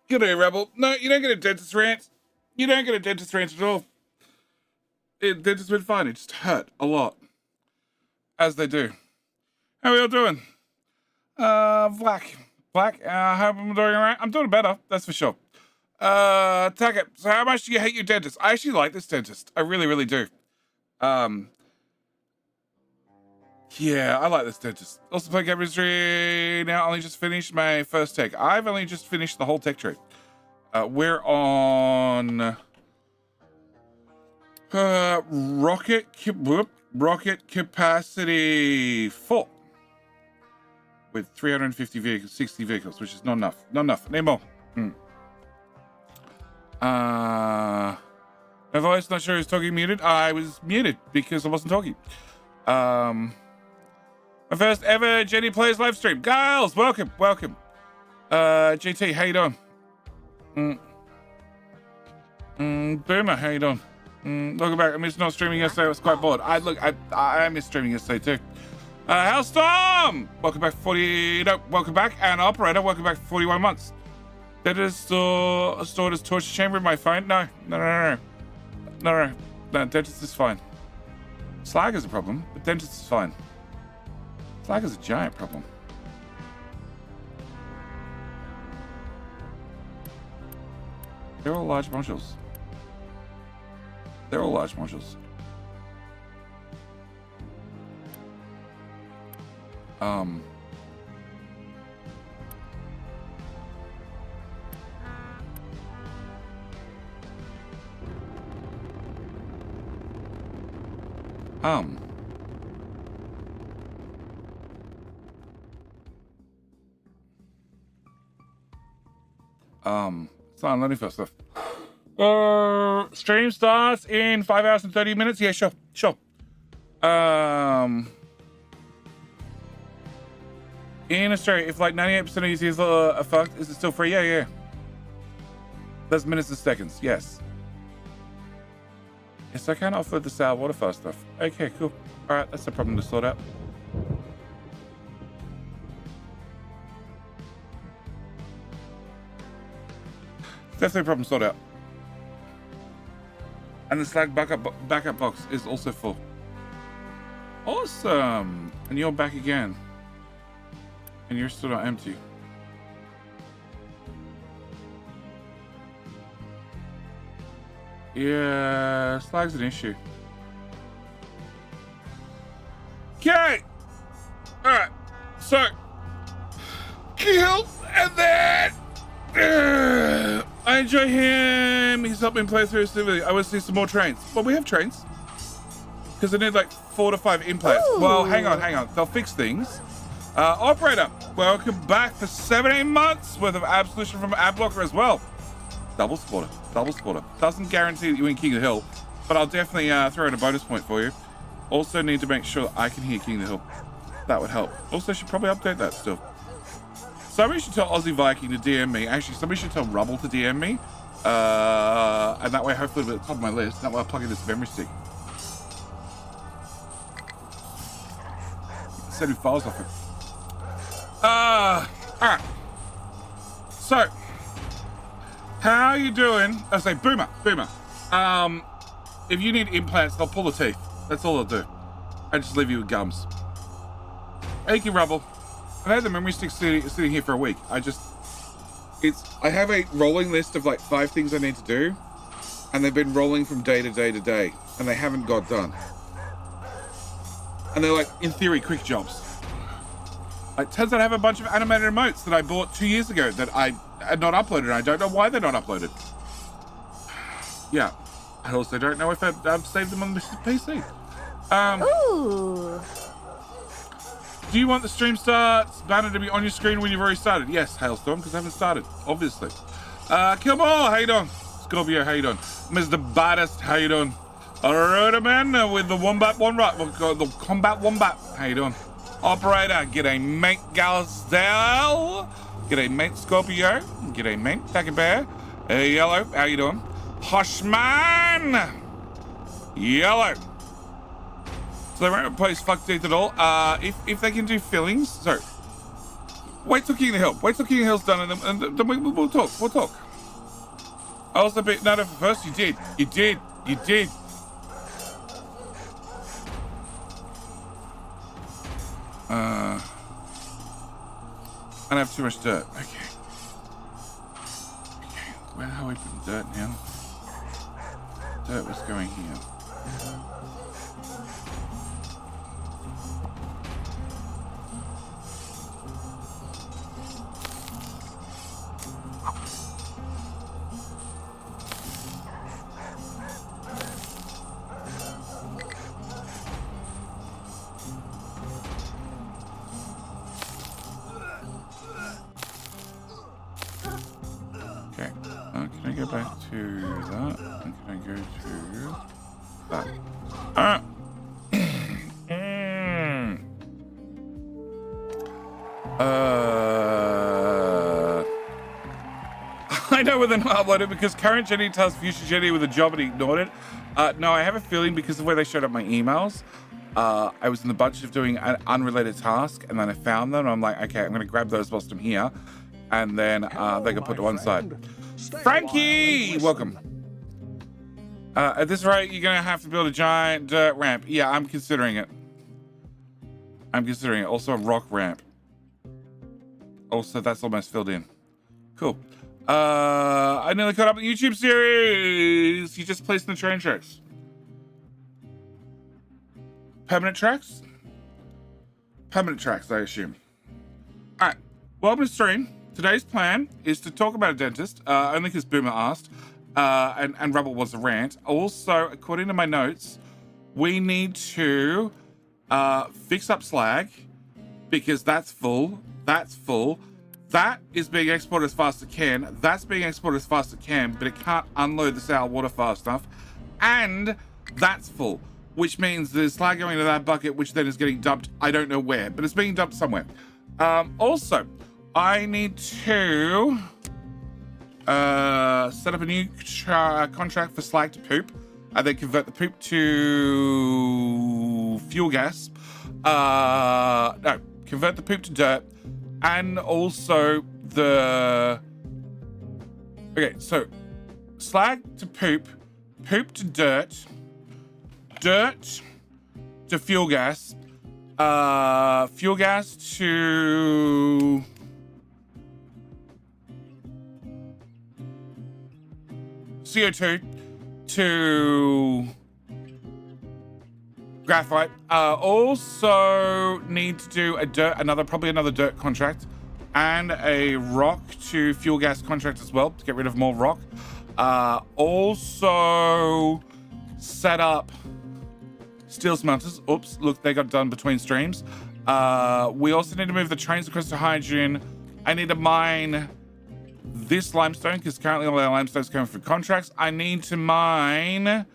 G'day, Rebel. No, you don't get a dentist rant. You don't get a dentist rant at all. Dentist went fine. It just hurt a lot. As they do. How are we all doing? Black. I hope I'm doing all right. I'm doing better, that's for sure. Tackett, so how much do you hate your dentist? I actually like this dentist. I really, really do. Yeah, I like this dentist. Also play chemistry. Now only just finished my first tech. I've only just finished the whole tech tree. We're on rocket capacity 4 with 350 vehicles, 60 vehicles, which is not enough. Not enough. Need more. My voice, not sure who's talking muted. I was muted because I wasn't talking. My first ever Jenny Plays live stream. Giles, welcome. GT, how you doing? Boomer, how you doing? Welcome back. I missed not streaming yesterday. I was quite bored. I missed streaming yesterday too. Hellstorm! Welcome back welcome back. And Operator, welcome back for 41 months. That is stored as torture chamber in my phone? No. Dentist is fine. Slag is a problem, but dentist is fine. Slag is a giant problem. They're all large modules. It's not letting first stuff. Stream starts in 5 hours and 30 minutes. Yeah, sure. In Australia, if like 98% of users are fucked, is it still free? Yeah. That's minutes and seconds. Yes, I can offer the sour water fast stuff. Okay, cool. All right, that's a problem to sort out. Definitely a problem to sort out. And the slag backup box is also full. Awesome. And you're back again. And you're still not empty. Yeah, slag's an issue. Okay. All right. So, kills and then I enjoy him. He's helped me play through civilly. I want to see some more trains. Well, we have trains because I need like 4 to 5 implants. Ooh. Well, hang on. They'll fix things. Operator, welcome back for 17 months worth of absolution from Adblocker as well. Double supporter. Doesn't guarantee that you win King of the Hill, but I'll definitely throw in a bonus point for you. Also need to make sure I can hear King of the Hill. That would help. Also should probably update that still. Somebody should tell Aussie Viking to DM me. Actually, somebody should tell Rubble to DM me. And that way, hopefully, it'll be at the top of my list. That way, I'll plug in this memory stick. Sending files off it. Alright. So, how you doing? I say, Boomer. If you need implants, they'll pull the teeth. That's all they'll do. I just leave you with gums. Thank you, Rubble. I've had the memory stick sitting here for a week. I have a rolling list of like 5 things I need to do, and they've been rolling from day to day to day, and they haven't got done. And they're like, in theory, quick jobs. It turns out I have a bunch of animated emotes that I bought 2 years ago that I had not uploaded, and I don't know why they're not uploaded. Yeah. I also don't know if I've saved them on the PC. Ooh. Do you want the stream starts banner to be on your screen when you've already started? Yes, Hailstorm, because I haven't started, obviously. Killball, how you doing? Scorpio, how you doing? Mr. Baddest, how you doing? Alright, man, with the Wombat One Right, the Combat Wombat, how you doing? Operator, g'day mate Galsdale. G'day mate Scorpio. G'day mate Tacky Bear. Yellow, how you doing? Hoshman. Yellow. So they won't replace fuck teeth at all. If they can do fillings, so wait till King of the Hill. Wait till King of the Hill's done, and then we'll talk. We'll talk. I also beat no first. You did. I don't have too much dirt. Okay. Where are we putting dirt now? Dirt was going here. Okay. Can I go back to that? And can I go to that? I know where they're not uploaded because current Jenny tells future Jenny with a job and he ignored it. No, I have a feeling because of the way they showed up my emails. I was in the budget of doing an unrelated task, and then I found them, and I'm like, okay, I'm going to grab those whilst I'm here, and then they can put to one side. Frankie, welcome. At this rate, you're going to have to build a giant dirt ramp. Yeah, I'm considering it. Also a rock ramp. Also, that's almost filled in. Cool. I nearly caught up with the YouTube series. You just placed in the train tracks. Permanent tracks? Permanent tracks, I assume. All right. Welcome to stream. Today's plan is to talk about a dentist, only because Boomer asked, and Rubble was a rant. Also, according to my notes, we need to fix up slag because that's full. That is being exported as fast as it can. That's being exported as fast as it can, but it can't unload the sour water fast enough. And that's full, which means there's slag going into that bucket, which then is getting dumped. I don't know where, but it's being dumped somewhere. Also, I need to set up a new contract for slag to poop, and then convert the poop to fuel gas. No, convert the poop to dirt, and also the... Okay, so slag to poop, poop to dirt, dirt to fuel gas to CO2 to graphite. Also need to do probably another dirt contract and a rock to fuel gas contract as well to get rid of more rock. Also set up steel smelters. Oops, look, they got done between streams. We also need to move the trains across to hydrogen. I need to mine this limestone because currently all our limestone is coming from contracts. I need to mine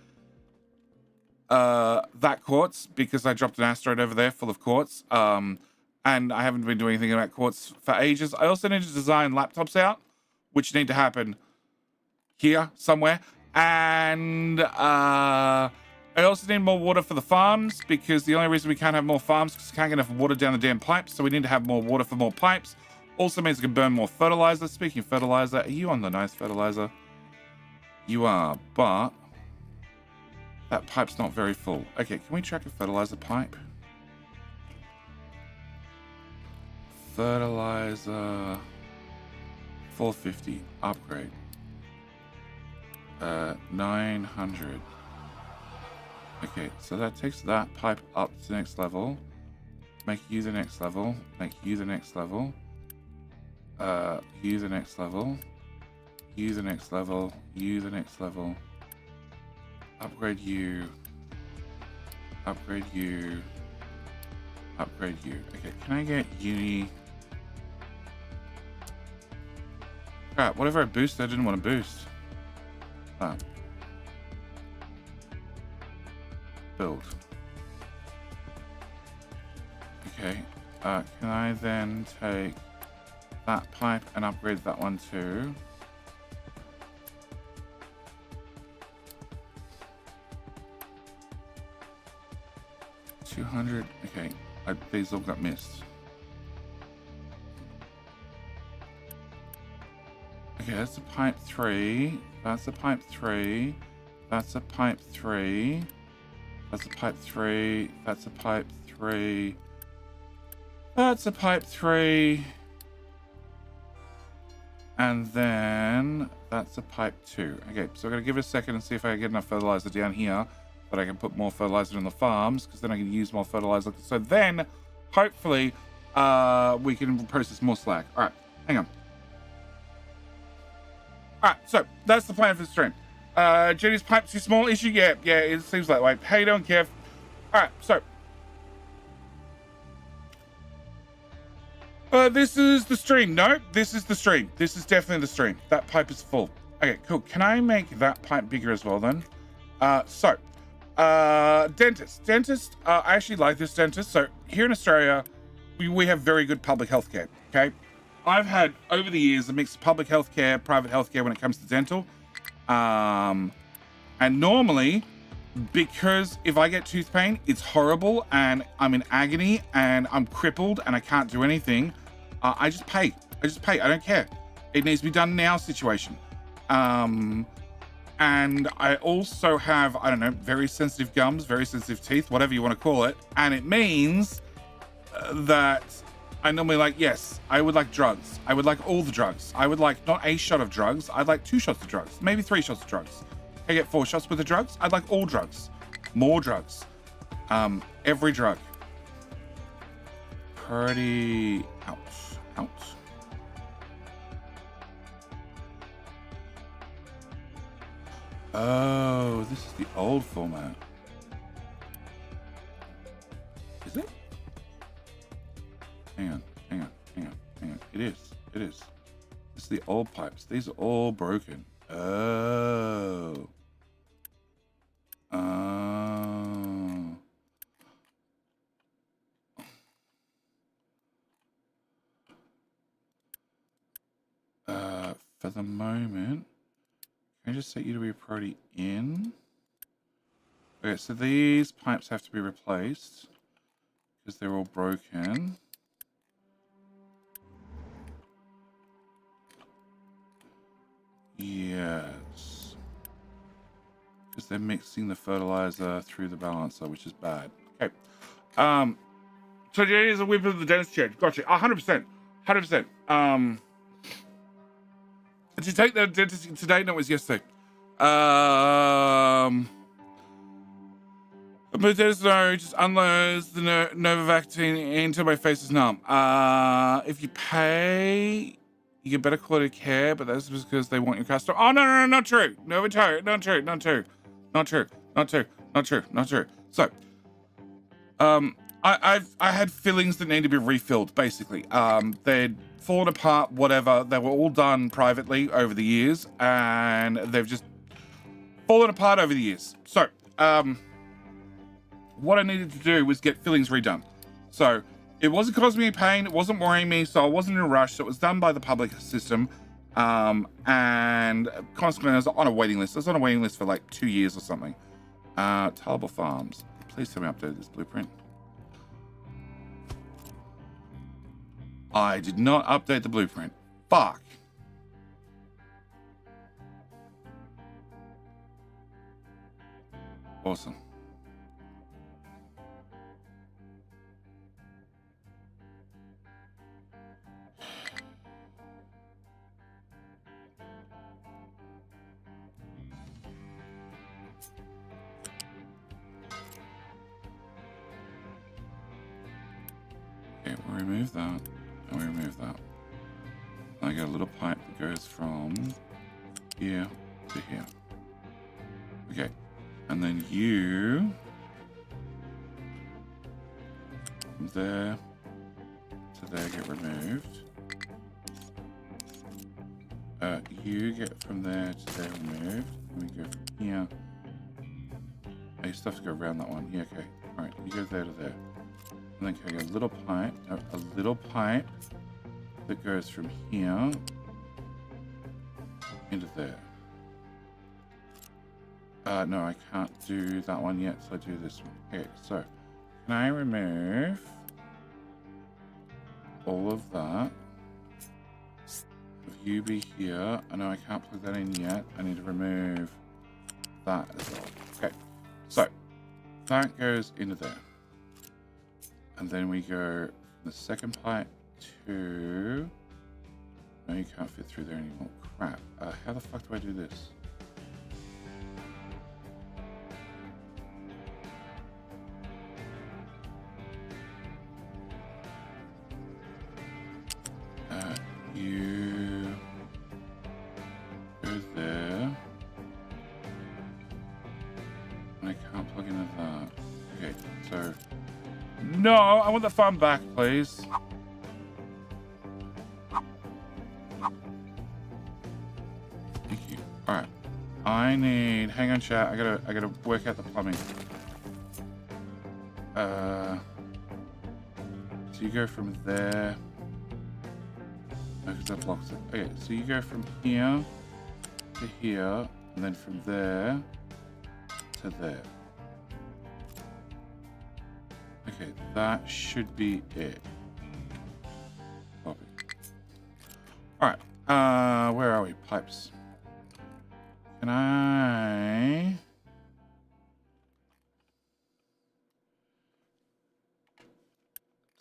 that quartz because I dropped an asteroid over there full of quartz. And I haven't been doing anything about quartz for ages. I also need to design laptops out, which need to happen here somewhere. And I also need more water for the farms because the only reason we can't have more farms is because we can't get enough water down the damn pipes. So we need to have more water for more pipes. Also means we can burn more fertilizer. Speaking of fertilizer, are you on the nice fertilizer? You are, but that pipe's not very full. Okay, can we track a fertilizer pipe? Fertilizer 450 upgrade. 900. Okay, so that takes that pipe up to the next level. Make you the next level. Make you the next level. You the next level. You the next level. You the next level. Upgrade you. Upgrade you. Upgrade you. Okay, can I get uni? Crap, whatever I boosted, I didn't want to boost. Build. Okay, can I then take that pipe and upgrade that one too? $200. Okay, these all got missed. Okay, that's a pipe 3. That's a pipe 3. That's a pipe 3. That's a pipe 3. That's a pipe 3. That's a pipe 3. And then that's a pipe 2. Okay, so I'm going to give it a second and see if I can get enough fertilizer down here, but I can put more fertilizer in the farms, because then I can use more fertilizer. So then, hopefully, we can process more slag. All right, hang on. All right, so that's the plan for the stream. Jenny's pipe too small issue? Yeah, it seems that way. Hey, don't care. All right, so. This is the stream. No, this is the stream. This is definitely the stream. That pipe is full. Okay, cool. Can I make that pipe bigger as well then? Dentist. Dentist, I actually like this dentist. So here in Australia, we have very good public health care, okay? I've had, over the years, a mix of public health care, private health care when it comes to dental. And normally, because if I get tooth pain, it's horrible and I'm in agony and I'm crippled and I can't do anything, I just pay. I don't care. It needs to be done now situation. And I also have, I don't know, very sensitive gums, very sensitive teeth, whatever you want to call it. And it means that I normally like, yes, I would like drugs. I would like all the drugs. I would like not a shot of drugs. I'd like 2 shots of drugs, maybe 3 shots of drugs. I get 4 shots with the drugs. I'd like all drugs, more drugs, every drug. Pretty, ouch. Oh, this is the old format. Is it? Hang on. It is. This is the old pipes. These are all broken. Oh. For the moment, can I just set you to be a priority in? Okay, so these pipes have to be replaced because they're all broken. Yes. Because they're mixing the fertilizer through the balancer, which is bad. Okay. So Jenny is a whip of the dentist chair. Gotcha. 100%. 100%. Did you take the dentist today? No, it was yesterday. But there's no, just unloads the Novavax until my face is numb. If you pay, you get better quality care, but that's because they want your customer. Oh, no, not true. Not true. So, I had fillings that need to be refilled, basically. They'd fallen apart, whatever. They were all done privately over the years, and they've just fallen apart over the years. So, what I needed to do was get fillings redone. So, it wasn't causing me pain, it wasn't worrying me, so I wasn't in a rush. So it was done by the public system, and consequently I was on a waiting list. I was on a waiting list for like 2 years or something. Talbot Farms. Please tell me I updated this blueprint. I did not update the blueprint. Fuck. Awesome. Okay, we'll remove that, and we remove that. I got a little pipe that goes from here to here. Okay, and then you from there to there get removed. You get from there to there removed. And we go from here. Oh, you still have to go around that one. Yeah, okay. All right, you go there to there. And then okay, a little pipe that goes from here into there. No, I can't do that one yet, so I do this one. Okay, so can I remove all of that? Have you be here? I know I can't plug that in yet. I need to remove that as well. Okay, so that goes into there. And then we go from the second pipe to... No, you can't fit through there anymore. Crap. How the fuck do I do this? You go there. And I can't plug into that. Okay, so... No, I want the farm back, please. Thank you. All right. I need. Hang on, chat. I gotta work out the plumbing. So you go from there. Because that blocks it. Okay, so you go from here to here, and then from there to there. Okay, that should be it. Copy. Alright, where are we? Pipes. Can I...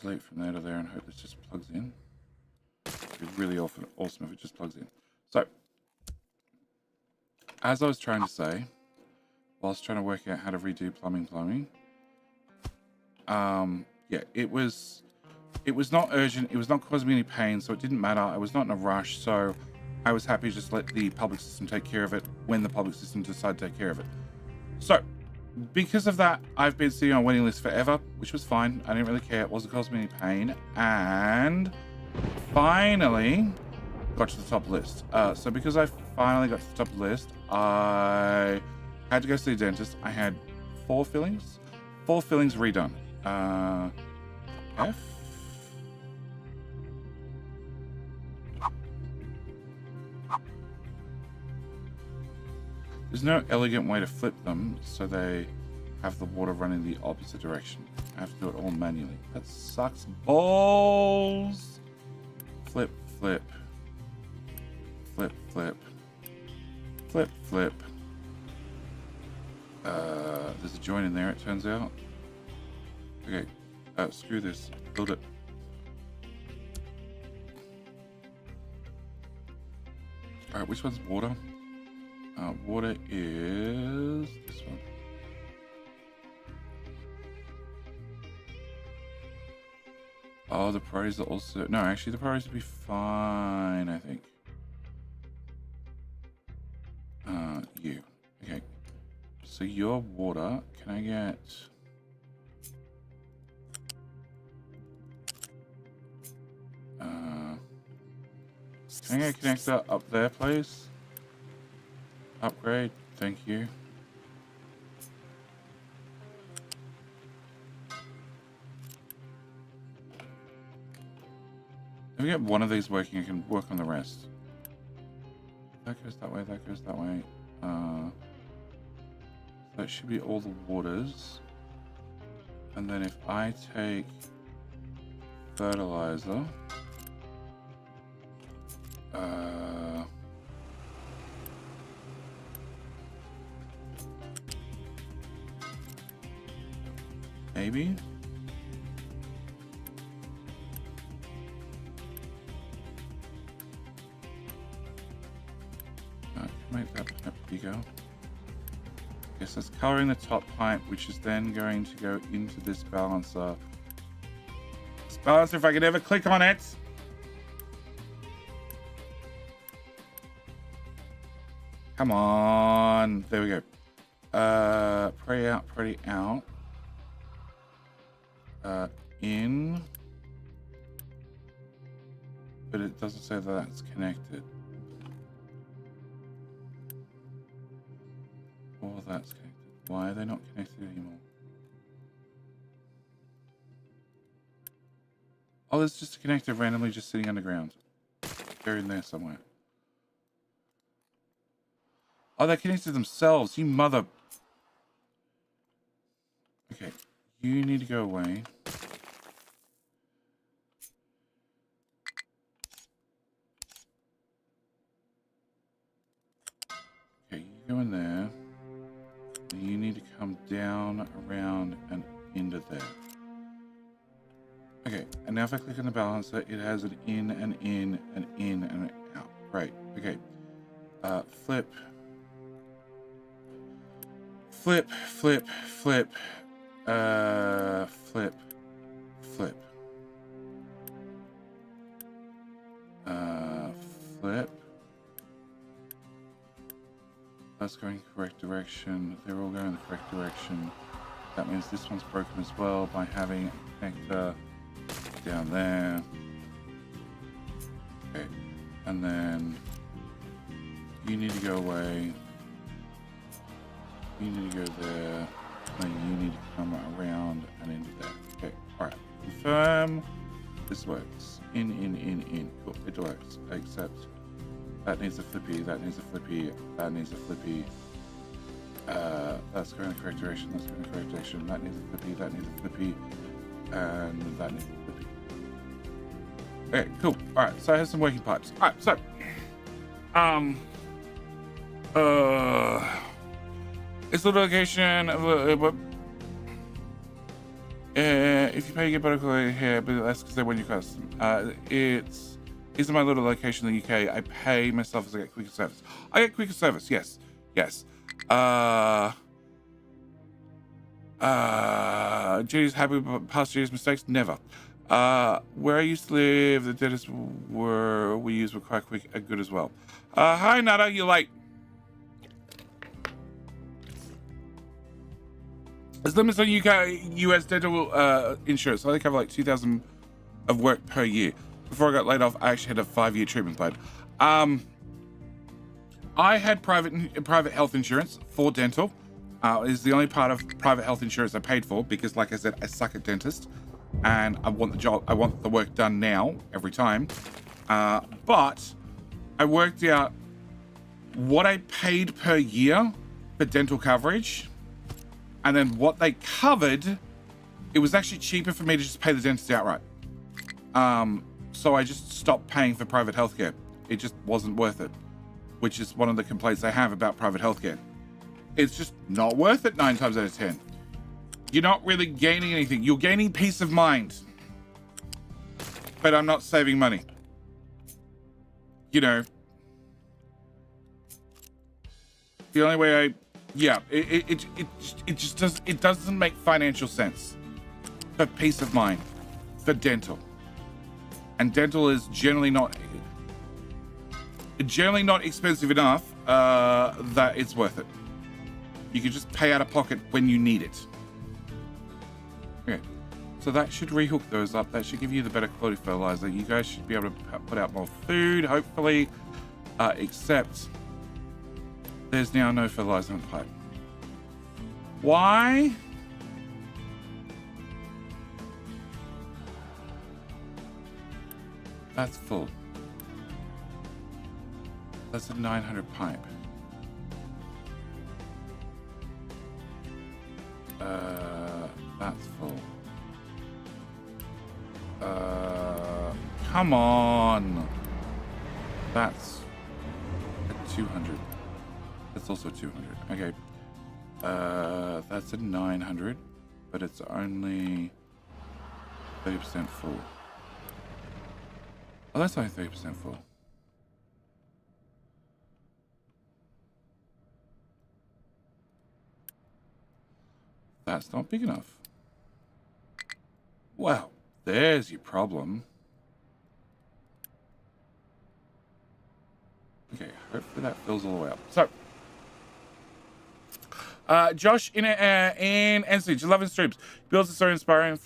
delete from there to there and hope this just plugs in? It'd be really awesome if it just plugs in. So, as I was trying to say, whilst trying to work out how to redo plumbing, yeah, it was not urgent, it was not causing me any pain, so it didn't matter. I was not in a rush, so I was happy to just let the public system take care of it when the public system decided to take care of it. So, because of that, I've been sitting on a waiting list forever, which was fine. I didn't really care, it wasn't causing me any pain, and finally got to the top list. So because I finally got to the top of the list, I had to go to the dentist. I had 4 fillings redone. F. There's no elegant way to flip them so they have the water run in the opposite direction. I have to do it all manually. That sucks balls. Flip, flip. Flip, flip. Flip, flip. There's a joint in there, it turns out. Okay, screw this. Build it. Alright, which one's water? Water is this one. Oh, the priorities are also... No, actually, the priorities will be fine, I think. You. Okay. So your water, can I get... Can I get a connector up there, please? Upgrade, thank you. If we get one of these working, I can work on the rest. That goes that way, that goes that way. That should be all the waters. And then if I take fertilizer, maybe. Make that pipe bigger. Yes, that's covering the top pipe, which is then going to go into this balancer. This Balancer, if I could ever click on it. Come on. There we go. Pray out, pray out. In. But it doesn't say that that's connected. Or that's connected. Why are they not connected anymore? Oh, there's just a connector randomly just sitting underground. They're in there somewhere. Oh, they're connected themselves. You mother... Okay. You need to go away. Okay, you go in there. You need to come down, around, and into there. Okay, and now if I click on the balancer, it has an in, and in, and in, and out. Right, okay. Flip. Flip, flip, flip. Flip, flip. Flip. That's going correct direction. They're all going in the correct direction. That means this one's broken as well by having a connector down there. Okay, and then you need to go away. You need to go there. And you need to come around and into there. Okay, alright. Confirm. This works. In. Cool, it works. Except that needs a flippy, that needs a flippy, that needs a flippy. That's going in the correct direction, that's going in the correct direction. That needs a flippy, that needs a flippy, and that needs a flippy. Okay, cool. Alright, so I have some working pipes. Alright, so it's the location of if you pay, you get better here, but that's because they want your custom. It's in my little location in the UK. I pay myself as I get quicker service. I get quicker service, yes. Judy's happy with past Judy's mistakes? Never. Where I used to live, the dentists we used were quite quick and good as well. Hi Nada, you're late. There's limits on US dental insurance. I think I have like 2,000 of work per year. Before I got laid off, I actually had a 5-year treatment plan. I had private health insurance for dental. Is the only part of private health insurance I paid for because, like I said, I suck at dentist, and I want the job. I want the work done now every time. But I worked out what I paid per year for dental coverage. And then what they covered, it was actually cheaper for me to just pay the dentist outright. So I just stopped paying for private healthcare. It just wasn't worth it, which is one of the complaints I have about private healthcare. It's just not worth it 9 times out of 10. You're not really gaining anything. You're gaining peace of mind. But I'm not saving money. You know. The only way it doesn't make financial sense for peace of mind for dental, and dental is generally not expensive enough that it's worth it. You can just pay out of pocket when you need it. Okay, so that should rehook those up. That should give you the better quality fertilizer. You guys should be able to put out more food, hopefully, except there's now no fertilizer in the pipe. Why? That's full. That's a 900 pipe. That's full. Come on. That's a 200. That's also 200. Okay. That's a 900, but it's only 30% full. Oh, that's only 30% full. That's not big enough. Wow, There's your problem. Okay, hopefully that fills all the way up. So, Josh in NC, 11 streams. Builds is so inspiring.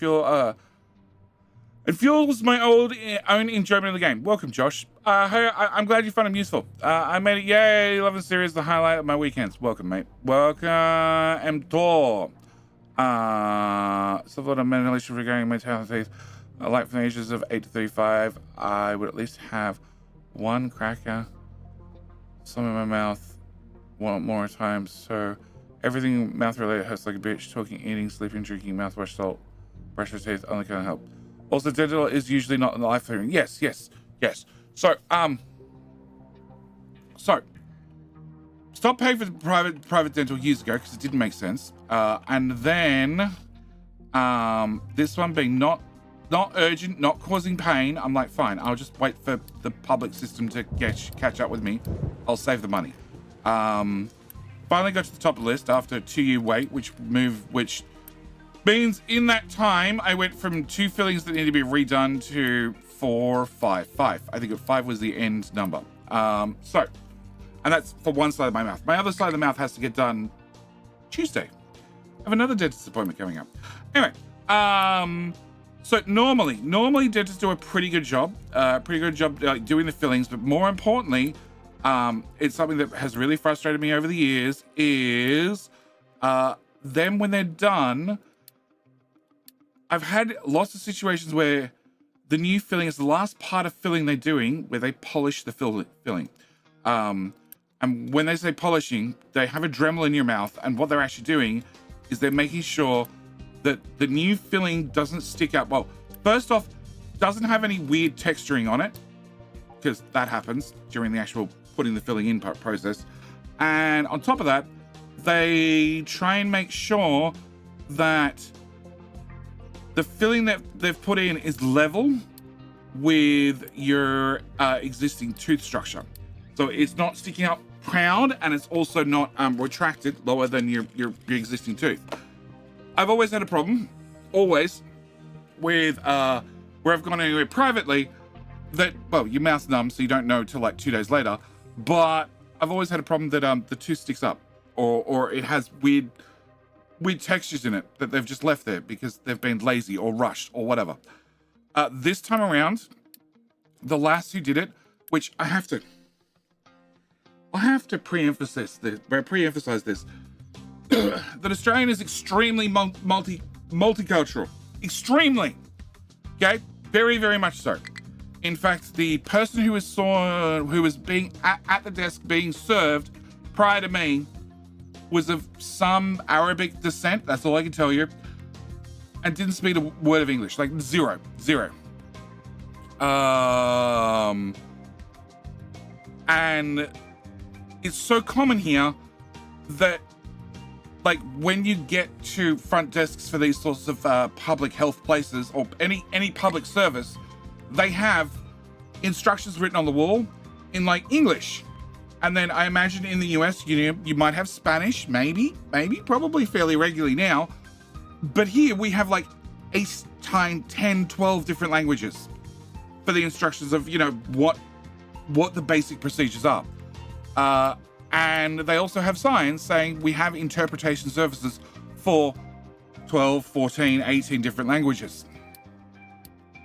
It fuels my own enjoyment of the game. Welcome, Josh. I'm glad you found him useful. I made it. Yay, 11 series, the highlight of my weekends. Welcome, mate. Welcome, Mtor. Self-led on mental regarding mental health. Like from the ages of 8 to 35, I would at least have one cracker, some in my mouth, one more time. So everything mouth-related hurts like a bitch. Talking, eating, sleeping, drinking, mouthwash, salt, brush your teeth, only can help. Also, dental is usually not life-threatening. Yes. So, stopped paying for private dental years ago because it didn't make sense. And then, this one being not urgent, not causing pain, I'm like, fine, I'll just wait for the public system to catch up with me. I'll save the money. Finally got to the top of the list after a 2-year wait, which means in that time, I went from 2 fillings that needed to be redone to 4, 5. 5. I think 5 was the end number. And that's for one side of my mouth. My other side of the mouth has to get done Tuesday. I have another dentist appointment coming up. Anyway, so normally dentists do a pretty good job doing the fillings, but more importantly, it's something that has really frustrated me over the years is them when they're done. I've had lots of situations where the new filling is the last part of filling they're doing, where they polish the filling. And when they say polishing, they have a Dremel in your mouth, and what they're actually doing is they're making sure that the new filling doesn't stick out. Well, first off, doesn't have any weird texturing on it, because that happens during the actual putting the filling in process. And on top of that, they try and make sure that the filling that they've put in is level with your existing tooth structure. So it's not sticking up proud, and it's also not retracted lower than your existing tooth. I've always had a problem, with where I've gone anywhere privately that, well, your mouth's numb, so you don't know till like 2 days later. But I've always had a problem that the tooth sticks up, or it has weird textures in it that they've just left there because they've been lazy or rushed or whatever. This time around, the lass who did it, which I have to pre-emphasize this, that Australian is extremely multicultural. Extremely. Okay? Very, very much so. In fact, the person who was being at the desk being served prior to me was of some Arabic descent. That's all I can tell you. And didn't speak a word of English. Like zero. And it's so common here that, like, when you get to front desks for these sorts of public health places or any public service, they have instructions written on the wall in like English. And then I imagine in the US, you might have Spanish, maybe, probably fairly regularly now. But here we have like 8, 10, 12 different languages for the instructions of, what the basic procedures are. And they also have signs saying we have interpretation services for 12, 14, 18 different languages.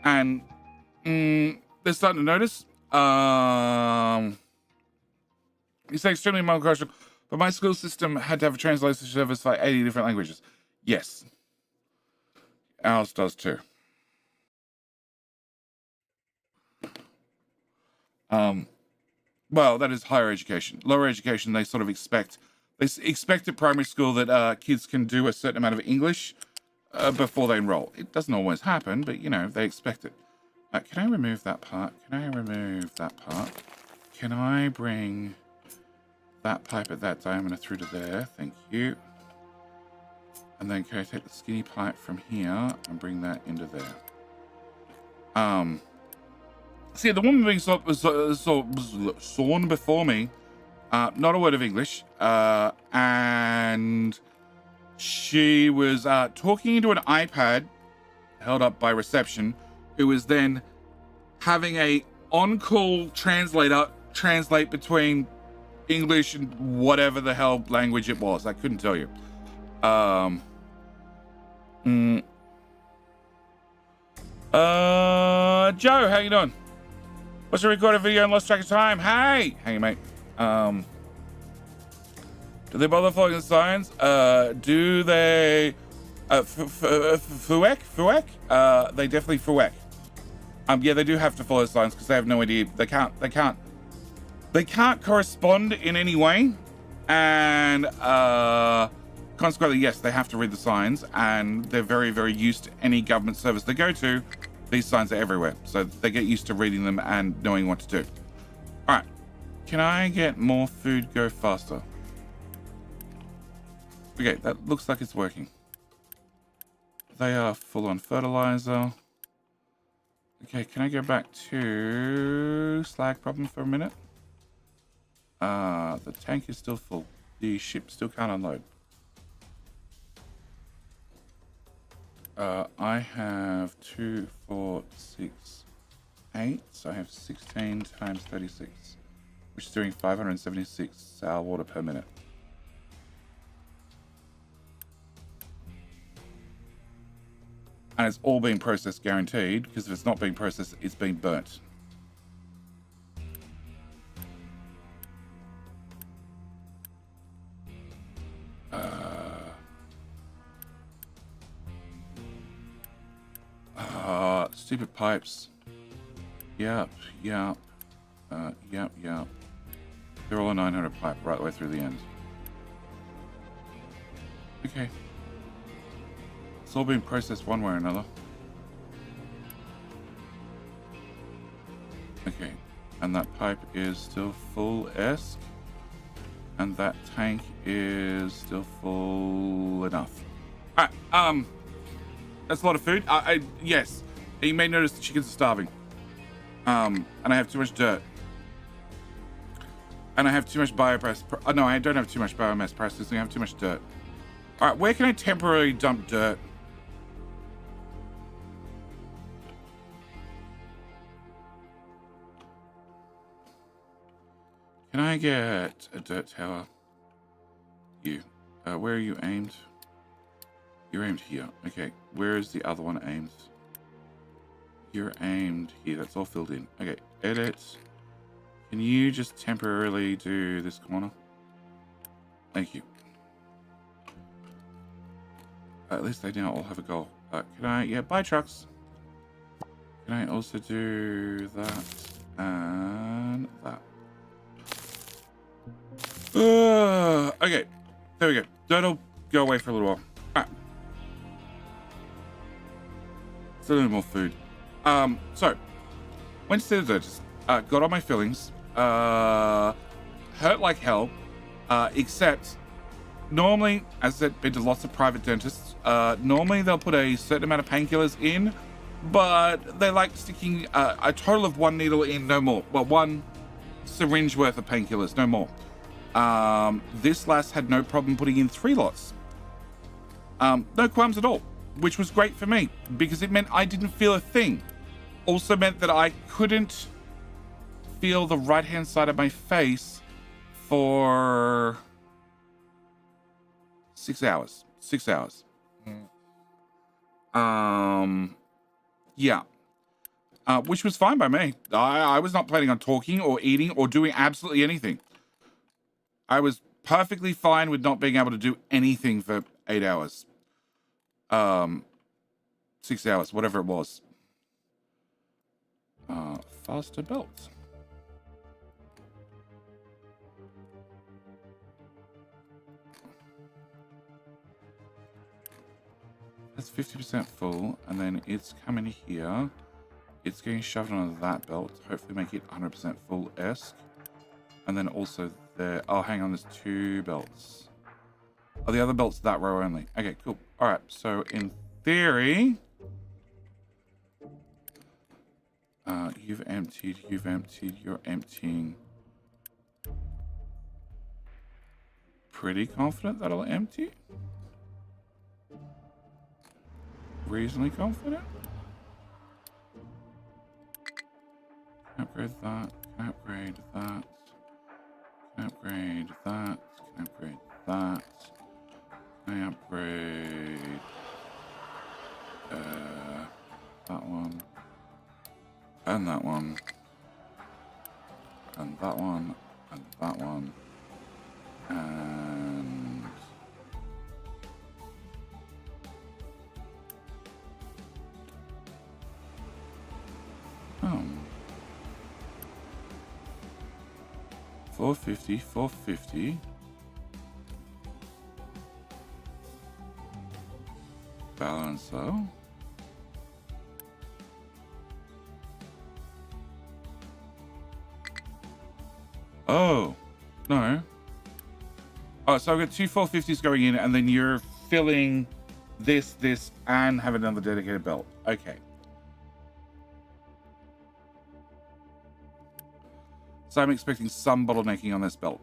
And they're starting to notice. It's extremely multicultural, but my school system had to have a translation service for 80 different languages. Yes. Ours does too. Well, that is higher education. Lower education, they sort of expect at primary school that kids can do a certain amount of English before they enroll. It doesn't always happen, but, they expect it. Can I remove that part? Can I bring that pipe at that diameter through to there? Thank you. And then can I take the skinny pipe from here and bring that into there? See, the woman being sawn before me, not a word of English, and she was talking into an iPad, held up by reception, who was then having a on-call translator translate between English and whatever the hell language it was. I couldn't tell you. Joe, how you doing? What's a recorded video and lost track of time? Hey, mate. Do they bother following the signs? Do they? Fuek? They definitely fuek. Yeah, they do have to follow the signs because they have no idea. They can't correspond in any way, and consequently, yes, they have to read the signs, and they're very, very used to any government service they go to. These signs are everywhere, so they get used to reading them and knowing what to do. All right, can I get more food? Go faster. Okay, that looks like it's working. They are full on fertilizer. Okay, can I go back to slag problem for a minute? The tank is still full. The ship still can't unload. I have 2, 4, 6, 8. So I have 16 times 36, which is doing 576 sour water per minute. And it's all being processed guaranteed, because if it's not being processed, it's being burnt. Stupid pipes. Yep. They're all a 900 pipe right the way through the end. Okay. It's all being processed one way or another. Okay. And that pipe is still full-esque. And that tank is still full enough. Alright, that's a lot of food. Yes. You may notice the chickens are starving. And I have too much dirt. And I have too much biomass. No, I don't have too much biomass processing. I have too much dirt. Alright, where can I temporarily dump dirt? Can I get a dirt tower? You. Where are you aimed? You're aimed here. Okay, where is the other one aimed? You're aimed here. That's all filled in. Okay, edit. Can you just temporarily do this corner? Thank you. At least they now all have a goal. Can I? Yeah, buy trucks. Can I also do that and that? Okay, there we go. Dirt'll go away for a little while. Alright. Still need more food. So went to the dentist, got all my fillings, hurt like hell, except normally, as I said, been to lots of private dentists, normally they'll put a certain amount of painkillers in, but they like sticking a total of 1 needle in, no more. Well, 1 syringe worth of painkillers, no more. This lass had no problem putting in 3 lots. No qualms at all, which was great for me because it meant I didn't feel a thing. Also meant that I couldn't feel the right-hand side of my face for 6 hours. 6 hours. Yeah. Which was fine by me. I was not planning on talking or eating or doing absolutely anything. I was perfectly fine with not being able to do anything for 8 hours. 6 hours, whatever it was. Faster belts. That's 50% full, and then it's coming here. It's getting shoved onto that belt. Hopefully make it 100% full-esque. And then also there. Oh, hang on, there's 2 belts. Oh, the other belt's that row only. Okay, cool. All right, so in theory, you've emptied, you're emptying. Pretty confident that'll empty. reasonably confident. Can upgrade that. Can upgrade that. Can upgrade that. Can upgrade that. Can I upgrade that one and that one and that one and that one and 450, 450. Balancer. Oh, no. Oh, so I've got two 450s going in, and then you're filling this, and have another dedicated belt. Okay. So I'm expecting some bottlenecking on this belt.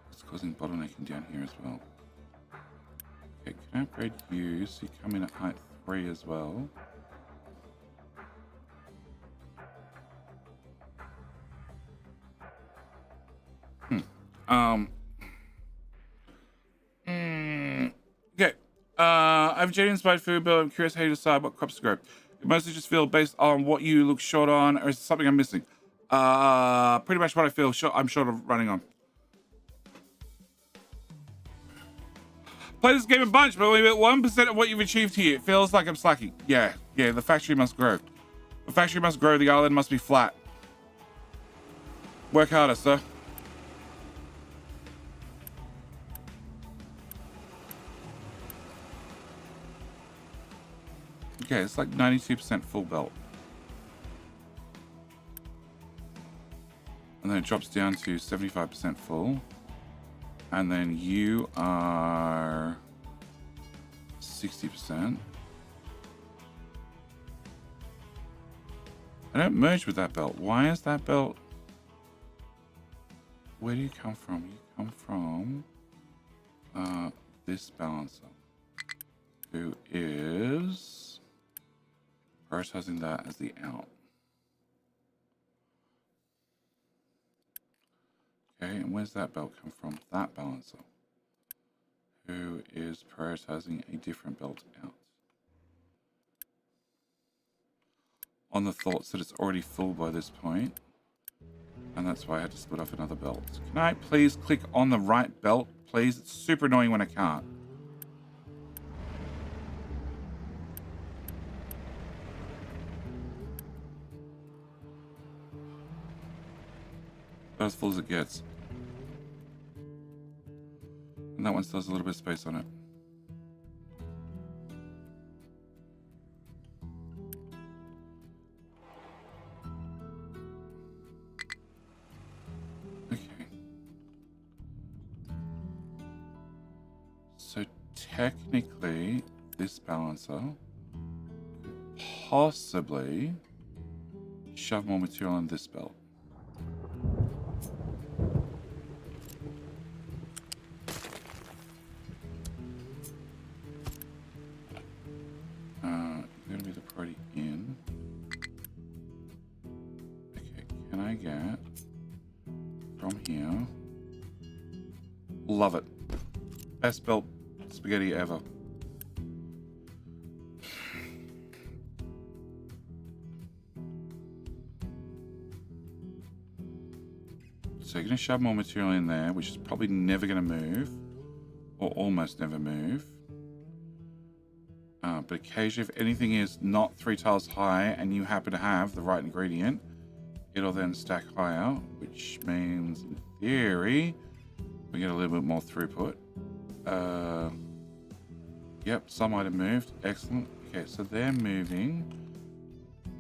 It's causing bottlenecking down here as well. Okay, can I upgrade you so you come in at height 3 as well? Okay. I have a genuine inspired food bill. I'm curious how you decide what crops to grow. You mostly just feel based on what you look short on, or is there something I'm missing? Pretty much what I feel I'm short of running on. Play this game a bunch, but only about 1% of what you've achieved here. It feels like I'm slacking. Yeah, the factory must grow. The factory must grow, the island must be flat. Work harder, sir. Okay, it's like 92% full belt. And then it drops down to 75% full. And then you are 60%. I don't merge with that belt. Why is that belt? Where do you come from? You come from this balancer, who is prioritizing that as the out. Okay, and where's that belt come from? That balancer, who is prioritizing a different belt out. On the thoughts that it's already full by this point, and that's why I had to split off another belt. Can I please click on the right belt, please? It's super annoying when I can't. About as full as it gets. And that one still has a little bit of space on it. Okay. So technically, this balancer could possibly shove more material in this belt. You're gonna be the priority in. Okay, can I get from here? Love it. Best belt spaghetti ever. So you're going to shove more material in there, which is probably never going to move, or almost never move. But occasionally, if anything is not 3 tiles high and you happen to have the right ingredient, it'll then stack higher, which means, in theory, we get a little bit more throughput. Yep, some item moved. Excellent. Okay, so they're moving.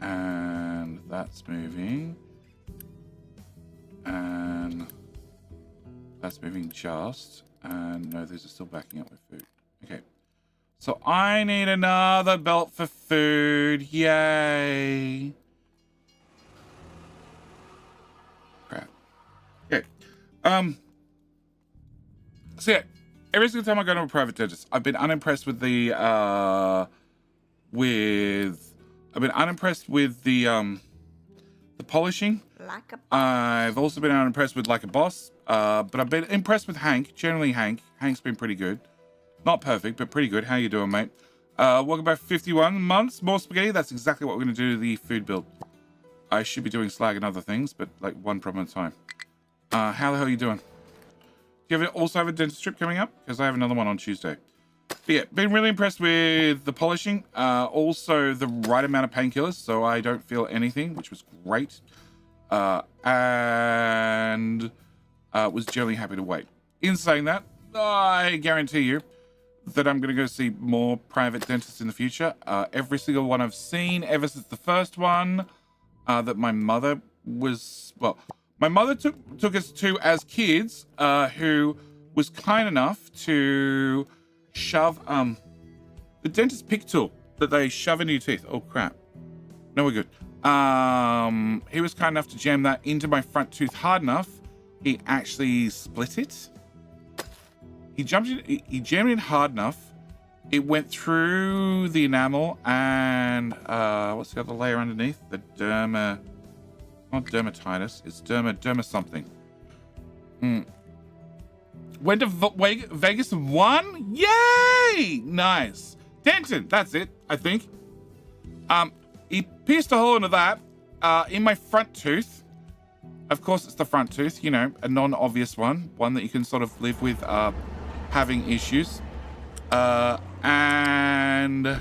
And that's moving. And that's moving just. And no, these are still backing up with food. Okay. So I need another belt for food. Yay. So yeah, every single time I go to a private dentist, I've been unimpressed with the polishing. Like a I've also been unimpressed with Like a Boss, but I've been impressed with Hank. Generally, Hank's been pretty good. Not perfect, but pretty good. How you doing, mate? Welcome back. 51 months, more spaghetti. That's exactly what we're going to do the food build. I should be doing slag and other things, but like one problem at a time. How the hell are you doing? Do you also have a dentist trip coming up? Because I have another one on Tuesday. But yeah, been really impressed with the polishing. Also the right amount of painkillers, so I don't feel anything, which was great. And was generally happy to wait. In saying that, I guarantee you that I'm going to go see more private dentists in the future. Every single one I've seen ever since the first one that my mother was, well, my mother took us to as kids, who was kind enough to shove the dentist pick tool that they shove into your teeth. Oh crap. No, we're good. He was kind enough to jam that into my front tooth hard enough. He actually split it. He jammed it hard enough. It went through the enamel and what's the other layer underneath? The not dermatitis. It's derma something. Went to Vegas and won. Yay! Nice. Denton, that's it. I think. He pierced a hole into that in my front tooth. Of course, it's the front tooth. You know, a non-obvious one that you can sort of live with having issues. And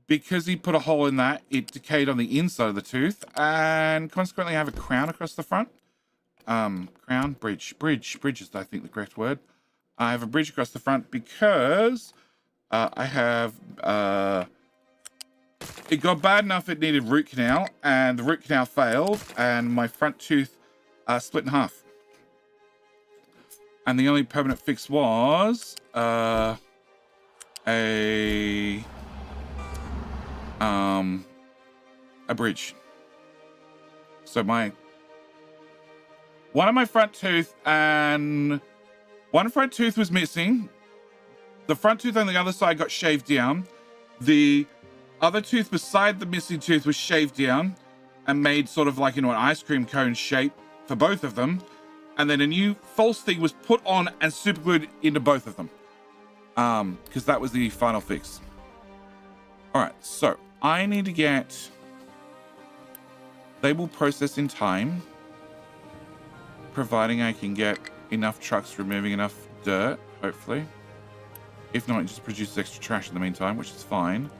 because he put a hole in that, it decayed on the inside of the tooth, and consequently, I have a crown across the front. Bridge is, I think, the correct word. I have a bridge across the front because I have it got bad enough it needed root canal, and the root canal failed, and my front tooth split in half. And the only permanent fix was a bridge. So one of my front tooth and one front tooth was missing. The front tooth on the other side got shaved down. The other tooth beside the missing tooth was shaved down and made sort of like, you know, an ice cream cone shape for both of them. And then a new false thing was put on and super glued into both of them. Because that was the final fix. All right, so I need to get... They will process in time, providing I can get enough trucks removing enough dirt, hopefully. If not, it just produces extra trash in the meantime, which is fine.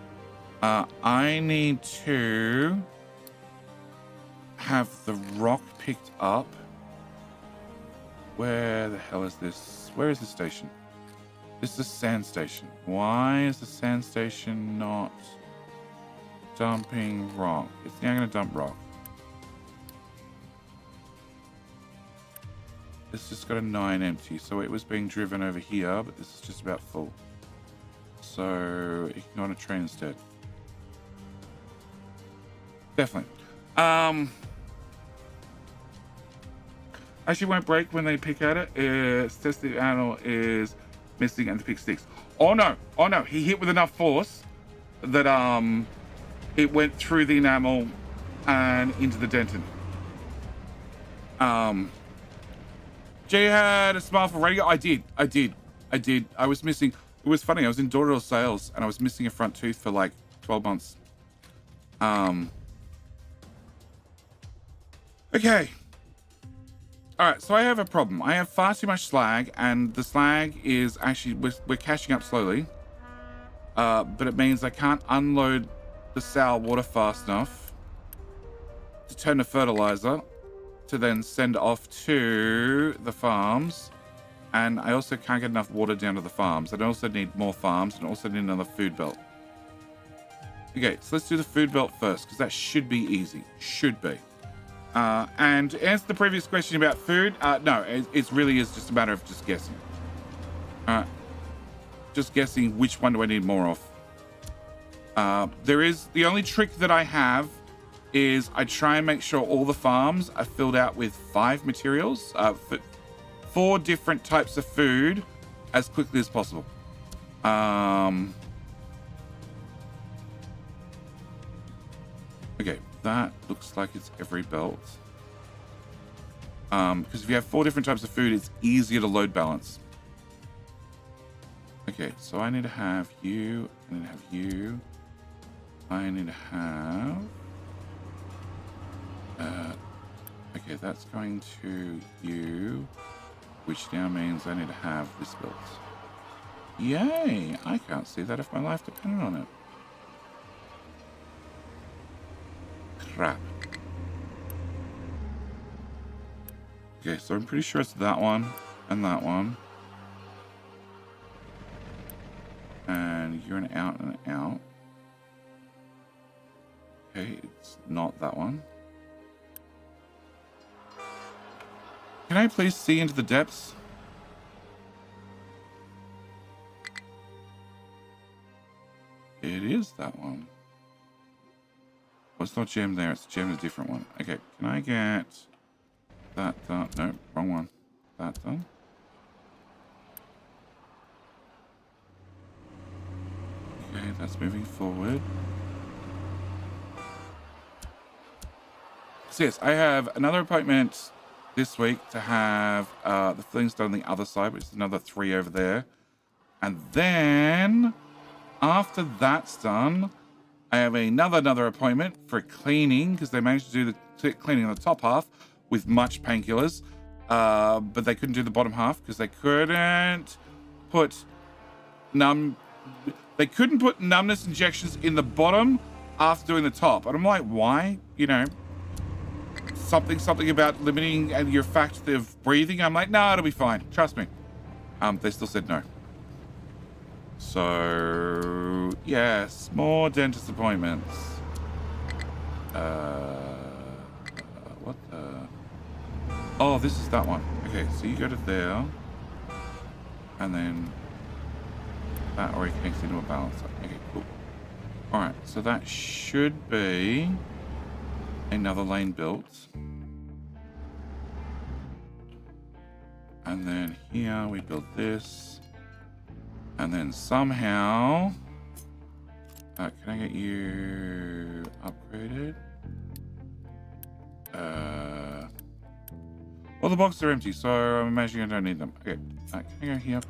I need to have the rock picked up. Where the hell is this? Where is this station? This is a sand station. Why is the sand station not dumping rock? It's now going to dump rock. It's just got a 9 empty, so it was being driven over here, but this is just about full. So it can go on a train instead. Definitely. Actually won't break when they pick at it. It says the animal is missing and the pick sticks. Oh no, he hit with enough force that it went through the enamel and into the dentin. Jay had a smile for radio. I did. I was missing. It was funny. I was in door-to-door sales and I was missing a front tooth for like 12 months. Okay. All right, so I have a problem. I have far too much slag, and the slag is actually, we're catching up slowly. But it means I can't unload the sour water fast enough to turn to fertilizer to then send off to the farms. And I also can't get enough water down to the farms. I also need more farms and also need another food belt. Okay, so let's do the food belt first, because that should be easy. Should be. And to answer the previous question about food, no, it really is just a matter of just guessing. Just guessing which one do I need more of. There is the only trick that I have is I try and make sure all the farms are filled out with 5 materials, 4 different types of food as quickly as possible. Okay, that looks like it's every belt. Because if you have 4 different types of food, it's easier to load balance. Okay, so I need to have you, I need to have you, I need to have... okay, that's going to you, which now means I need to have this built. Yay! I can't see that if my life depended on it. Crap. Okay, so I'm pretty sure it's that one and that one. And you're an out and an out. Okay, it's not that one. Can I please see into the depths? It is that one. Well, it's not gemmed there, it's gemmed a different one. Okay, can I get that done? No, wrong one. That done. Okay, that's moving forward. So yes, I have another appointment this week to have the things done on the other side, which is another 3 over there. And then after that's done, I have another appointment for cleaning, because they managed to do the cleaning on the top half with much painkillers, but they couldn't do the bottom half because they couldn't put numbness injections in the bottom after doing the top. And I'm like, why? You know, something about limiting and your faculty of breathing. I'm like, no, it'll be fine. Trust me. They still said no. So yes, more dentist appointments. What the? Oh, this is that one. Okay, so you go to there, and then that already connects into a balancer. Okay, cool. All right, so that should be another lane built. And then here we build this. And then somehow... can I get you upgraded? Well, the boxes are empty, so I'm imagining I don't need them. Okay, can I go here?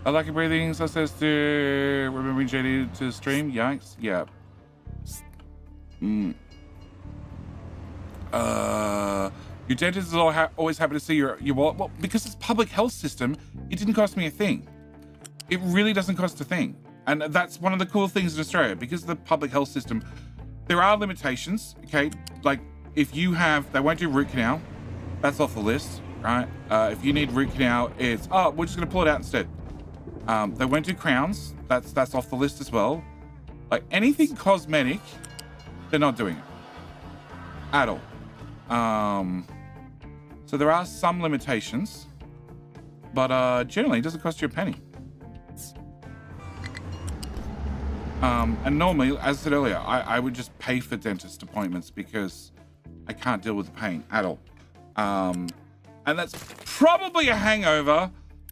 I like your breathing, so says to remembering JD to stream. Yikes. Yeah. Your dentist is always happy to see your wallet. Well, because it's public health system, it didn't cost me a thing. It really doesn't cost a thing. And that's one of the cool things in Australia. Because of the public health system, there are limitations, okay? Like, if you have, they won't do root canal. That's off the list, right? If you need root canal, it's, oh, we're just gonna pull it out instead. They won't do crowns. That's off the list as well. Like, anything cosmetic, they're not doing it. At all. So there are some limitations, but generally it doesn't cost you a penny. And normally, as I said earlier, I would just pay for dentist appointments because I can't deal with the pain at all. And that's probably a hangover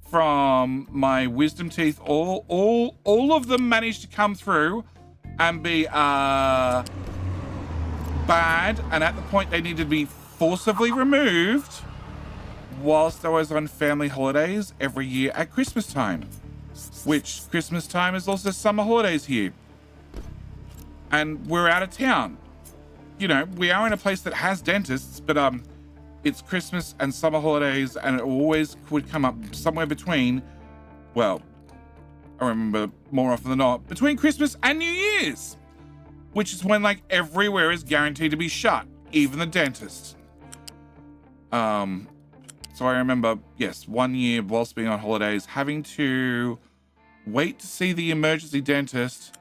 from my wisdom teeth. All of them managed to come through and be bad, and at the point they needed to be forcibly removed whilst I was on family holidays every year at Christmas time, which Christmas time is also summer holidays here. And we're out of town. You know, we are in a place that has dentists, but it's Christmas and summer holidays, and it always would come up somewhere between, well, I remember more often than not, between Christmas and New Year's, which is when like everywhere is guaranteed to be shut, even the dentist. So I remember, yes, one year whilst being on holidays, having to wait to see the emergency dentist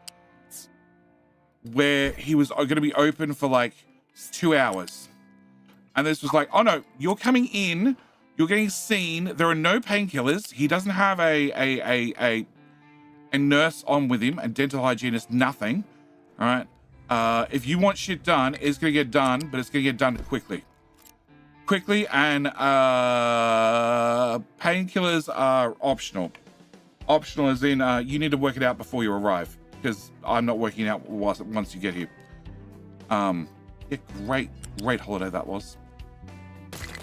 where he was going to be open for like 2 hours. And this was like, oh no, you're coming in, you're getting seen, there are no painkillers, he doesn't have a nurse on with him, a dental hygienist, nothing, all right? If you want shit done, it's gonna get done, but it's gonna get done quickly. Quickly, and painkillers are optional. Optional as in you need to work it out before you arrive, because I'm not working out once you get here. Yeah, great holiday that was.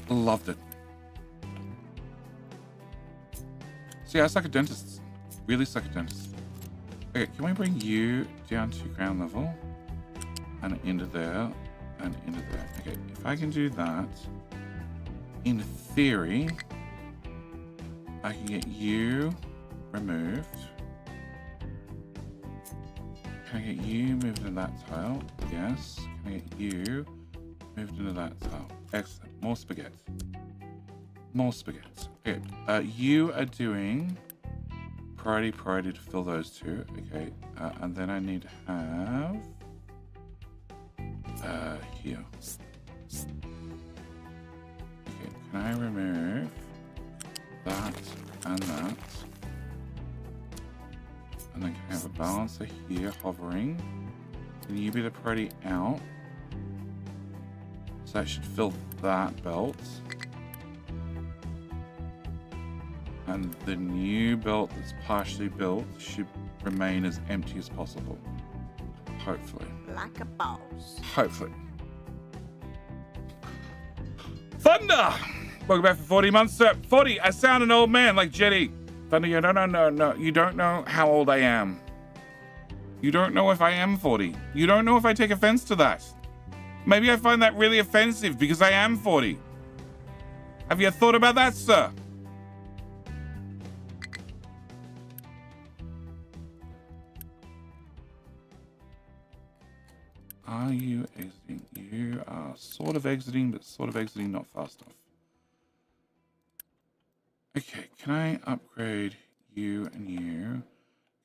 Loved it. So yeah, I suck at dentists. Really suck at dentists. Okay, can we bring you down to ground level? And into there, and into there. Okay, if I can do that, in theory, I can get you removed. Can I get you moved into that tile? Yes. Can I get you moved into that tile? Excellent. More spaghetti. More spaghetti. Okay, you are doing priority to fill those two. Okay, and then I need to have here. Okay, can I remove that and that? And then can I have a balancer here hovering? Can you be the priority out? So that should fill that belt. And the new belt that's partially built should remain as empty as possible. Hopefully. Like a boss. Hopefully. Thunder! Welcome back for 40 months, sir. 40, I sound an old man like Jetty. Thunder, you no. You don't know how old I am. You don't know if I am 40. You don't know if I take offense to that. Maybe I find that really offensive because I am 40. Have you thought about that, sir? Are you exiting? You are sort of exiting, but sort of exiting not fast enough. Okay, can I upgrade you and you?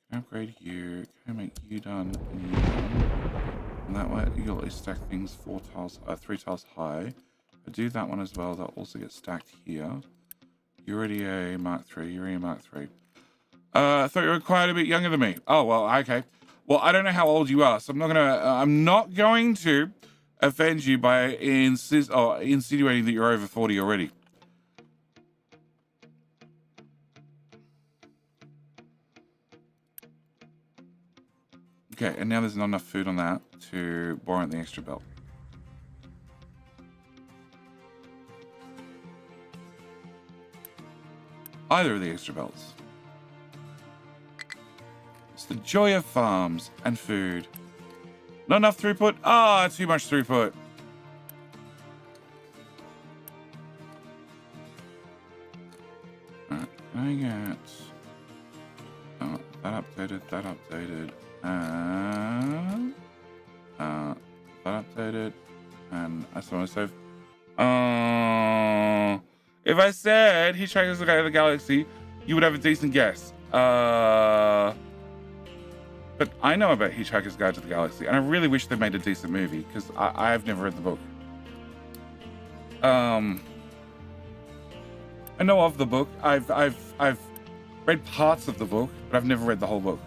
Can I upgrade you? Can I make you done and you done? And that way you'll at least stack things 3 tiles high. I do that one as well. That'll also get stacked here. You're already a Mark 3. You're already a Mark 3. I thought you were quite a bit younger than me. Oh, well, okay. Well, I don't know how old you are, so I'm not going to offend you by insinuating that you're over 40 already. Okay, and now there's not enough food on that to warrant the extra belt. Either of the extra belts. It's the joy of farms and food. Not enough throughput? Ah, too much throughput. Alright, can I get... Oh, that updated, and... that updated, and I still want to save. If I said Hitchhiker's Guide to the Galaxy, you would have a decent guess. But I know about Hitchhiker's Guide to the Galaxy, and I really wish they made a decent movie because I've never read the book. I know of the book. I've read parts of the book, but I've never read the whole book.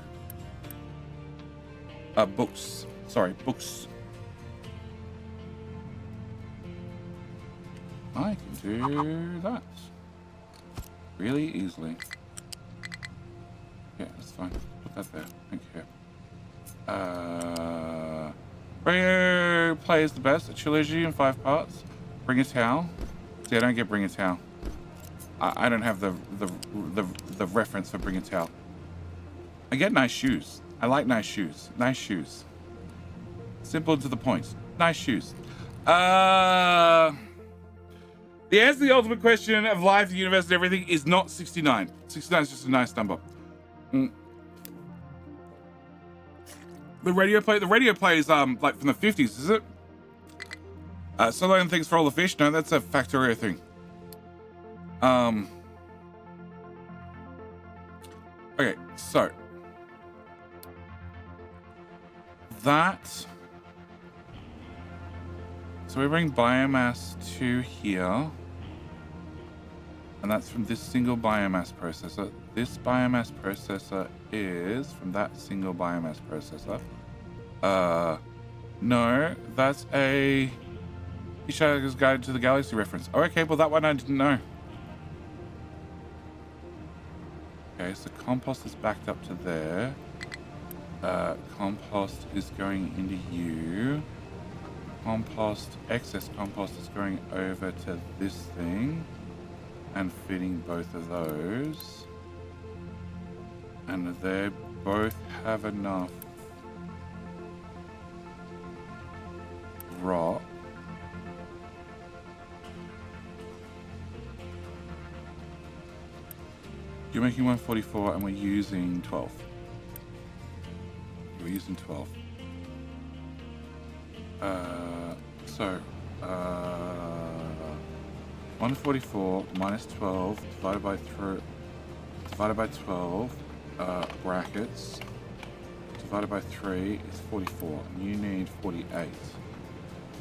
Books. Sorry, books. I can do that really easily. Yeah, that's fine. Put that there. Thank you. Radio Play is the best. A trilogy in 5 parts. Bring a Towel. See, I don't get Bring a Towel. I don't have the reference for Bring a Towel. I get nice shoes. I like nice shoes. Nice shoes. Simple to the point. Nice shoes. The answer to the ultimate question of life, the universe, and everything is not 69. 69 is just a nice number. The radio play is like from the 50s, is it? So long, thanks for all the fish. No, that's a Factorio thing. Okay, so that. So we bring biomass to here, and that's from this single biomass processor. This biomass processor is from that single biomass processor. No, that's a Hitchhiker's Guide to the Galaxy reference. Oh, okay, well that one I didn't know. Okay, so compost is backed up to there. Compost is going into you. Excess compost is going over to this thing and feeding both of those. And they both have enough rock. You're making 144 and we're using 12. We're using 12. So 144 minus 12 divided by 12 brackets divided by 3 is 44. And you need 48.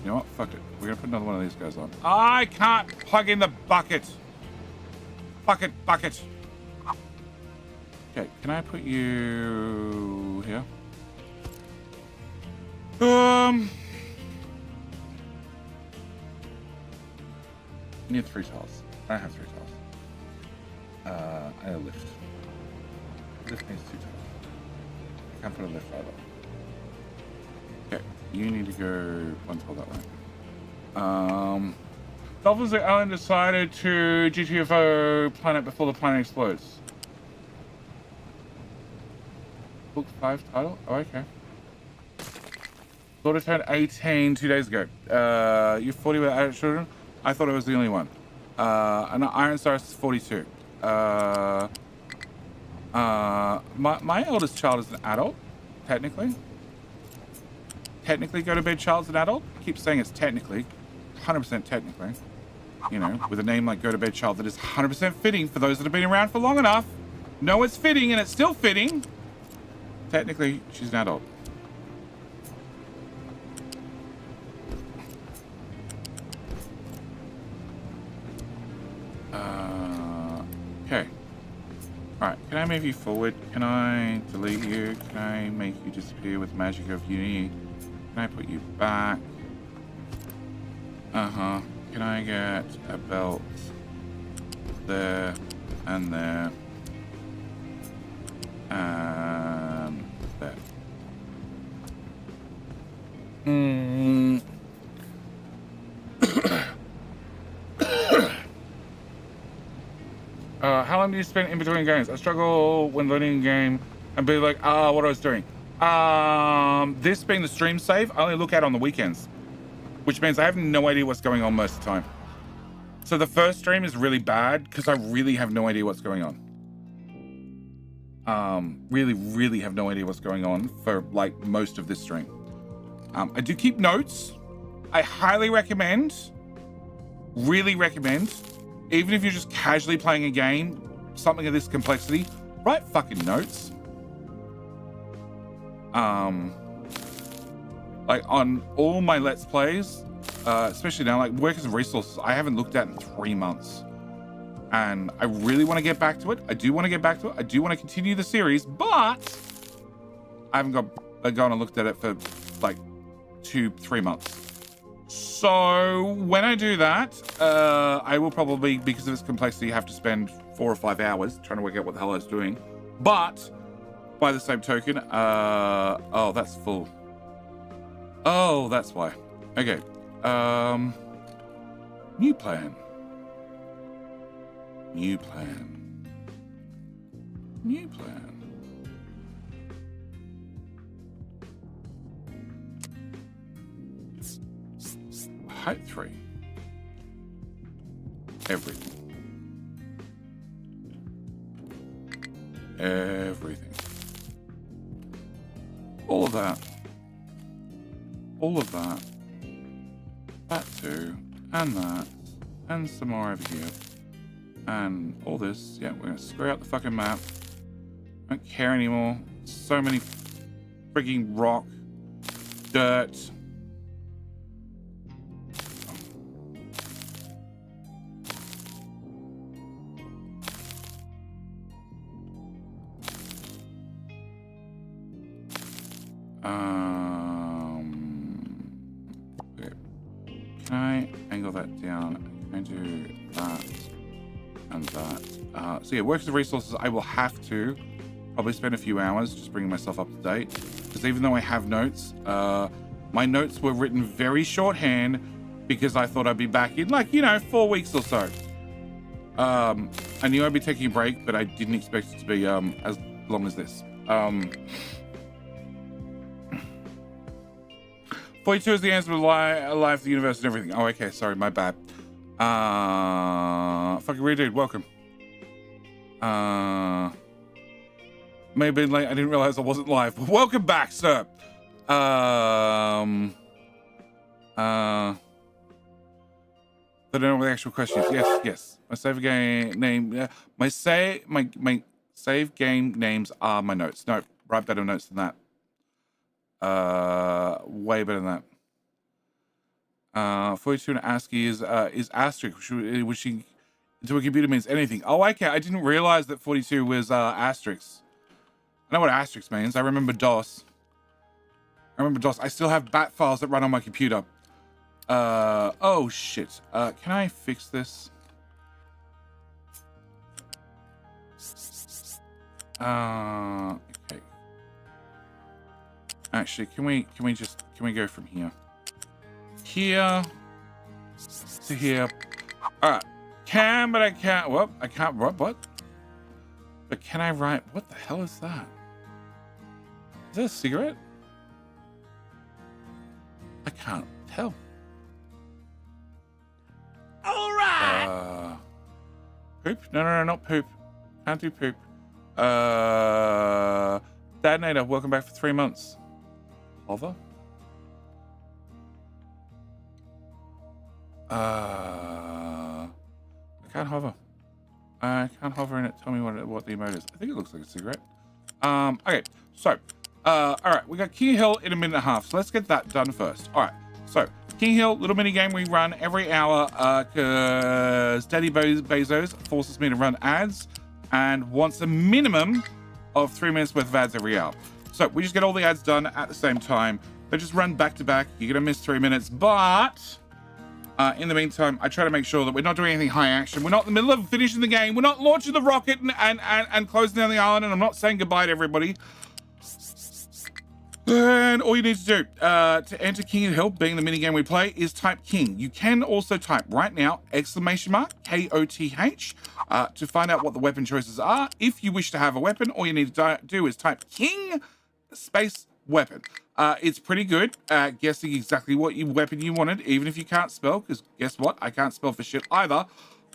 You know what? Fuck it. We're gonna put another one of these guys on. I can't plug in the bucket. Bucket. Okay, can I put you here? I need 3 tiles. I have 3 tiles. I need a lift. Lift needs 2 tiles. I can't put a lift either. Okay, you need to go 1 tile that way. Dolphins and Alan decided to GTFO planet before the planet explodes. Book 5 title? Oh, okay. Daughter turned 18 2 days ago. You're 40 with adult children? I thought it was the only one. And Iron Star is 42. My eldest child is an adult, technically. Technically, go to bed child's an adult. I keep saying it's technically. 100% technically. You know, with a name like Go to Bed Child that is 100% fitting for those that have been around for long enough. Know it's fitting and it's still fitting. Technically, she's an adult. Okay. Alright, can I move you forward? Can I delete you? Can I make you disappear with magic of Unity? Can I put you back? Uh-huh. Can I get a belt there and there and there? How long do you spend in between games? I struggle when loading a game and be like, what I was doing. This being the stream save, I only look at on the weekends, which means I have no idea what's going on most of the time. So the first stream is really bad because I really have no idea what's going on. Really have no idea what's going on for like most of this stream. I do keep notes. I highly recommend, really recommend, even if you're just casually playing a game, something of this complexity, write fucking notes. Like on all my Let's Plays, especially now, like workers and resources, I haven't looked at in 3 months. And I really want to get back to it. I do want to get back to it. I do want to continue the series, but I haven't gone and looked at it for like 2-3 months. So when I do that, I will probably, because of its complexity, have to spend 4 or 5 hours trying to work out what the hell I was doing. But by the same token, oh, that's full. Oh, that's why. Okay. New plan. New plan. New plan. Height 3. Everything. Everything. All of that. All of that. That too. And that. And some more over here. And all this. Yeah, we're gonna screw out the fucking map. Don't care anymore. So many frigging rock, dirt. Can I angle that down? Can I do that and that? So yeah, works and resources. I will have to probably spend a few hours just bringing myself up to date, because even though I have notes, my notes were written very shorthand because I thought I'd be back in 4 weeks or so. I knew I'd be taking a break, but I didn't expect it to be as long as this. 42 is the answer to life, the universe, and everything. Oh, okay, sorry, my bad. Fucking weird dude, welcome. May have been late, I didn't realize I wasn't live, but welcome back, sir. I don't know what the actual question is. Yes. My save game name. My save game names are my notes. No, write better notes than that. Way better than that. 42 and ASCII is asterisk, which into a computer means anything. Oh, okay. I didn't realize that 42 was asterisk. I know what asterisk means. I remember DOS. I still have bat files that run on my computer. Oh shit. Can I fix this? Okay. Actually, can we go from here? Here to here. Alright. But I can't. Well, I can't. What? But can I write? What the hell is that? Is that a cigarette? I can't tell. All right. Poop? No, not poop. Can't do poop. Dadnator, welcome back for 3 months. Hover? I can't hover. I can't hover in it. Tell me what the emote is. I think it looks like a cigarette. Okay, so, all right, we got King Hill in a minute and a half, so let's get that done first. All right, so King Hill, little mini game we run every hour, because Daddy Bezos forces me to run ads and wants a minimum of 3 minutes worth of ads every hour. So we just get all the ads done at the same time. They just run back to back. You're gonna miss 3 minutes, but in the meantime, I try to make sure that we're not doing anything high action. We're not in the middle of finishing the game. We're not launching the rocket and closing down the island, and I'm not saying goodbye to everybody. And all you need to do to enter King Hill, being the minigame we play, is type King. You can also type right now, !KOTH, to find out what the weapon choices are. If you wish to have a weapon, all you need to do is type King space weapon. It's pretty good at guessing exactly what weapon you wanted, even if you can't spell, because guess what? I can't spell for shit either.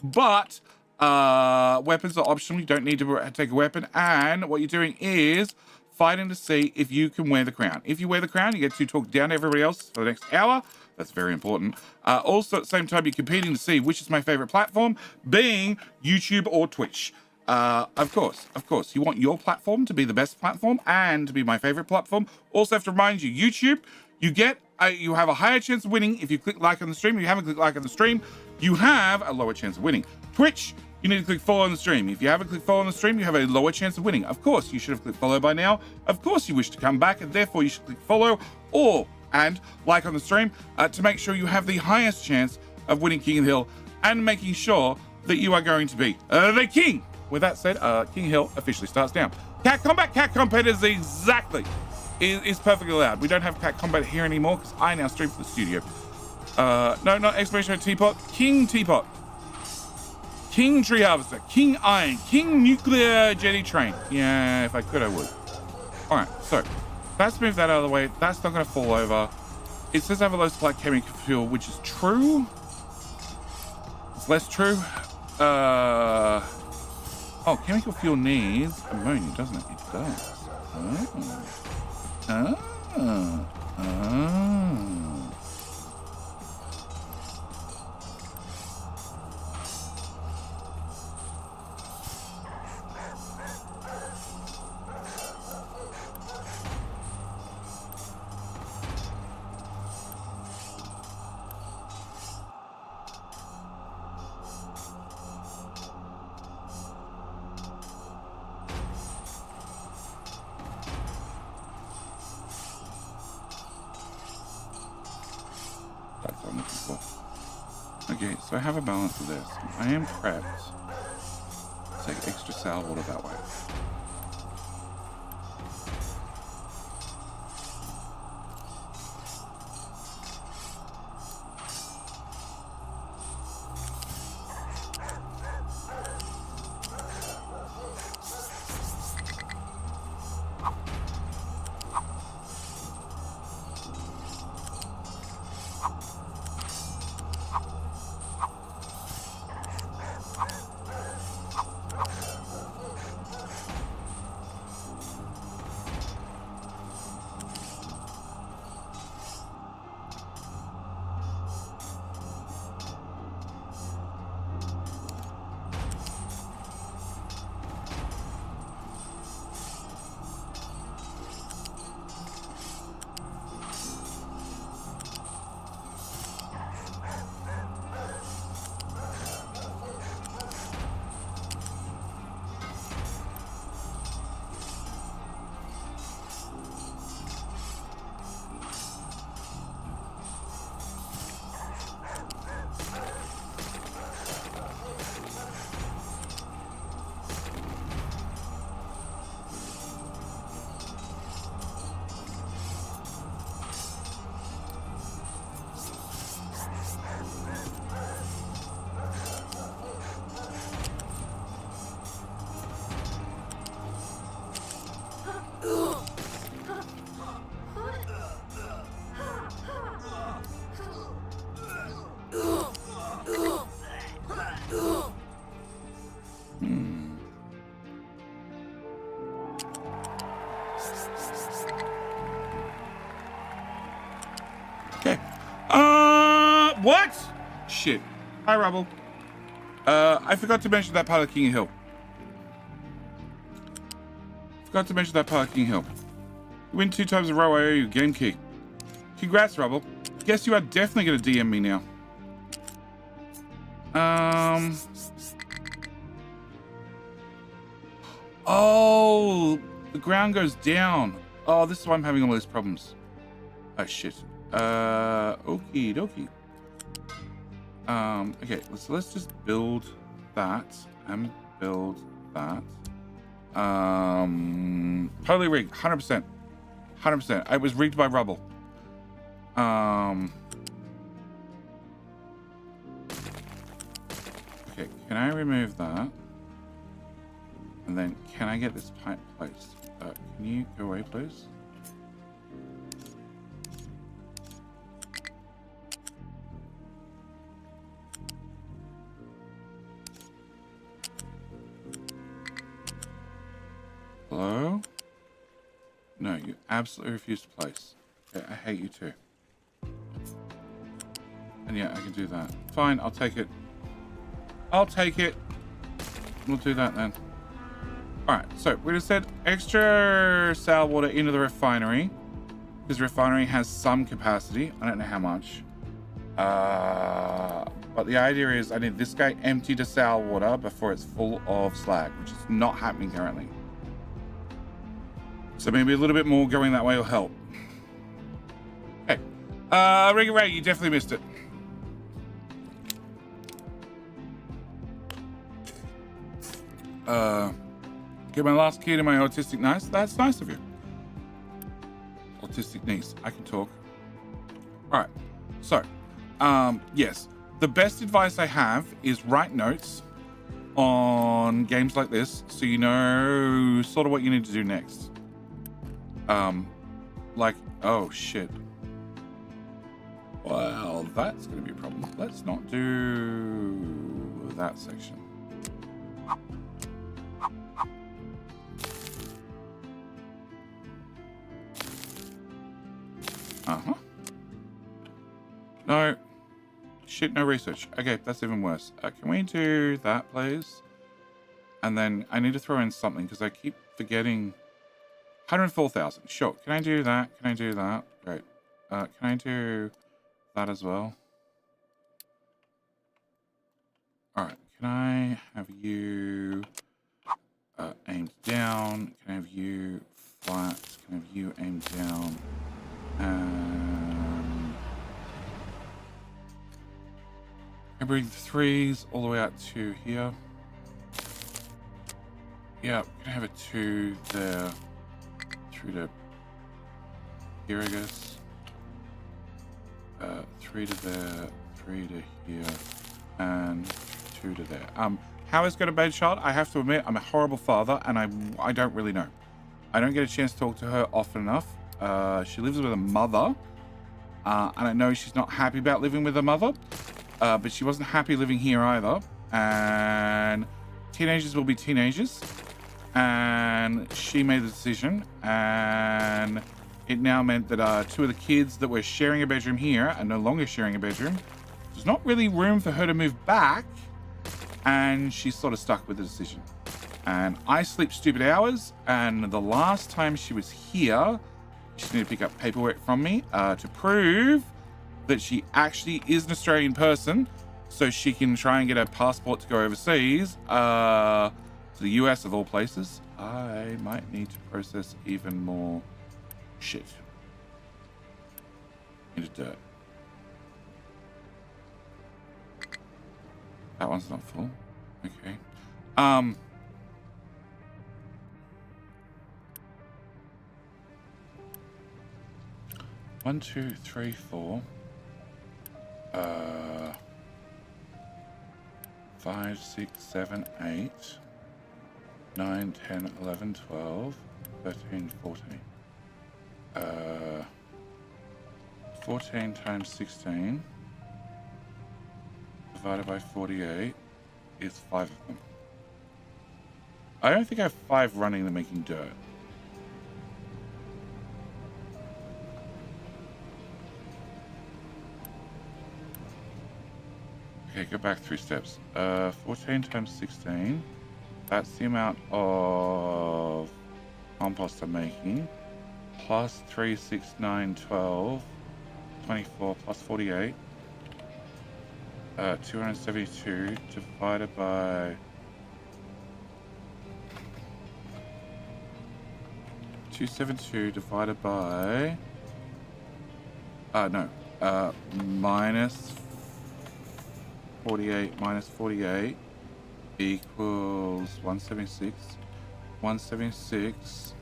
But weapons are optional. You don't need to take a weapon. And what you're doing is fighting to see if you can wear the crown. If you wear the crown, you get to talk down to everybody else for the next hour. That's very important. Also, at the same time, you're competing to see which is my favorite platform, being YouTube or Twitch. Of course, you want your platform to be the best platform and to be my favorite platform. Also have to remind you, YouTube, you have a higher chance of winning if you click like on the stream. If you haven't clicked like on the stream, you have a lower chance of winning. Twitch, you need to click follow on the stream. If you haven't clicked follow on the stream, you have a lower chance of winning. Of course, you should have clicked follow by now. Of course, you wish to come back, and therefore you should click follow and like on the stream to make sure you have the highest chance of winning King Hill and making sure that you are going to be the king. With that said, King Hill officially starts now. Cat combat is perfectly allowed. We don't have cat combat here anymore because I now stream from the studio. No, not exclamation teapot. King teapot. King tree harvester. King iron. King nuclear jetty train. Yeah, if I could, I would. All right, so let's move that out of the way. That's not going to fall over. It says I have a low supply of chemical fuel, which is true. It's less true. Oh, chemical fuel needs ammonia, doesn't it? It does. That's what I'm looking for. Okay, so I have a balance of this. I am prepped to take extra sour water that way. Okay. What? Shit. Hi, Rubble. I forgot to mention that part of King Hill. Forgot to mention that part of King Hill. You win 2 times in a row, I owe you a game key. Congrats, Rubble. Guess you are definitely going to DM me now. Oh, the ground goes down. Oh, this is why I'm having all these problems. Oh, shit. Okie dokie. Okay, so let's just build that and build that. Totally rigged, 100%. 100%. I was rigged by Rubble. Okay, can I remove that? And then can I get this pipe placed? Can you go away, please? Hello? No, you absolutely refuse to place. Okay, I hate you too. And yeah, I can do that. Fine, I'll take it. I'll take it. We'll do that then. Alright, so we just said extra sour water into the refinery. Because the refinery has some capacity. I don't know how much. But the idea is I need this guy empty to sour water before it's full of slag, which is not happening currently. So maybe a little bit more going that way will help. Okay. Rig Ray, you definitely missed it. Get my last key to my autistic niece. That's nice of you. Autistic niece. I can talk. All right. So, yes. The best advice I have is write notes on games like this so you know sort of what you need to do next. Like, oh shit. Well, that's going to be a problem. Let's not do that section. No. Shit, no research. Okay, that's even worse. Can we do that, please? And then I need to throw in something because I keep forgetting. 104,000. Sure. Can I do that? Can I do that? Great. Can I do that as well? Alright. Can I have you aimed down? Can I have you flat? Can I have you aimed down? I bring the 3s all the way out to here. Yeah, we're gonna have a 2 there through to here, I guess. 3 to there, 3 to here, and 2 to there. How is got a bad shot? I have to admit, I'm a horrible father, and I don't really know. I don't get a chance to talk to her often enough. She lives with a mother, and I know she's not happy about living with her mother, but she wasn't happy living here either. And teenagers will be teenagers, and she made the decision, and it now meant that 2 of the kids that were sharing a bedroom here are no longer sharing a bedroom. There's not really room for her to move back, and she's sort of stuck with the decision. And I sleep stupid hours, and the last time she was here, she needed to pick up paperwork from me to prove that she actually is an Australian person, so she can try and get a passport to go overseas, to the US of all places. I might need to process even more shit into dirt. That one's not full. Okay. 1, 2, 3, 4. 5, 6, 7, 8. 9, 10, 11, 12, 13, 14. 14 times 16 divided by 48 is 5 of them. I don't think I have 5 running that making dirt. Okay, go back 3 steps. 14 times 16. That's the amount of compost I'm making. Plus 3, 6, 9, 12, 24 plus 48. 272 divided by 272 divided by minus 48 minus 48 equals 176. 176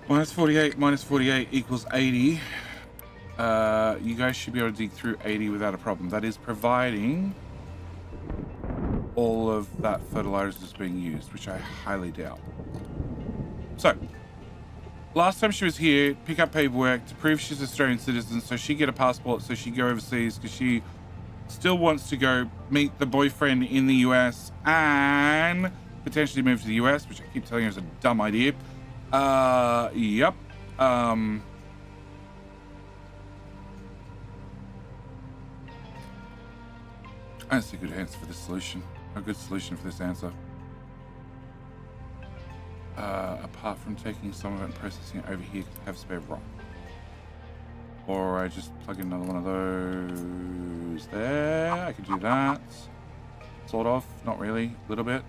minus 48 equals 80. You guys should be able to dig through 80 without a problem. That is providing all of that fertilizer is being used, which I highly doubt. So, last time she was here, pick up paperwork to prove she's an Australian citizen, so she get a passport, so she go overseas, because she still wants to go meet the boyfriend in the US and potentially move to the US, which I keep telling her is a dumb idea. Yep. I don't see a good answer for this solution. A good solution for this answer. Apart from taking some of it and processing it over here to have spare rock. Or I just plug in another one of those there. I could do that. Sort of. Not really. A little bit.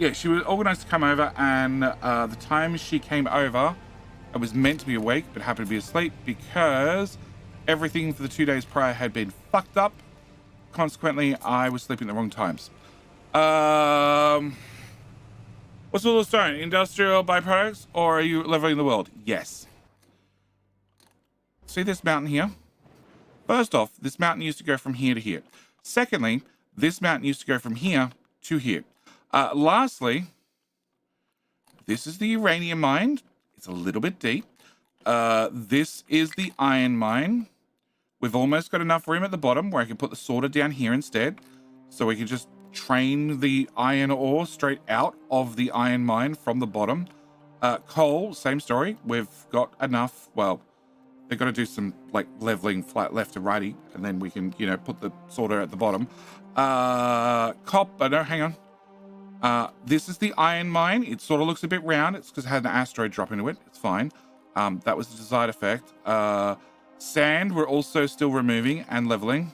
Yeah, she was organized to come over, and the time she came over, I was meant to be awake, but happened to be asleep because everything for the 2 days prior had been fucked up. Consequently, I was sleeping at the wrong times. What's all this doing? Industrial byproducts, or are you leveling the world? Yes. See this mountain here? First off, this mountain used to go from here to here. Secondly, this mountain used to go from here to here. Lastly, this is the uranium mine. It's a little bit deep. This is the iron mine. We've almost got enough room at the bottom where I can put the sorter down here instead. So we can just train the iron ore straight out of the iron mine from the bottom. Coal, same story. We've got enough. Well, they've got to do some like leveling flat left to righty, and then we can, put the sorter at the bottom. Copper, no, hang on. This is the iron mine. It sort of looks a bit round. It's because it had an asteroid drop into it. It's fine. That was the desired effect. Sand, we're also still removing and leveling.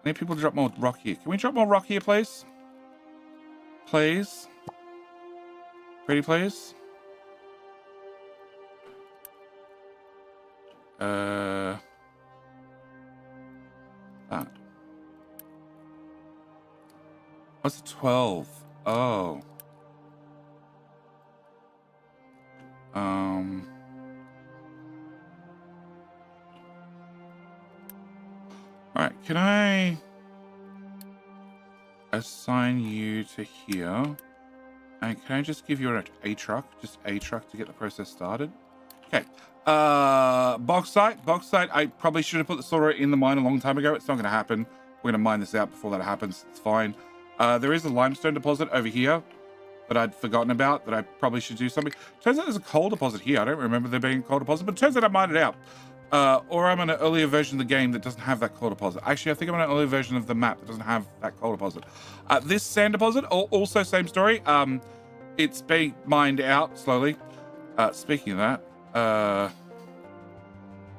I need people to drop more rock here. Can we drop more rock here, please? Please? Pretty please? What's 12? Oh. All right, can I assign you to here? And can I just give you a truck? Just a truck to get the process started? Okay. Bauxite. I probably should have put the sorter in the mine a long time ago. It's not going to happen. We're going to mine this out before that happens. It's fine. There is a limestone deposit over here that I'd forgotten about that I probably should do something. Turns out there's a coal deposit here. I don't remember there being a coal deposit, but it turns out I mined it out. Or I'm on an earlier version of the game that doesn't have that coal deposit. Actually, I think I'm on an earlier version of the map that doesn't have that coal deposit. This sand deposit, also same story. It's being mined out slowly. Speaking of that,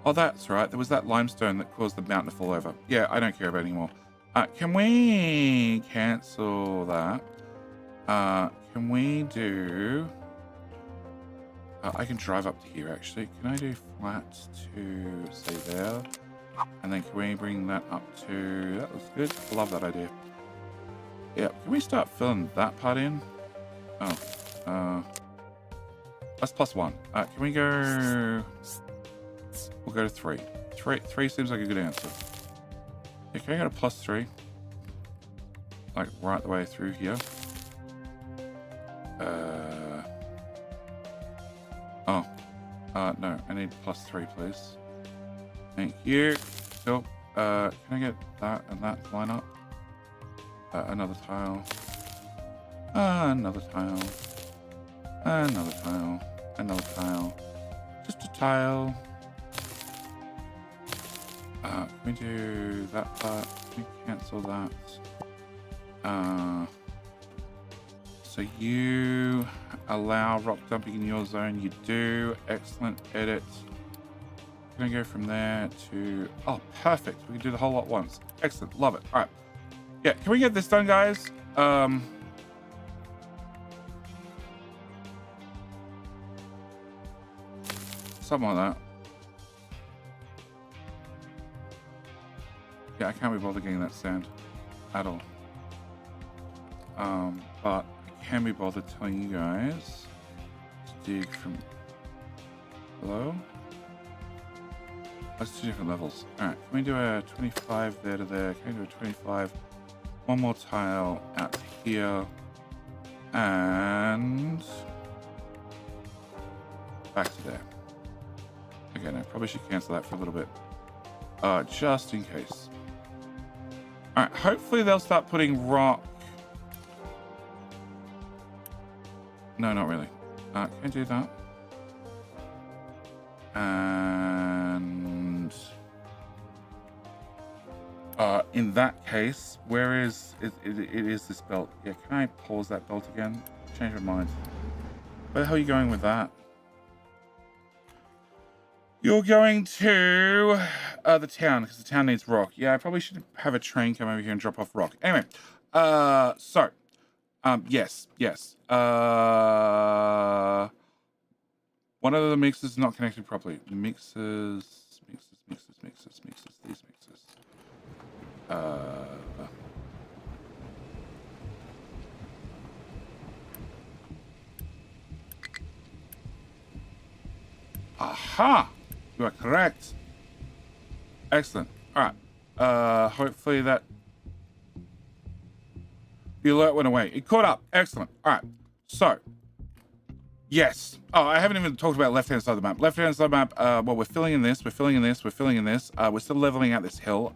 oh, that's right. There was that limestone that caused the mountain to fall over. Yeah, I don't care about it anymore. Can we cancel that? Can we do... I can drive up to here, actually. Can I do flat to, say, there? And then can we bring that up to... That looks good. I love that idea. Yeah, can we start filling that part in? Oh, that's +1. Can we go... We'll go to 3. 3 seems like a good answer. Yeah, can I go to +3? Like, right the way through here. No, I need +3, please. Thank you. Cool. Can I get that and that line up? Another tile. Another tile. Another tile. Another tile. Just a tile. Can we do that part? Can we cancel that? So you allow rock dumping in your zone. You do. Excellent. Edit. Can I go from there to... Oh, perfect. We can do the whole lot once. Excellent. Love it. All right. Yeah, can we get this done, guys? Something like that. Yeah, I can't be bothered getting that sand at all. But I can be bothered telling you guys to dig from below. That's 2 different levels. Alright, can we do a 25 there to there? Can we do a 25? One more tile out here. And back to there. Okay, no, probably should cancel that for a little bit. Just in case. Alright, hopefully they'll start putting rock. No, not really. Can I do that? And in that case, where is it is this belt? Yeah, can I pause that belt again? Change my mind. Where the hell are you going with that? You're going to the town, because the town needs rock. Yeah, I probably should have a train come over here and drop off rock. Anyway, yes. One of the mixers is not connected properly. Mixers, these mixers. Aha! You are correct. Excellent. All right. Hopefully that the alert went away. It caught up. Excellent. All right. So, yes. Oh, I haven't even talked about left-hand side of the map. Left-hand side of the map. Well, we're filling in this. We're still leveling out this hill.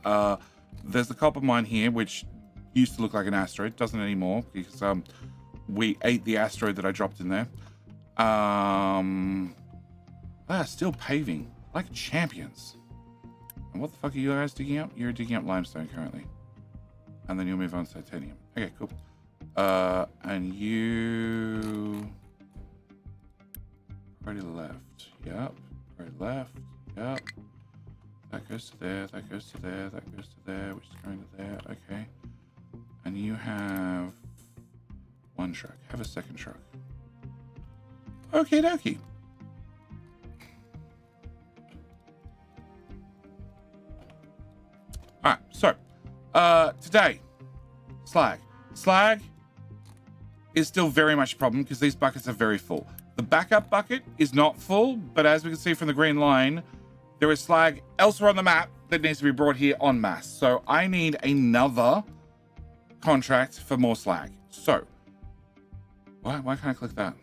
There's the copper mine here, which used to look like an asteroid. Doesn't anymore because we ate the asteroid that I dropped in there. Still paving like champions. And what the fuck are you guys digging up? You're digging up limestone currently. And then you'll move on to titanium. Okay, cool. And you... Already left. Yep. Already left. Yep. That goes to there. That goes to there. That goes to there. Which is going to there. Okay. And you have... 1 truck. Have a 2nd truck. Okie dokie. Alright, so, today, slag. Slag is still very much a problem because these buckets are very full. The backup bucket is not full, but as we can see from the green line, there is slag elsewhere on the map that needs to be brought here en masse. So I need another contract for more slag. So, why can't I click that?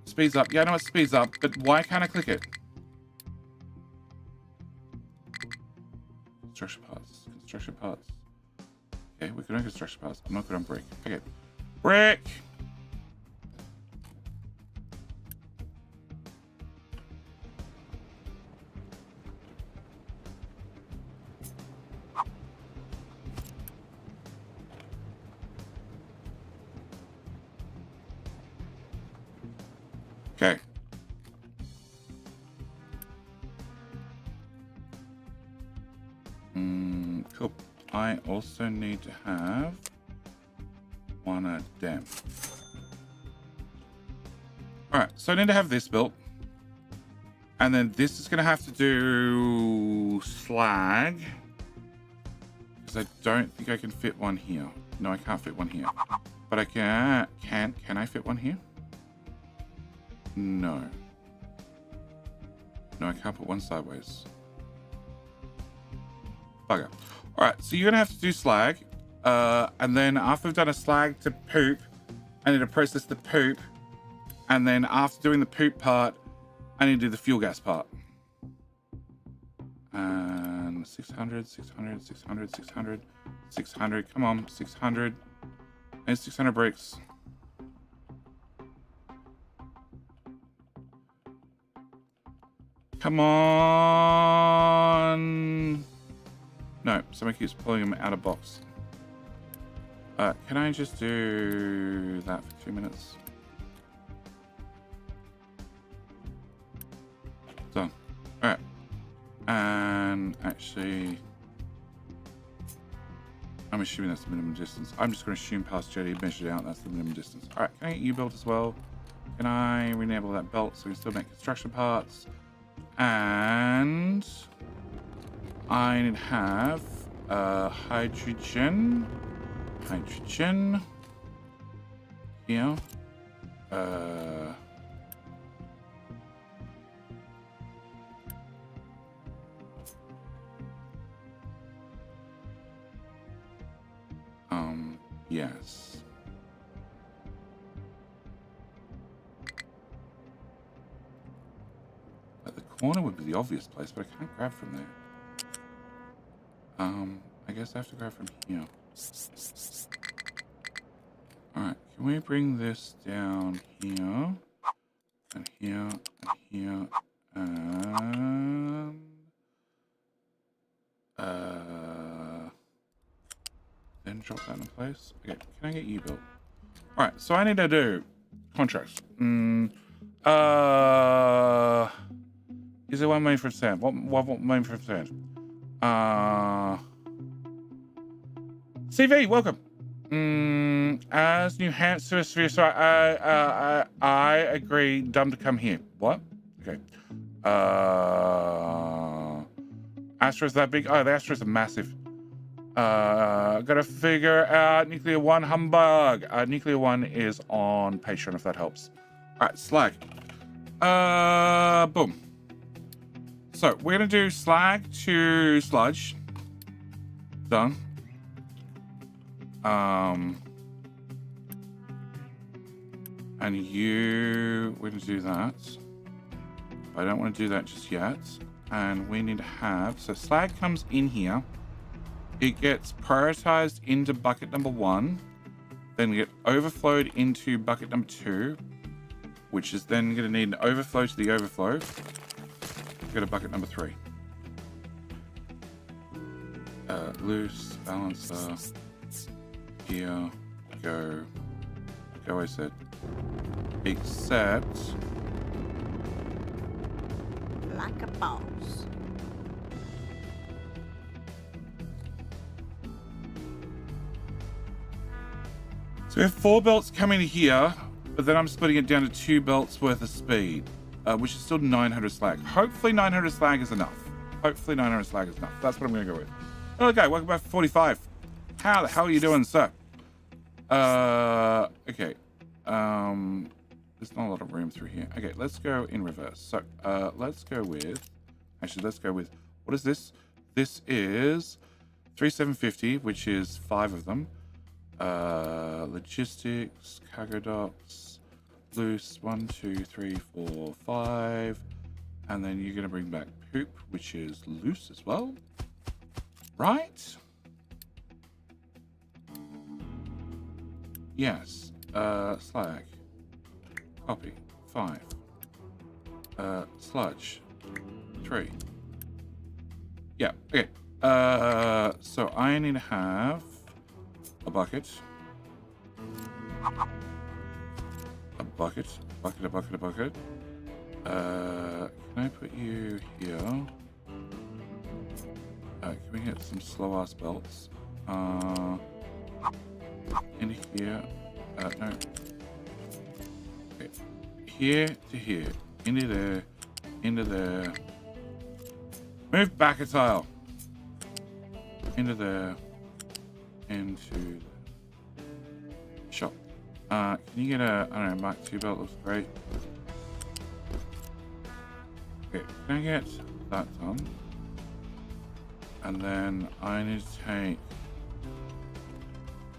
Speeds up. Yeah, I know it speeds up, but why can't I click it? Construction parts. Construction parts. Okay, we can do construction parts. I'm not good on brick. Okay. Brick! Okay. Cool. I also need to have one of them. Alright, so I need to have this built. And then this is going to have to do slag. Because I don't think I can fit one here. No, I can't fit one here. But I can I fit one here? No. No, I can't put one sideways. Bugger. Alright, so you're going to have to do slag. And then after we've done a slag to poop, I need to process the poop. And then after doing the poop part, I need to do the fuel gas part. And 600, 600, 600, 600, 600. Come on, 600. And 600 bricks. Come on. No, somebody keeps pulling them out of box. Can I just do that for 2 minutes? Done. Alright. And actually, I'm assuming that's the minimum distance. I'm just going to assume past jetty, measured out, that's the minimum distance. Alright, can I get U-built as well? Can I enable that belt so we can still make construction parts? And I need to have hydrogen here. Yes. At the corner would be the obvious place, but I can't grab from there. I guess I have to grab from here. Alright, can we bring this down here? And here, and here, and... then drop that in place. Okay, can I get you built? Alright, so I need to do contracts. Is there one main for sand? What main for sand? CV, welcome. As New Hampshire, so I agree. Dumb to come here. What? Okay. Astros that big? Oh, the Astros are massive. Gotta figure out Nuclear One humbug. Nuclear One is on Patreon if that helps. All right, slag. Boom. So we're gonna do slag to sludge. Done. And we're gonna do that. I don't want to do that just yet. And we need to have, so slag comes in here. It gets prioritized into bucket number 1, then get overflowed into bucket number 2, which is then going to need an overflow to the overflow. Go to bucket number 3. Loose, balancer, here, go, I said. Except... like a boss. So we have 4 belts coming here, but then I'm splitting it down to 2 belts worth of speed, which is still 900 slag. Hopefully 900 slag is enough. Hopefully 900 slag is enough. That's what I'm going to go with. Okay, welcome back for 45. How the hell are you doing, sir? Okay. There's not a lot of room through here. Okay, let's go in reverse. So, let's go with... Actually, let's go with... What is this? This is 3750, which is 5 of them. Logistics, cargo docks, loose, 1, 2, 3, 4, 5. And then you're going to bring back poop, which is loose as well. Right? Yes. Slag. Copy. 5. Sludge. 3. Yeah, okay. So I need to have a bucket. A bucket. A bucket. Can I put you here? Can we get some slow ass belts? In here. No. Okay. Here to here. Into there. Into there. Move back a tile. Into there. Into there. Shop. Can you get a, I don't know, Mark II belt? Looks great. Okay, can I get that done? And then I need to take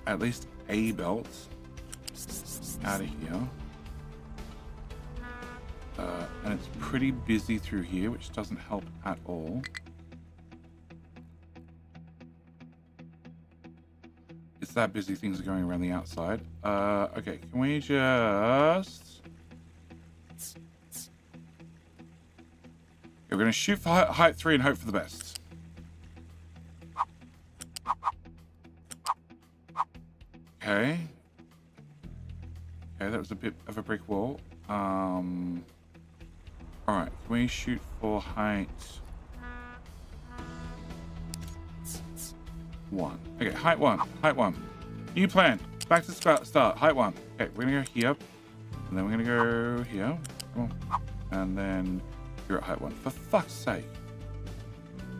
at least a belt out of here. And it's pretty busy through here, which doesn't help at all. It's that busy, things are going around the outside. Okay, can we just... We're going to shoot for height 3 and hope for the best. Okay. Okay, that was a bit of a brick wall. Alright, can we shoot for height 1? Okay, height 1. Height 1. New plan. Back to start. Height 1. Okay, we're going to go here. And then we're going to go here. Come on. And then you're at height 1. For fuck's sake.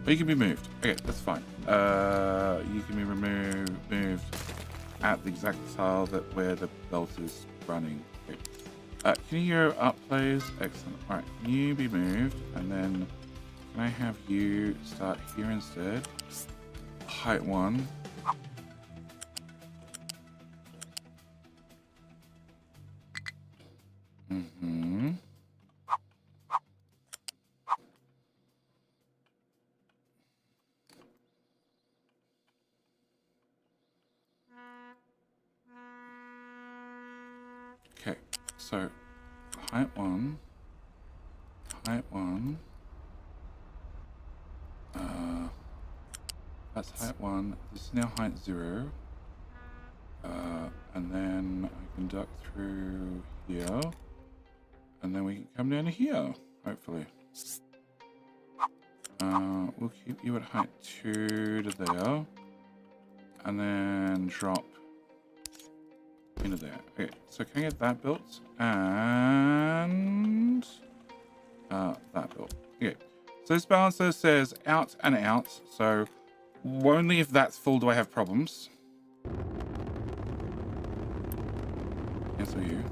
But you can be moved. Okay, that's fine. You can be moved at the exact tile that where the belt is running. Okay. Can you go up, please? Excellent. Alright, can you be moved? And then can I have you start here instead? Height 1. Mm-hmm. Okay, so height 1. Height 1. That's height 1. This is now height 0. And then I can duck through here. And then we can come down to here, hopefully. We'll keep you at height 2 to there. And then drop into there. Okay, so can I get that built? And that built. Okay. So this balancer says out and out. So only if that's full do I have problems. Cancel you.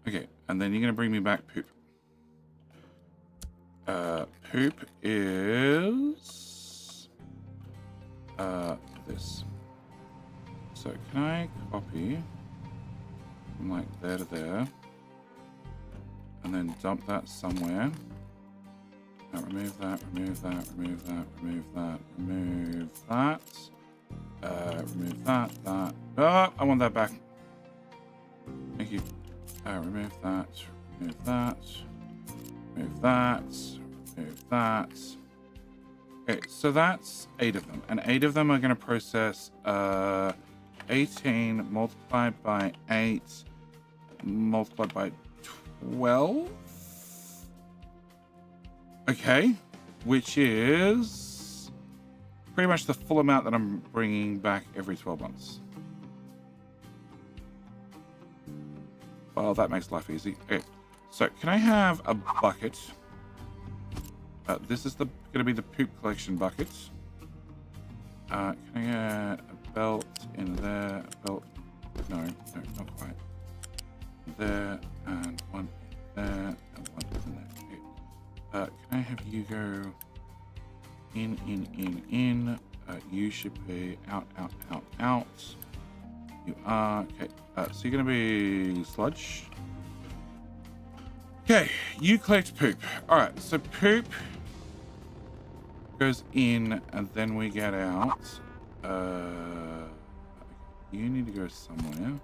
Okay, and then you're gonna bring me back poop. Poop is this. So can I copy from like there to there, and then dump that somewhere? Remove that, remove that, remove that, remove that, remove that, remove that, that. Oh, I want that back. Thank you. Remove that, remove that, remove that, remove that. Okay, so that's 8 of them, and 8 of them are going to process 18 multiplied by 8 multiplied by 12. Okay, which is pretty much the full amount that I'm bringing back every 12 months. Well, that makes life easy. Okay, so can I have a bucket? This is going to be the poop collection bucket. Can I get a belt in there? A belt? No, not quite. There, and one in there, and one in there. Okay. Can I have you go in? You should be out. You are. Okay. So you're going to be sludge. Okay. You collect poop. All right. So poop goes in, and then we get out. You need to go somewhere.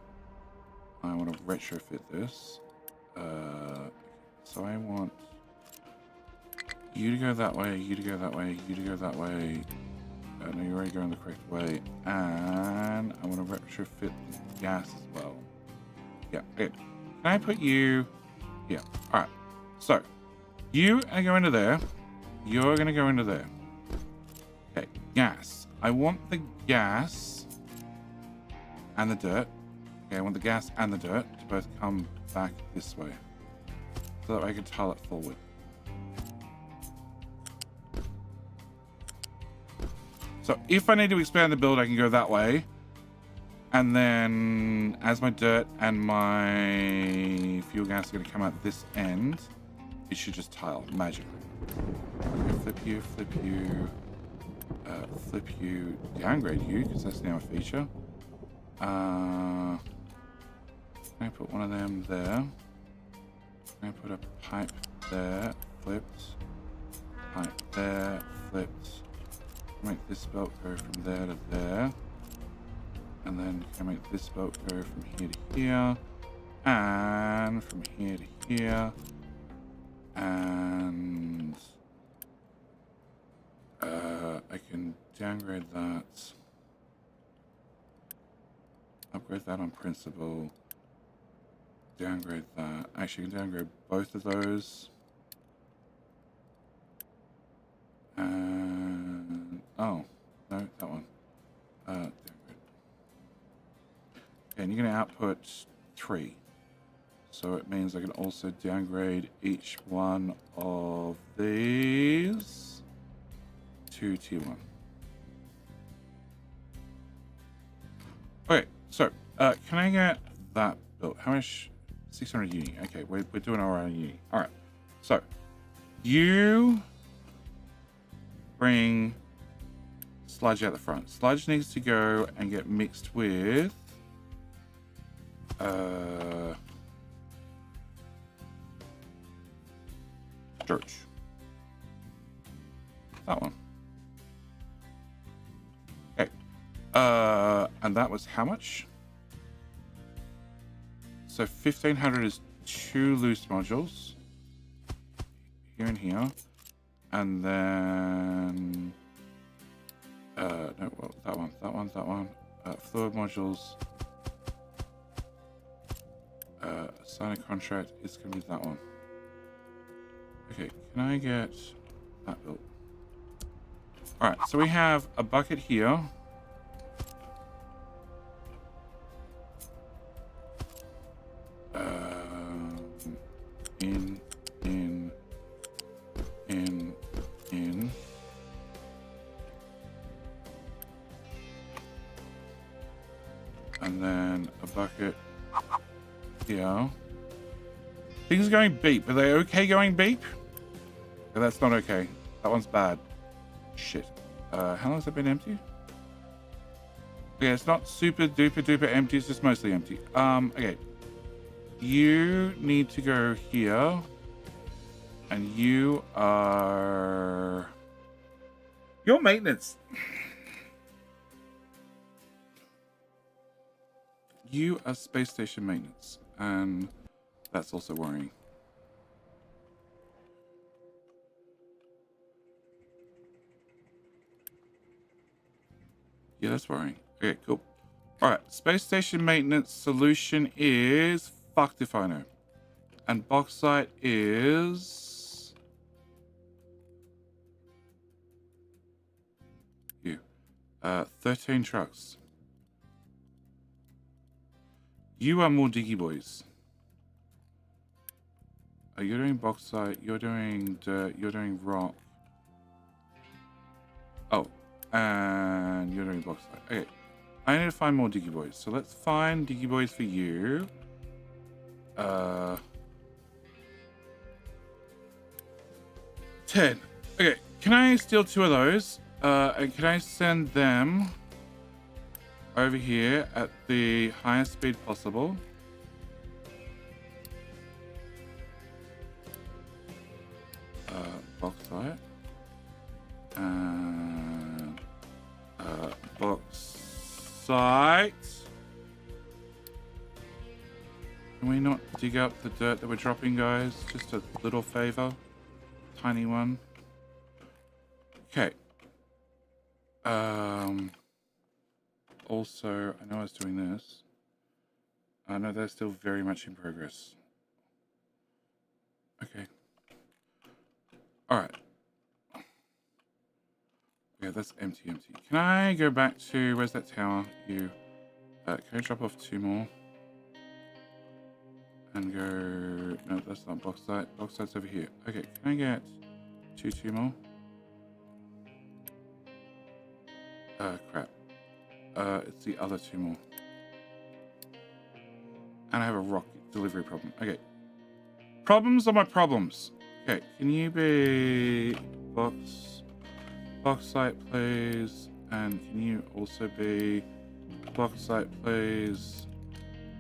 I want to retrofit this. So I want you to go that way, you to go that way, you to go that way. No, you're already going the correct way. And I want to retrofit the gas as well. Yeah, good. Can I put you here? All right. So you are going to go into there. You're going to go into there. Okay, gas. I want the gas and the dirt. Okay, I want the gas and the dirt to both come back this way, so that I can tile it forward. So if I need to expand the build, I can go that way. And then as my dirt and my fuel gas are going to come out this end, it should just tile magically. Flip you, downgrade you, because that's now a feature. Can I put one of them there? Can I put a pipe there, flipped? Pipe there, flipped. Make this belt go from there to there. And then can I make this belt go from here to here? And from here to here. And I can downgrade that. Upgrade that on principle. Downgrade that. Actually, I can downgrade both of those. And oh, no, that one. Downgrade. Okay, and you're going to output 3. So it means I can also downgrade each one of these to tier 1. Okay, so can I get that built? How much? 600 uni. Okay, we're doing all right on uni. All right, so you bring sludge out the front. Sludge needs to go and get mixed with storage. That one. Okay. And that was how much? So 1500 is 2 loose modules. Here and here. And then no, well, that one. Fluid modules. Sign a contract is gonna be that one. Okay, can I get that built? Alright, so we have a bucket here. In. And then a bucket here. Things are going beep. Are they okay going beep? No, that's not okay. That one's bad. Shit. How long has it been empty? Yeah, it's not super duper duper empty. It's just mostly empty. Okay. You need to go here. And you are... Your maintenance. You are space station maintenance. And that's also worrying. Yeah, that's worrying. Okay, cool. Alright, space station maintenance solution is... Fucked if I know. And bauxite is... You. 13 trucks. You are more diggy boys. You're doing bauxite, you're doing dirt, you're doing rock. Oh, and you're doing bauxite. Okay. I need to find more diggy boys. So let's find diggy boys for you. 10. Okay. Can I steal 2 of those? And can I send them over here at the highest speed possible? Bauxite. And bauxite. Can we not dig up the dirt that we're dropping, guys? Just a little favor. Tiny one. Okay. Also, I know I was doing this. I know they're still very much in progress. Okay. Alright. Yeah, that's empty. Can I go back to, where's that tower? You, can I drop off 2 more? And go, no, that's not bauxite. Bauxite's over here. Okay, can I get 2 more? Crap. It's the other 2 more. And I have a rock delivery problem. Okay. Problems are my problems. Okay, can you be bauxite, please? And can you also be bauxite, please?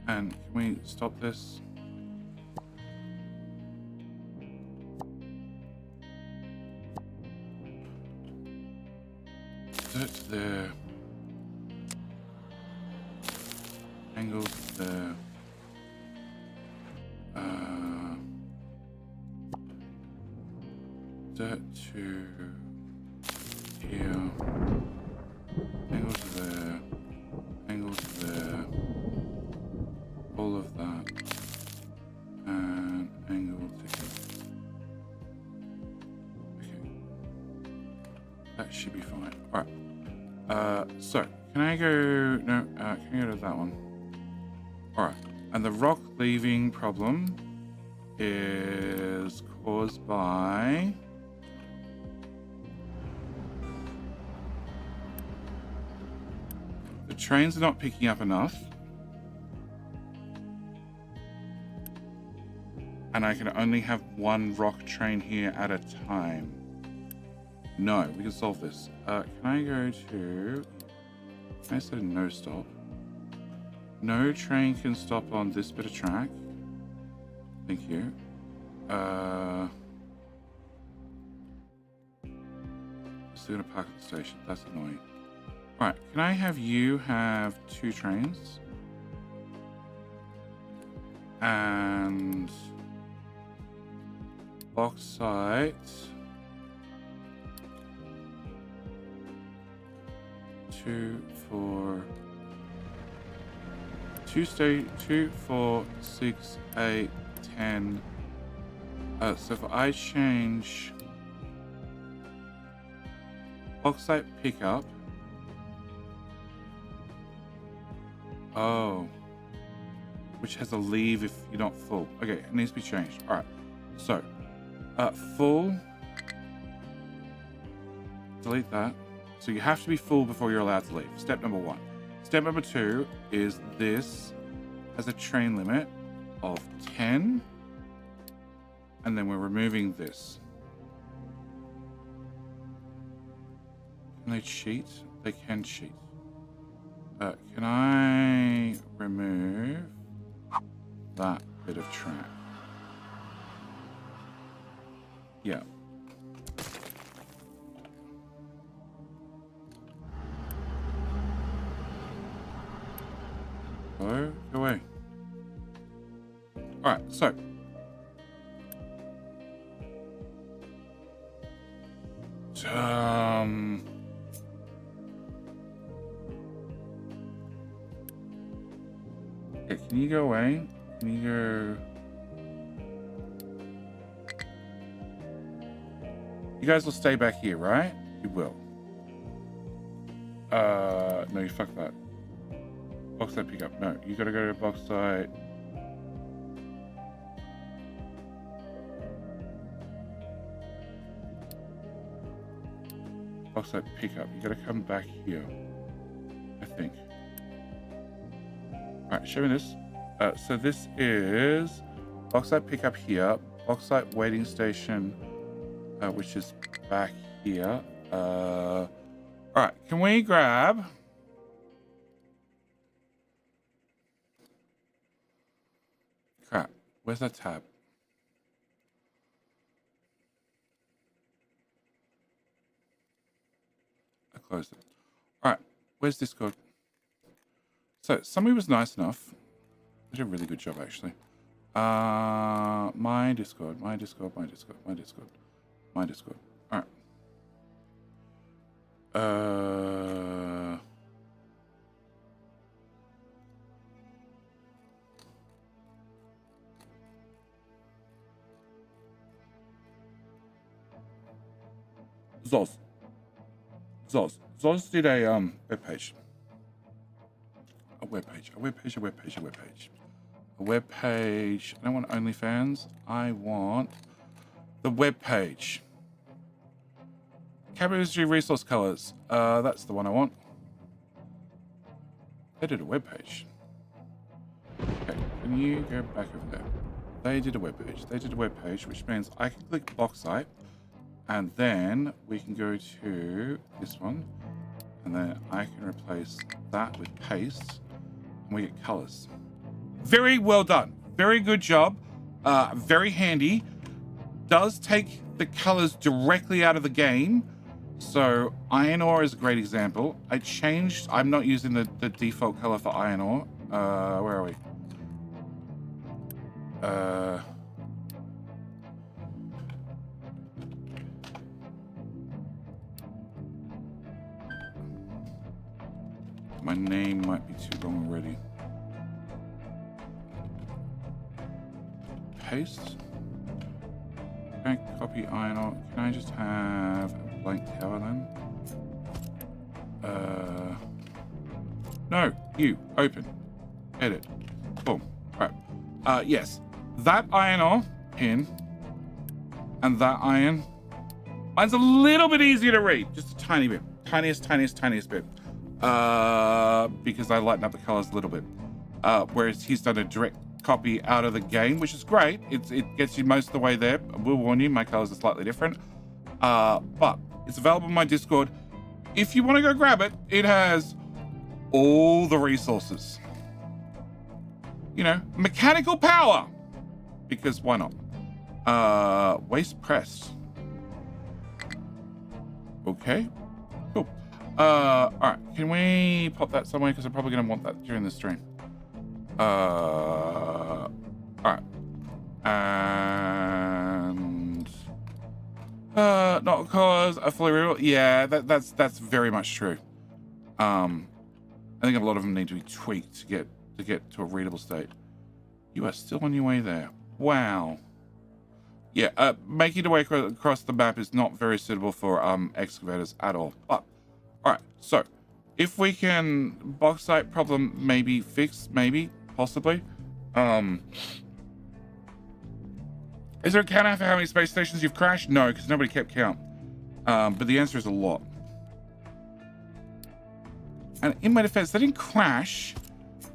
And can we stop this? Dirt there. Angles there. Dirt to here. Angles there. Angles there. All of that. And angle to here. Okay. That should be fine. Alright. So, can I go... No, can I go to that one? Alright. And the rock leaving problem is caused by... the trains are not picking up enough. And I can only have 1 rock train here at a time. No, we can solve this. Can I go to... Can I set a no stop? No train can stop on this bit of track. Thank you. Still gonna park at the station. That's annoying. Alright, can I have you have 2 trains? And... bauxite... 2, 4... 2, 4, 6, 8, 10... so if I change... bauxite pickup... Oh. Which has a leave if you're not full. Okay, it needs to be changed. Alright. So, full. Delete that. So you have to be full before you're allowed to leave. Step number 1. Step number 2 is this has a train limit of 10. And then we're removing this. Can they cheat? They can cheat. Can I remove that bit of track? Yeah. Go away. Alright, so. Okay, can you go away? Can you go... You guys will stay back here, right? You will. No, you fucked that. Bauxite pickup. No, you gotta go to bauxite. bauxite pickup. You gotta come back here, I think. All right, show me this. So this is bauxite pickup here, bauxite waiting station, which is back here. All right, can we grab? Crap, where's that tab? I closed it. All right, where's Discord? So somebody was nice enough. They did a really good job, actually. My Discord. All right. Zoz did a web page. A web page. I don't want OnlyFans. I want the web page. Chemistry resource colors. That's the one I want. They did a web page. Okay, can you go back over there? They did a web page, which means I can click bauxite, and then we can go to this one, and then I can replace that with paste, and we get colors. Very well done. Very good job. Very handy. Does take the colors directly out of the game. So iron ore is a great example. I changed. I'm not using the default color for iron ore. Where are we? My name might be too long already. Paste. Okay, copy iron ore. Can I just have a blank tower then? No, you open, edit, boom. All right. Yes, that iron ore pin and that iron. Mine's a little bit easier to read, just a tiny bit, tiniest bit. Because I lighten up the colors a little bit. Whereas he's done a direct copy out of the game, which is great. It gets you most of the way there. I will warn you, my colors are slightly different. But it's available on my Discord. If you want to go grab it, it has all the resources. You know, mechanical power. Because why not? Waste pressed. Okay. Cool. All right. Can we pop that somewhere? Because I'm probably going to want that during the stream. All right. And not because I fully real. Yeah, that's very much true. I think a lot of them need to be tweaked to get to a readable state. You are still on your way there. Wow. Yeah, making your way across the map is not very suitable for excavators at all. But all right, so if we can bauxite problem maybe fix, maybe possibly. Is there a count out for how many space stations you've crashed? No, because nobody kept count. But the answer is a lot. And in my defense, they didn't crash.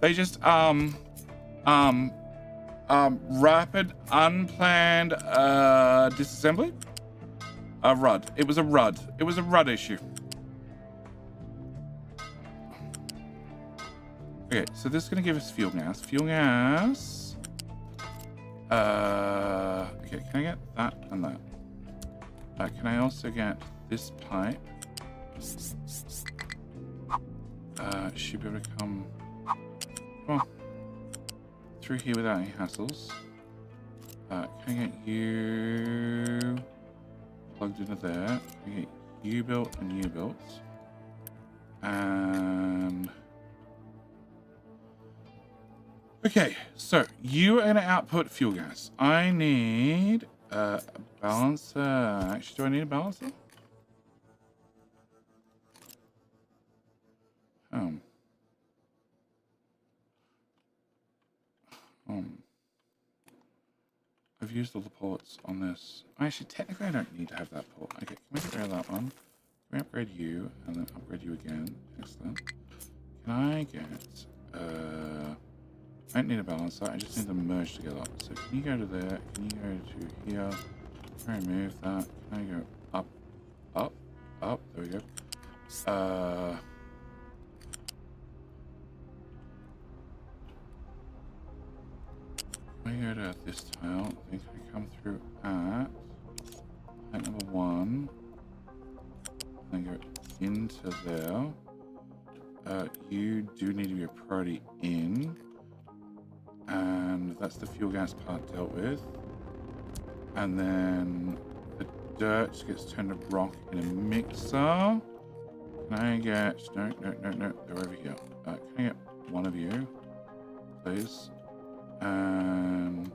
They just rapid unplanned disassembly. A RUD. It was a RUD. It was a RUD issue. Okay, so this is gonna give us fuel gas. Fuel gas. Okay, can I get that and that? Can I also get this pipe? Should be able to come through here without any hassles. Can I get you plugged into there? Can I get you built and you built? And okay, so you are going to output fuel gas. I need a balancer. Actually, do I need a balancer? I've used all the ports on this. Actually, technically, I don't need to have that port. Okay, can we get rid of that one? we upgrade you and then upgrade you again? Excellent. Can I get... I don't need a balancer, I just need them merged together. So can you go to there? Can you go to here? Can I remove that? Can I go up, up, up? There we go. Can I go to this tile? I think I come through at number 1. And go into there. You do need to be a priority in. And that's the fuel gas part dealt with. And then the dirt gets turned to rock in a mixer. Can I get... No. They're over here. Can I get one of you, please? And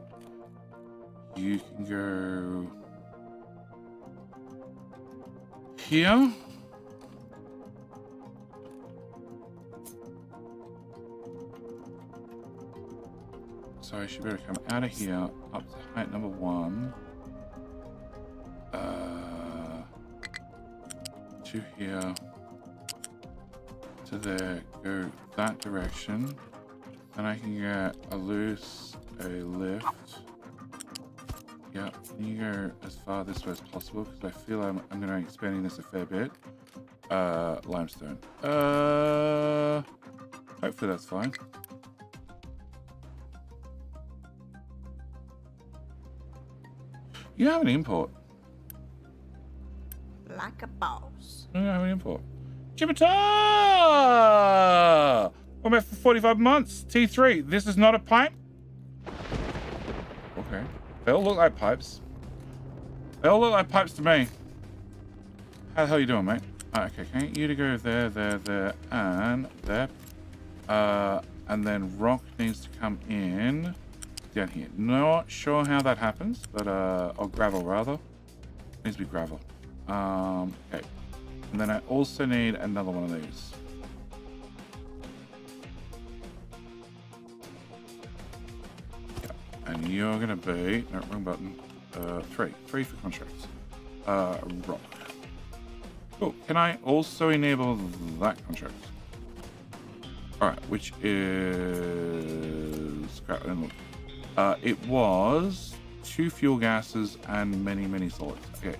you can go here. So I should better come out of here up to height number 1. To here. To there. Go that direction. Then I can get a lift. Yeah, can you go as far this way as possible? Because I feel I'm going to be expanding this a fair bit. Limestone. Hopefully that's fine. You have an import. Like a boss. You have an import. Jupiter! I'm at for 45 months. T3. This is not a pipe? Okay. They all look like pipes. They all look like pipes to me. How the hell you doing, mate? Okay, can I get you to go there, and there. And then rock needs to come in down here. Not sure how that happens, but or gravel rather. Needs to be gravel. Okay. And then I also need another one of these. Yeah. And you're gonna be no, wrong button. 3 for contracts. Rock. Oh, can I also enable that contract? Alright, which is crap, I didn't look. It was 2 fuel gases and many solids. Okay.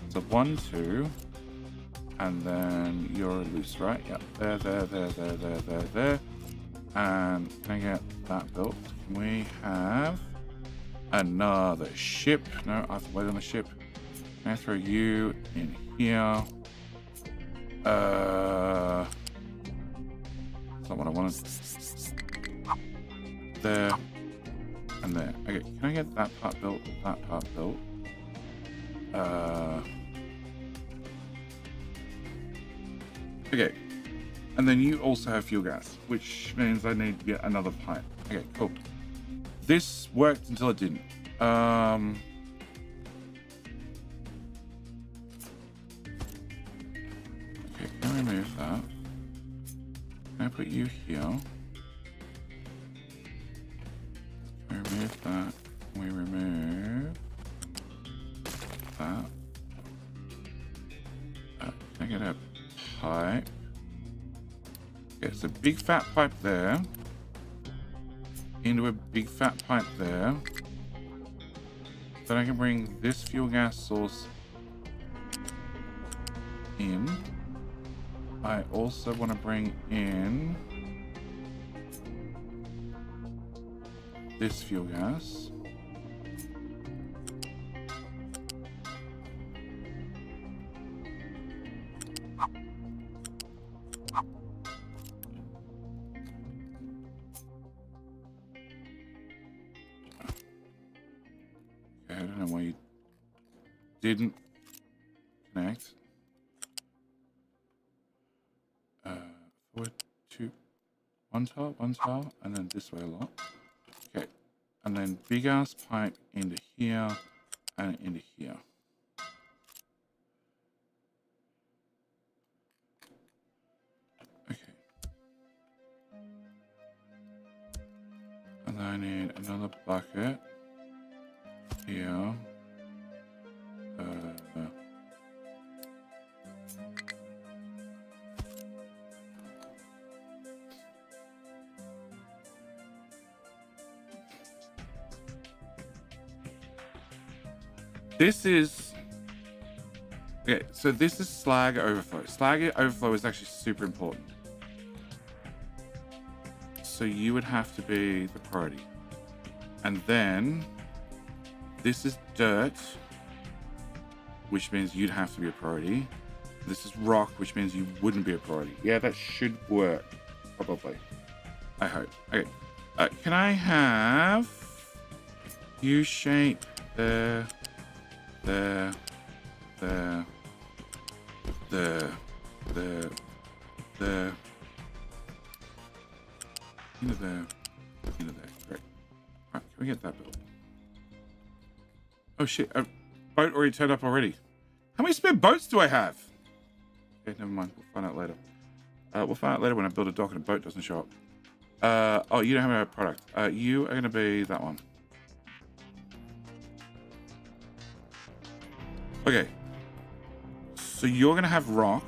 So 1, 2, and then you're loose, right? Yep. There. And can I get that built? Can we have another ship? No, I have to wait on the ship. Can I throw you in here? That's not what I wanted. There. And there. Okay, can I get that part built? That part built? Okay. And then you also have fuel gas, which means I need yet another pipe. Okay, cool. This worked until it didn't. Okay, can I remove that? Can I put you here? Can we remove that? Can we remove that? Can I get a pipe? Okay, it's a big fat pipe there. Into a big fat pipe there. Then I can bring this fuel gas source in. I also want to bring in this fuel gas. I don't know why you didn't connect. 4, 2, 1 tile, and then this way a lot. Okay, and then big ass pipe into here and into here. Okay. And then I need another bucket here. This is... Okay, so this is slag overflow. Slag overflow is actually super important. So you would have to be the priority. And then this is dirt, which means you'd have to be a priority. This is rock, which means you wouldn't be a priority. Yeah, that should work, probably. I hope. Okay. Can I have U-shape there, there, there, there, there, there, into there, into there. Great. All right, can we get that built? Oh shit! A boat already turned up already. How many spare boats do I have? Okay, never mind. We'll find out later. We'll find out later when I build a dock and a boat doesn't show up. Oh, you don't have a product. You are going to be that one. Okay. So you're going to have rock,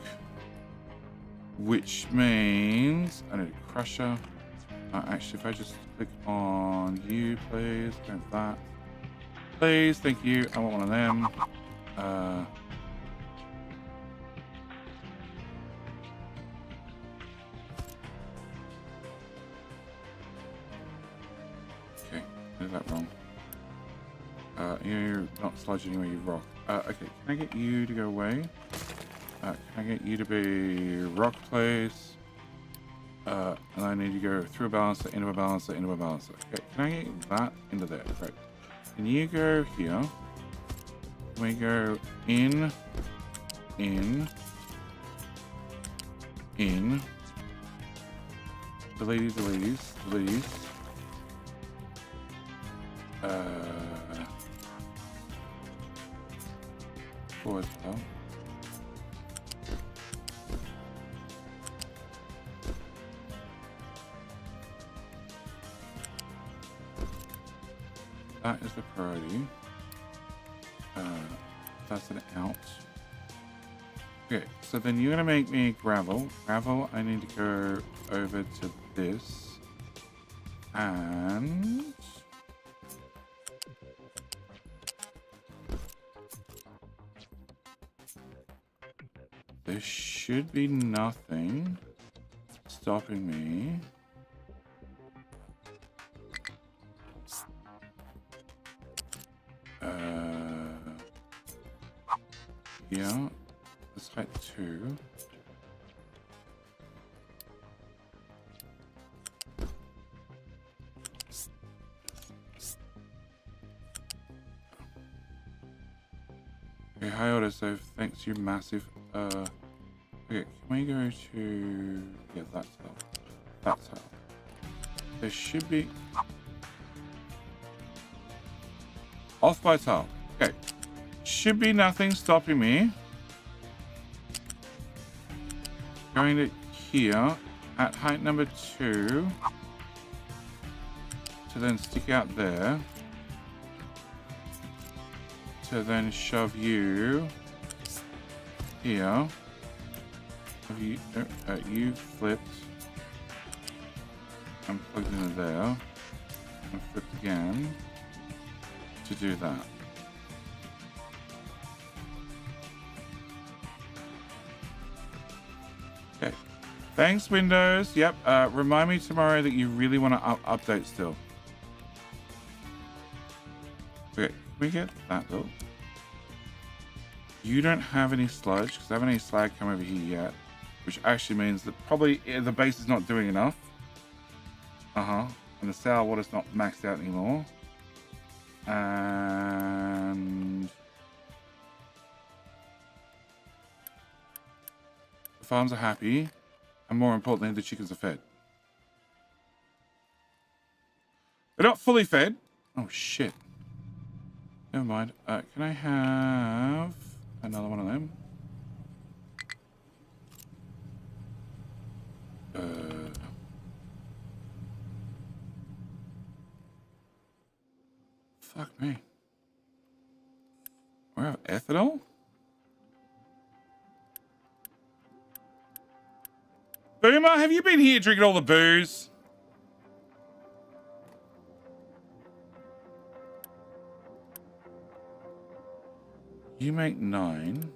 which means I need a crusher. Actually, if I just click on you, please, don't that. Please, thank you. I want one of them. Okay, I did that wrong. You're not sludge anyway, you rock. Okay, can I get you to go away? Can I get you to be rock place? And I need to go through a balancer, into a balancer, into a balancer. Okay, can I get that into there? Right. Can you go here? Can we go in, in, in, deletes, deletes, deletes. Forward spell. That is the priority. That's an out. Okay, so then you're gonna make me gravel. Gravel, I need to go over to this. And there should be nothing stopping me. Yeah, let's height 2. Okay, high auto save, thanks you massive. Okay, can we go to, yeah, that's how. That's how. There should be off by tile. Okay. Should be nothing stopping me going to here at height number 2 to then stick out there to then shove you here. Have you you flipped and plugged into there and flipped again to do that. Okay. Thanks, Windows. Yep. Remind me tomorrow that you really want to update still. Okay. Can we get that built? You don't have any sludge because I haven't any slag come over here yet, which actually means that probably the base is not doing enough. And the sour water's not maxed out anymore. And the farms are happy, and more importantly, the chickens are fed. They're not fully fed. Oh shit. Never mind. Can I have another one of them? Fuck me. We have ethanol? Boomer, have you been here drinking all the booze? You make 9.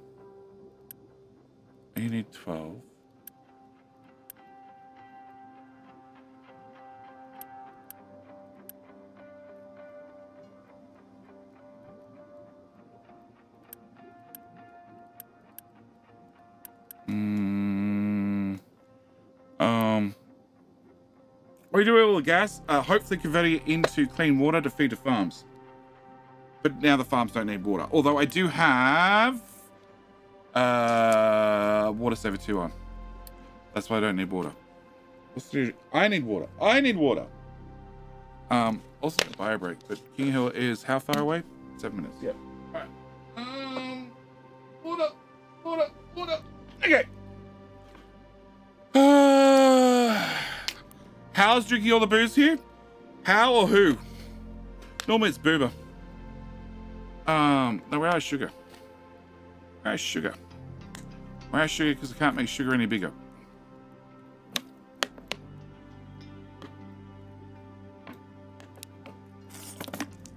You need 12. We do all the gas, hopefully converting it into clean water to feed the farms. But now the farms don't need water. Although I do have water saver 2 on. That's why I don't need water. I need water. I need water. Also the bio break, but King Hill is how far away? 7 minutes. Yep. Alright. Water. Okay. How's drinking all the booze here? How or who? Normally it's Boober. No, where is sugar? Where is sugar? Where is sugar? Because I can't make sugar any bigger.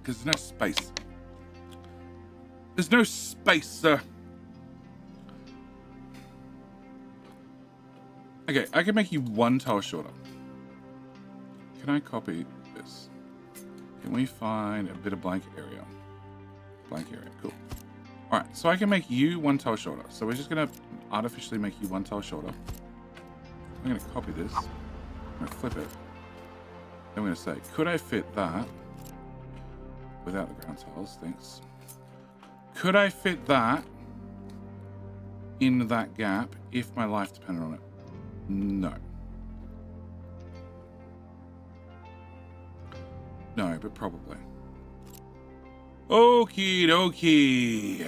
Because there's no space. There's no space, sir. Okay, I can make you 1 tile shorter. Can I copy this? Can we find a bit of blank area? Blank area, cool. All right, so I can make you 1 tile shorter. So we're just gonna artificially make you 1 tile shorter. I'm gonna copy this. I'm gonna flip it. I'm gonna say, could I fit that without the ground tiles? Thanks. Could I fit that in that gap if my life depended on it? No. No, but probably. Okie dokie.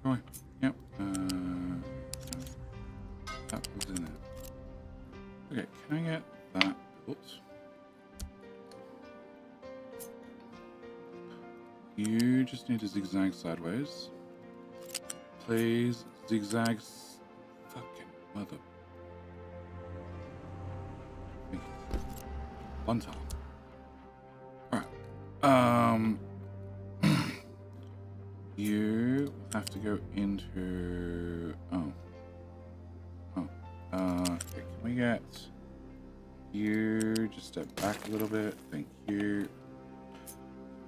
Oh, yep. That was in it. Okay, can I get that built? You just need to zigzag sideways. Please, zigzags. Fucking mother. 1 tile. Alright. You have to go into... okay, can we get you just step back a little bit? Thank you.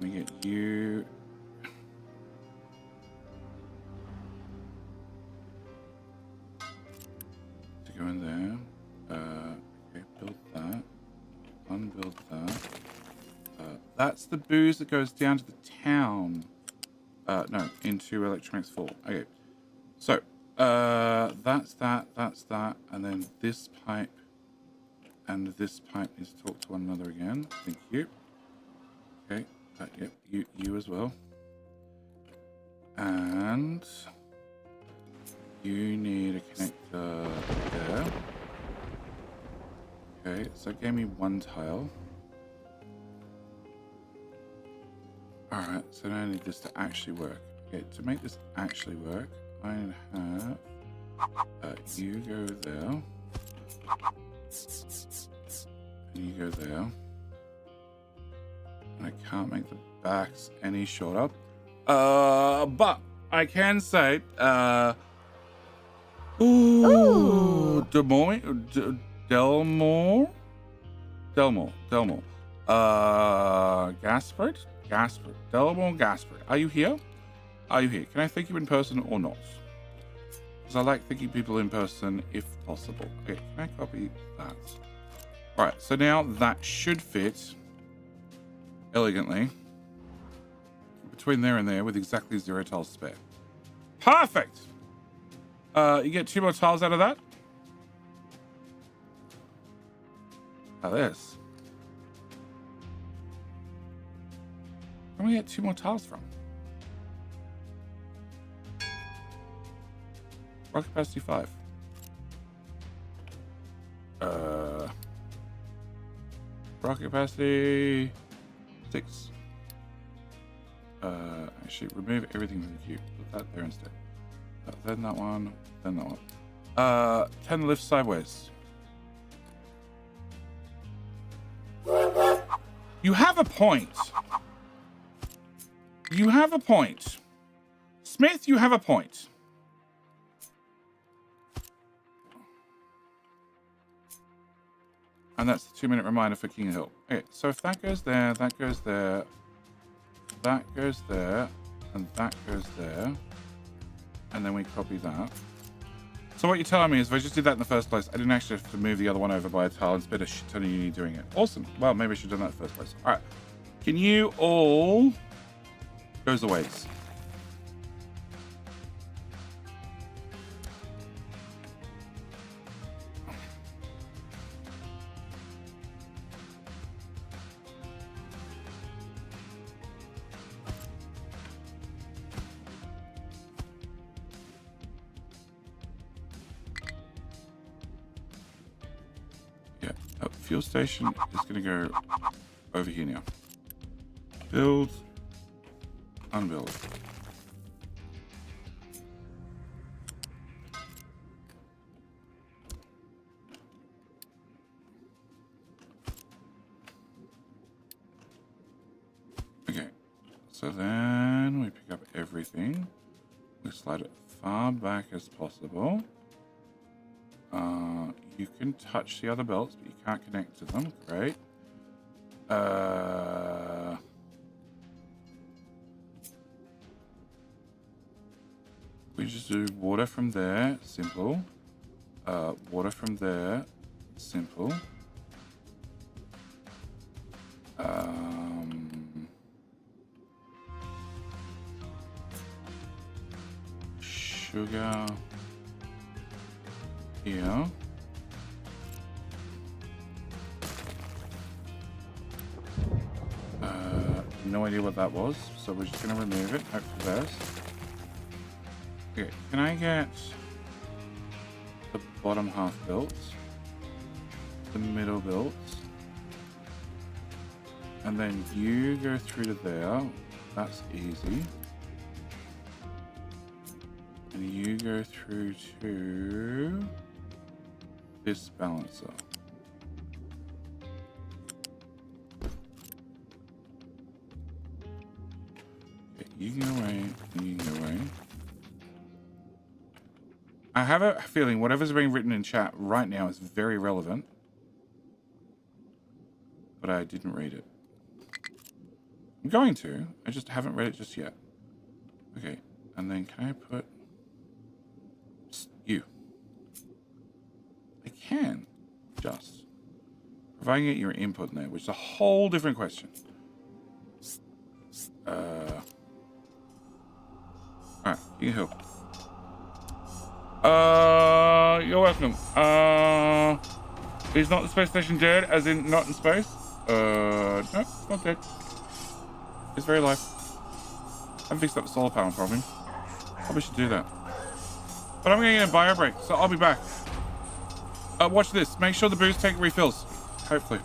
Can we get you... to go in there. Okay, build that. Unbuild that. That's the booze that goes down to the town. No, into electronics 4. Okay, so that's that, and then this pipe and this pipe needs to talk to one another again. Thank you. Okay, yep, you as well, and you need a connector there. Okay, so it gave me 1 tile. Alright, so now I need this to actually work. Okay, to make this actually work, I have you go there, and you go there, and I can't make the backs any shorter, but I can say, Delmore, Gaspard, Delmore Gaspard, are you here? Are you here? Can I thank you in person or not? Because I like thanking people in person if possible. Okay, can I copy that? Alright, so now that should fit elegantly between there and there with exactly 0 tiles spare. Perfect! You get 2 more tiles out of that. How this? Where do we get 2 more tiles from? Rock capacity 5. Rock capacity 6. Actually, remove everything from the queue. Put that there instead. Then that one. Then that one. 10 lift sideways. You have a point. You have a point. Smith, you have a point. And that's the 2-minute reminder for King Hill. Okay, so if that goes there, that goes there, that goes there, and that goes there, and then we copy that. So what you're telling me is if I just did that in the first place, I didn't actually have to move the other one over by a tile and spend a shit ton of uni doing it. Awesome. Well, maybe I should have done that in the first place. All right. Can you all... Goes the ways. Yeah, fuel station is going to go over here now. Build, unbuild. Okay, so then we pick up everything. We slide it far back as possible. You can touch the other belts, but you can't connect to them. Great. We just do water from there, simple. Water from there, simple. Sugar here. No idea what that was, so we're just gonna remove it. Hope for the best. Okay, can I get the bottom half built, the middle built, and then you go through to there. That's easy. And you go through to this balancer. Okay, you can go away, and you can go away. I have a feeling whatever's being written in chat right now is very relevant, but I didn't read it. I'm going to. I just haven't read it just yet. Okay, and then can I put you? I can, just. Providing you get your input in there, which is a whole different question. Alright, you can help. You're welcome. Is not the space station dead, as in not in space? No, it's not dead. It's very alive. I haven't fixed up the solar panel problem. Probably should do that. But I'm gonna get a bio break, so I'll be back. Watch this. Make sure the booze tank refills. Hopefully.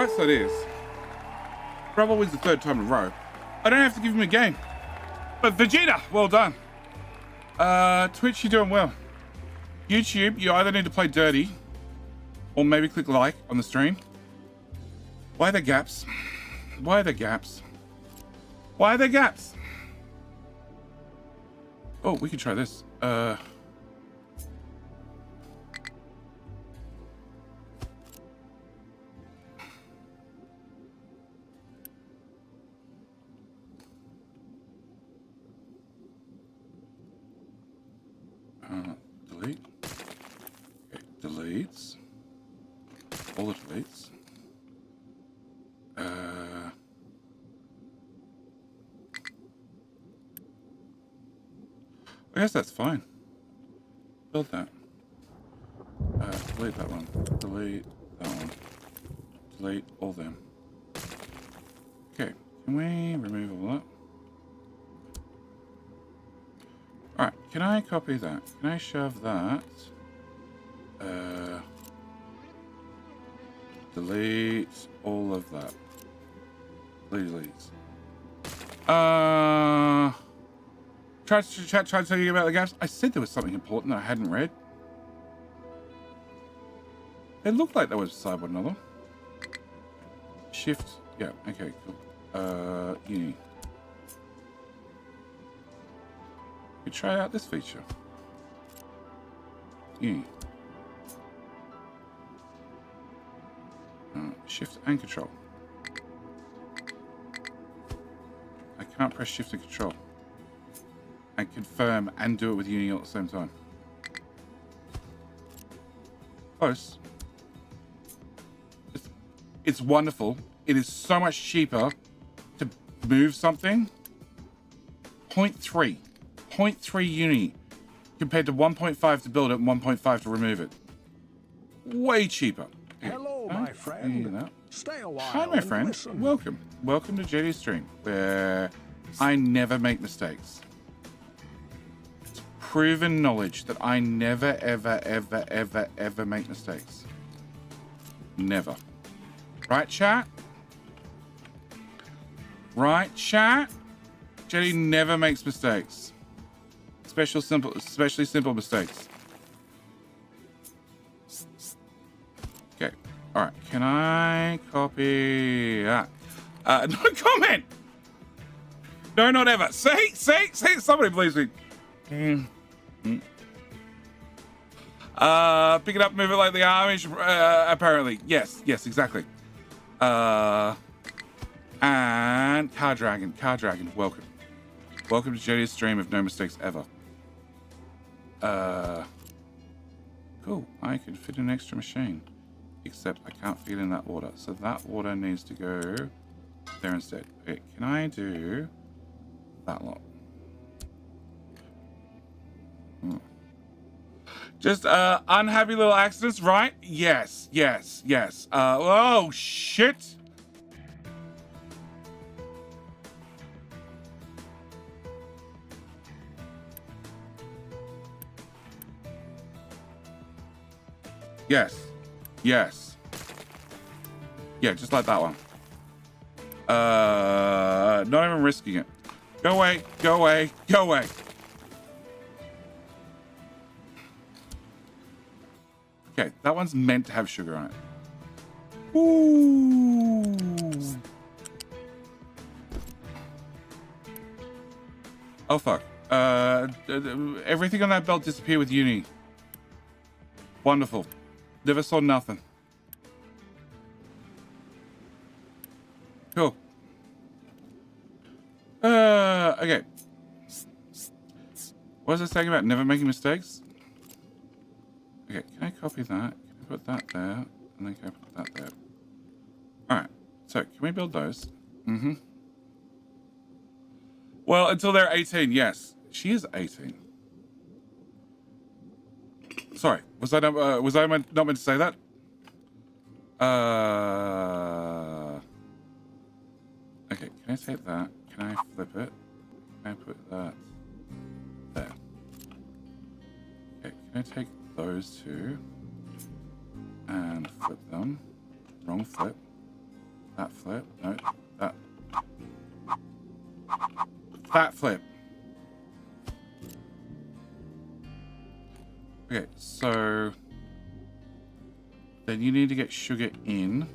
bright side is, Bravo wins the 3rd time in a row. I don't have to give him a game. But Vegeta, well done. Twitch, you're doing well. YouTube, you either need to play dirty or maybe click like on the stream. Why are there gaps? Why are there gaps? Why are there gaps? Oh, we can try this. Delete. Okay, deletes. All the deletes. I guess that's fine. Build that. Delete that one. Delete that one. Delete all them. Okay, can we remove all that? Alright, can I copy that? Can I shove that? Delete all of that. Delete. Tried to tell you about the gaps. I said there was something important that I hadn't read. They looked like they were beside one another. Shift. Yeah, okay, cool. Uni. You try out this feature. Uni. Shift and control. I can't press shift and control. And confirm and do it with Uni all at the same time. Close. It's wonderful. It is so much cheaper to move something. 0.3. 0.3 Uni compared to 1.5 to build it and 1.5 to remove it. Way cheaper. Hello, my friend. Stay a while. Hi, my friend. Listen. Welcome. Welcome to JD's stream, where I never make mistakes. It's proven knowledge that I never, ever, ever, ever, ever make mistakes. Never. Right, chat? Right, chat? JD never makes mistakes. Especially simple mistakes. Okay. All right. Can I copy that? No comment. No, not ever. See. Somebody believes me. Pick it up, move it like the Amish. Apparently, yes, exactly. And Car Dragon, welcome to JD's stream of no mistakes ever. Cool. I could fit an extra machine, except I can't fit in that water, so that water needs to go there instead. Okay, can I do that lot? Just unhappy little accidents, right? Yes. Oh shit. Yes. Yeah, just like that one. Not even risking it. Go away. Okay, that one's meant to have sugar on it. Ooh. Oh, fuck. Everything on that belt disappeared with Uni. Wonderful. Never saw nothing. Cool. Okay. What was I saying about never making mistakes? Okay, can I copy that? Can I put that there? And then can I put that there? Alright, so can we build those? Mm-hmm. Well, until they're 18, yes. She is 18. Sorry, was I not meant to say that? Okay, can I take that? Can I flip it? Can I put that there? Okay, can I take those two and flip them? Wrong flip. That flip. No, that. That flip. Okay, so then you need to get sugar in,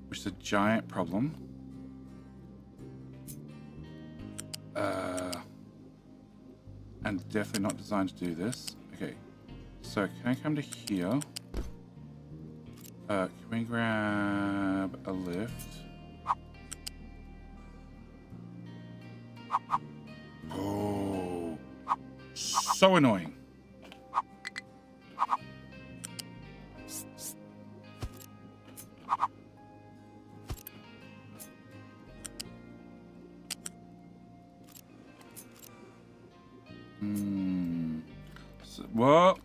which is a giant problem. And definitely not designed to do this. Okay, so can I come to here? Can we grab a lift? Oh, so annoying. So, well,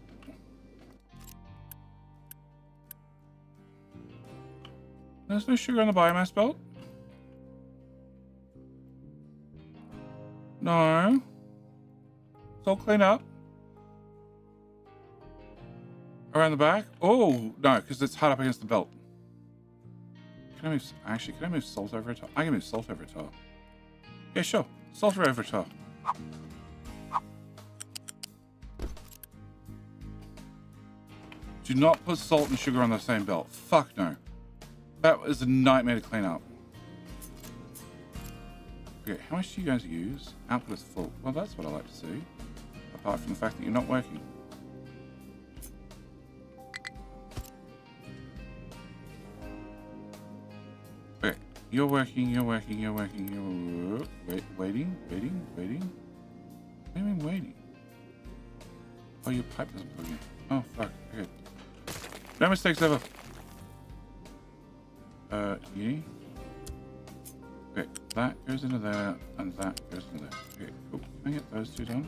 there's no sugar on the biomass belt. No. It's all clean up. Around the back? Oh, no, because it's hard up against the belt. Can I move... Actually, can I move salt over a top? I can move salt over a top. Yeah, sure. Salt over a top. Do not put salt and sugar on the same belt. Fuck no. That is a nightmare to clean up. Okay, how much do you guys use? Output is full. Well, that's what I like to see. Apart from the fact that you're not working. Okay, you're working, you're working, you're working, you're... waiting. What do you mean waiting? Oh, your pipe doesn't plug in. Oh, fuck. Okay. No mistakes ever. Yeah. Okay, that goes into there, and that goes into there. Okay, cool. Can I get those two done?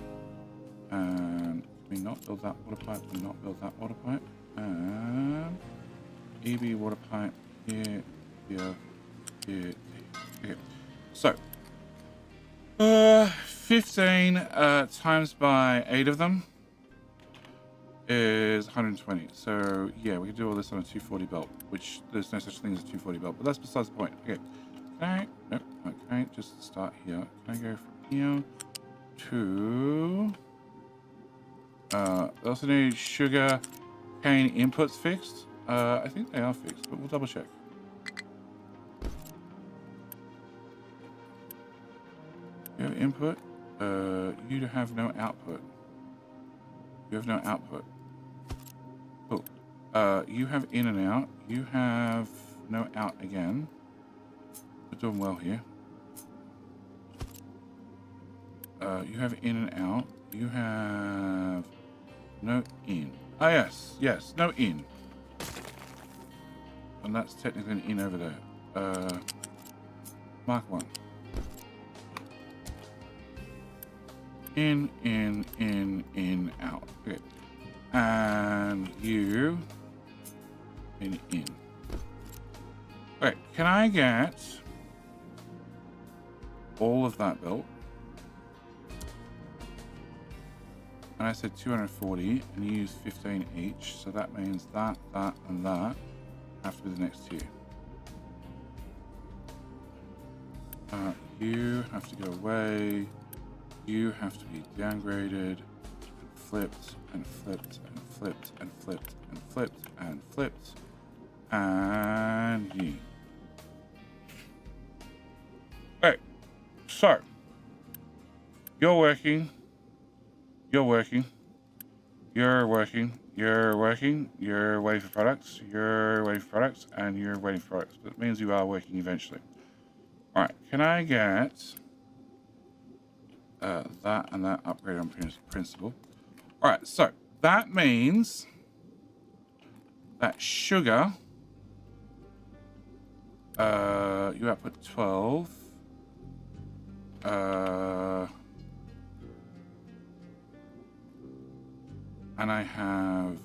And can we not build that water pipe? Can we not build that water pipe? And EB water pipe here, here, here. Okay. So 15 times by 8 of them is 120. So yeah, we can do all this on a 240 belt, which there's no such thing as a 240 belt, but that's besides the point. Okay, can I? Nope. Okay, just start here. Can I go from here to? I also need sugar cane inputs fixed. I think they are fixed, but we'll double check. You have input. You have no output. You have no output. Cool. You have in and out. You have no out again. We're doing well here. You have in and out. You have no in. Ah, yes, no in. And that's technically an in over there. Mark 1. In, out. Okay. And you in. Okay, can I get all of that built? And I said 240, and you use 15 each, so that means that, and that have to be the next two. You have to go away. You have to be downgraded, and flipped, and flipped, and flipped, and flipped, and flipped, and flipped, and ye. Okay, so you're working, you're working, you're working, you're working, you're waiting for products, you're waiting for products, and you're waiting for products. That means you are working eventually. All right, can I get that and that upgrade on principle? All right, so that means that sugar, you output 12. And I have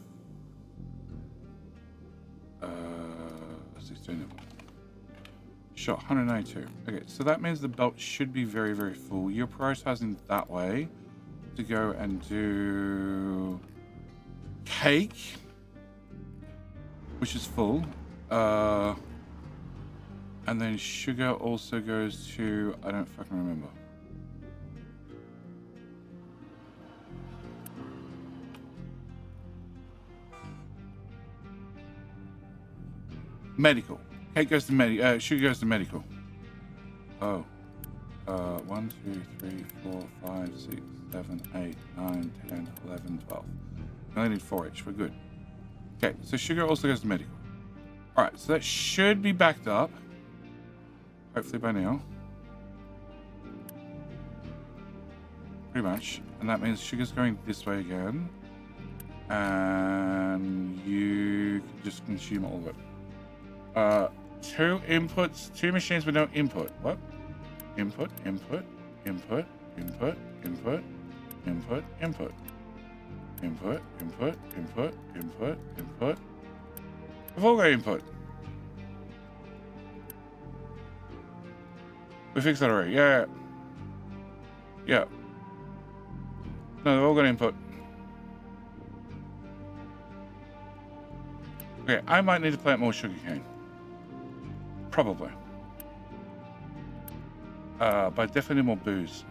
16 of them. Sure, 192. Okay, so that means the belt should be very, very full. You're prioritizing that way to go and do cake, which is full. And then sugar also goes to, I don't fucking remember. Medical. Cake goes to sugar goes to medical. Oh. 1, 2, 3, 4, 5, 6, 7, 8, 9, 10, 11, 12. I only need 4 each. We're good. Okay, so sugar also goes to medical. Alright, so that should be backed up. Hopefully by now. Pretty much. And that means sugar's going this way again. And you can just consume all of it. 2 inputs, 2 machines with no input. What? Input, input, input, input, input, input, input. Input, input, input, input, input. We've all got input. We fixed that already. Yeah. Yeah. No, they've all got input. Okay, I might need to plant more sugarcane. Probably. But I definitely need more booze.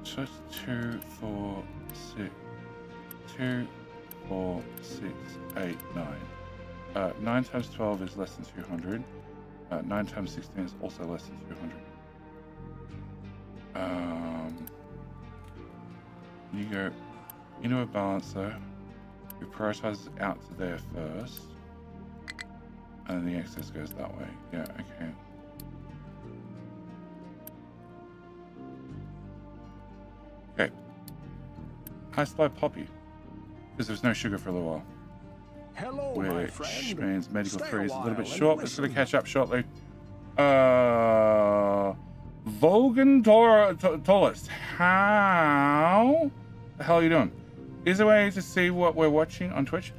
So it's 2, 4, 6. 2, 4, 6, 8, 9. 9 times 12 is less than 200. 9 times 16 is also less than 200. You go into a balancer. We prioritize it out to there first. And then the excess goes that way. Yeah, okay. Okay. High supply poppy. Because there's no sugar for a little while. Hello, my Which friend. means medical Stay 3 is a little bit while and short. It's going to listen. catch up shortly. Vogan Tollist. How the hell are you doing? Is there a way to see what we're watching on Twitch?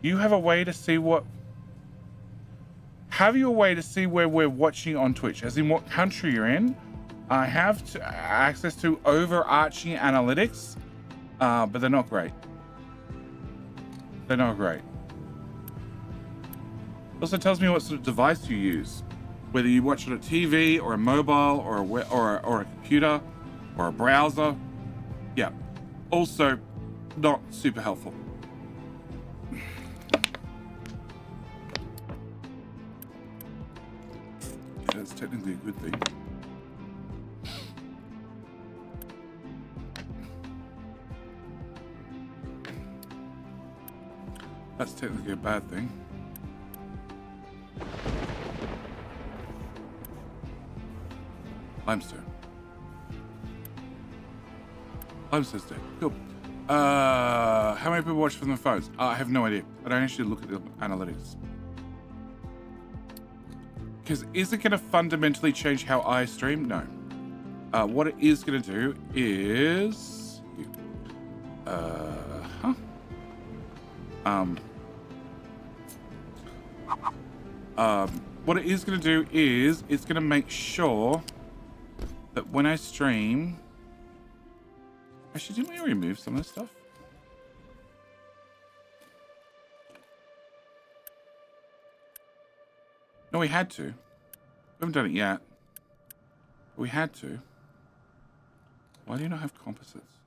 You have a way to see what... Have you a way to see where we're watching on Twitch? As in what country you're in? I have access to overarching analytics, but they're not great. They're not great. It also tells me what sort of device you use. Whether you watch it on a TV or a mobile or a computer or a browser. Yeah. Also, not super helpful. That's technically a good thing. That's technically a bad thing. Limestone. Limestone's dead. Cool. How many people watch from their phones? I have no idea. I don't actually look at the analytics. Because is it going to fundamentally change how I stream? No. What it is going to do is... what it is going to do is it's going to make sure that when I stream... Actually, didn't we remove some of this stuff? No, we had to. We haven't done it yet. But we had to. Why do you not have composites?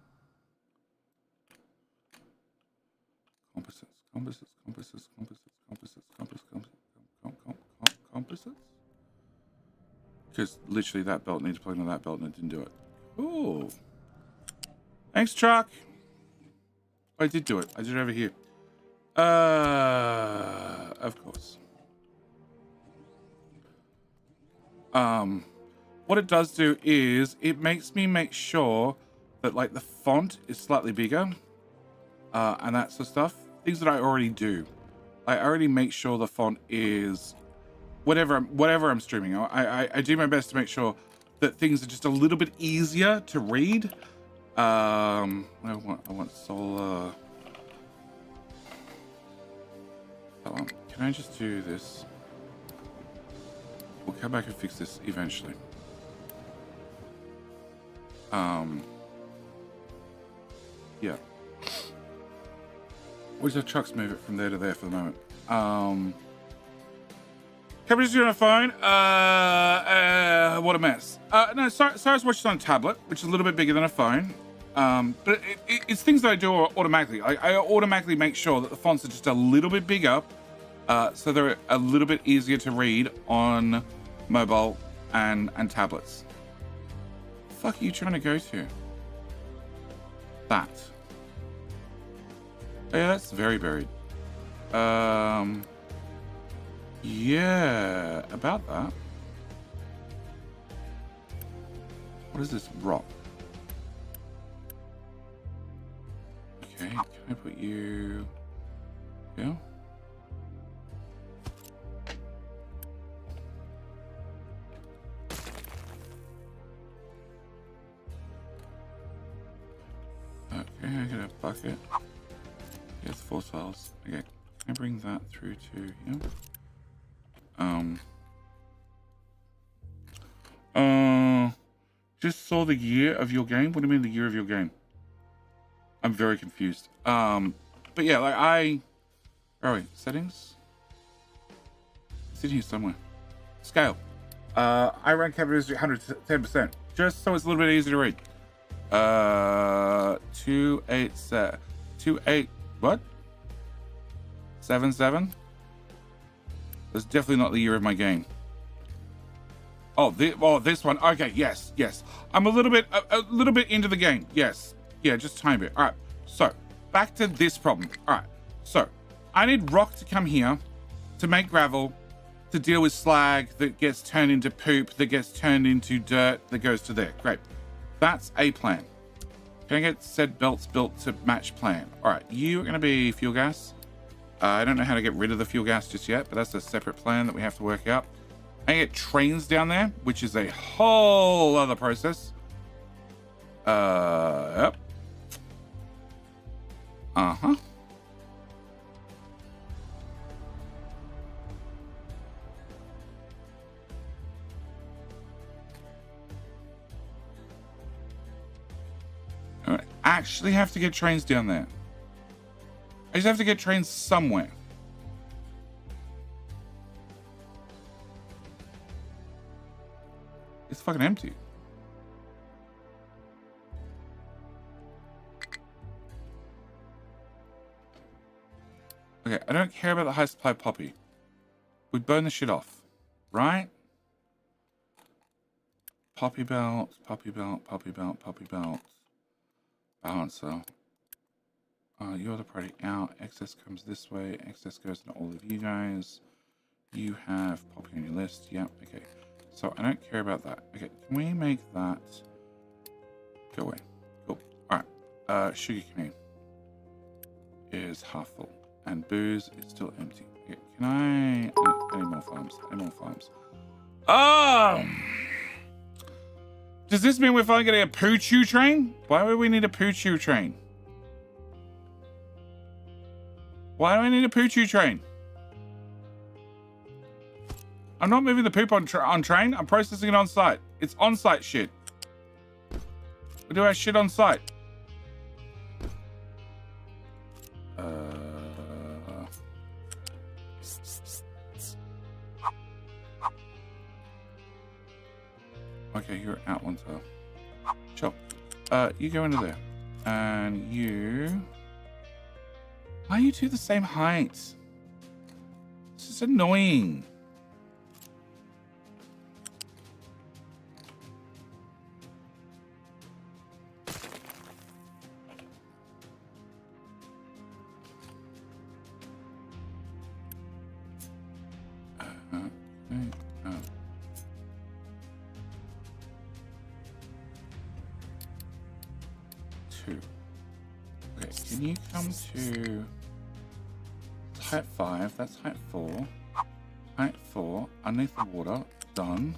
Composites. Because literally that belt needs to plug into that belt and it didn't do it. Cool. Thanks, truck. Oh, I did do it. I did it over here. Of course. What it does do is it makes me make sure that like the font is slightly bigger, and that sort of stuff. Things that I already do. I already make sure the font is whatever I'm streaming. I do my best to make sure that things are just a little bit easier to read. I want solar. Hold on. Can I just do this? We'll come back and fix this eventually. Yeah. We'll just trucks move it from there to there for the moment. Camera's on a phone. What a mess. No, Sarah's watching on a tablet, which is a little bit bigger than a phone. But it's things that I do automatically. I automatically make sure that the fonts are just a little bit bigger, so they're a little bit easier to read on mobile and tablets. The fuck are you trying to go to? That. Oh, yeah, that's very buried. Yeah, about that. What is this rock? Okay, can I put you here? Okay, I got a bucket. Here's 4 tiles. Okay, can I bring that through to here? Just saw the year of your game. What do you mean the year of your game? I'm very confused. But yeah, like where are we? Settings? It's in here somewhere. Scale. I ran capitals 110%, just so it's a little bit easier to read. 28 what? 77? That's definitely not the year of my game. Oh, this one. Okay, yes. I'm a little bit into the game. Yes. Yeah, just tiny bit. All right. So, back to this problem. All right. So, I need rock to come here to make gravel, to deal with slag that gets turned into poop, that gets turned into dirt, that goes to there. Great. That's a plan. Can I get said belts built to match plan? All right. You are going to be fuel gas. I don't know how to get rid of the fuel gas just yet, but that's a separate plan that we have to work out. I get trains down there, which is a whole other process. Yep. Uh-huh. I actually have to get trains down there. I just have to get trains somewhere. It's fucking empty. Okay, I don't care about the high supply poppy. We burn the shit off, right? Poppy belt, poppy belt, poppy belt, poppy belt. Balancer. You're the party out. Excess comes this way. Excess goes to all of you guys. You have poppy on your list. Yep, okay. So I don't care about that. Okay, can we make that go away? Cool. Alright. Sugar cane is half full. And booze is still empty. Okay, can I need more farms? Any more farms? Does this mean we're finally getting a poo-choo train? Why would we need a poo-choo train? Why do I need a poo-choo train? I'm not moving the poop on train. I'm processing it on site. It's on site shit. We do our shit on site. Okay, you're out one tile. Sure. You go into there. And you... Why are you two the same height? This is annoying. Okay, can you come to height 5? That's height 4. Height 4, underneath the water. Done.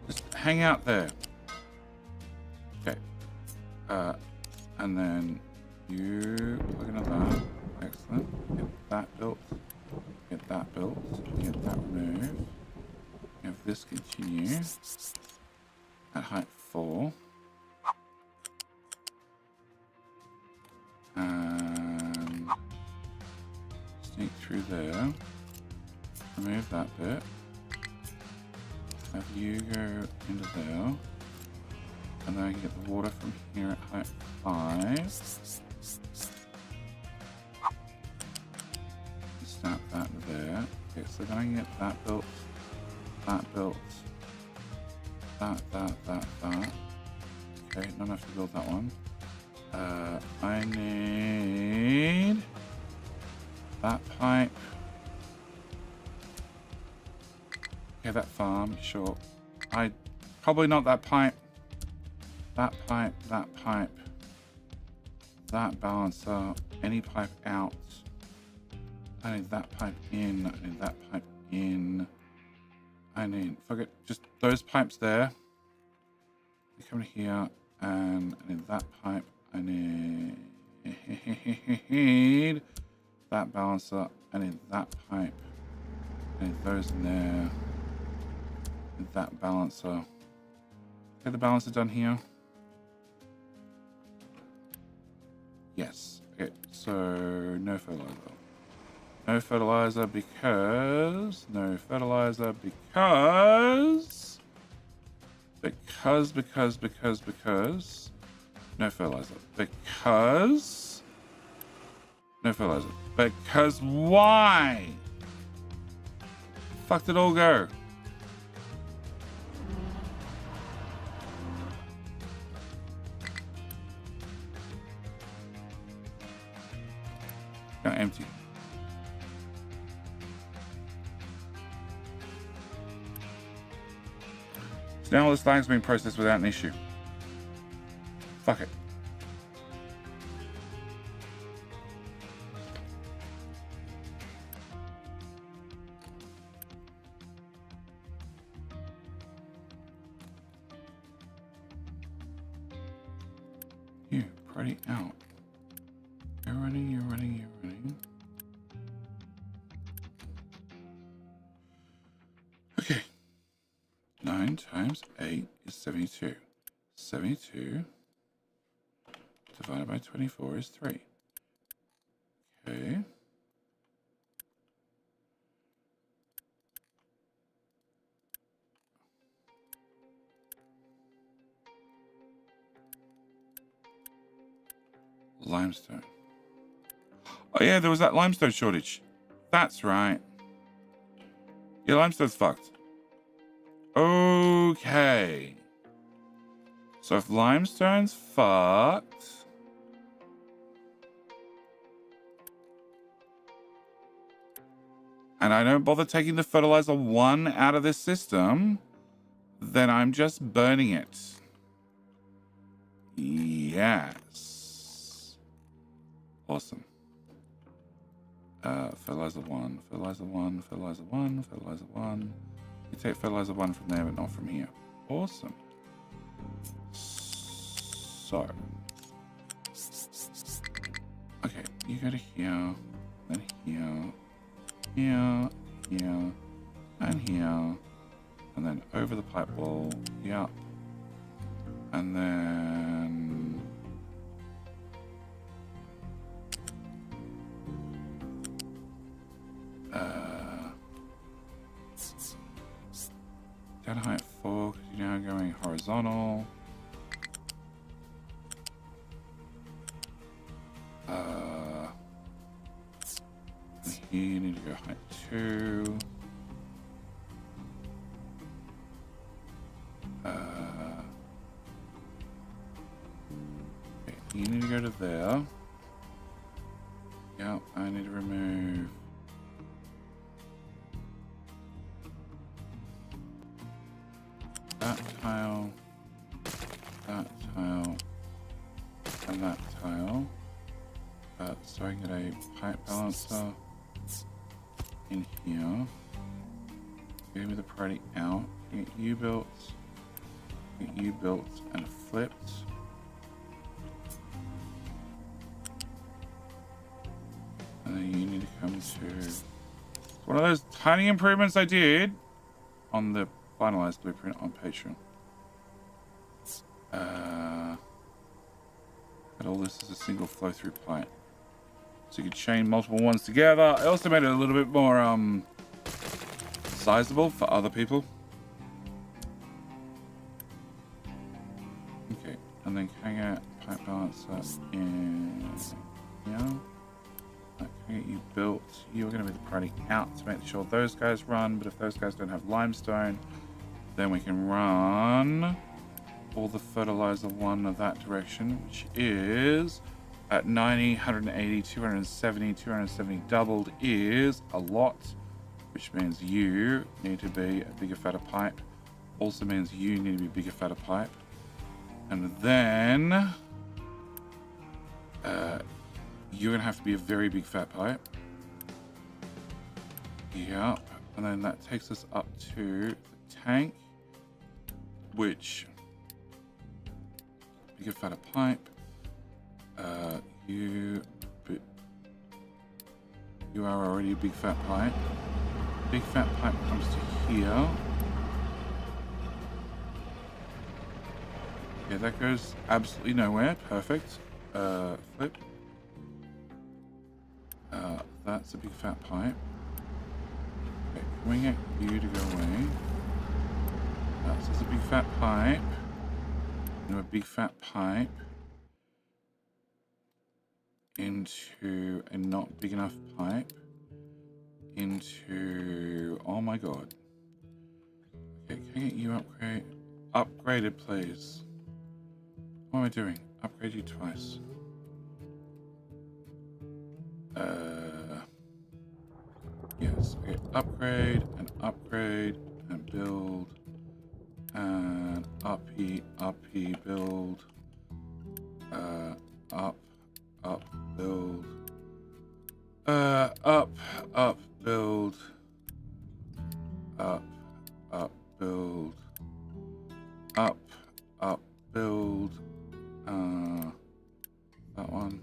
Just hang out there. Okay. And then you plug into that. Excellent. Get that built. Get that built. Get that removed. Have this continue at height 4. there. Remove that bit. Have you go into there. And then I can get the water from here at height 5. Snap that there. Okay, so then I can get that built. That built. That. Okay, not enough to build that one. I need that pipe. Okay, that farm, sure. Probably not that pipe. That pipe, that pipe. That balancer. Any pipe out. I need that pipe in. I need that pipe in. I need, fuck it, just those pipes there. You come here, and I need that pipe. I need that balancer. I need that pipe. I need those in there. I need that balancer. Get the balancer done here. Yes. Okay, so no fertilizer. No fertilizer because... No fertilizer because... Because... No fertilizer. Because... No fertilizer. Because why? Fuck did it all go? Now empty. So now all the slag's being processed without an issue. Fuck it. You, pretty out. You're running, you're running, you're running. Okay. 9 times 8 is 72. 72 divided by 24 is 3. Okay. Limestone. Oh yeah, there was that limestone shortage. That's right. Yeah, limestone's fucked. Okay. So if limestone's fucked... and I don't bother taking the fertilizer 1 out of this system, then I'm just burning it. Yes. Awesome. Fertilizer 1, fertilizer 1, fertilizer 1, fertilizer 1. You take fertilizer 1 from there, but not from here. Awesome. So. Okay, you go to here, then here, here, here, and here. And then over the pipe wall, yeah. And then... down height 4, because you're now going horizontal. Here you need to go height 2. Okay, you need to go to there. Yeah, I need to remove that tile, and that tile. So I can get a pipe balancer in here. Give me the priority out. Get you built. Get you built and flipped. And then you need to come to one of those tiny improvements I did on the finalized blueprint on Patreon. And all this is a single flow through pipe. So you could chain multiple ones together. I also made it a little bit more sizable for other people. Okay, and then can I get pipe balancer in here? Can I get you built? You're going to be the priority out to make sure those guys run, but if those guys don't have limestone, then we can run all the fertilizer one of that direction, which is at 90, 180, 270, 270 doubled is a lot, which means you need to be a bigger, fatter pipe. Also means you need to be a bigger, fatter pipe. And then you're going to have to be a very big, fat pipe. Yep. And then that takes us up to the tank, which bigger, fatter pipe. You are already a big fat pipe. Big fat pipe comes to here. Yeah, that goes absolutely nowhere. Perfect. Flip. That's a big fat pipe. Okay, can we get you to go away? That's a big fat pipe. A big fat pipe into a not big enough pipe into, oh my god. Okay, can I get you upgraded, please? What am I doing? Upgrade you twice. Yes, okay, upgrade and build. And uppy, build, up, build, up, build, build, build, that one,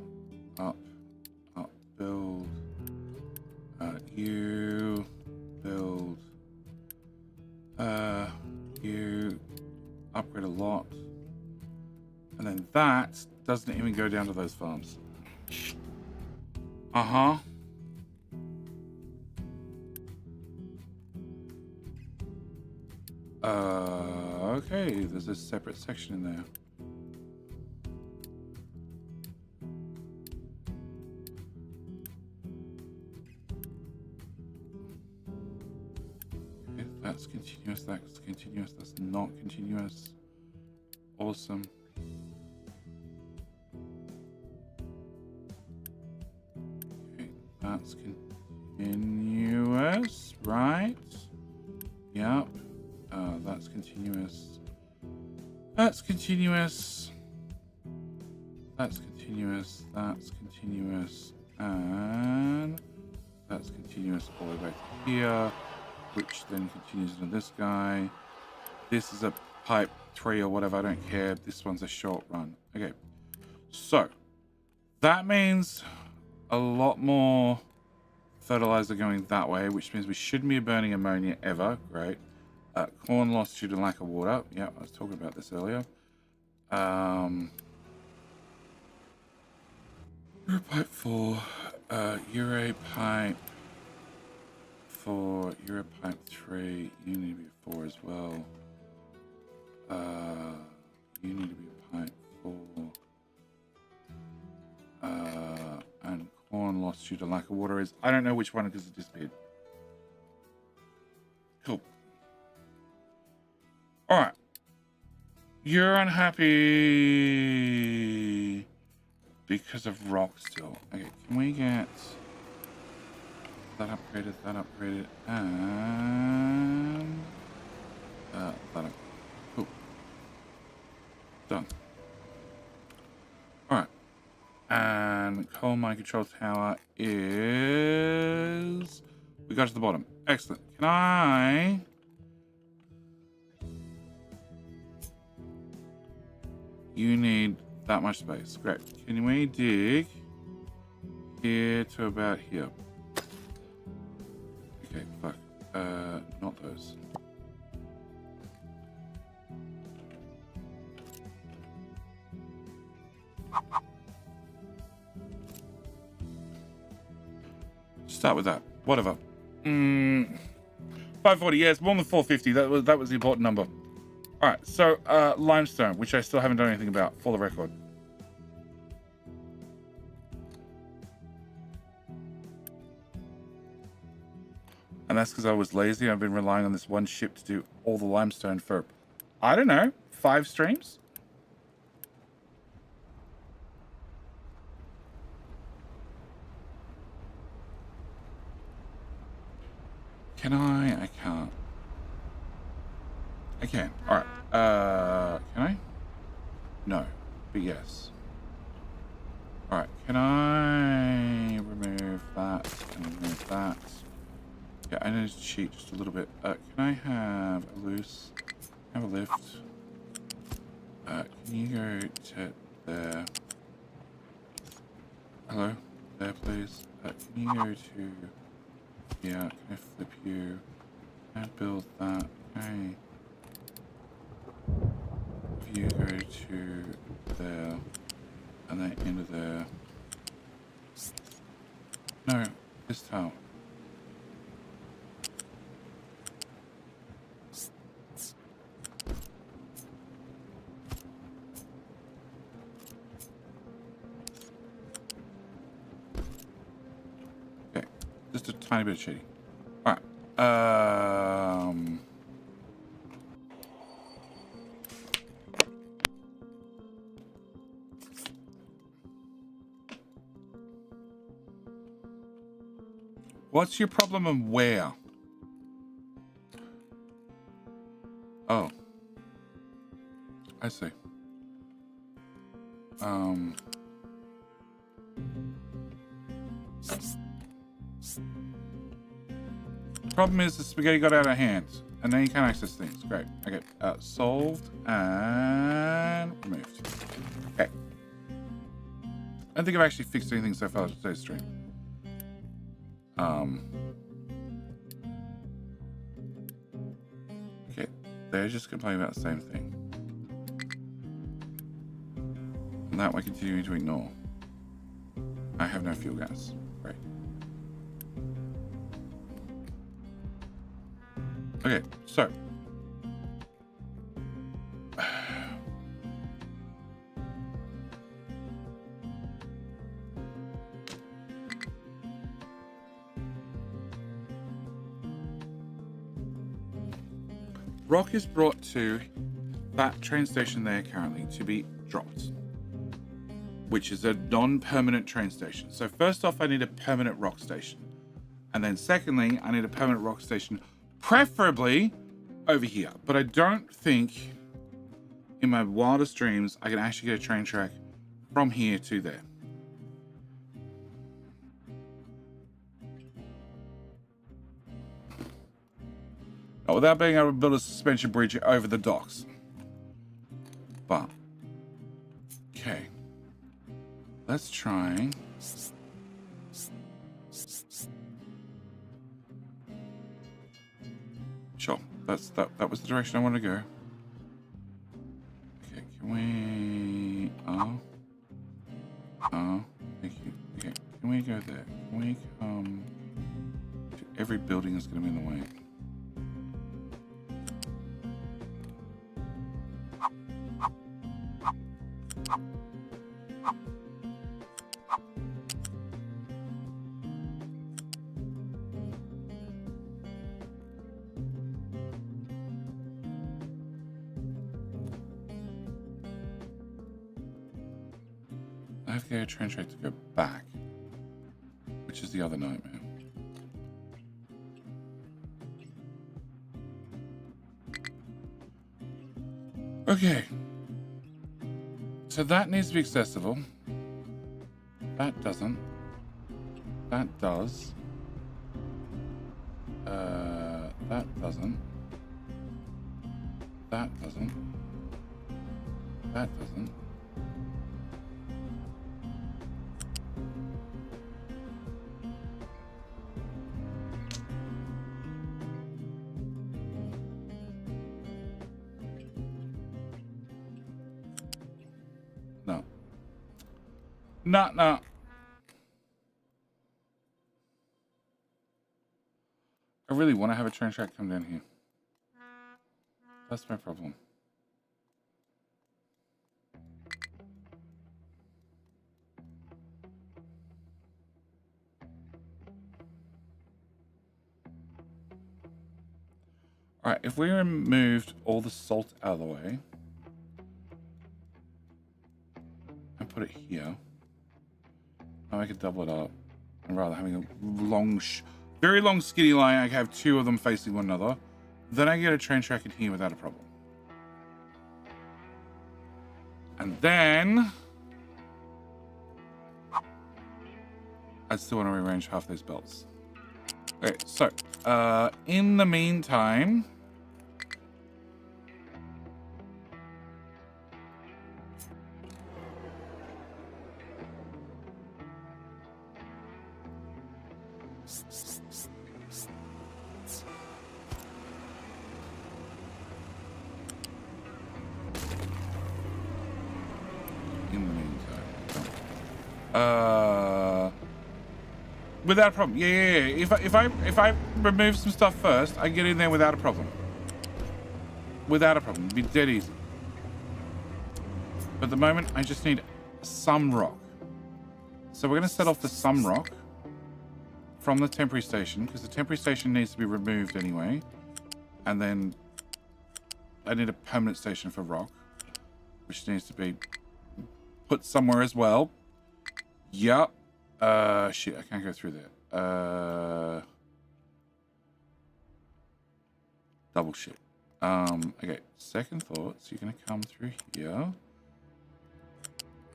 build, you, build, you upgrade a lot, and then that doesn't even go down to those farms. Okay, there's a separate section in there. That's continuous, that's continuous, that's not continuous. Awesome. Okay, that's continuous, right? Yep. That's continuous. That's continuous. That's continuous. That's continuous. And that's continuous all the way back to here, which then continues into this guy. This is a pipe 3 or whatever, I don't care. This one's a short run. Okay, so that means a lot more fertilizer going that way, which means we shouldn't be burning ammonia ever. Great. Corn lost due to lack of water. Yeah, I was talking about this earlier. Euro pipe 4, Euro pipe 4, Euro pipe 3, you need to be 4 as well. You need to be pipe 4. And corn lost due to lack of water is, I don't know which one because it disappeared. Cool. Alright. You're unhappy because of rock still. Okay, can we get that upgraded, and that upgraded. Cool. Done. Alright. And coal mine control tower is... We got to the bottom. Excellent. Can I... You need that much space. Great. Can we dig here to about here? Okay, fuck. Not those. start with that. Whatever. 540. Yeah, it's more than 450. That was the important number. All right. So limestone, which I still haven't done anything about, for the record. And that's because I was lazy. I've been relying on this one ship to do all the limestone for, I don't know, 5 streams? Can I? I can't. I can. All right. Can I? No. But yes. All right. Can I remove that and remove that? Yeah, I need to cheat just a little bit. Can I have a loose? Have a lift. Can you go to there? Hello? There, please. Can you go to... Yeah, can I flip you? Can I build that? Okay. If you go to there, and then into there. No, this tower. Okay, just a tiny bit of cheating. All right. What's your problem and where? Oh. I see. Problem is the spaghetti got out of hand, and now you can't access things. Great. Okay. Solved and removed. Okay. I don't think I've actually fixed anything so far today's stream. Okay. They're just complaining about the same thing. And that we're continuing to ignore. I have no fuel gas. Great. Okay, so. Rock is brought to that train station there currently to be dropped, which is a non-permanent train station. So first off, I need a permanent rock station. And then secondly, I need a permanent rock station, preferably over here. But I don't think in my wildest dreams, I can actually get a train track from here to there. Not without being able to build a suspension bridge over the docks. But, okay. Let's try. Sure, that was the direction I want to go. Okay, can we? Oh, thank you. Okay, can we go there? Can we come? Every building is going to be in the way. I have to get a train track to go back, which is the other nightmare. Okay. So that needs to be accessible. That doesn't. That does. That doesn't. That doesn't. That doesn't. No. No. I really want to have a train track come down here. That's my problem. Alright, if we removed all the salt out of the way and put it here, now I could double it up. And rather having a long, very long skinny line, I have two of them facing one another. Then I get a train track in here without a problem. And then I still want to rearrange half those belts. Okay, so in the meantime, without a problem. Yeah. If I remove some stuff first, I get in there without a problem. Without a problem. It'd be dead easy. But at the moment, I just need some rock. So we're going to set off the some rock from the temporary station, because the temporary station needs to be removed anyway. And then I need a permanent station for rock, which needs to be put somewhere as well. Yup. Shit, I can't go through there. Double shit. Okay, second thoughts. You're gonna come through here.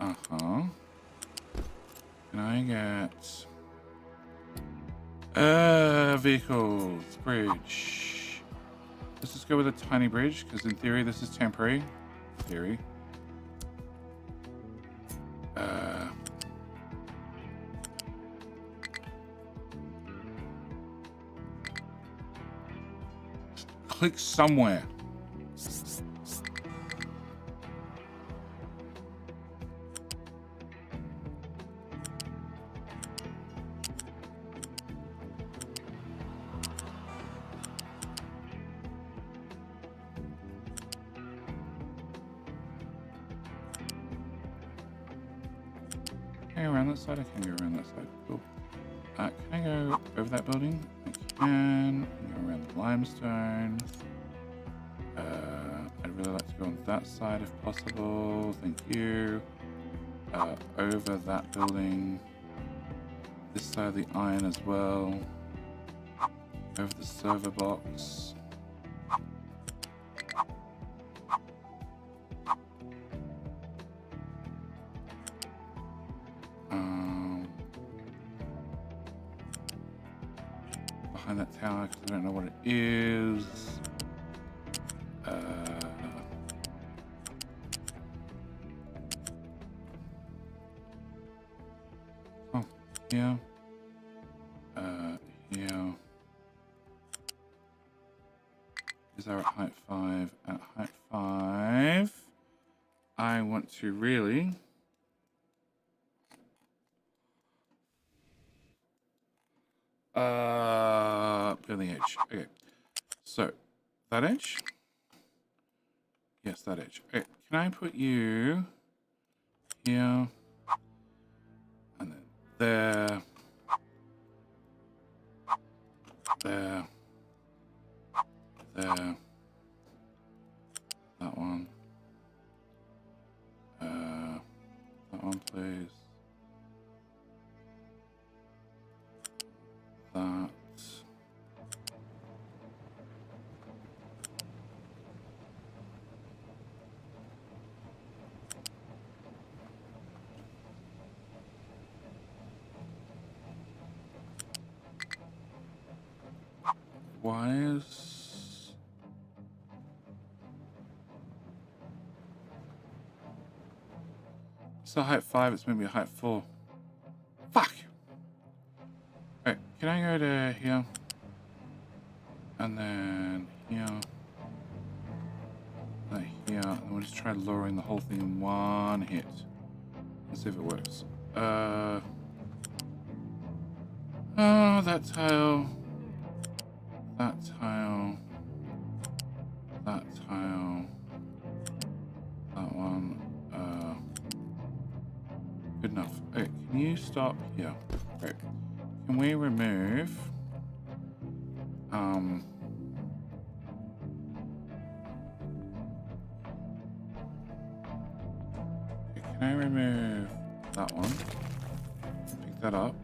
Uh-huh. Can I get... vehicles, bridge. Let's just go with a tiny bridge, because in theory this is temporary. Theory. Click somewhere. Can I go around that side? I can go around that side. Cool. Can I go over that building? I can. Go around the limestone. I'd really like to go on that side if possible. Thank you. Over that building. This side of the iron as well. Over the server box. Behind that tower, because I don't know what it is. Oh, yeah. Yeah. Is there at height 5? At height 5, I want to really... go on the edge. Okay. So, that edge? Yes, that edge. Okay. Can I put you here? And then there. There. There. That one. That one, please. That. Why is... It's not height 5, it's maybe a height 4. Fuck! Alright, can I go to here? And then here. And here. And we'll just try lowering the whole thing in one hit. Let's see if it works. Oh, that tile. that tile, that tile, that one. Good enough. Okay, can you stop here? Great. Can we remove okay, can I remove that one? Pick that up.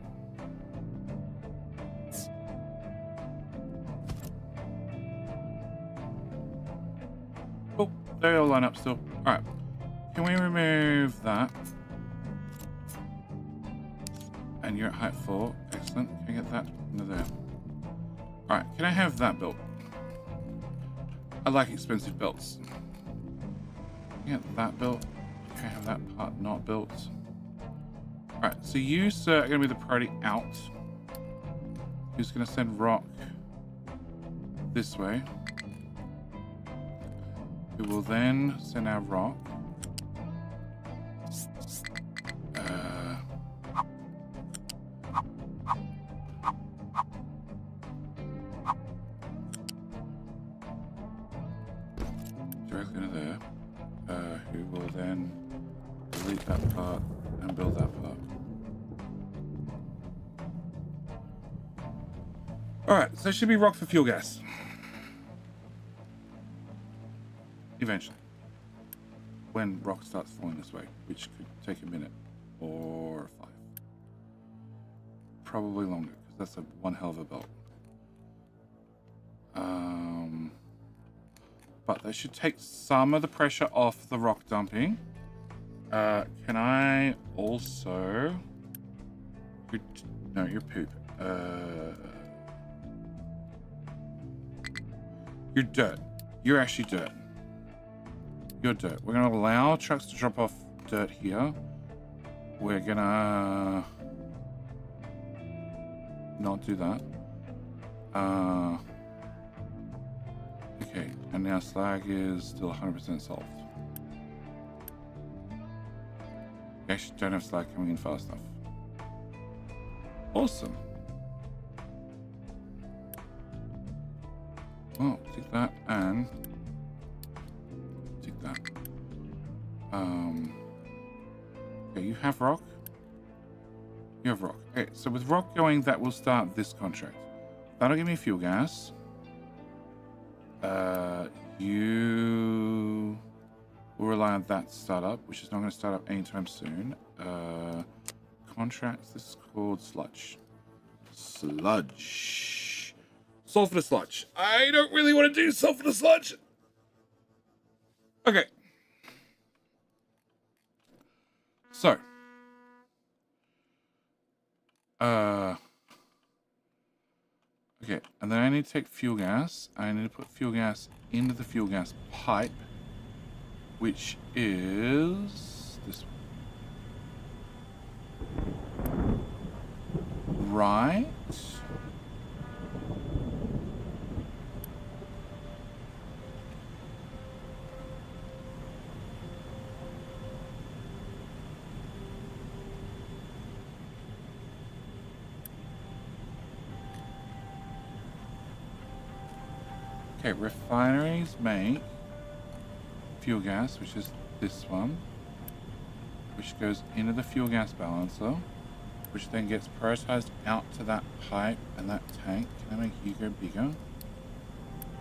Oh, they all line up still. Alright. Can we remove that? And you're at height 4. Excellent. Can I get that into there? Alright, can I have that built? I like expensive belts. Can I get that built? Can I have that part not built? Alright, so you, sir, are going to be the priority out. Who's going to send rock this way? We will then send our rock. Directly into there. Who will then delete that part and build that part. Alright, so it should be rock for fuel gas. Eventually. When rock starts falling this way, which could take a minute or 5. Probably longer, because that's one hell of a belt. But that should take some of the pressure off the rock dumping. Can I also... No, you're poop. You're dirt. You're actually dirt. You're dirt. We're going to allow trucks to drop off dirt here. We're going to not do that. Okay, and now slag is still 100% solved. We actually don't have slag coming in fast enough. Awesome. Well, take that and take that. Okay, you have rock. You have rock. Okay, so with rock going, that will start this contract. That'll give me fuel gas. You will rely on that startup, which is not going to start up anytime soon. Contracts. This is called sludge. Sludge. Sulfur sludge. I don't really want to do sulfur sludge. Okay. So. Okay, and then I need to take fuel gas. I need to put fuel gas into the fuel gas pipe, which is this one. Right. Okay, refineries make fuel gas, which is this one, which goes into the fuel gas balancer, which then gets prioritized out to that pipe and that tank. Can I make you go bigger?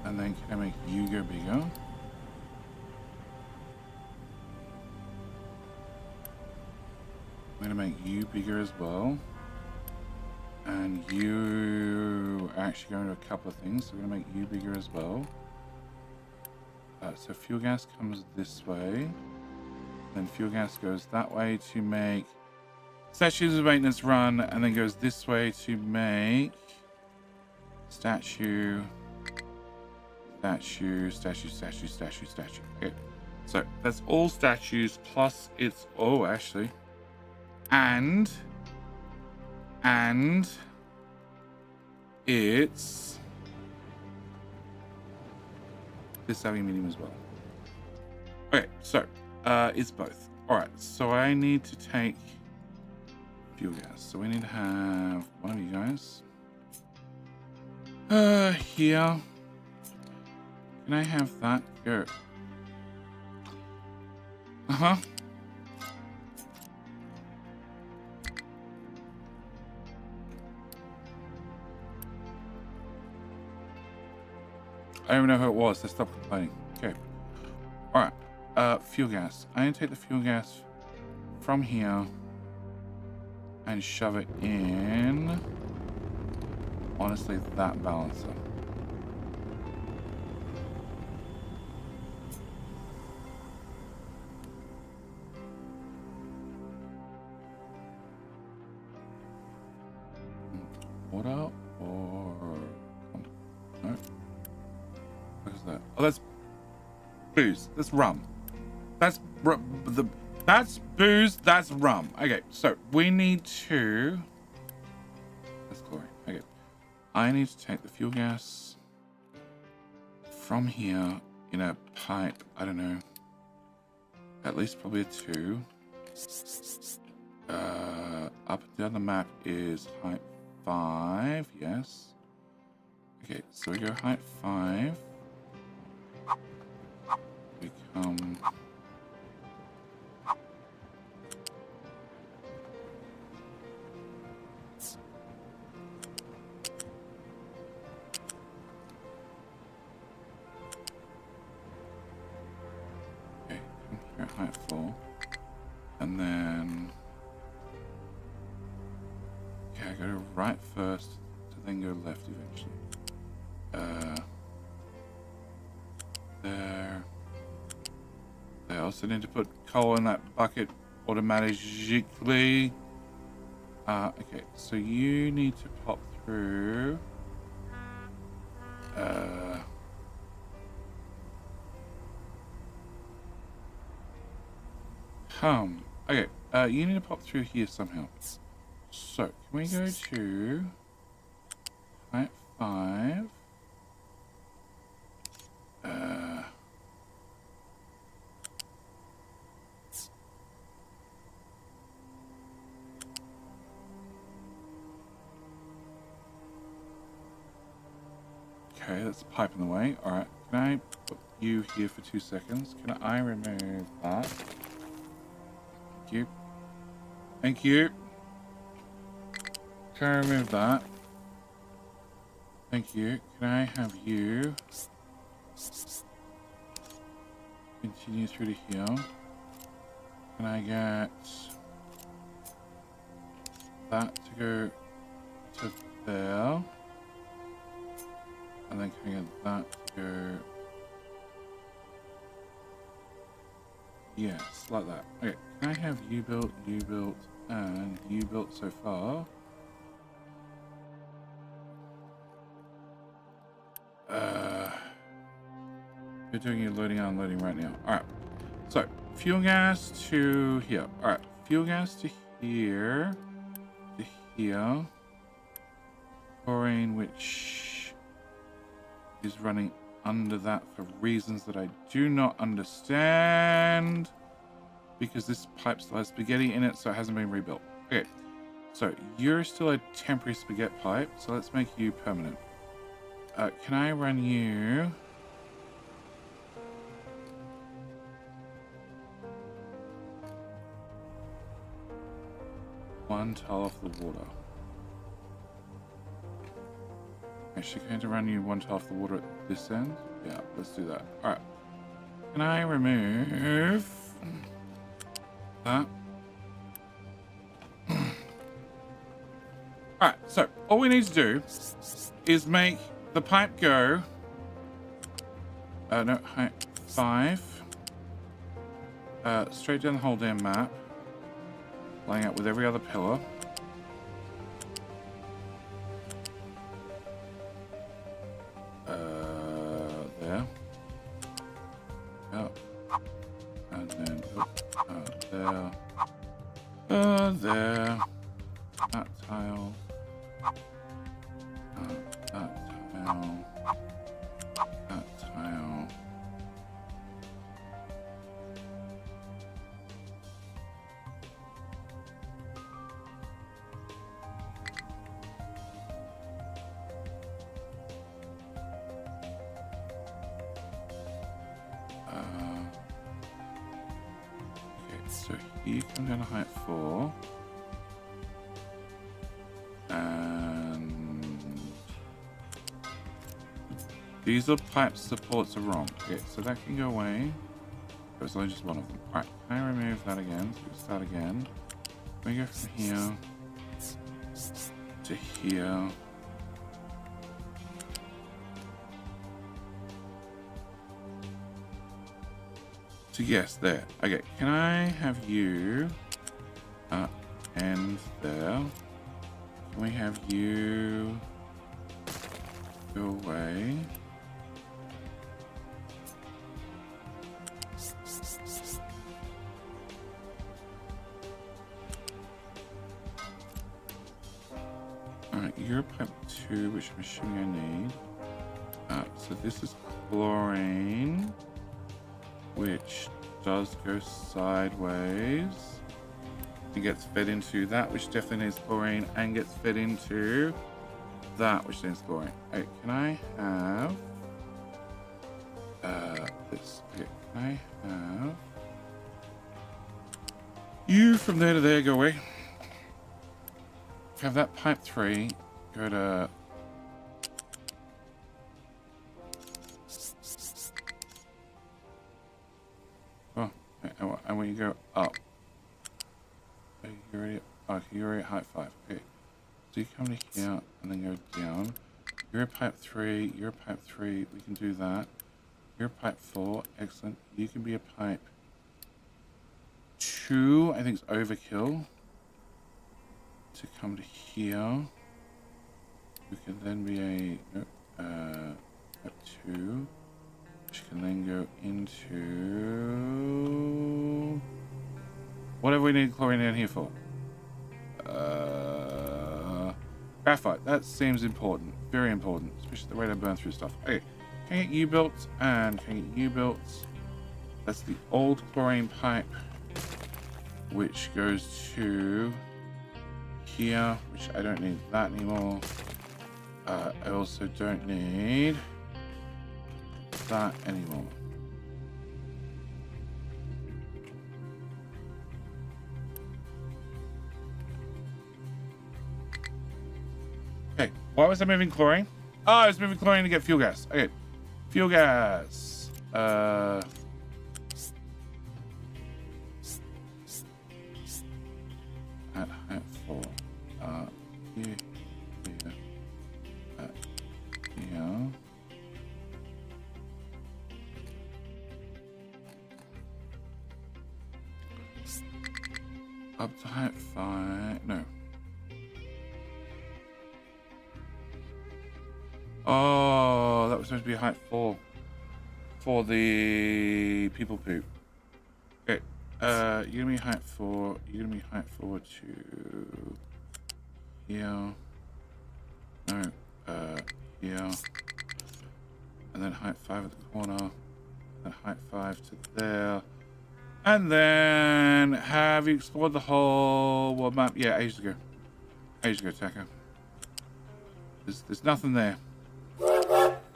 And then can I make you go bigger? I'm gonna make you bigger as well. And you are actually going to a couple of things. So we're going to make you bigger as well. So fuel gas comes this way. Then fuel gas goes that way to make statues of maintenance run. And then goes this way to make statue, statue, statue, statue, statue, statue. Okay. So that's all statues plus it's... Oh, actually. And it's this aluminium as well. Okay, so it's both. All right, so I need to take fuel gas. So we need to have one of you guys. Here. Can I have that? Go. Uh-huh. I don't even know who it was. They stopped complaining. Okay. Alright. Fuel gas. I need to take the fuel gas from here and shove it in. Honestly, that balancer. Water or no? What is that? Oh, that's booze. That's rum. That's that's booze. That's rum. Okay, so we need to. That's chlorine. Okay, I need to take the fuel gas from here in a pipe. I don't know. At least probably a 2. Up and down the map is height 5. Yes. Okay, so we go height 5. We come. Okay, come here at height 4. And then. Okay, I go right first to then go left eventually. There. I also need to put coal in that bucket automatically. Okay, so you need to pop through. Okay, you need to pop through here somehow. So, can we go to height 5? Okay, that's a pipe in the way. Alright, can I put you here for 2 seconds? Can I remove that? Thank you. Thank you. Can I remove that? Thank you. Can I have you continue through to here? Can I get that to go to there? And then can I get that to go? Yes, like that. Okay, can I have you built, and you built so far? You're doing your loading and unloading right now. Alright. So, fuel gas to here. Alright. Fuel gas to here. To here. Chlorine, which is running under that for reasons that I do not understand. Because this pipe still has spaghetti in it, so it hasn't been rebuilt. Okay. So, you're still a temporary spaghetti pipe, so let's make you permanent. Can I run you? One tile off the water. Actually, going to run you 1 tile off the water at this end? Yeah, let's do that. Alright. Can I remove that? Alright, so all we need to do is make the pipe go. No, height 5. Straight down the whole damn map. Laying out with every other pillar. There. Yep. And then there. There. That tile. That tile. That tile. So you come down to height 4. And diesel pipe supports are wrong. Okay, so that can go away. There's only just one of them. Alright, can I remove that again? So we start again. We go from here to here. So yes, there. Okay, can I have you end there? Can we have you go away? Alright, you're pipe 2, which I'm assuming I need. So this is chlorine, which does go sideways. It gets fed into that, which definitely needs chlorine, and gets fed into that, which needs chlorine. Okay, can I have this? Okay, can I have you from there to there? Go away. Have that pipe 3 go to and when you go up, you're already at height 5. Okay, so you come to here and then go down. You're at pipe 3. You're a pipe 3. We can do that. You're a pipe 4. Excellent. You can be a pipe 2. I think it's overkill to come to here. We can then be a 2. Which can then go into whatever we need chlorine down here for. Graphite. That seems important. Very important. Especially the way they burn through stuff. Okay. Can I get you built? And can I get you built? That's the old chlorine pipe. Which goes to here. Which I don't need that anymore. I also don't need that anymore. Okay, why was I moving chlorine? Oh, I was moving chlorine to get fuel gas. Okay, fuel gas. At height 4. Here, here, here. Up to height 5. No. Oh, that was supposed to be height 4 for the people poop. Okay. You're gonna be height 4. You're gonna be height 4 to here. No. Here. And then height 5 at the corner. And height 5 to there. And then, have you explored the whole world map? Yeah, ages ago. Ages ago, Taka. There's nothing there.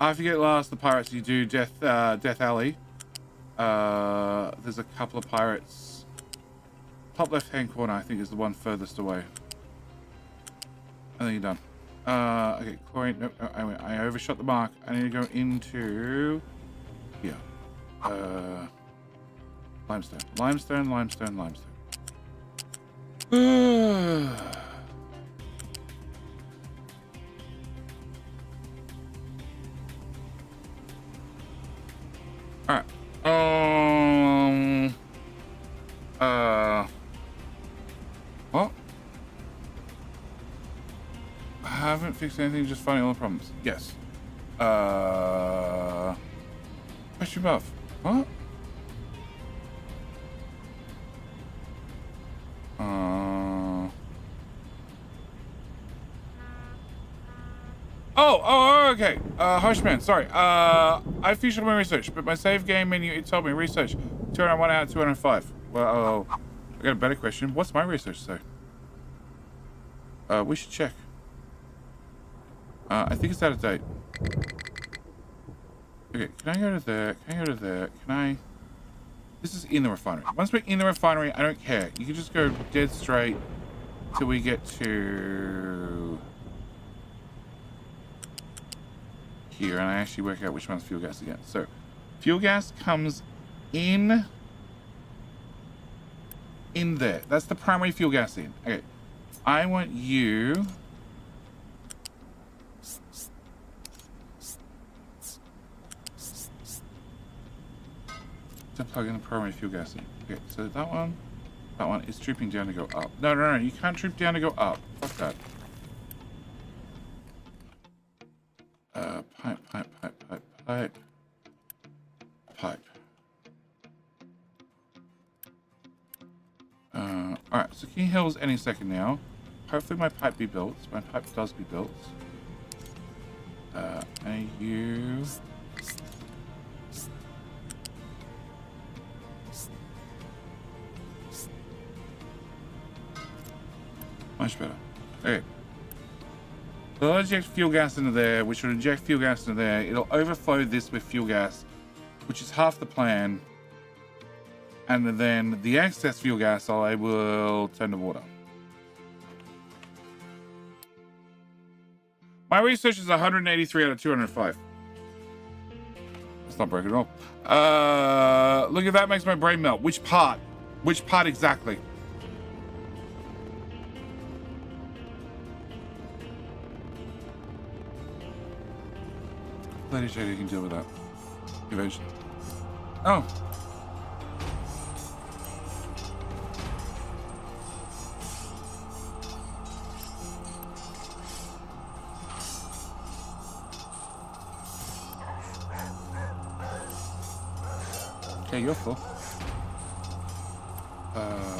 After you get last the pirates, you do Death Alley. There's a couple of pirates. Top left-hand corner, I think, is the one furthest away. And then you're done. Okay, chlorine. Nope, no, I overshot the mark. I need to go into here. Limestone, limestone, limestone, limestone. All right. What? I haven't fixed anything. Just finding all the problems. Yes. Question above. What? Oh, okay. Hushman, sorry. I finished my research, but my save game menu, it told me research 201 out of 205. Well, I got a better question. What's my research say? We should check. I think it's out of date. Okay, can I go to there? Can I go to there? Can I? This is in the refinery. Once we're in the refinery, I don't care. You can just go dead straight till we get to here, and I actually work out which one's fuel gas again. So, fuel gas comes in there. That's the primary fuel gas in. Okay. I want you to plug in the primary fuel gas in. Okay, so that one is drooping down to go up. No, you can't droop down to go up. Fuck that. Pipe. Alright, so King Hill's any second now. Hopefully my pipe be built. My pipe does be built. And you... Much better. Okay. So I'll inject fuel gas into there, which will inject fuel gas into there. It'll overflow this with fuel gas, which is half the plan. And then the excess fuel gas I will turn to water. My research is 183 out of 205. That's not broken at all. Look at that, makes my brain melt. Which part? Which part exactly? Lady Shady can deal with that eventually. Oh. Okay, you're full. Oh.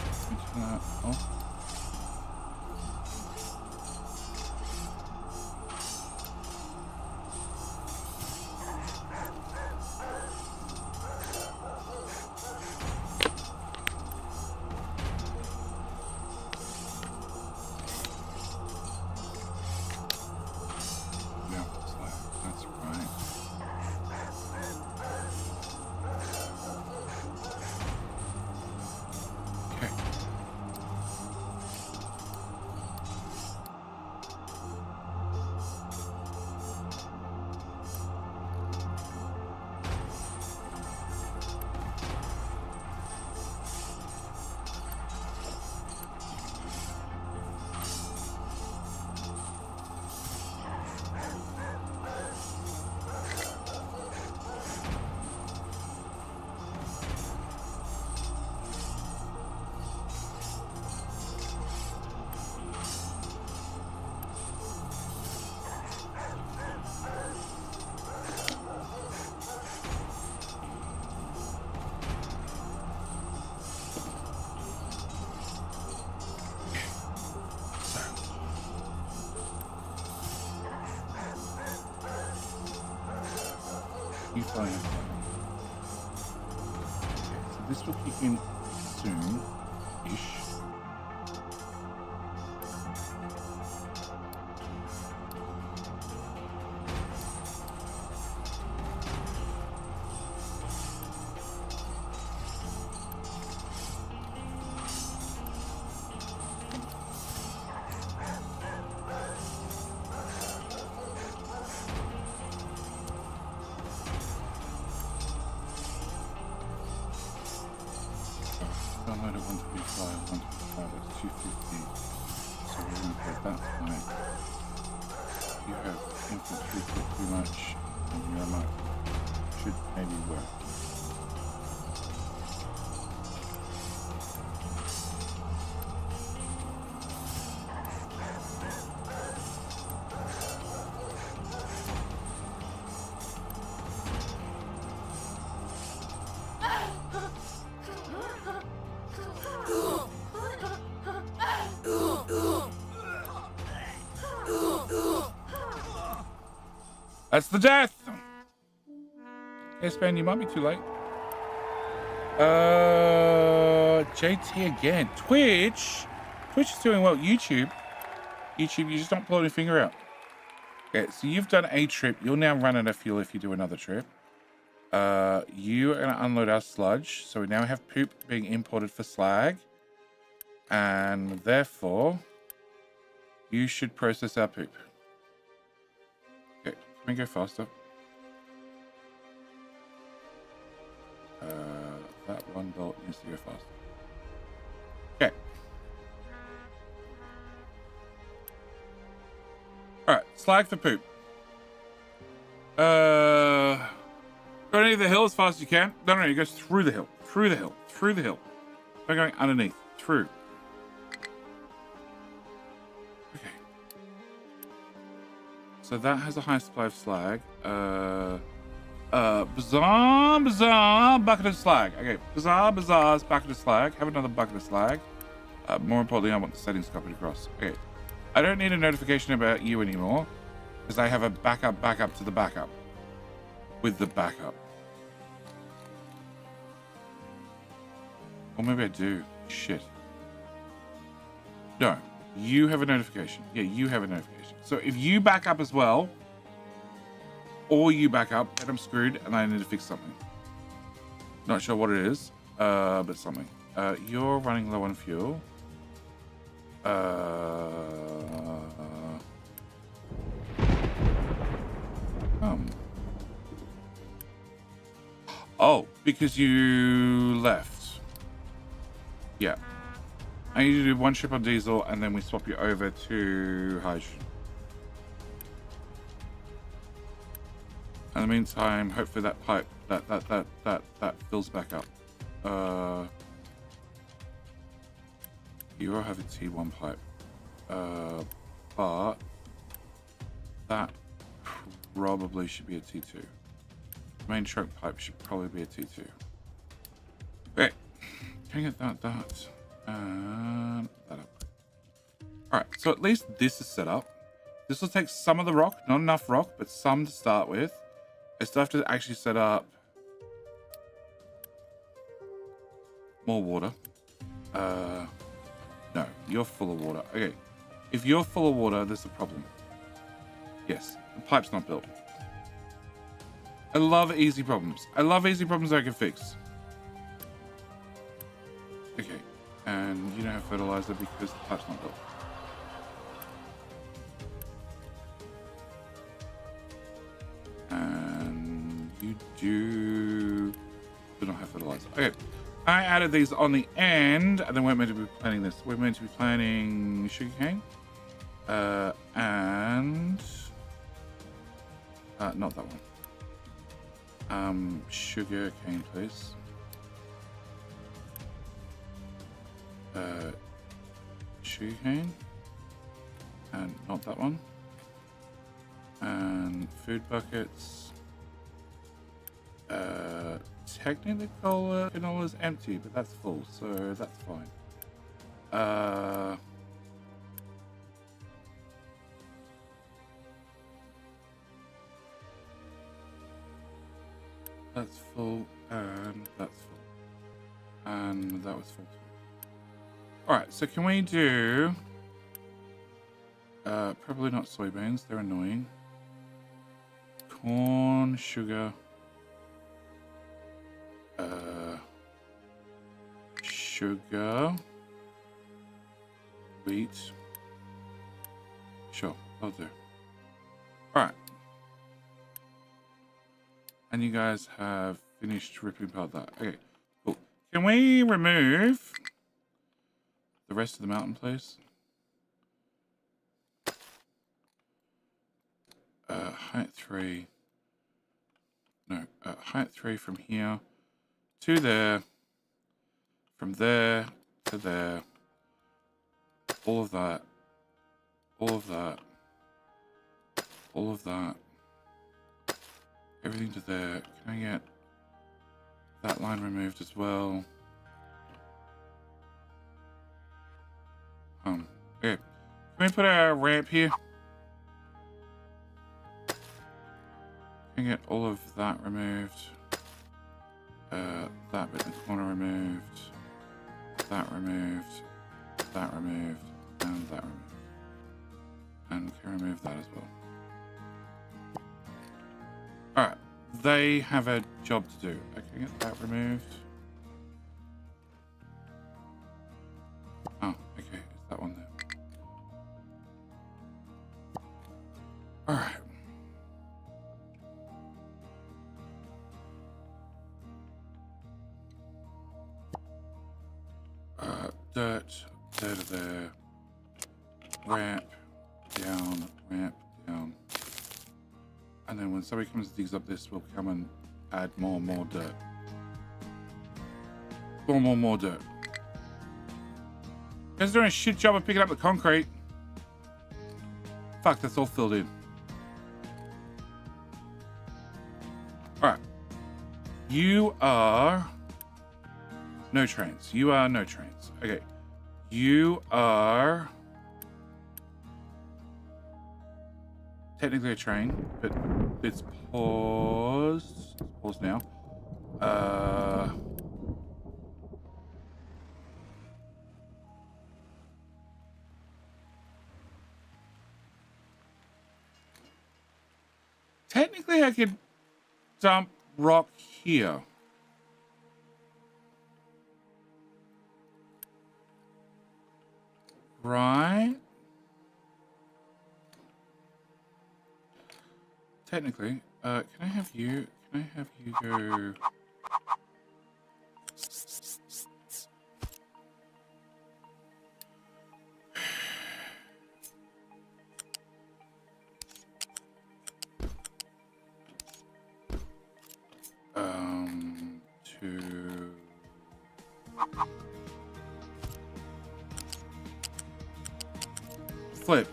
Fine. Okay, so this will kick in soon-ish. Download at 125, that's 250. So we're going to put that right. You have infantry pretty much, and your map should maybe work. That's the death! Yes, man, you might be too late. JT again. Twitch is doing well. YouTube, you just don't pull your finger out. Okay, so you've done a trip. You'll now run out of fuel if you do another trip. You are going to unload our sludge. So we now have poop being imported for slag. And therefore, you should process our poop. Okay, can we go faster? That one bolt needs to go faster. Okay. Alright, slag for poop. Go underneath the hill as fast as you can. No, it goes through the hill. Through the hill. Through the hill. We're going underneath. Through. Okay. So that has a high supply of slag. Bizarre bucket of slag. Okay, bizarre's bucket of slag. Have another bucket of slag. More importantly, I want the settings copied across. Okay. I don't need a notification about you anymore because I have a backup to the backup with the backup. Or maybe I do. Shit. No, you have a notification. Yeah, you have a notification. So if you back up as well, or you back up, then I'm screwed and I need to fix something. Not sure what it is, but something. You're running low on fuel. Oh, because you left. Yeah. I need to do one trip on diesel and then we swap you over to hydrogen. In the meantime, hopefully that pipe that fills back up. You will have a T1 pipe. But that probably should be a T2. Main trunk pipe should probably be a T2. Okay, can I get that up? Alright, so at least this is set up. This will take some of the rock, not enough rock, but some to start with. I still have to actually set up more water. No, you're full of water. Okay, if you're full of water, there's a problem. Yes, the pipe's not built. I love easy problems. I love easy problems I can fix. Okay, and you don't have fertilizer because the pipe's not built. And you do not have fertilizer. Okay, I added these on the end, and then we're meant to be planting this. We're meant to be planting sugarcane, and not that one. Sugar cane, please. Sugar cane, and not that one. And food buckets. Technically, canola's empty, but that's full, so that's fine. That's full, and that's full. And that was full too. Alright, so can we do... probably not soybeans, they're annoying. Corn, sugar. Sugar. Wheat. Sure, I'll do. Alright. And you guys have finished ripping apart that. Okay, cool. Can we remove the rest of the mountain, please? Height 3. No, height 3 from here to there. From there to there. All of that. All of that. All of that. Everything to there. Can I get that line removed as well? Okay. Can we put a ramp here? Can I get all of that removed? That bit in the corner removed. That removed. That removed. And that removed. And we can remove that as well. Alright. they have a job to do. Okay, get that removed. Oh, okay, it's that one there. Alright. Dirt, there to there. Ramp down, ramp down. And then when somebody comes and digs up this, we'll come and add more and more dirt. More dirt. You guys are doing a shit job of picking up the concrete. Fuck, that's all filled in. Alright. You are... No trains. You are no trains. Okay. You are... Technically a train, but it's paused. It's paused now. Technically, I could dump rock here. Right? Technically, can I have you go... to... Flip.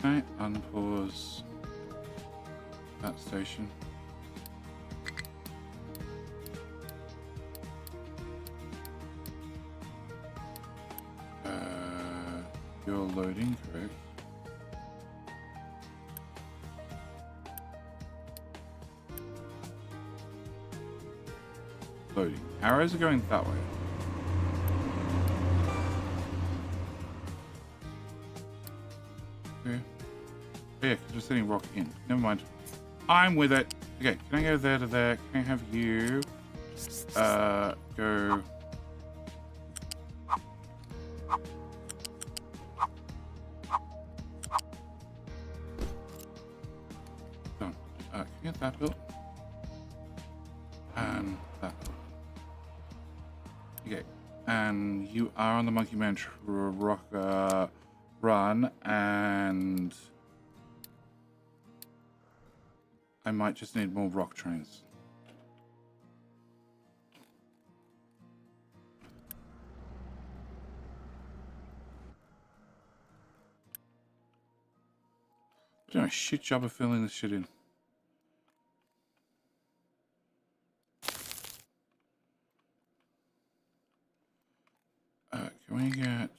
Okay, unpause that station. You're loading, correct? Loading. Arrows are going that way. Okay. Oh, yeah, because we're sending rock in. Never mind. I'm with it. Okay, can I go there to there? Can I have you go... Done. Can you get that built? And that built. Okay, and you are on the Monkey Man rock run, and I might just need more rock trains. Doing a shit job of filling this shit in. Can we get...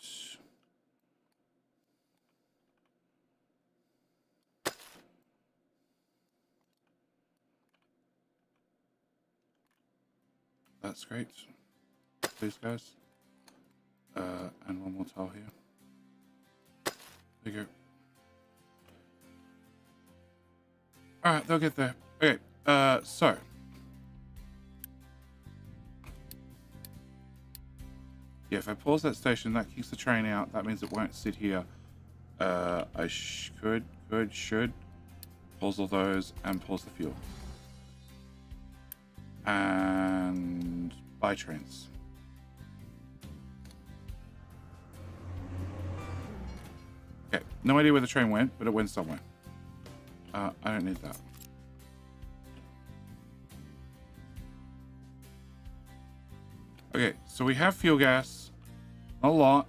That's great. Please, guys. And one more tile here. There you go. Alright, they'll get there. Okay, so... Yeah, if I pause that station, that kicks the train out. That means it won't sit here. I should pause all those and pause the fuel. And buy trains. Okay, no idea where the train went, but it went somewhere. I don't need that. Okay, so we have fuel gas. Not a lot.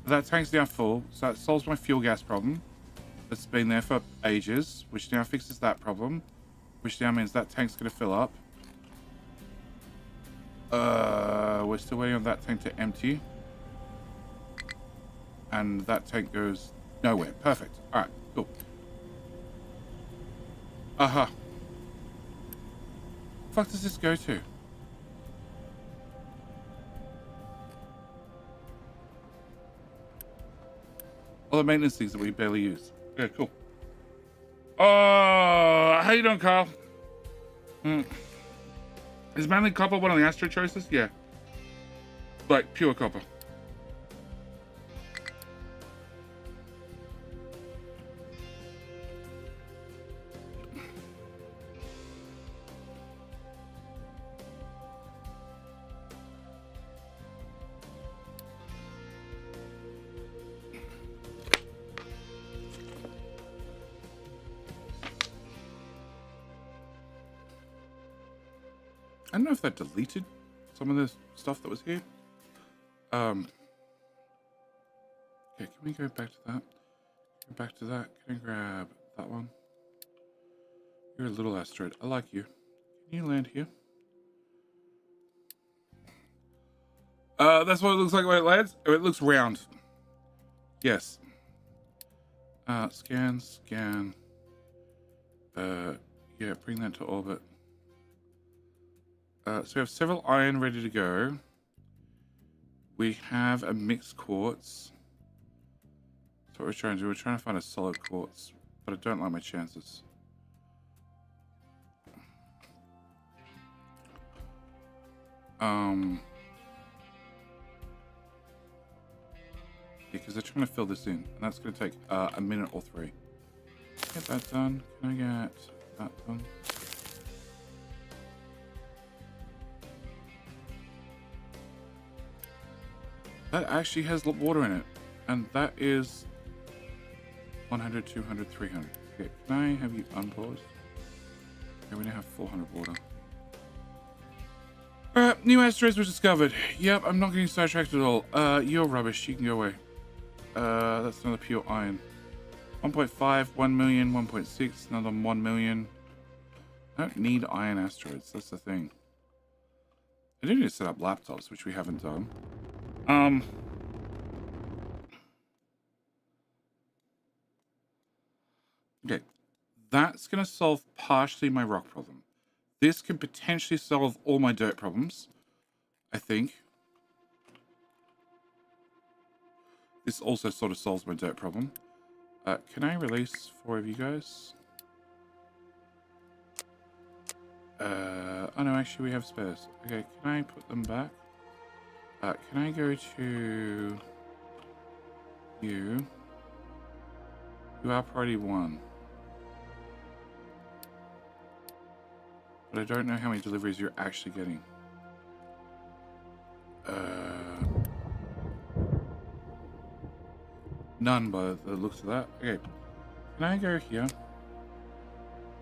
That tank's now full, so that solves my fuel gas problem. That's been there for ages, which now fixes that problem. Which now means that tank's going to fill up. We're still waiting on that tank to empty. And that tank goes nowhere. Perfect. Alright, cool. Fuck does this go to? All the maintenance things that we barely use. Okay, cool. Oh, How you doing, Carl? Is mainly copper one of the astro choices? Yeah. Like, pure copper. I don't know if that deleted some of the stuff that was here. Okay, can we go back to that? Go back to that. Can I grab that one? You're a little asteroid. I like you. Can you land here? That's what it looks like when it lands. Oh, it looks round. Yes. Scan. Yeah, bring that to orbit. So we have several iron ready to go. We have a mixed quartz. That's what we're trying to do. We're trying to find a solid quartz, but I don't like my chances. Because they're trying to fill this in, and that's going to take a minute or 3. Get that done. Can I get that done? That actually has water in it, and that is 100, 200, 300. Okay, can I have you unpause? Okay, we now have 400 water. Alright, new asteroids were discovered. Yep, I'm not getting sidetracked at all. You're rubbish. You can go away. That's another pure iron. 1.5, 1 million, 1.6, another 1 million. I don't need iron asteroids. That's the thing. I do need to set up laptops, which we haven't done. Okay, that's going to solve partially my rock problem. This can potentially solve all my dirt problems, I think. This also sort of solves my dirt problem. Can I release 4 of you guys? Oh no, actually we have spares. Okay, can I put them back? Can I go to you? You are priority 1. But I don't know how many deliveries you're actually getting. None by the looks of that. Okay. Can I go here?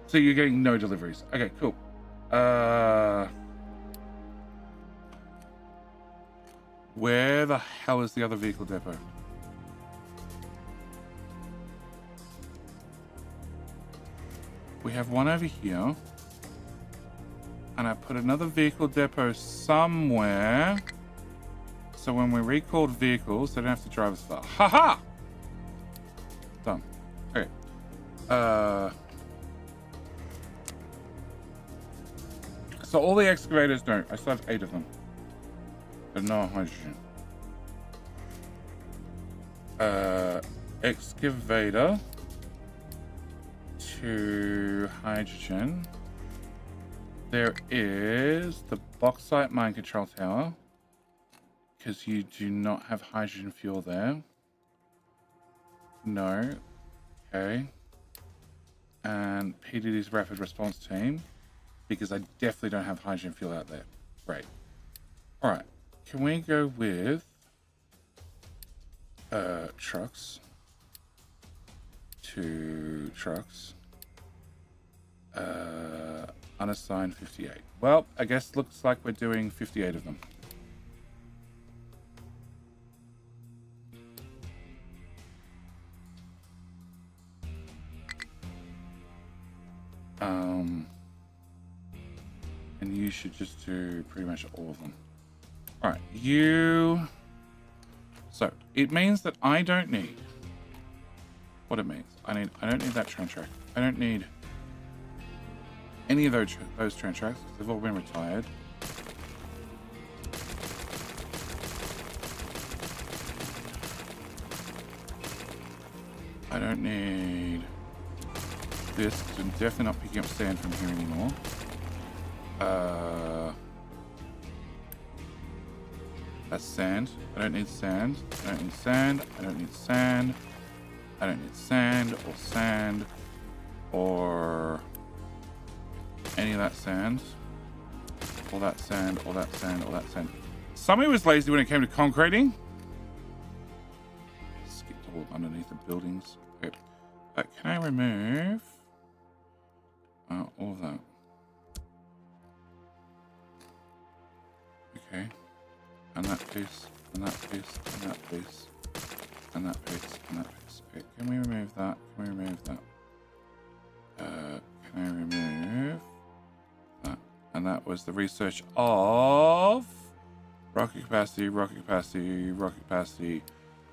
So you're getting no deliveries. Okay, cool. Where the hell is the other vehicle depot? We have one over here. And I put another vehicle depot somewhere. So when we recalled vehicles, they don't have to drive as far. Haha! Done. Okay. So all the excavators don't. I still have 8 of them. But no hydrogen. Excavator to hydrogen. There is the bauxite mine control tower, because you do not have hydrogen fuel there. No. Okay. And PDD's rapid response team, because I definitely don't have hydrogen fuel out there. Great. All right. Can we go with trucks to trucks? Unassigned 58. Well, I guess looks like we're doing 58 of them. And you should just do pretty much all of them. All right, you. So it means that I don't need what it means. I don't need that train track. I don't need any of those train tracks. They've all been retired. I don't need this, because I'm definitely not picking up sand from here anymore. That's sand. I don't need sand. I don't need sand. I don't need sand. I don't need sand or sand or any of that sand. All that sand, all that sand, all that sand. Somebody was lazy when it came to concreting. Skipped all underneath the buildings. Okay. Can I remove all of that? Okay. And that piece, and that piece, and that piece, and that piece, and that piece. Okay, can we remove that? Can we remove that? Can I remove that? And that was the research of rocket capacity, rocket capacity, rocket capacity,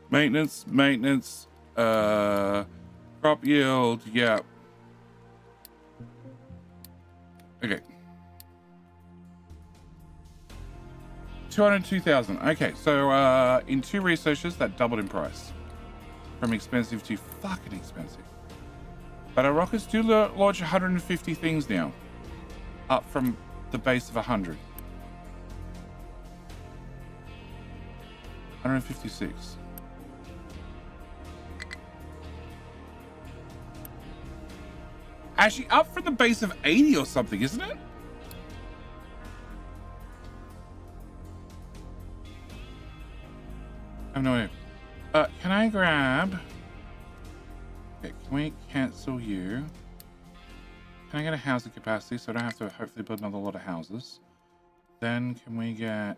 maintenance, maintenance, crop yield, yeah. Okay. 202,000. Okay, so in 2 researches, that doubled in price. From expensive to fucking expensive. But our rockets do launch 150 things now. Up from the base of 100. 156. Actually, up from the base of 80 or something, isn't it? I have no idea. Can I grab... Okay, can we cancel you? Can I get a housing capacity so I don't have to hopefully build another lot of houses? Then can we get...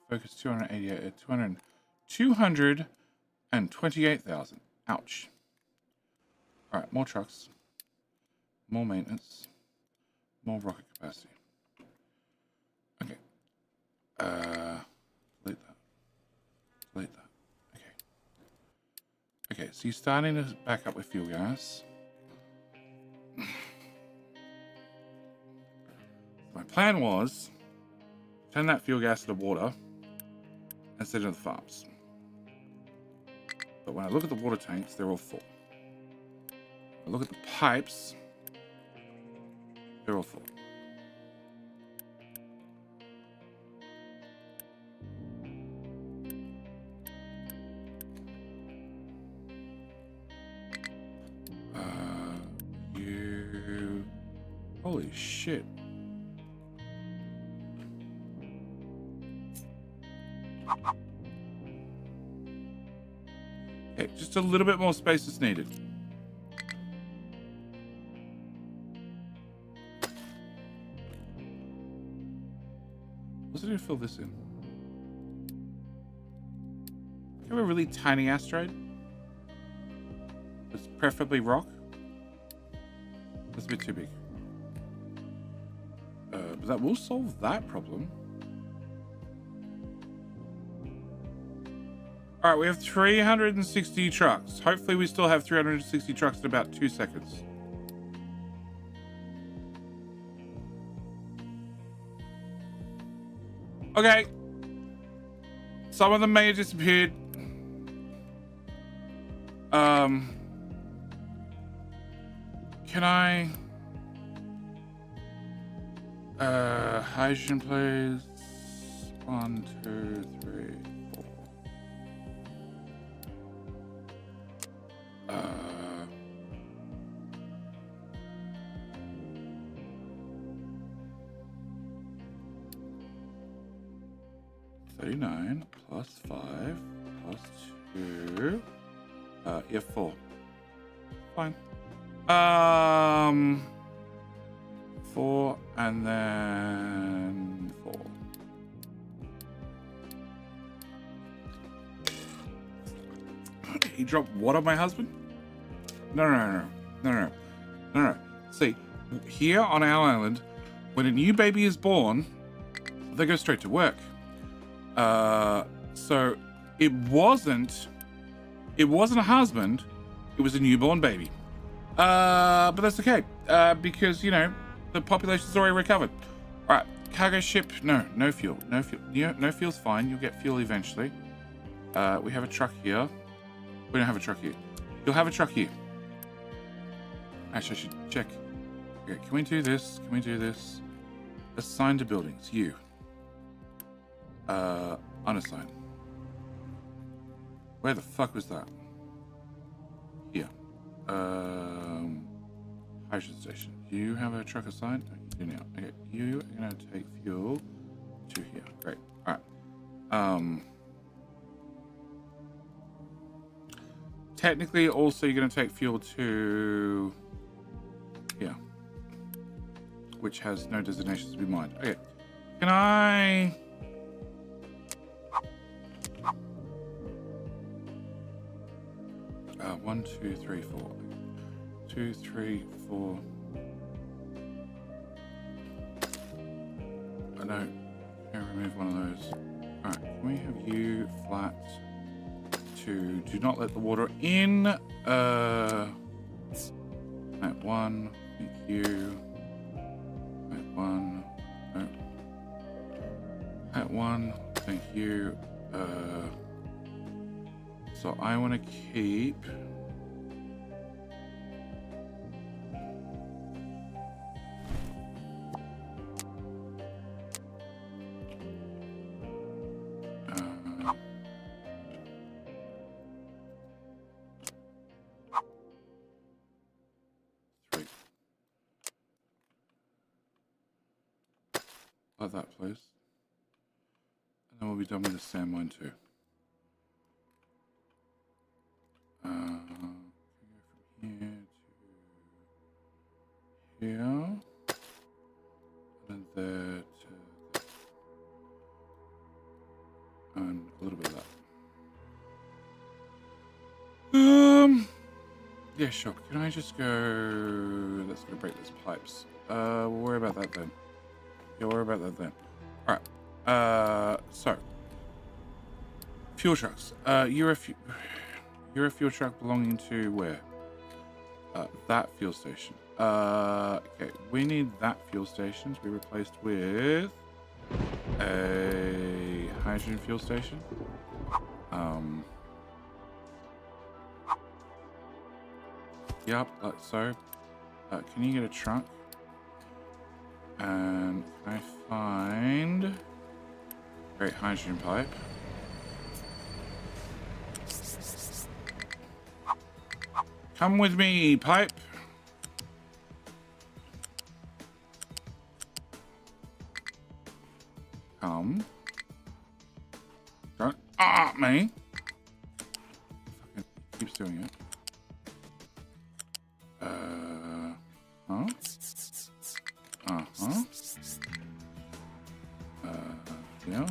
focus 288... 228,000. Ouch. Alright, more trucks. More maintenance. More rocket capacity. Okay. Delete that. Delete that. Okay. Okay, so you're starting to back up with fuel gas. My plan was turn that fuel gas to the water and send it to the farms. But when I look at the water tanks, they're all full. I look at the pipes, they're all full. Holy shit. Okay, just a little bit more space is needed. Let's need to fill this in. Can we have a really tiny asteroid? It's preferably rock. That's a bit too big. But that will solve that problem. All right, we have 360 trucks. Hopefully we still have 360 trucks in about 2 seconds. Okay. Some of them may have disappeared. Can I... hydrogen please. 1, 2, 3, 4. 39 plus 5 plus 2. Yeah, 4. Fine. 4 and then 4. He dropped what on my husband? No. See, here on our island, when a new baby is born, they go straight to work. So it wasn't a husband, it was a newborn baby. But that's okay, because, you know, the population's already recovered. All right, cargo ship, no fuel. Yeah, no fuel's fine, you'll get fuel eventually. We have a truck here. We don't have a truck here. You'll have a truck here. Actually, I should check. Okay, can we do this? Can we do this? Assign to buildings. You. Unassigned. Where the fuck was that? Here. Hydrogen station. You have a truck assigned? No, you do now. Okay, you are gonna take fuel to here. Great. Alright. Technically also you're gonna take fuel to here. Which has no designations to be mined. Okay. Can I 1, 2, 3, 4. 2, 3, 4. I know. Can I remove one of those? Alright, can we have you flat to do not let the water in? At 1, thank you. At 1, no. At 1, thank you. So I want to keep like that, please. And then we'll be done with the sand mine too. From here to here, and then there to there. And a little bit of that. Yeah, sure. Can I just go? Let's go break those pipes. We'll worry about that then. Yeah, worry about that then. All right. So fuel trucks. You're a fuel truck belonging to where? That fuel station. Okay, we need that fuel station to be replaced with a hydrogen fuel station. Yep, like so. Can you get a truck? And can I find great hydrogen pipe? Come with me, pipe. Come. Don't me. Fucking keeps doing it. Huh? Yeah.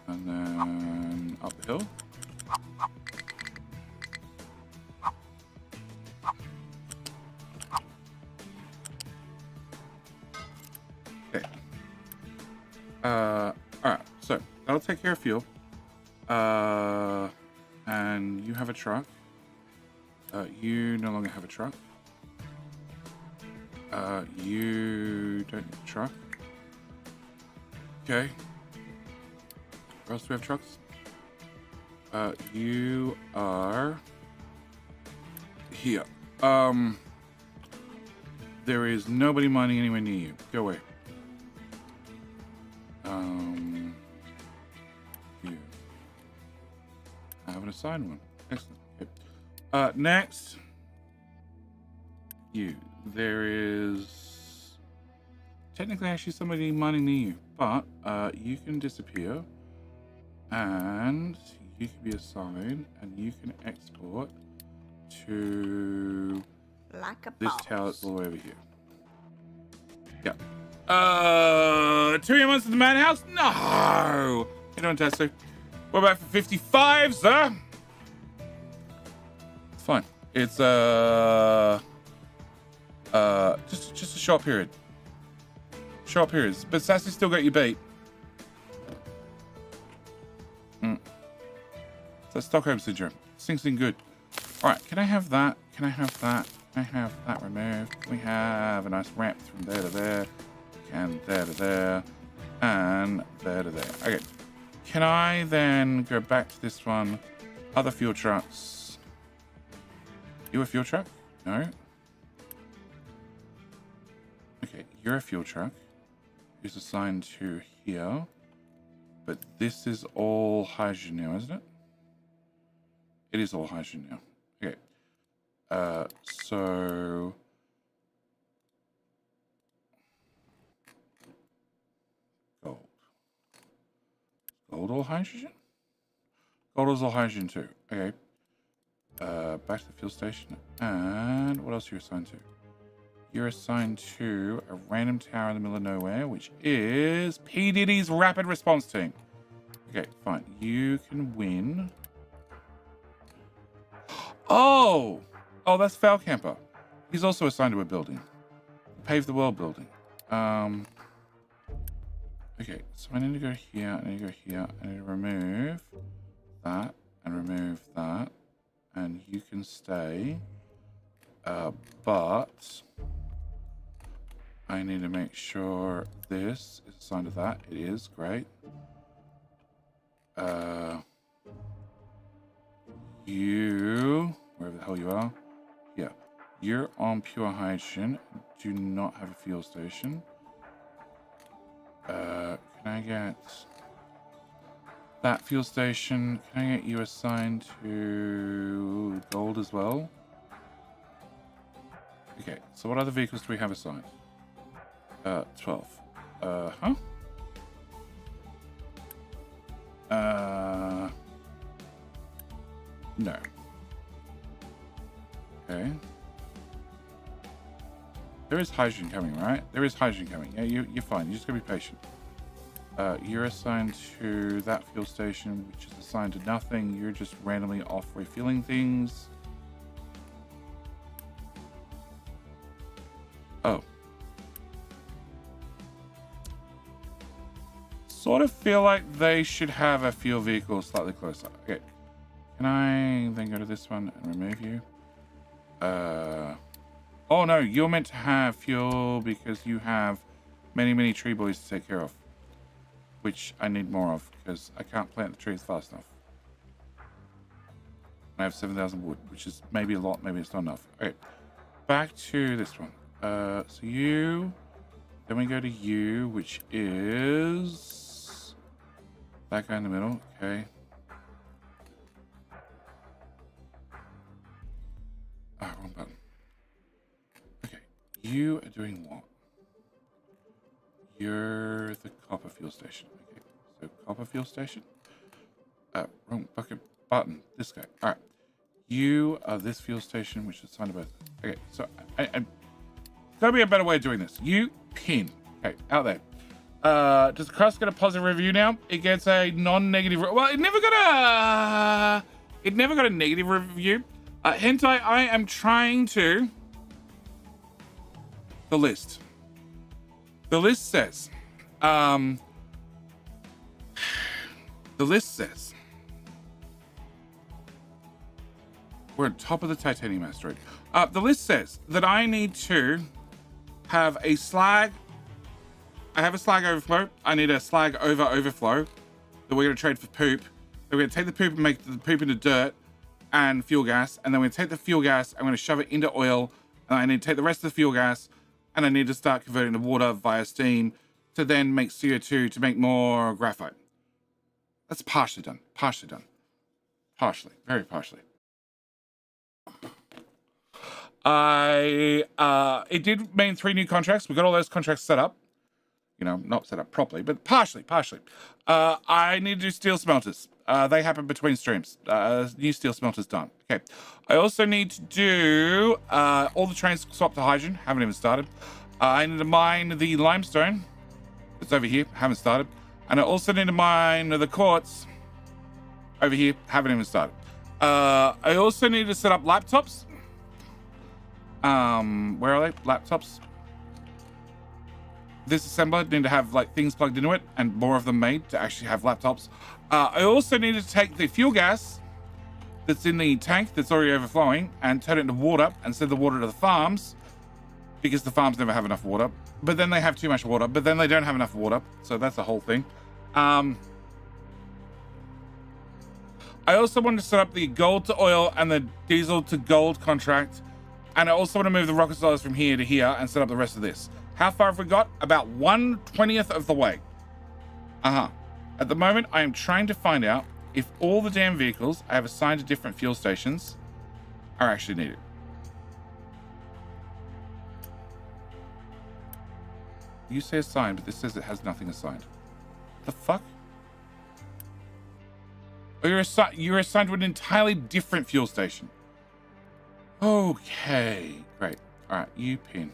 And then up the hill. Okay. Alright, so that'll take care of fuel. And you have a truck. You no longer have a truck. You don't need a truck. Okay. Where else do we have trucks? You are here. There is nobody mining anywhere near you. Go away. You. I haven't assigned one. Excellent. Okay. Next. You. There is technically actually somebody mining near you, but you can disappear and you can be assigned and you can export to Like a this boss. tower that's all the way over here. Yeah. 2 more months at the madhouse? No! How you doing, Tessie? What about for 55, sir? It's fine. It's just a short period. Short periods. But Sassy still got you beat. That's Stockholm syndrome. Sings in good. Alright, can I have that? Can I have that? Can I have that removed? Can we have a nice ramp from there to there? And there to there. And there to there. Okay. Can I then go back to this one? Other fuel trucks. You a fuel truck? No. Okay, you're a fuel truck. Who's assigned to here. But this is all hydrogen now, isn't it? It is all hydrogen now. Okay. So... Gold. Gold all hydrogen? Gold is all hydrogen too. Okay. Back to the fuel station. And what else are you assigned to? You're assigned to a random tower in the middle of nowhere, which is P. Diddy's rapid response team. Okay, fine. You can win. Oh! Oh, that's Foul Camper. He's also assigned to a building. Pave the World building. Okay, so I need to go here, I need to go here, I need to remove that, and remove that, and you can stay, but I need to make sure this is assigned to that. It is, great. You, wherever the hell you are, yeah, you're on pure hydrogen, do not have a fuel station. Can I get that fuel station? Can I get you assigned to gold as well? Okay, so what other vehicles do we have assigned? 12. Huh? No. Okay. There is hydrogen coming, right? There is hydrogen coming. Yeah, you're fine. You just gotta be patient. You're assigned to that fuel station, which is assigned to nothing. You're just randomly off refueling things. Oh. Sort of feel like they should have a fuel vehicle slightly closer. Okay. Can I then go to this one and remove you? Oh no, you're meant to have fuel because you have many, many tree boys to take care of. Which I need more of because I can't plant the trees fast enough. I have 7,000 wood, which is maybe a lot, maybe it's not enough. Okay, back to this one. So you, then we go to you, which is that guy in the middle. Okay. Ah, wrong button. Okay, you are doing what? You're the copper fuel station. Okay, so copper fuel station. Wrong bucket button. This guy. All right. You are this fuel station, which is assigned to both. Okay, so I gotta be a better way of doing this. You pin. Okay, out there. Does the crust get a positive review now? It gets a non-negative. Well, it never got a negative review. Hentai, I am trying to. The list. The list says, we're on top of the titanium asteroid. The list says that I need to have a slag. I have a slag overflow. I need a slag overflow that we're going to trade for poop. Then we're going to take the poop and make the poop into dirt and fuel gas. And then we're going to take the fuel gas. I'm going to shove it into oil. And I need to take the rest of the fuel gas. And I need to start converting the water via steam to then make CO2 to make more graphite. That's partially done. Partially done. Partially. Very partially. It did mean 3 new contracts. We got all those contracts set up. You know, not set up properly, but partially. I need to do steel smelters. They happen between streams. New steel smelters done. Okay. I also need to do all the trains swap to hydrogen. Haven't even started. I need to mine the limestone. It's over here. Haven't started. And I also need to mine the quartz. Over here. Haven't even started. I also need to set up laptops. Where are they? Laptops. This assembler need to have like things plugged into it and more of them made to actually have laptops. I also need to take the fuel gas that's in the tank that's already overflowing and turn it into water and send the water to the farms because the farms never have enough water, but then they have too much water, but then they don't have enough water. So that's the whole thing. I I also want to set up the gold to oil and the diesel to gold contract. And I also want to move the rocket stars from here to here and set up the rest of this. How far have we got? About 1/20th of the way. At the moment, I am trying to find out if all the damn vehicles I have assigned to different fuel stations are actually needed. You say assigned, but this says it has nothing assigned. The fuck? Oh, you're assigned to an entirely different fuel station. Okay, great. All right, you pin.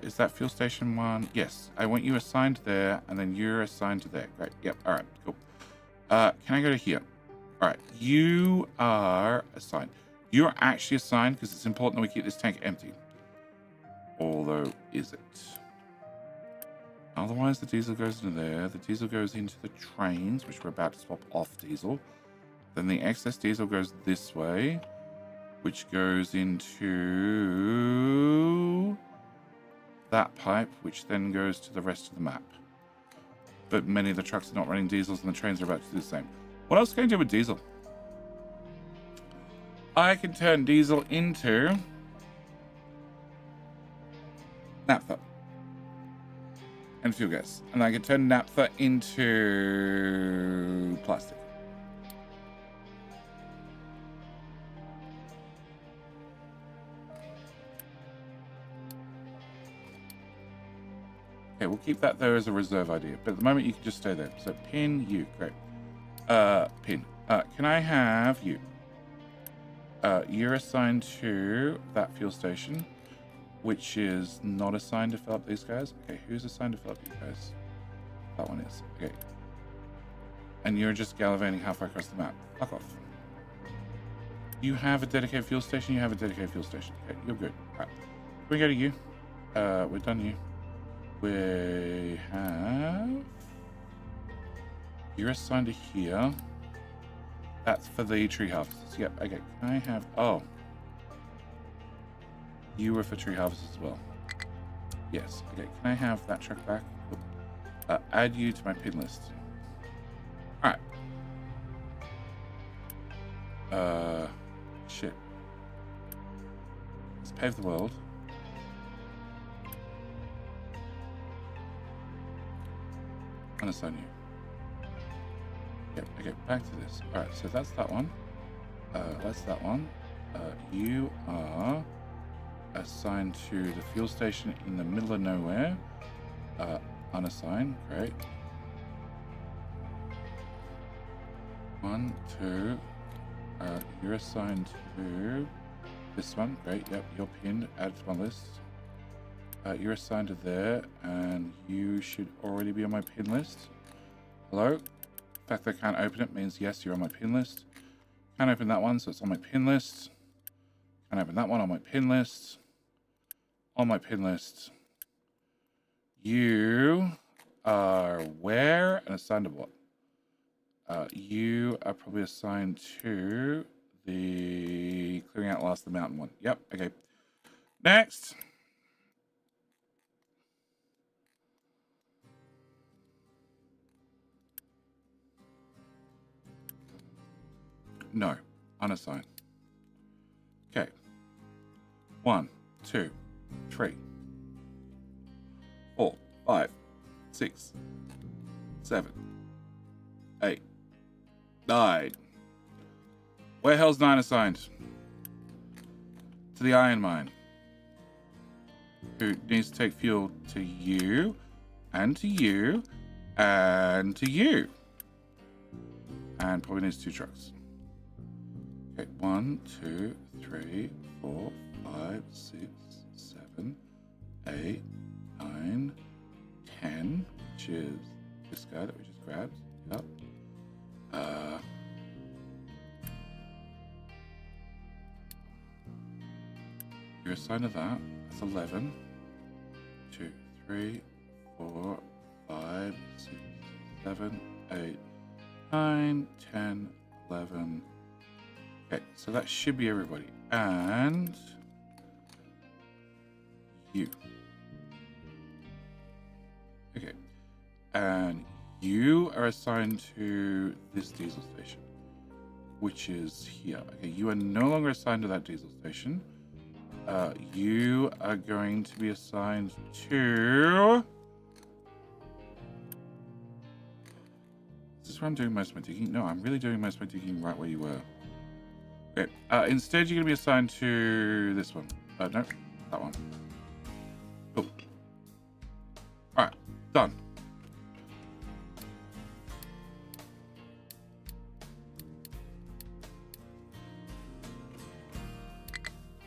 Is that fuel station 1? Yes, I want you assigned there, and then you're assigned to there. Great. Yep. All right. Cool. Can I go to here? All right. You are assigned. You're actually assigned because it's important that we keep this tank empty. Although, is it? Otherwise, the diesel goes into there. The diesel goes into the trains, which we're about to swap off diesel. Then the excess diesel goes this way, which goes into that pipe, which then goes to the rest of the map. But many of the trucks are not running diesels, and the trains are about to do the same. What else can I do with diesel? I can turn diesel into naphtha and fuel gas, and I can turn naphtha into plastic. Okay, we'll keep that there as a reserve idea, but at the moment you can just stay there. So pin you, great. Pin. Can I have you? You're assigned to that fuel station, which is not assigned to fill up these guys. Okay, who's assigned to fill up you guys? That one is. Okay. And you're just gallivanting halfway across the map. Fuck off. You have a dedicated fuel station. You have a dedicated fuel station. Okay, you're good. All right. Can we go to you? We're done you. We have... You're assigned to here. That's for the tree harvesters. Yep, okay. Can I have... Oh. You were for tree harvesters as well. Yes. Okay, can I have that truck back? Add you to my pin list. Alright. Shit. Let's pave the world. Unassign you. Yep, okay, back to this. Alright, so that's that one. That's that one. You are assigned to the fuel station in the middle of nowhere. Unassigned, great. 1, 2. You're assigned to this one, great. Yep, you're pinned. Add to my list. You're assigned to there, and you should already be on my pin list. Hello? The fact that I can't open it means yes, you're on my pin list. Can't open that one, so it's on my pin list. Can't open that one, on my pin list. On my pin list. You are where and assigned to what? You are probably assigned to the clearing out last of the mountain one. Yep, okay. Next. No, unassigned. Okay. 1, 2, 3, 4, 5, 6, 7, 8, 9. Where hell's 9 assigned? To the iron mine. Who needs to take fuel to you, and to you, and to you. And probably needs 2 trucks. Okay, 1, 2, 3, 4, 5, 6, 7, 8, 9, 10, which is this guy that we just grabbed. Yep. You're assigned to that. That's 11. 2, 3, 4, 5, 6, 7, 8, 9, 10, 11. Okay, so that should be everybody. And you. Okay. And you are assigned to this diesel station. which is here. Okay, you are no longer assigned to that diesel station. You are going to be assigned to... Is this where I'm doing most of my digging? No, I'm really doing most of my digging right where you were. Okay, instead you're going to be assigned to this one. No, that one. Cool. Alright, done.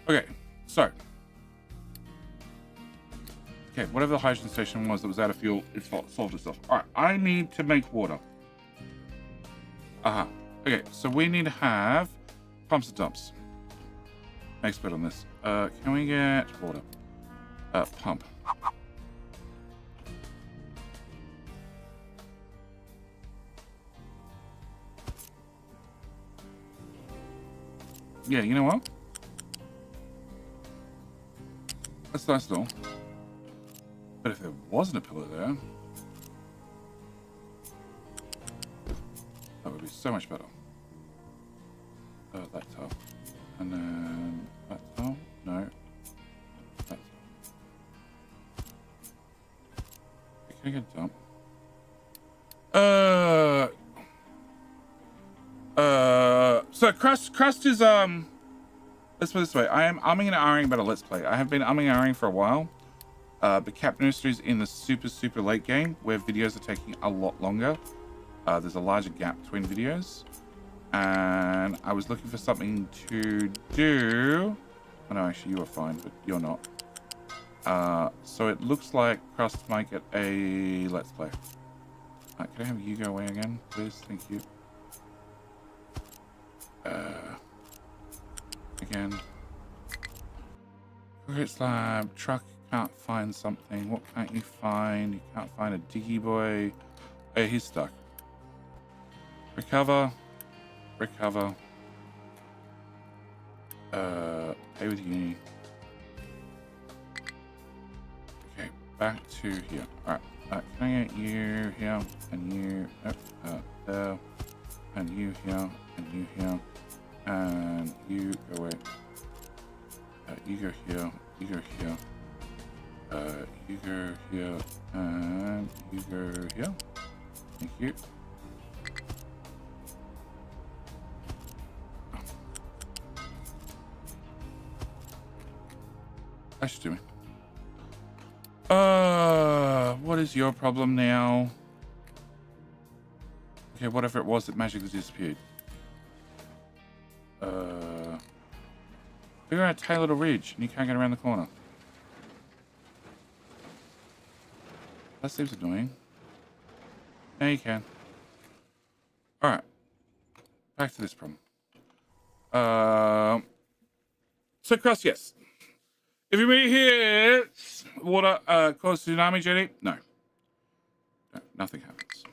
Okay, so. Okay, whatever the hydrogen station was that was out of fuel, it's solved itself. Alright, I need to make water. Okay, so we need to have pumps and dumps. Expert on this. Can we get water? Pump. Yeah, you know what? That's nice and all. But if there wasn't a pillar there, that would be so much better. That tile. And then that tile. No. That tile. Can I get a dump? So crust is let's put it this way. I am umming and ahhing about a let's play. I have been umming and ahhing for a while. But Cap Nursery is in the super late game where videos are taking a lot longer. There's a larger gap between videos. And I was looking for something to do. Oh no, actually you are fine, but you're not. So it looks like Crust might get a let's play. Can I have you go away again, please? Thank you. Again. Concrete slab, truck can't find something. What can't you find? You can't find a diggy boy. Oh, he's stuck. Recover. Recover. Pay with uni. Okay, back to here. Alright. Can I get you here? And you there. And you here. And you here. And you go away. You go here. You go here. You go here. And you go here. Thank you. That should do me. What is your problem now? Okay, whatever it was that magically disappeared. We're at Taylor Ridge and you can't get around the corner. That seems annoying. Now you can. Alright. Back to this problem. So Crust, yes. If you meet here, water cause tsunami jetty? No. No, nothing happens.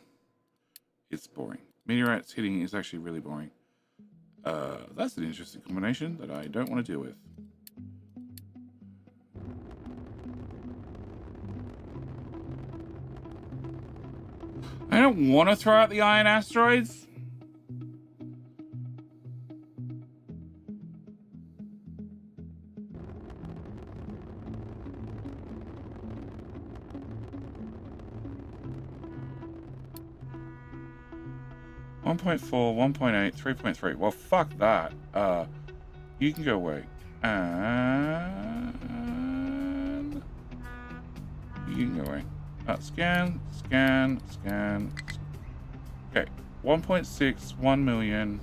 It's boring. Meteorites hitting is actually really boring. That's an interesting combination that I don't want to deal with. I don't want to throw out the iron asteroids. One 1.4, 1.8, 3.3. Well, fuck that. You can go away. And you can go away. Scan. Okay, 1.6, 1 million.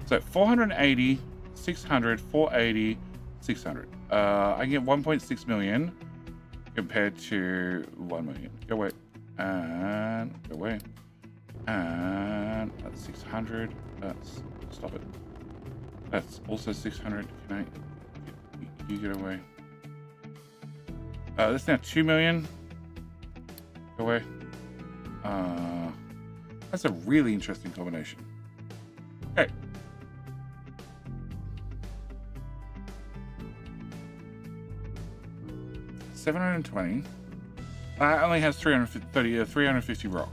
So 480, 600, 480, 600. I can get 1.6 million compared to 1 million. Go away. And go away. And that's 600. That's stop it. That's also 600. Can I? You get away. That's now 2 million. Go away. That's a really interesting combination. Okay. $720. Only has 350 rock.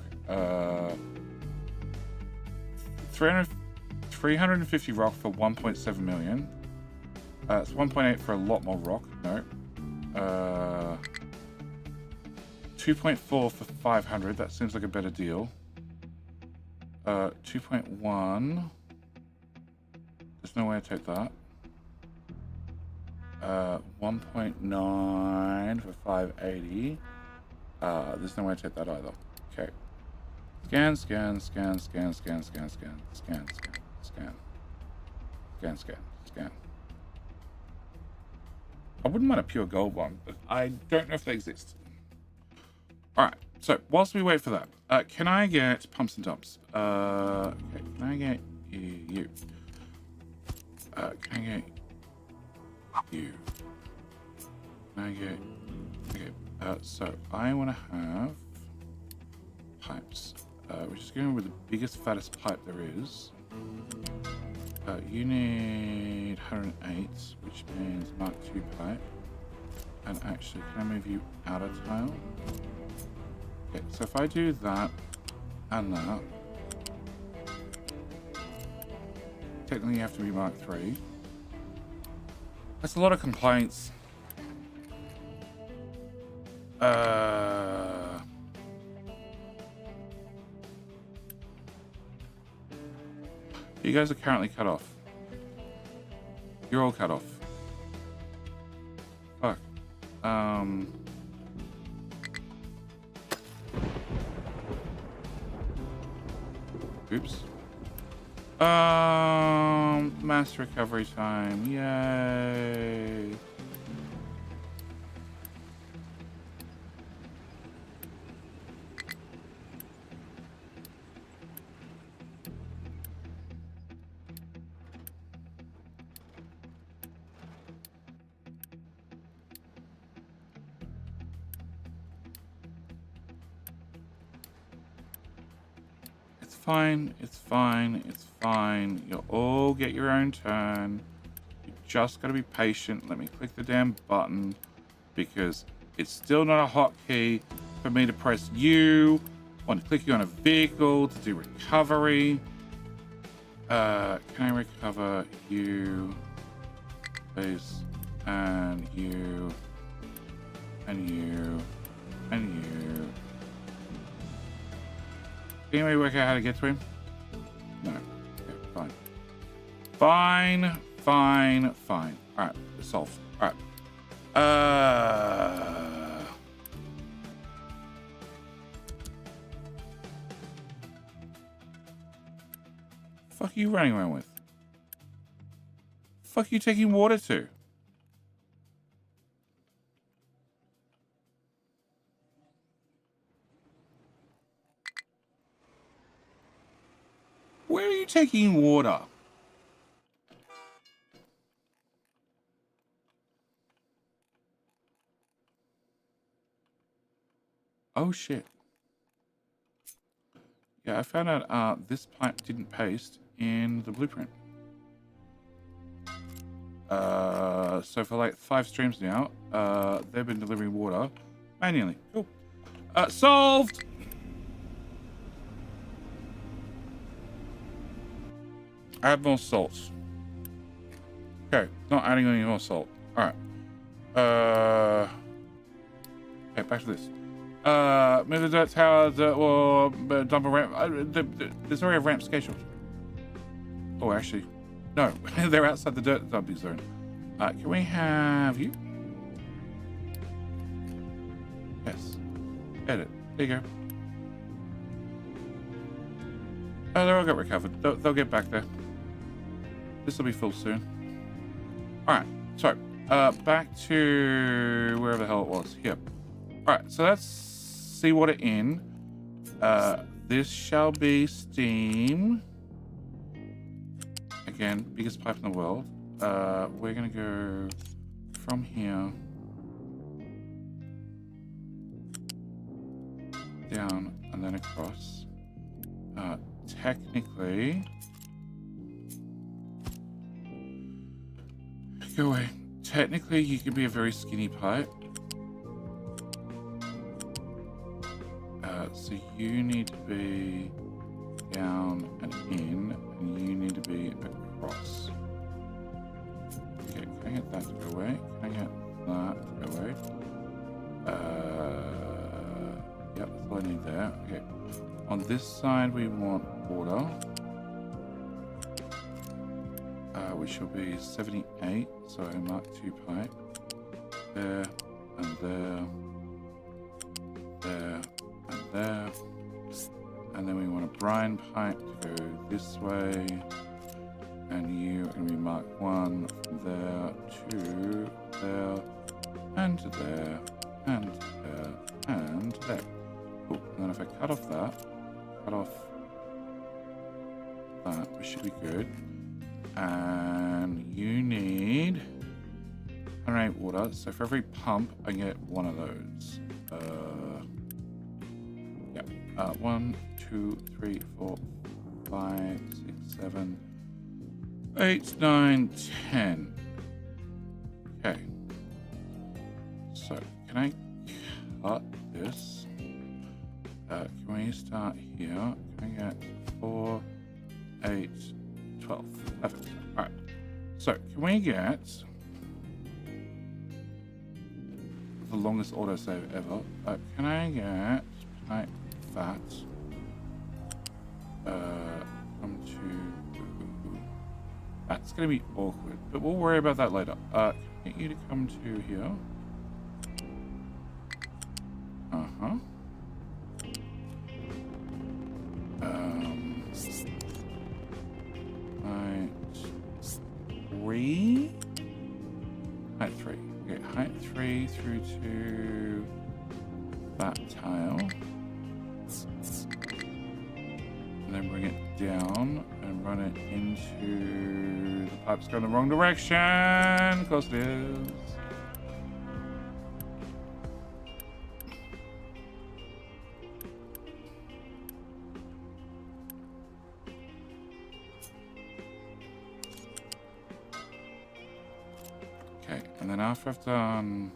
300 350 rock for 1.7 million. It's 1.8 for a lot more rock. No. 2.4 for 500. That seems like a better deal. 2.1. There's no way to take that. 1.9 for 580. There's no way to take that either. Okay. Scan, scan, scan, scan, scan, scan, scan, scan, scan, scan. Scan, scan, scan. I wouldn't mind a pure gold one, but I don't know if they exist. Alright, so whilst we wait for that, can I get pumps and dumps? Okay, can I get you? Can I get you? Can I get... Okay, so I want to have pipes. We're just going with the biggest, fattest pipe there is. You need 108, which means Mark II pipe. And actually, can I move you out of tile? Okay, so if I do that and that, technically you have to be Mark III. That's a lot of complaints. You guys are currently cut off. You're all cut off. Fuck. Oops. Mass recovery time. Yay. Fine, it's fine, it's fine. You'll all get your own turn. You just gotta be patient. Let me click the damn button because it's still not a hotkey for me to press U. I want to click you on a vehicle to do recovery. Can I recover you, please? And you, and you, and you. Can anybody work out how to get to him? No. Okay, fine. Fine, fine, fine. Alright, it's solved. Alright. Fuck are you running around with? Fuck are you taking water to? Where are you taking water? Oh shit. Yeah, I found out this pipe didn't paste in the blueprint. So for like 5 streams now, they've been delivering water manually. Cool. Solved! Add more salts. Okay, not adding any more salt. Alright. Okay, back to this. Move the dirt tower or dump a ramp. There's already a ramp scheduled. Oh, actually, no. They're outside the dirt dumping zone. Can we have you? Yes. Edit. There you go. Oh, they're all got recovered. They'll get back there. This will be full soon. Alright, so back to wherever the hell it was. Here. Alright, so let's see what it in. This shall be steam. Again, biggest pipe in the world. We're gonna go from here down and then across. Technically, go away. Technically, you could be a very skinny pipe. So you need to be down and in, and you need to be across. Okay, can I get that to go away? Can I get that to go away? Yep, that's all I need there. Okay. On this side, we want water. Which will be 78. So mark 2 pipe. There, and there. There, and there. And then we want a brine pipe to go this way. And you are going to be mark 1 from there to there, and to there, and to there, and to there. Cool. And then if I cut off that, we should be good. And you need 108 water. So for every pump, I get one of those. Yeah. 1, 2, 3, 4, 5, 6, 7, 8, 9, 10. Okay. So can I cut this? Can we start here? Can I get 4, 8, 12? Perfect. All right. So can we get the longest autosave ever? Can I get pipe that? Come to. That's going to be awkward, but we'll worry about that later. Can I get you to come to here? Uh-huh. Height 3. Okay, height 3 through to that tile. And then bring it down and run it into the pipe's going the wrong direction. Of course it is. Okay, and then after I've done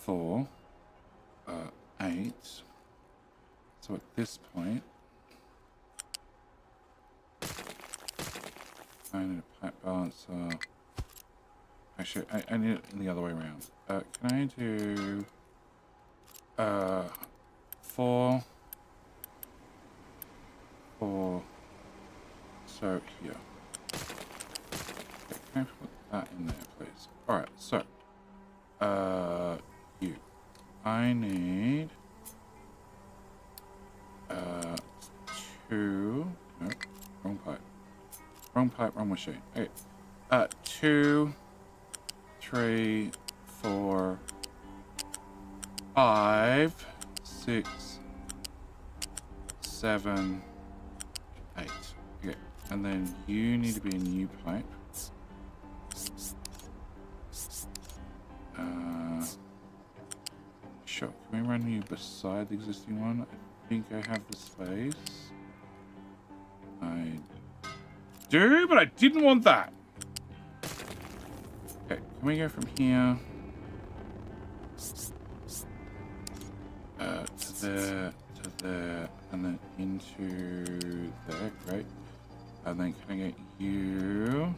4, 8. So at this point, I need a pipe balancer. Actually, I need it in the other way around. Can I do 4, 4, so here. Okay, can I put that in there, please? Alright, so you. I need 2. No, wrong pipe. Wrong pipe, wrong machine. Okay. 2, 3, 4, 5, 6, 7, 8. Okay. And then you need to be a new pipe. Sure. Can we run you beside the existing one? I think I have the space. I do, but I didn't want that. Okay, can we go from here to there, and then into there? Great. And then can I get you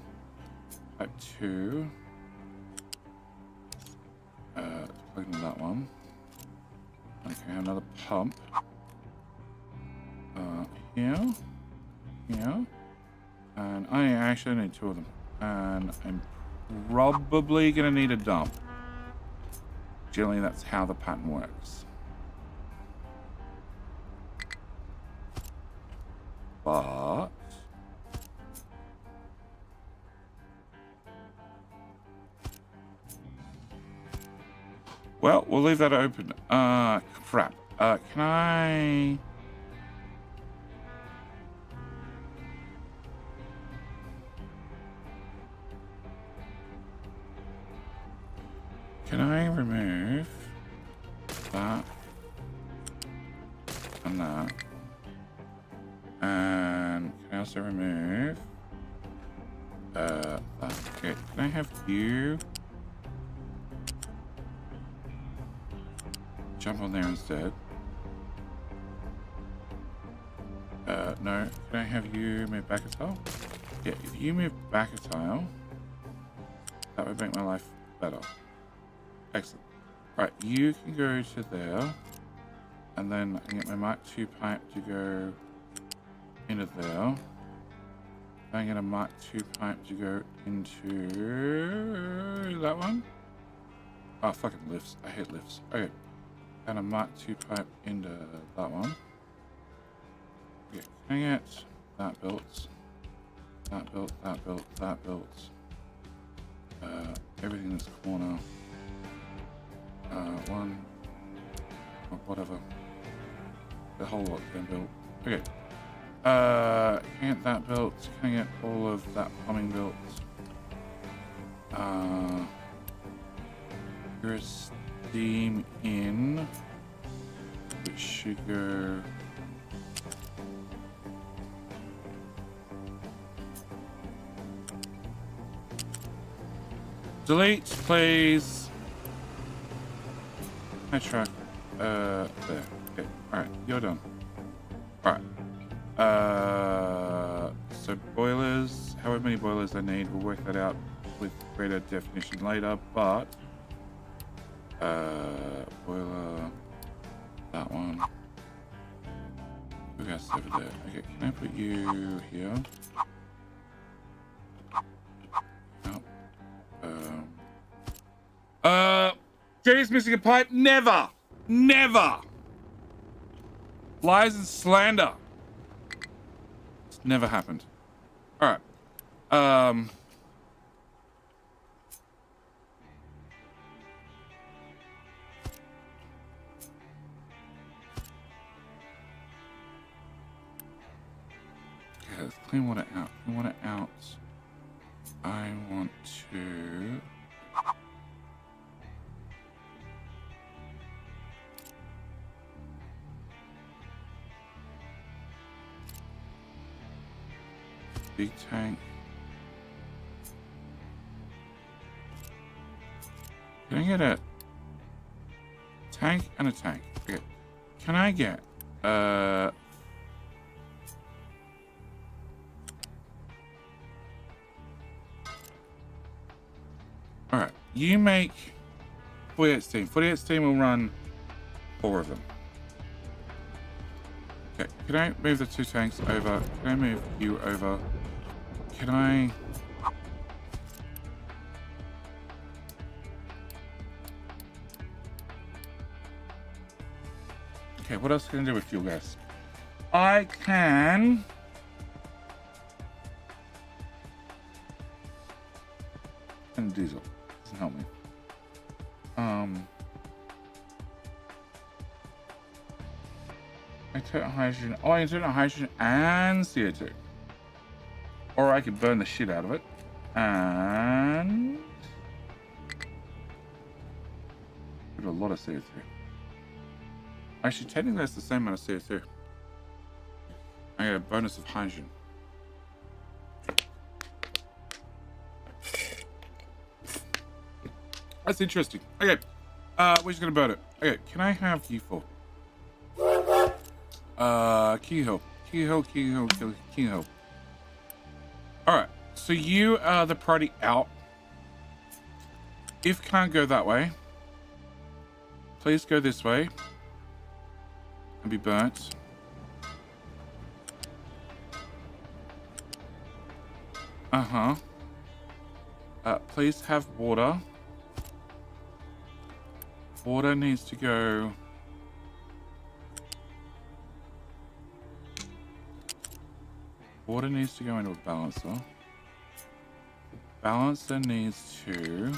pipe 2? Plug into that one. Okay, another pump. Here. Here. And I actually need 2 of them. And I'm probably going to need a dump. Generally, that's how the pattern works. But well, we'll leave that open. Crap. Can I? Can I remove that and that? And can I also remove that? Okay. Can I have you? jump on there instead. No. Can I have you move back a tile? Yeah, if you move back a tile, that would make my life better. Excellent. Right, you can go to there, and then I can get my Mark II pipe to go into there. I get a Mark II pipe to go into that one. Oh, fucking lifts. I hate lifts. Okay. And a Mark II pipe into that one. Okay, can I get that built? That built, that built, that built. Everything in this corner. One. Or whatever. The whole lot been built. Okay. Can I get that built? Can I get all of that plumbing built? There's steam in, which should go. Delete, please. My truck. There. Okay. Alright, you're done. Alright. So boilers, however many boilers I need, we'll work that out with greater definition later, but boiler, that one. Who else over there? Okay, can I put you here? No. Jay's missing a pipe? Never! Never! Lies and slander. It's never happened. Alright. Okay, let's clean water out. Clean water out. I want to... Big tank. Can I get a tank and a tank? Okay. Can I get alright, you make 48 steam. 48 steam will run 4 of them. Okay, can I move the 2 tanks over? Can I move you over? Can I... Okay, what else can I do with fuel gas? I can... And diesel. Doesn't help me. I turn hydrogen. Oh, I can turn hydrogen and CO2. Or I could burn the shit out of it. And... put a lot of CO2. Actually, technically that's the same amount of CO2. I get a bonus of hydrogen. That's interesting. Okay. We're just gonna burn it. Okay, can I have you for? Keyhole. Keyhole. Alright, so you are the priority out. If can't go that way, please go this way and be burnt. Please have water. Water needs to go... Water needs to go into a balancer. Balancer needs to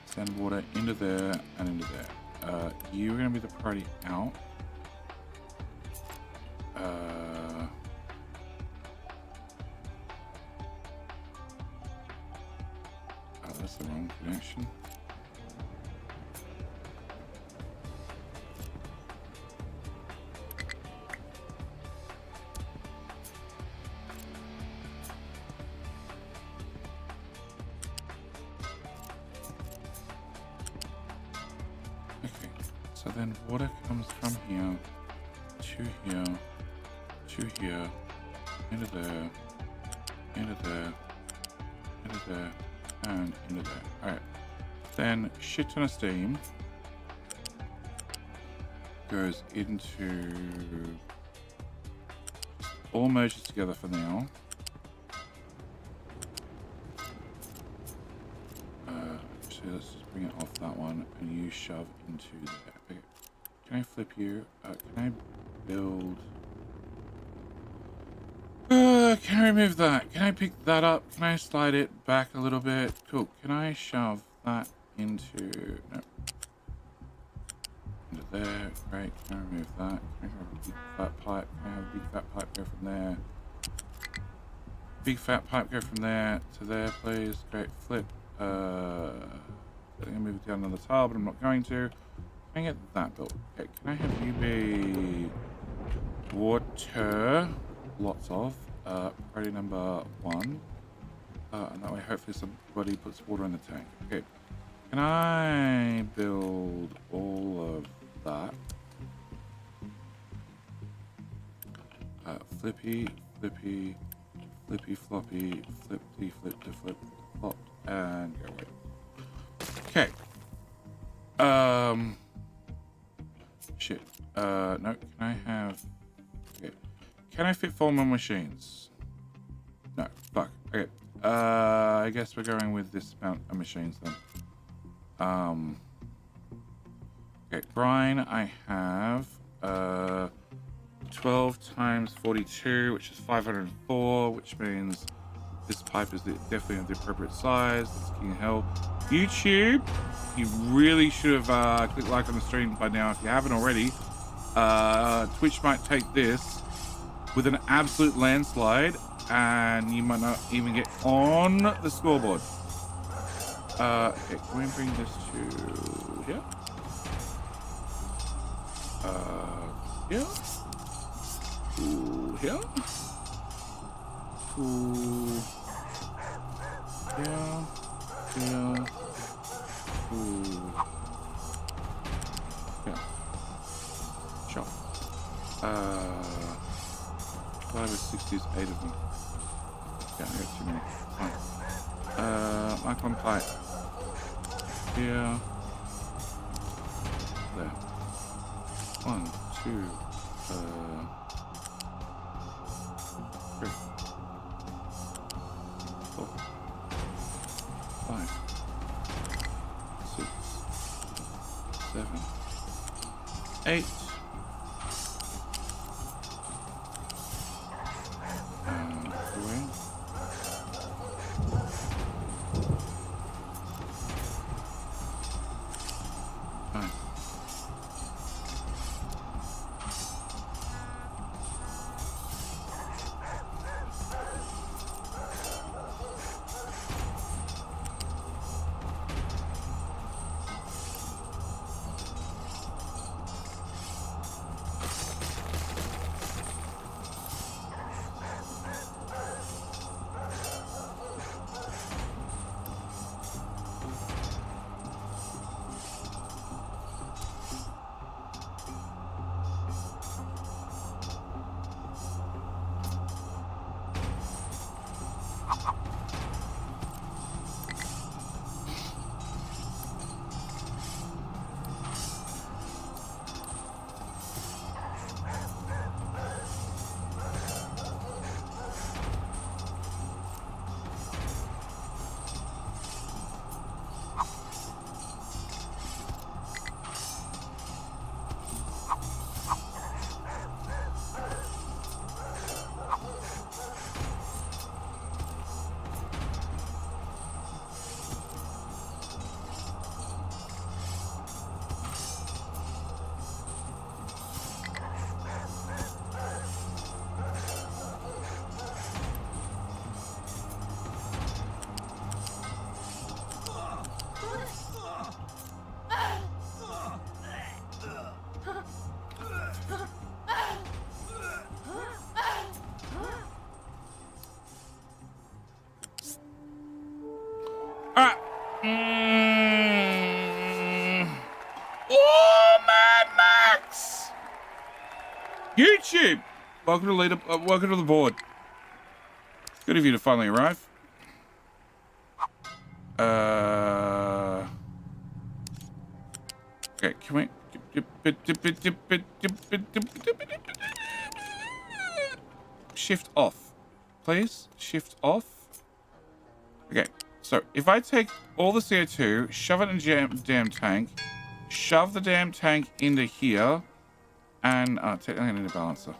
send water into there and into there. You're going to be the priority out. Oh, that's the wrong connection. So then water comes from here to here to here into there, into there, into there, and into there. Alright. Then shit ton of steam goes into, all merges together for now. Actually, let's just bring it off that one and you shove into there. Okay. Can I flip you? Can I build? Can I remove that? Can I pick that up? Can I slide it back a little bit? Cool. Can I shove that into, no, into there? Great. Can I remove that? Can I have a big fat pipe? Can I have a big fat pipe go from there? Big fat pipe go from there to there, please. Great. Flip. I'm gonna move it down on the tile, but I'm not going to. Can I get that built? Okay. Can I have you be water? Lots of. Priority number 1. And that way, hopefully, somebody puts water in the tank. Okay. Can I build all of that? Flippy, flippy, flippy, floppy, flippy, flip to flip, flop, and go away. Okay. Shit. No. Can I have? Okay. Can I fit 4 more machines? No. Fuck. Okay. I guess we're going with this amount of machines then. Okay. Brine. I have 12 times 42, which is 504, which means this pipe is definitely of the appropriate size. That's king of hell. YouTube, you really should have clicked like on the stream by now if you haven't already. Twitch might take this with an absolute landslide and you might not even get on the scoreboard. Okay, can we bring this to here? Here? Ooh, here? Ooh. Yeah. Yeah. Ooh. Yeah. Sure. 5 or 6 is 8 of them. Yeah, I got too many. Fine. Mic on pipe. Here. There. 1, 2, 3, 4, 5, 6, 7, 8. YouTube. Welcome to the board. Good of you to finally arrive. Okay, can we... Shift off, please. Shift off. Okay, so if I take all the CO2, shove it in the damn tank, shove the damn tank into here, and technically I need a balancer.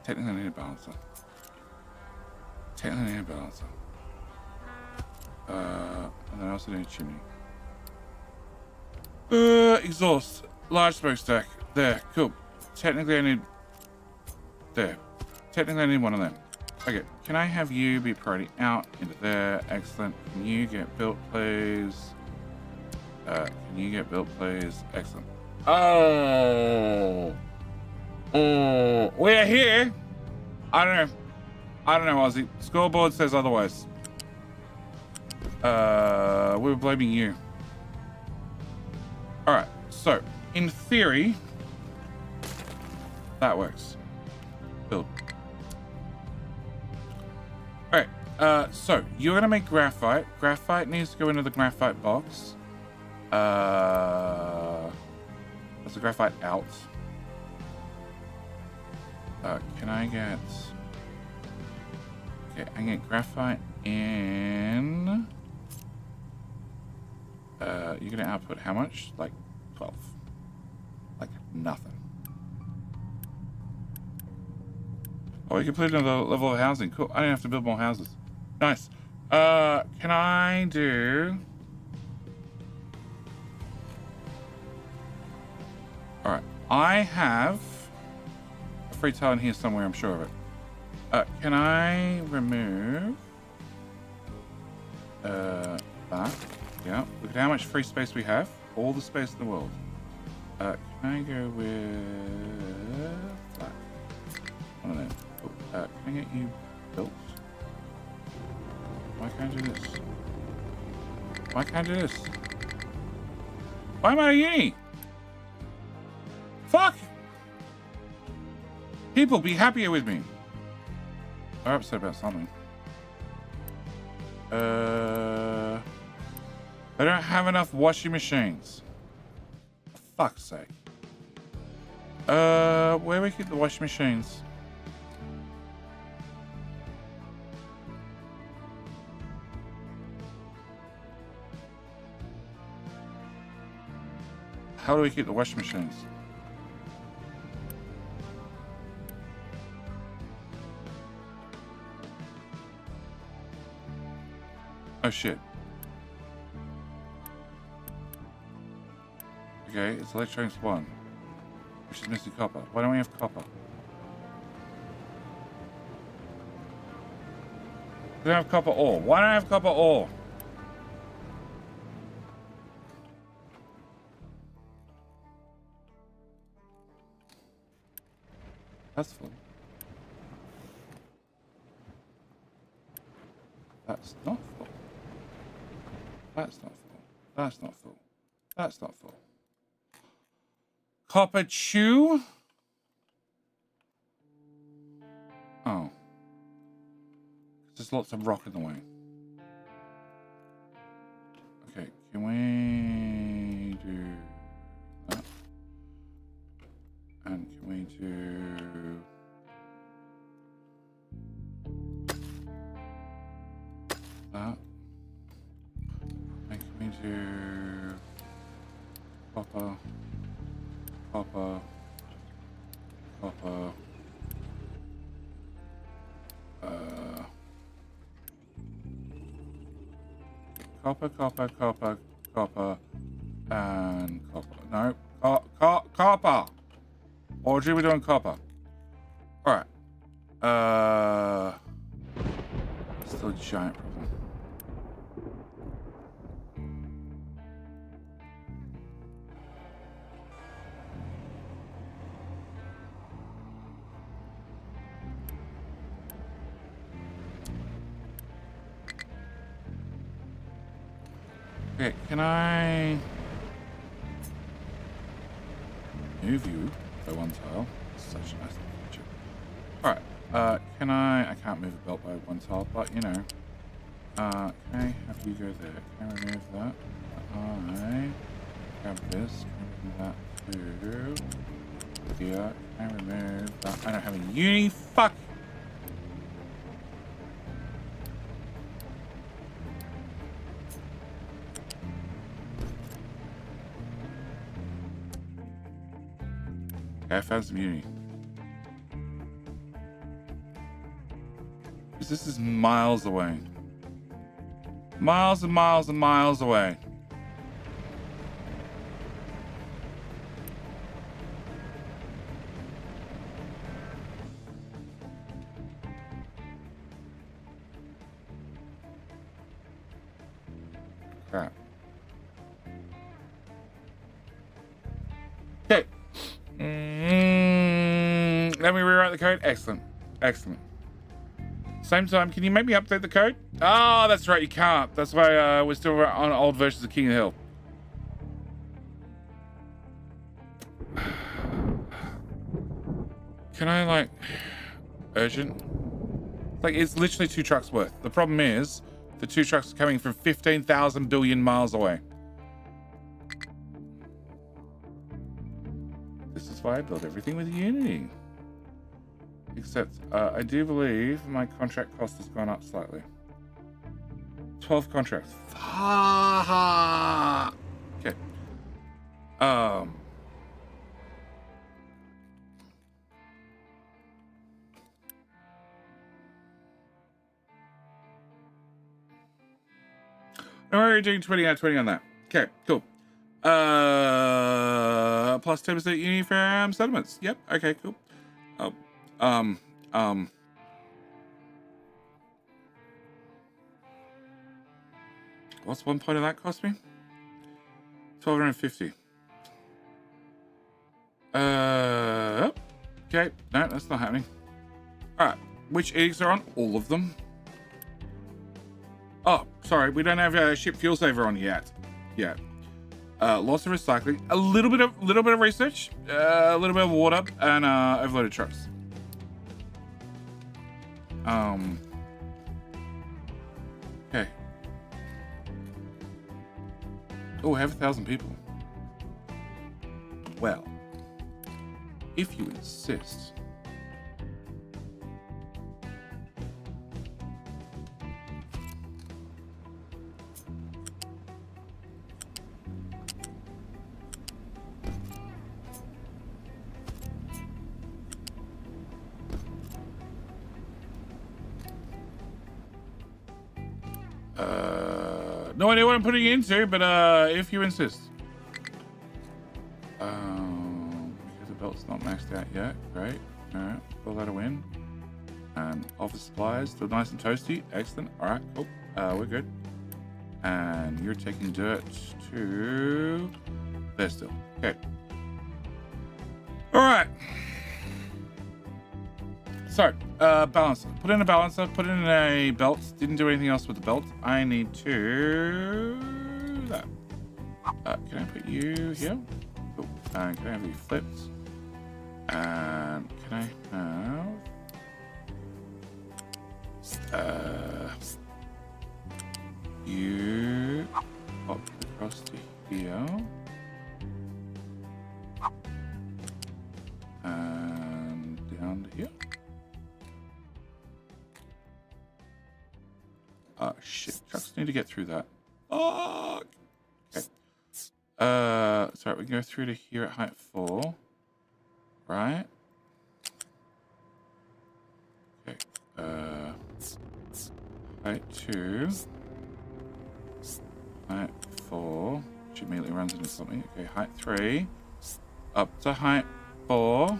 Technically I need a balancer. Technically I need a balancer. And then I also need a chimney. Exhaust. Large smokestack. There. Cool. Technically I need... There. Technically I need one of them. Okay. Can I have you be priority out into there? Excellent. Can you get built, please? Can you get built, please? Excellent. Oh. Oh. We're here. I don't know. I don't know, Ozzy. Scoreboard says otherwise. We were blaming you. Alright, so, in theory, that works. Build. Alright, so, you're gonna make graphite. Graphite needs to go into the graphite box. That's the graphite out. Can I get... Okay, I can get graphite in... you're gonna output how much? Like 12. Like nothing. Oh, we completed another level of housing. Cool. I don't have to build more houses. Nice. Can I do... Alright. I have a free tile in here somewhere, I'm sure of it. Can I remove... that? Yeah, look at how much free space we have. All the space in the world. Can I go with that? One of them. Oh, can I get you built? Why can't I do this? Why can't I do this? Why am I at uni? Fuck! People, be happier with me. I'm upset about something. I don't have enough washing machines. For fuck's sake. Where do we keep the washing machines? How do we keep the washing machines? Oh shit. Okay, it's electronics 1, which is missing copper. Why don't we have copper? We don't have copper ore. Why don't I have copper ore? That's full. That's not full. That's not full. That's not full. That's not full. Copper chew? Oh. There's lots of rock in the way. Okay, can we do that? And can we do... that? And can we do... copper... copper... copper... copper, copper, copper, copper, and copper. No, copper. Or should we doing copper? All right. Still a giant problem. Okay, can I move you by 1 tile. Such a nice feature. Alright, can I can't move a belt by 1 tile, but you know. Can I have you go there? Can I remove that? I grab this, can I remove that too? Here, can I remove that? I don't have any uni, fuck! Okay, I found some uni. Because this is miles away. Miles and miles and miles away. Crap. Okay. Let me rewrite the code. Excellent. Excellent. Same time, can you make me update the code? Oh, that's right, you can't. That's why we're still on old versions of King of the Hill. Can I, like, urgent? Like, it's literally 2 trucks worth. The problem is, the 2 trucks are coming from 15,000 billion miles away. This is why I build everything with Unity. Except, I do believe my contract cost has gone up slightly. 12 contracts. Okay. No, we're doing 20 out of 20 on that. Okay, cool. Plus 10% uni from settlements. Yep, okay, cool. What's 1 point of that cost me? 1,250. Okay, no, that's not happening. Alright, which edicts are on? All of them. Oh, sorry, we don't have ship fuel saver on yet. Lots of recycling, a little bit of research, a little bit of water, and overloaded trucks. Okay. Oh, we have 1,000 people. Well, if you insist. No idea what I'm putting it into, but if you insist. Because the belt's not maxed out yet. Great. Alright, pull that a win. And office supplies, still nice and toasty. Excellent. Alright, cool. We're good. And you're taking dirt to there still. Okay. Alright. So, balancer. Put in a balancer, put in a belt. Didn't do anything else with the belt. I need to... that. Can I put you here? Cool. Can I have you flipped? And can I have... you pop across to here. And down to here. Oh, shit. Trucks need to get through that. Oh! Okay. Sorry, we can go through to here at height 4. Right? Okay. Height 2. Height 4. Which immediately runs into something. Okay, height 3. Up to height 4.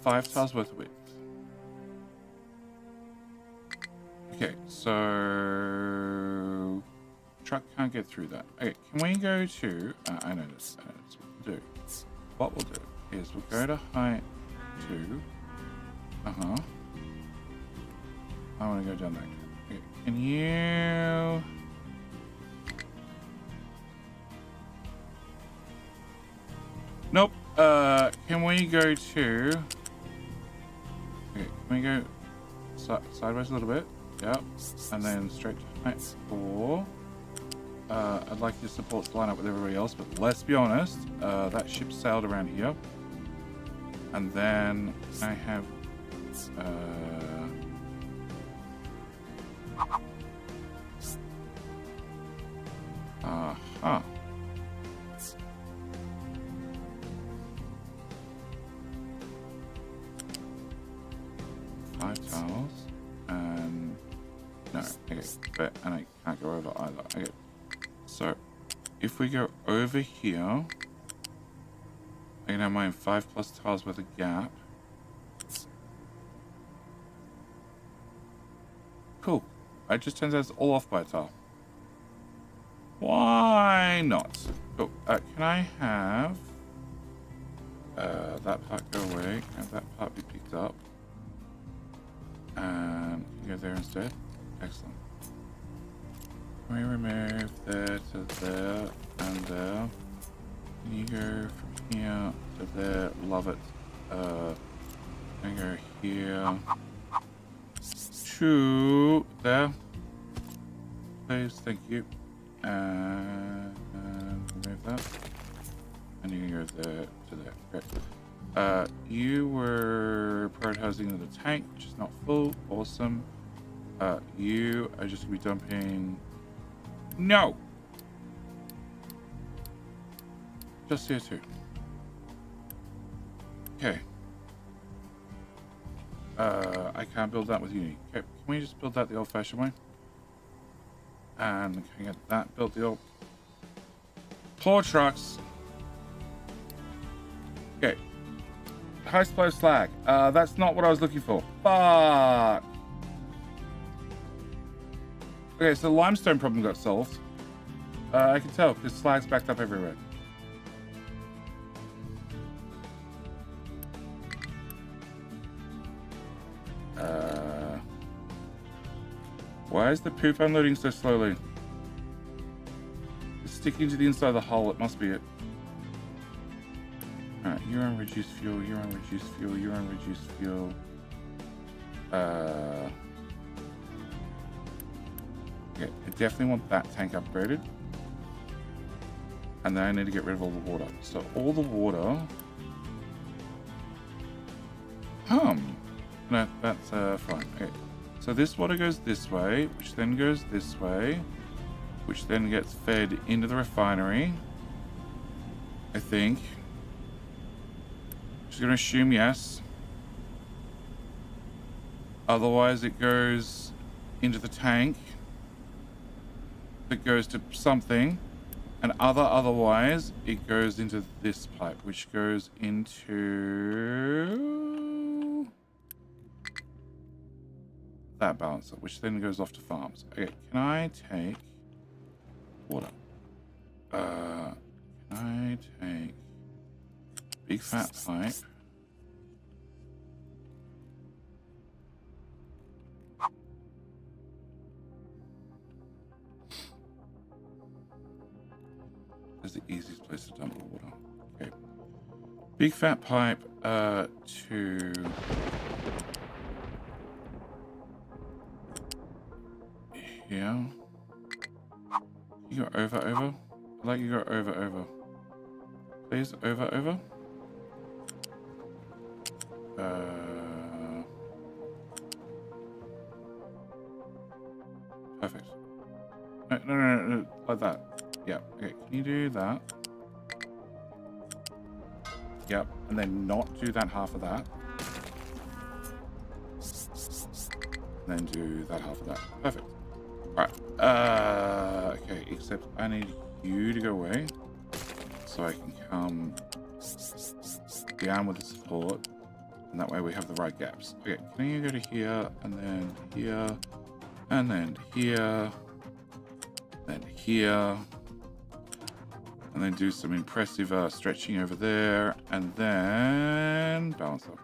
Five tiles worth of width. Okay, so truck can't get through that. Okay, can we go to? I know this. What we'll do. What we'll do is we'll go to height 2. Uh-huh. I want to go down there. Okay. Can you... Nope. Can we go to... Okay, can we go sideways a little bit? Yep. And then straight to height 4. I'd like your support to line up with everybody else, but let's be honest, that ship sailed around here. And then I have... Uh-huh. Five tiles. And... No, okay. But, and I can't go over either. Okay. So, if we go over here, I can have mine 5+ tiles with a gap. Cool. It just turns out it's all off by a tile. Why not? Cool. Can I have that part go away? Can I have that part be picked up? And go there instead. Excellent. Can we remove there to there and there? Can you go from here to there? Love it. Can go here to there. Please, thank you. And remove that. And you can go there to there. Great. You were prioritizing the tank, which is not full. Awesome. You are just gonna be dumping. No! Just here too. Okay. I can't build that with Uni. Okay, can we just build that the old-fashioned way? And can we get that built the old... Poor trucks. Okay. High supply of slag. That's not what I was looking for. Fuck! Okay, so the limestone problem got solved. I can tell because slag's backed up everywhere. Why is the poop unloading so slowly? It's sticking to the inside of the hull, it must be it. Alright, you're on reduced fuel, you're on reduced fuel, you're on reduced fuel. Okay, I definitely want that tank upgraded. And then I need to get rid of all the water. So all the water... No, that's fine. Okay. So this water goes this way, which then goes this way, which then gets fed into the refinery. I think. Just gonna assume yes. Otherwise it goes into the tank. It goes to something. And otherwise it goes into this pipe, which goes into that balancer, which then goes off to farms. Okay, can I take water? Can I take big fat pipe? That's the easiest place to dump the water. Okay. Big fat pipe to here. You go over. I'd like you to go over. Please, over. Perfect. No, like that. Yeah, okay, can you do that? Yep, and then not do that half of that. And then do that half of that. Perfect. Alright. Okay, except I need you to go away. So I can come down with the support. And that way we have the right gaps. Okay, can you go to here, and then here, and then here, then here. And then do some impressive stretching over there, and then balance up.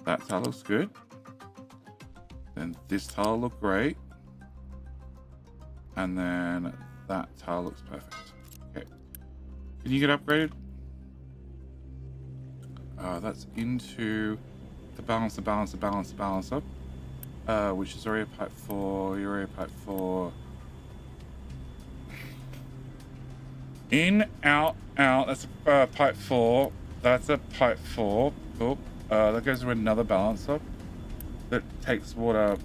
That tile looks good. Then this tile look great. And then that tile looks perfect. Okay. Can you get upgraded? That's into the balance up. Which is area pipe 4, area pipe 4. In, out, out. That's a pipe 4. That's a pipe 4. Cool. That goes to another balance up that takes water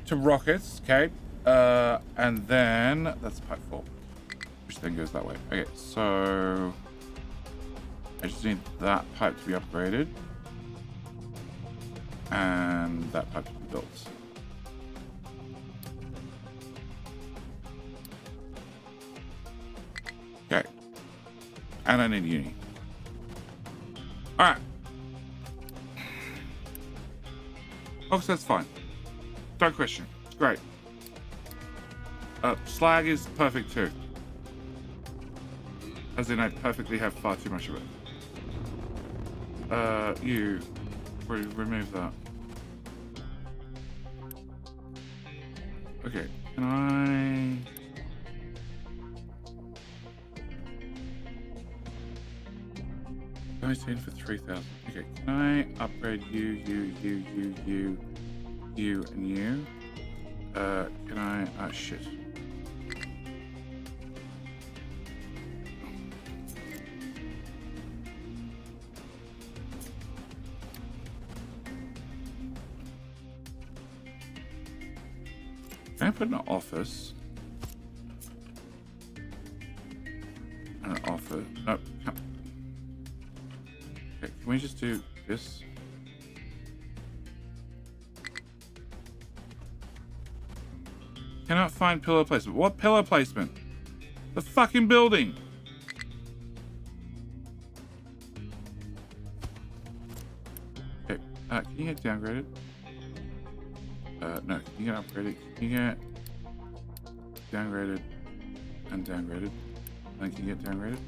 to rockets. Okay. And then that's pipe 4, which then goes that way. Okay, so I just need that pipe to be upgraded and that pipe to be built. Okay. And I need uni. Alright. Oh, so that's fine. Don't question. It's great. Slag is perfect too. As in, I perfectly have far too much of it. You remove that. Okay, can I? $19 for 3,000. Okay, can I upgrade you, and you? Can I? Ah, shit. Can I put an office? An office? No. Okay, can we just do this? Cannot find pillar placement. What pillar placement? The fucking building. Okay, can you get downgraded? No, can you get upgraded? Can you get downgraded and downgraded? And can you get downgraded?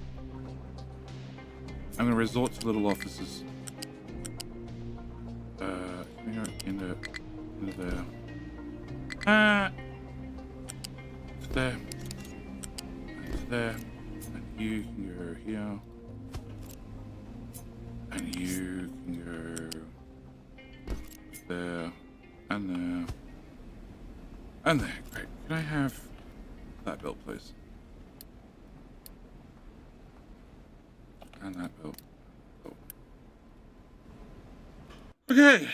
I'm gonna resort to little offices. Can we go into there? To there. And to there. And you can go here. And you can go there. And there. And there. Great. Can I have that built, please? And that built. Oh. Okay.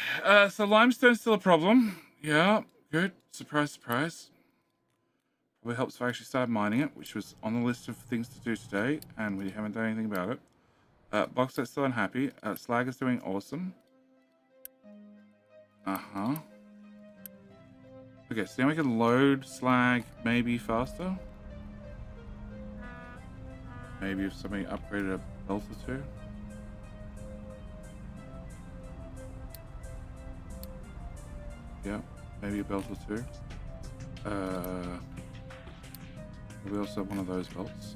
So limestone's still a problem. Yeah. Good. Surprise, surprise. Probably helps if I actually started mining it, which was on the list of things to do today, and we haven't done anything about it. Bauxite's still unhappy. Slag is doing awesome. Uh-huh. Okay, so now we can load slag maybe faster. Maybe if somebody upgraded a belt or two. Yeah, maybe a belt or two. We also have one of those belts.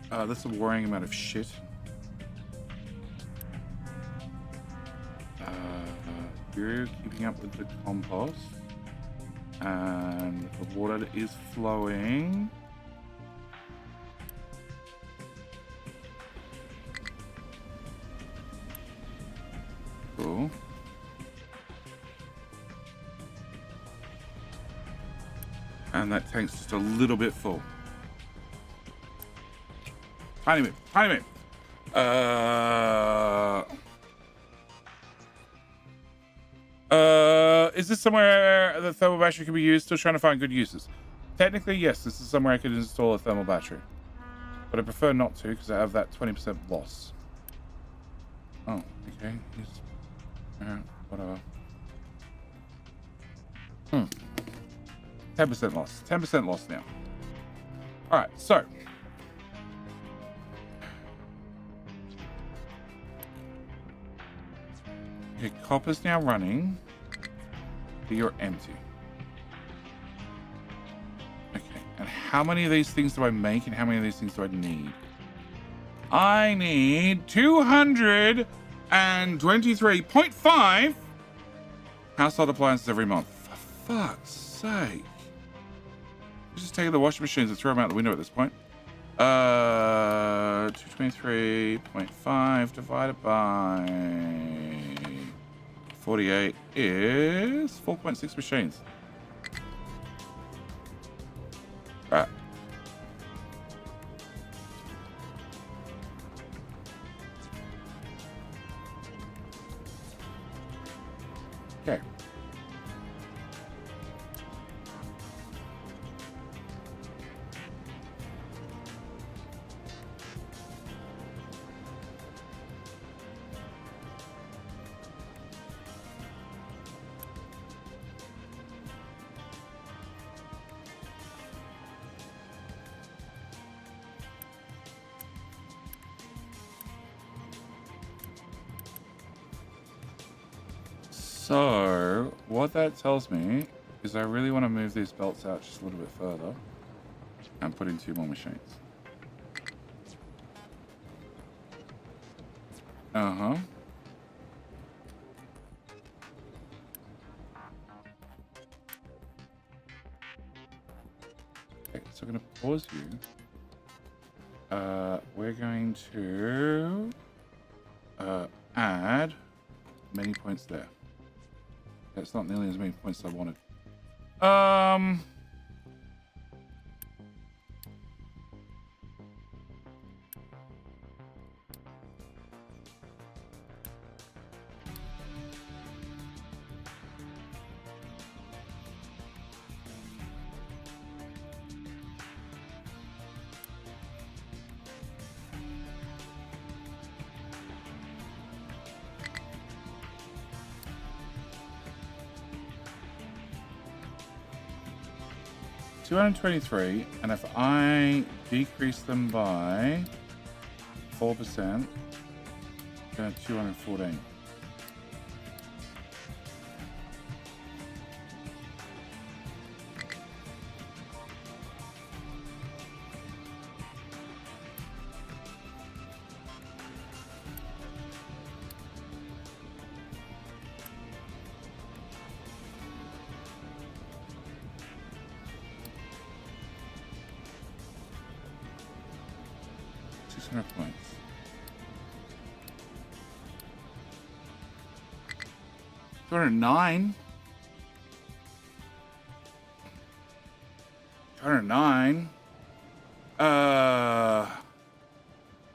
That's a worrying amount of shit. You're keeping up with the compost. And the water is flowing. Cool. And that tank's just a little bit full. Tiny bit. Is this somewhere the thermal battery can be used? Still trying to find good uses. Technically, yes, this is somewhere I could install a thermal battery. But I prefer not to because I have that 20% loss. Oh, okay. Whatever. 10% loss. 10% loss now. Alright, so. Okay, copper's now running. But you're empty. Okay, And how many of these things do I make and how many of these things do I need? I need 223.5 household appliances every month. For fuck's sake. Just take the washing machines and throw them out the window at this point. 223.5 divided by 48 is 4.6 machines. Right. Okay. So, what that tells me is I really want to move these belts out just a little bit further and put in 2 more machines. Uh-huh. Okay, so I'm going to pause you. We're going to add many points there. That's not nearly as many points as I wanted. $223, and if I decrease them by 4%, then 214. Points. 209. 209. I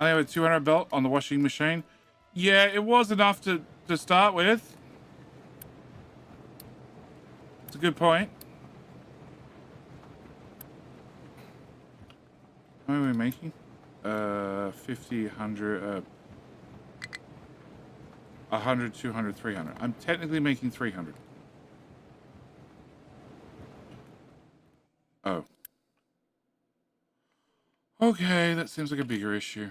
have a 200 belt on the washing machine. Yeah, it was enough to start with. It's a good point. How many are we making? 50, 100, 100, 200, 300. I'm technically making 300. Oh. Okay, that seems like a bigger issue.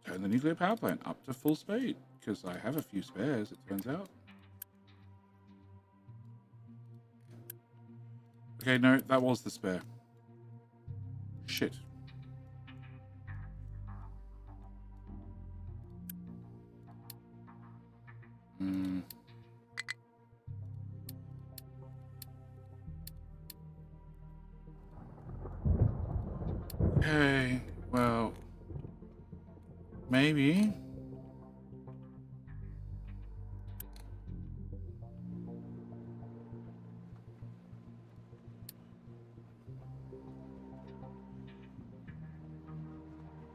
Turn the nuclear power plant up to full speed, because I have a few spares, it turns out. Okay, no, that was the spare. Shit. Okay, well, maybe.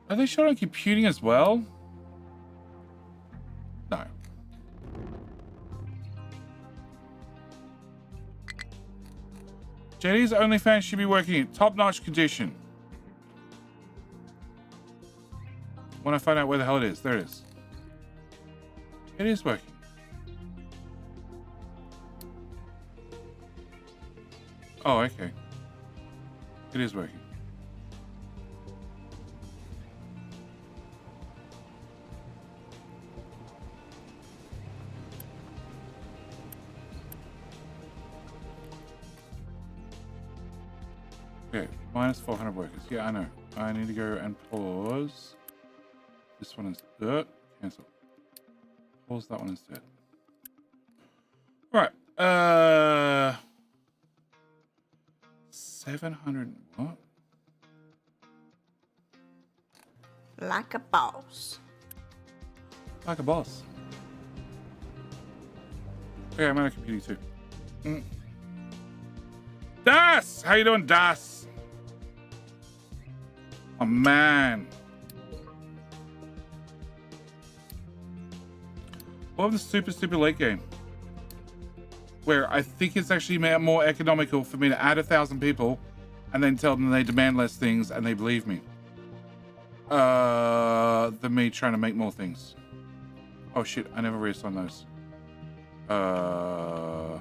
Are they short on computing as well? No. JD's OnlyFans should be working in top-notch condition. When I find out where the hell it is. There it is. It is working. Oh, okay. It is working. Minus 400 workers. Yeah, I know. I need to go and pause. This one is cancel. Pause that one instead. All right. 700 what? Like a boss. Like a boss. Okay, I'm out of computing too. Das! How you doing, Das? Oh, man. What of the super late game? Where I think it's actually more economical for me to add 1,000 people and then tell them they demand less things and they believe me. Than me trying to make more things. Oh shit, I never reassigned those. That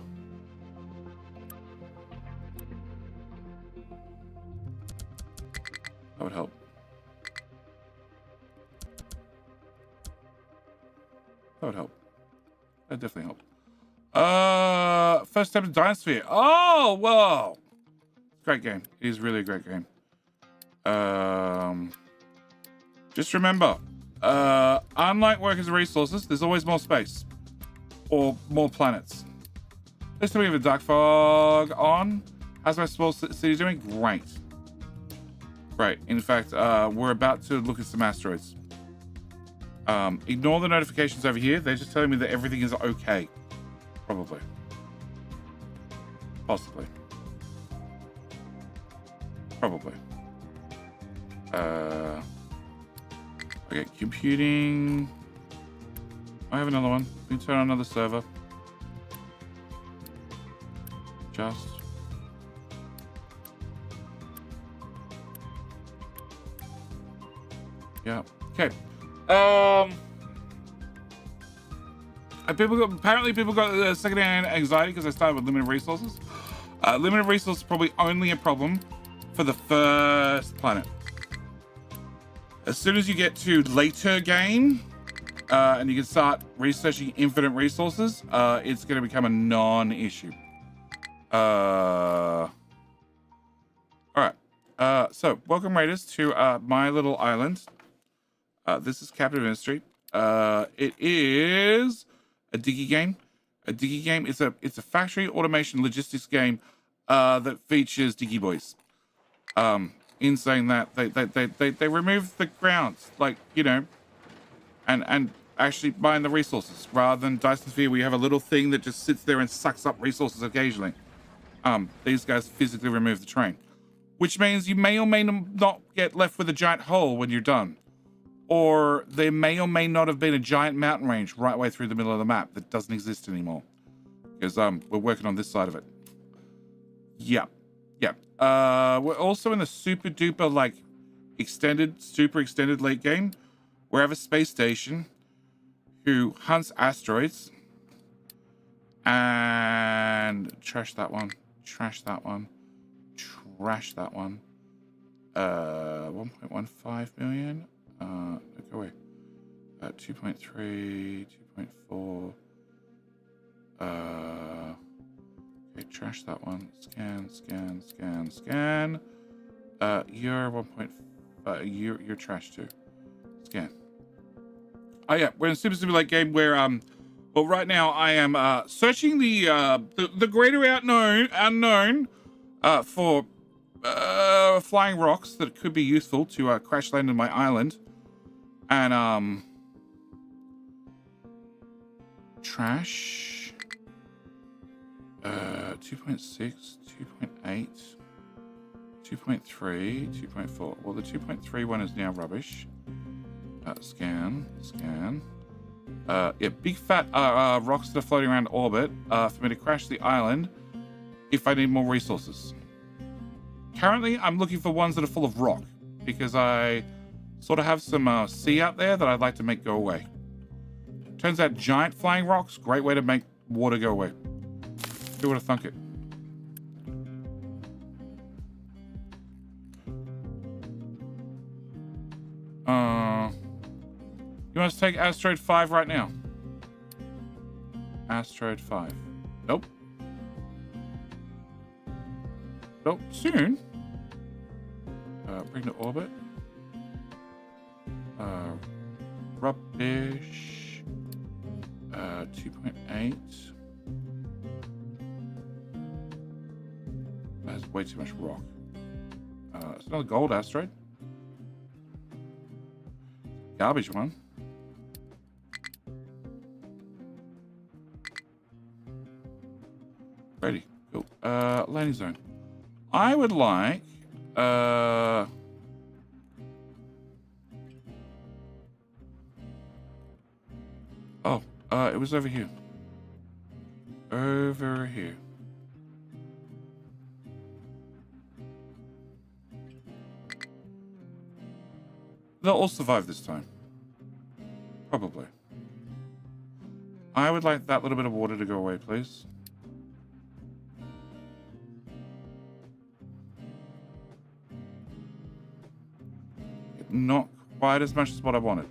would help. That would help. That definitely help. First step to Dinosphere. Oh, whoa. Great game. It is really a great game. Just remember, unlike workers and resources, there's always more space. Or more planets. This time we have a dark fog on. How's my small city doing? Great. Great. In fact, we're about to look at some asteroids. Ignore the notifications over here. They're just telling me that everything is okay. Probably. Possibly. Probably. Okay, computing. I have another one. We can turn on another server. Just. Yeah. Okay. Apparently people got secondhand anxiety because I started with limited resources. Limited resources is probably only a problem for the first planet. As soon as you get to later game, and you can start researching infinite resources, it's going to become a non-issue. All right. So welcome raiders to my little island. This is Captive Industry. It is a diggy game. A diggy game is it's a factory automation logistics game that features diggy boys. In saying that they remove the grounds, like, you know, and actually mine the resources rather than Dyson Sphere where you have a little thing that just sits there and sucks up resources occasionally. These guys physically remove the terrain, which means you may or may not get left with a giant hole when you're done. Or there may or may not have been a giant mountain range right way through the middle of the map that doesn't exist anymore. Because we're working on this side of it. Yeah. Yeah. We're also in the super duper, like, super extended late game. We have a space station who hunts asteroids. And trash that one. Trash that one. Trash that one. 1.15 million. Go away. 2.3, 2.4. Okay, trash that one. Scan. You're 1.5. You're trash too. Scan. Oh yeah, we're in a super late game where well, right now I am searching the greater unknown for flying rocks that could be useful to crash land on my island. And trash 2.6, 2.8, 2.3, 2.4. Well, the 2.3 one is now rubbish. Scan. Yeah, big fat rocks that are floating around orbit for me to crash the island if I need more resources. Currently, I'm looking for ones that are full of rock because I sort of have some sea out there that I'd like to make go away. Turns out giant flying rocks, great way to make water go away. Who would have thunk it? You want us to take Asteroid 5 right now? Asteroid 5. Nope. Nope. Soon. Bring to orbit. Rubbish. 2.8. That's way too much rock. It's another gold asteroid. Garbage one. Ready. Cool. Landing zone. I would like it was over here. Over here. They'll all survive this time. Probably. I would like that little bit of water to go away, please. Not quite as much as what I wanted.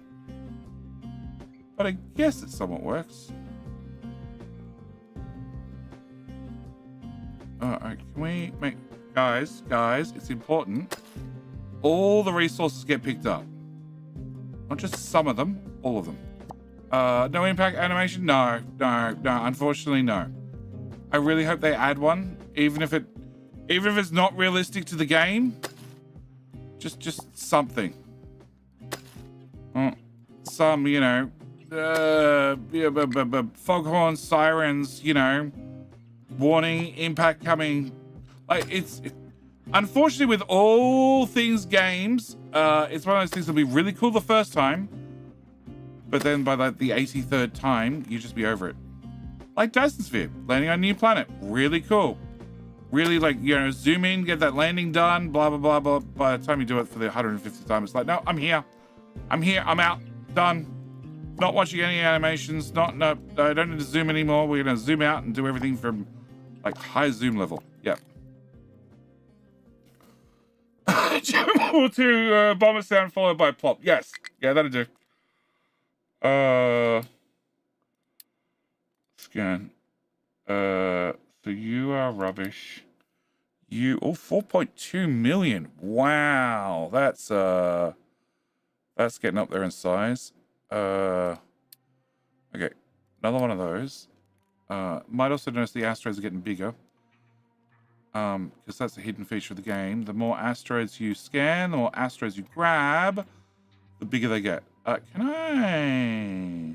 But I guess it somewhat works. Alright, can we make... Guys, it's important. All the resources get picked up. Not just some of them, all of them. No impact animation? No, unfortunately no. I really hope they add one, even if it's not realistic to the game. Just something. Some, you know, foghorn sirens, you know, warning, impact coming. Like, unfortunately, with all things games, it's one of those things that'll be really cool the first time, but then by like the 83rd time, you just be over it. Like Dyson Sphere, landing on a new planet, really cool. Really, like, you know, zoom in, get that landing done, blah, blah, blah, blah. By the time you do it for the 150th time, it's like, no, I'm here, I'm out, done. Not watching any animations, no, I don't need to zoom anymore. We're gonna zoom out and do everything from like high zoom level. Yep. Or to bomber sound followed by plop. Yes, yeah, that'll do. Scan. So you are rubbish. You 4.2 million. Wow, that's getting up there in size. Okay, another one of those. Might also notice the asteroids are getting bigger. Because that's a hidden feature of the game. The more asteroids you scan, the more asteroids you grab, the bigger they get. Can I...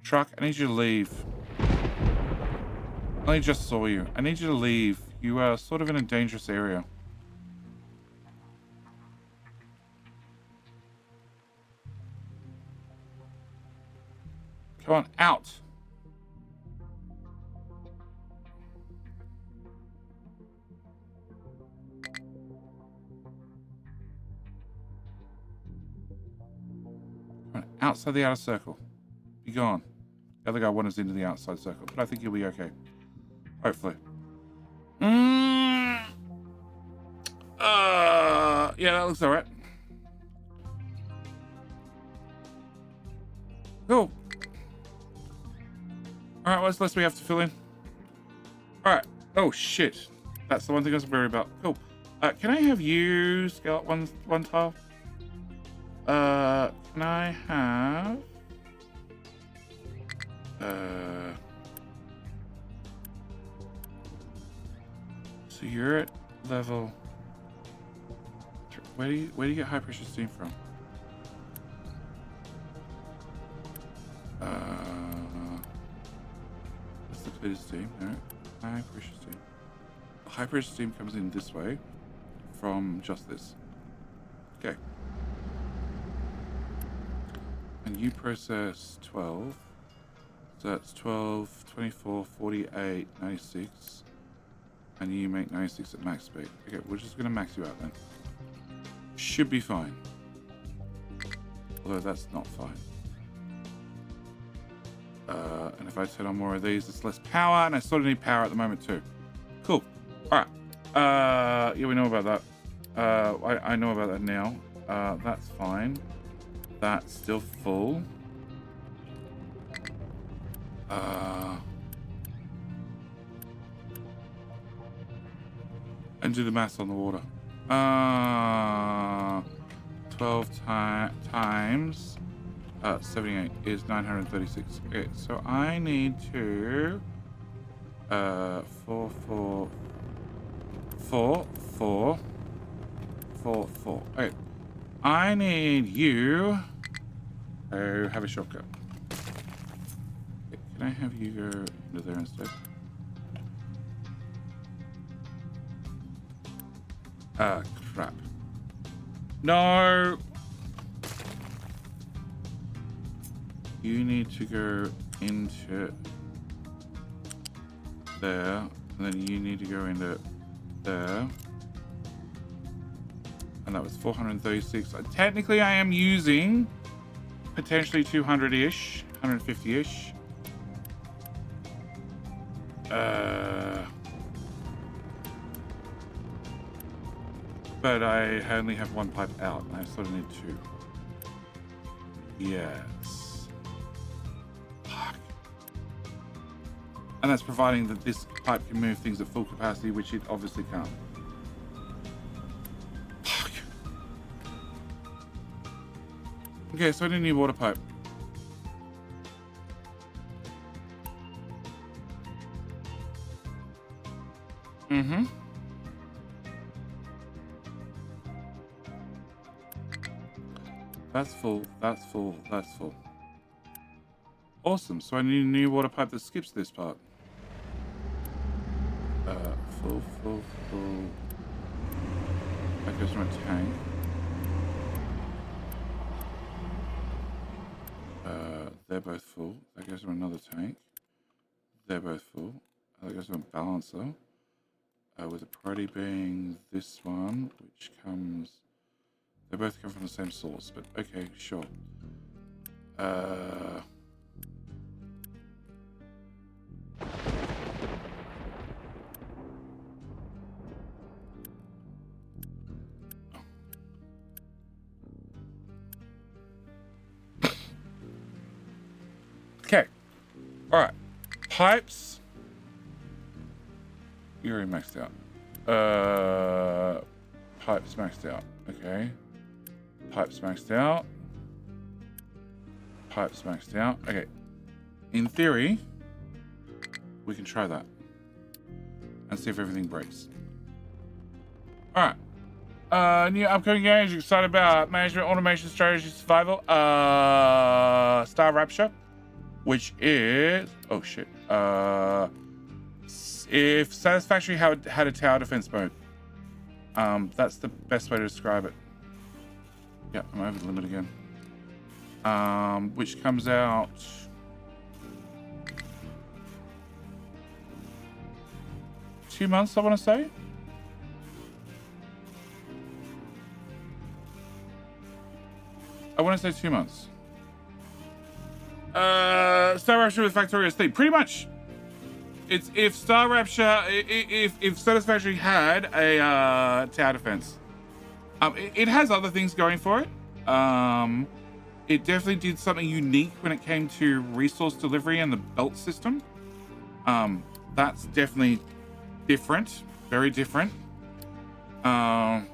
Truck, I need you to leave. I only just saw you. I need you to leave. You are sort of in a dangerous area. Come on, out. Come on, outside the outer circle. Be gone. The other guy wanders into the outside circle, but I think you'll be okay. Hopefully. Yeah, that looks alright. Cool. Alright, what's the list we have to fill in? Alright. Oh, shit. That's the one thing I was worried about. Cool. Can I have you scale up one tile? Can I have... So you're at level... Where do you get high pressure steam from? What's the clearest steam? No, high pressure steam. High pressure steam comes in this way from just this. Okay. And you process 12. So that's 12, 24, 48, 96. And you make 96 at max speed. Okay, we're just going to max you out then. Should be fine. Although that's not fine. And if I turn on more of these, it's less power, and I sort of need power at the moment too. Cool. Alright. Yeah, we know about that. I know about that now. That's fine. That's still full. And do the maths on the water. 12 times 78 is 936. Okay, so I need to 4 4 4 4 4 4. Okay, I need you to have a shortcut. Okay, can I have you go into there instead? Crap. No. You need to go into there, and then you need to go into there. And that was 436. Technically, I am using potentially 200-ish, 150-ish. But I only have one pipe out, and I sort of need two. Yes. Fuck. And that's providing that this pipe can move things at full capacity, which it obviously can't. Fuck. Okay, so I need a new water pipe. Mm-hmm. That's full, that's full, that's full. Awesome, so I need a new water pipe that skips this part. Full. That goes from a tank. They're both full. That goes from another tank. They're both full. That goes from a balancer. With the priority being this one, which comes... They both come from the same source, but okay, sure. Okay. All right. Pipes. You're already maxed out. Pipes maxed out. Okay. Pipes maxed out. Pipes maxed out. Okay. In theory, we can try that and see if everything breaks. All right. New upcoming games. You're excited about management, automation, strategy, survival. Star Rapture, which is shit. If Satisfactory had a tower defense mode, that's the best way to describe it. Yeah, I'm over the limit again. Which comes out two months, I want to say. I want to say 2 months. Star Rapture with Factorious theme. Pretty much. It's if Star Rapture, if Satisfactory had a tower defense. It has other things going for it. It definitely did something unique when it came to resource delivery and the belt system. That's definitely different, very different. I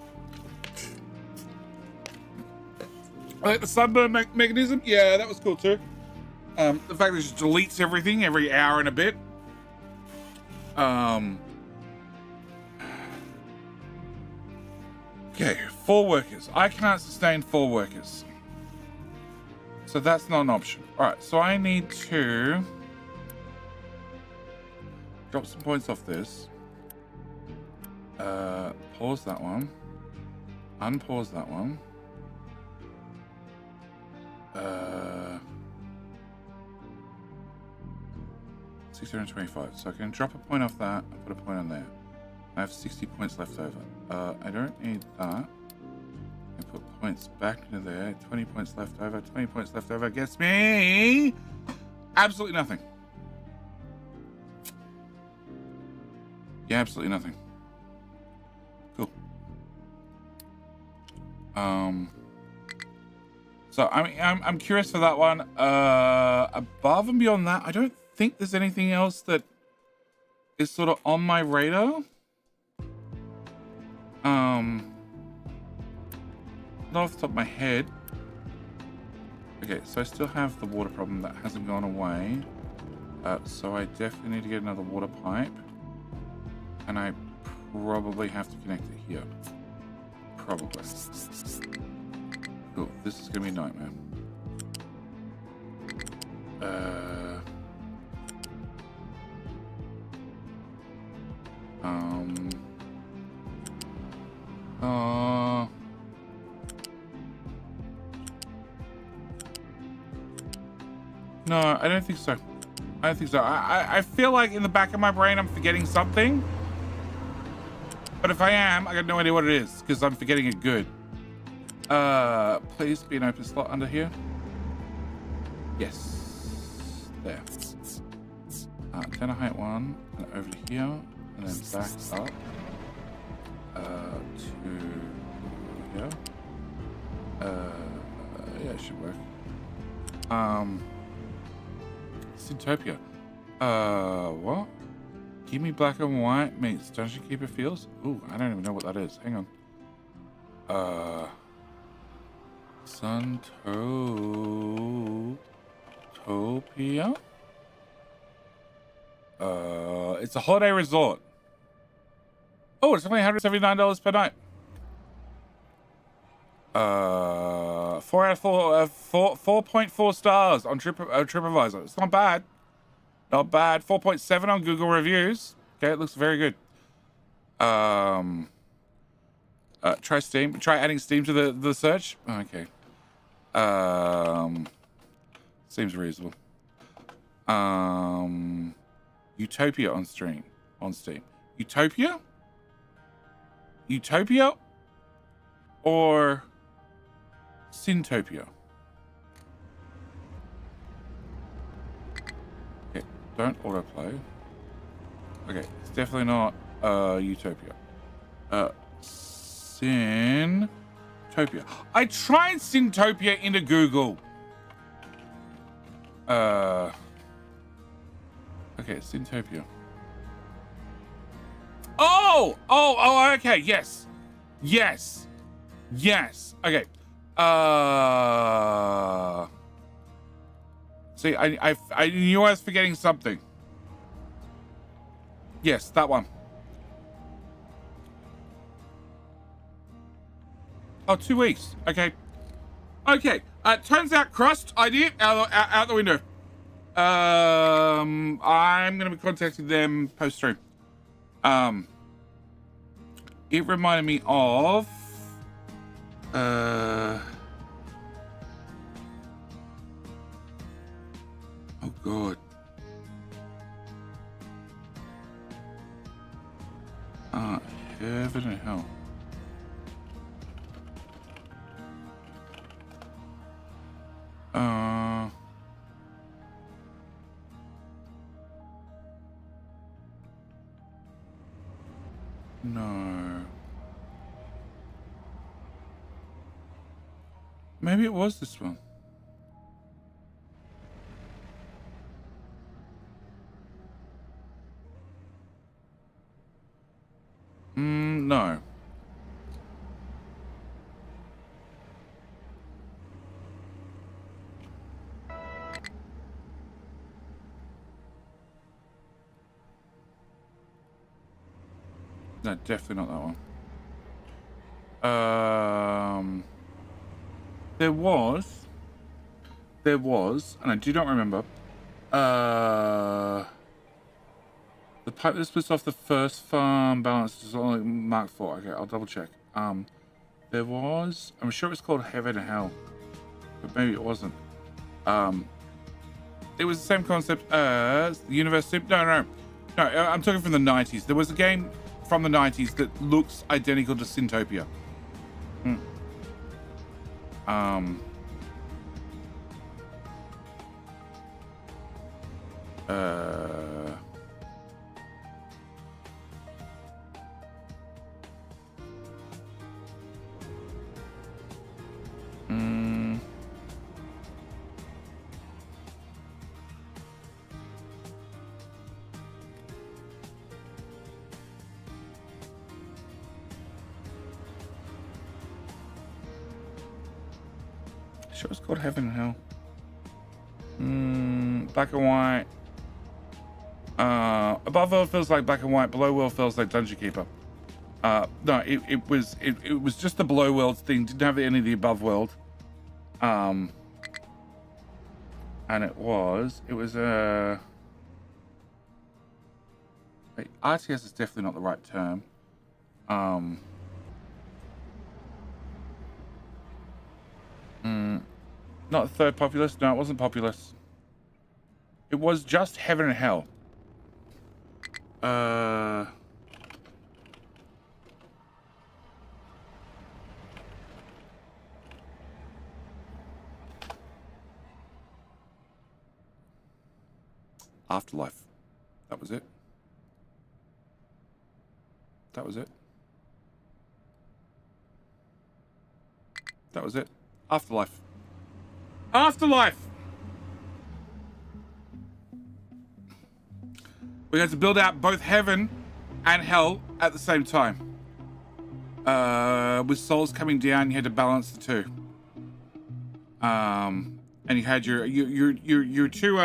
like the sunburn mechanism. Yeah, that was cool too. The fact that it just deletes everything every hour and a bit. Okay, 4 workers. I cannot sustain 4 workers. So that's not an option. Alright, so I need to drop some points off this. Pause that one. Unpause that one. 625. So I can drop a point off that and put a point on there. I have 60 points left over. I don't need that. I put points back into there. 20 points left over. 20 points left over gets me absolutely nothing. Yeah, absolutely nothing. Cool. So I'm curious for that one. Above and beyond that, I don't think there's anything else that is sort of on my radar. not off the top of my head. Okay, so I still have the water problem that hasn't gone away. So I definitely need to get another water pipe. And I probably have to connect it here. Probably. Cool, this is going to be a nightmare. No, I don't think so. I don't think so. I feel like in the back of my brain I'm forgetting something. But if I am, I got no idea what it is because I'm forgetting it good. Please be an open slot under here. Yes. There. Down a height 1 and over to here and then back up to here. Yeah, it should work. Syntopia. What? Give me black and white meets Dungeon Keeper feels? Ooh, I don't even know what that is. Hang on. Suntopia? It's a holiday resort. Oh, it's only $179 per night. 4 out of 4.4 stars on TripAdvisor. It's not bad. Not bad. 4.7 on Google reviews. Okay, it looks very good. Try Steam. Try adding Steam to the search. Okay. Seems reasonable. Utopia on Steam. Utopia? Utopia? Or Syntopia? Okay, don't autoplay. Okay, it's definitely not Utopia. Syntopia. I tried Syntopia into Google. Okay, Syntopia. Oh, okay, yes. Okay. See, I knew I was forgetting something. Yes, that one. Oh, 2 weeks. Okay. Turns out crust idea out the window. I'm gonna be contacting them post stream. It reminded me of oh god. Heaven and hell. No. Maybe it was this one. No. No, definitely not that one. There was, and I do not remember, the pipe that splits off the first farm balance is only marked for. Okay, I'll double check. There was, I'm sure it's called Heaven and Hell, but maybe it wasn't. It was the same concept as the University. No, I'm talking from the 90s. There was a game from the 90s that looks identical to Syntopia. Sure, it's called Heaven and Hell. Black and white. Above world feels like black and white. Below world feels like Dungeon Keeper. No, it was just the below world thing. Didn't have any of the above world. And it was RTS is definitely not the right term. Not the third populace. No, it wasn't populace. It was just Heaven and Hell. Afterlife. That was it. That was it. That was it. Afterlife. Afterlife! We had to build out both heaven and hell at the same time. With souls coming down, you had to balance the two. And you had your two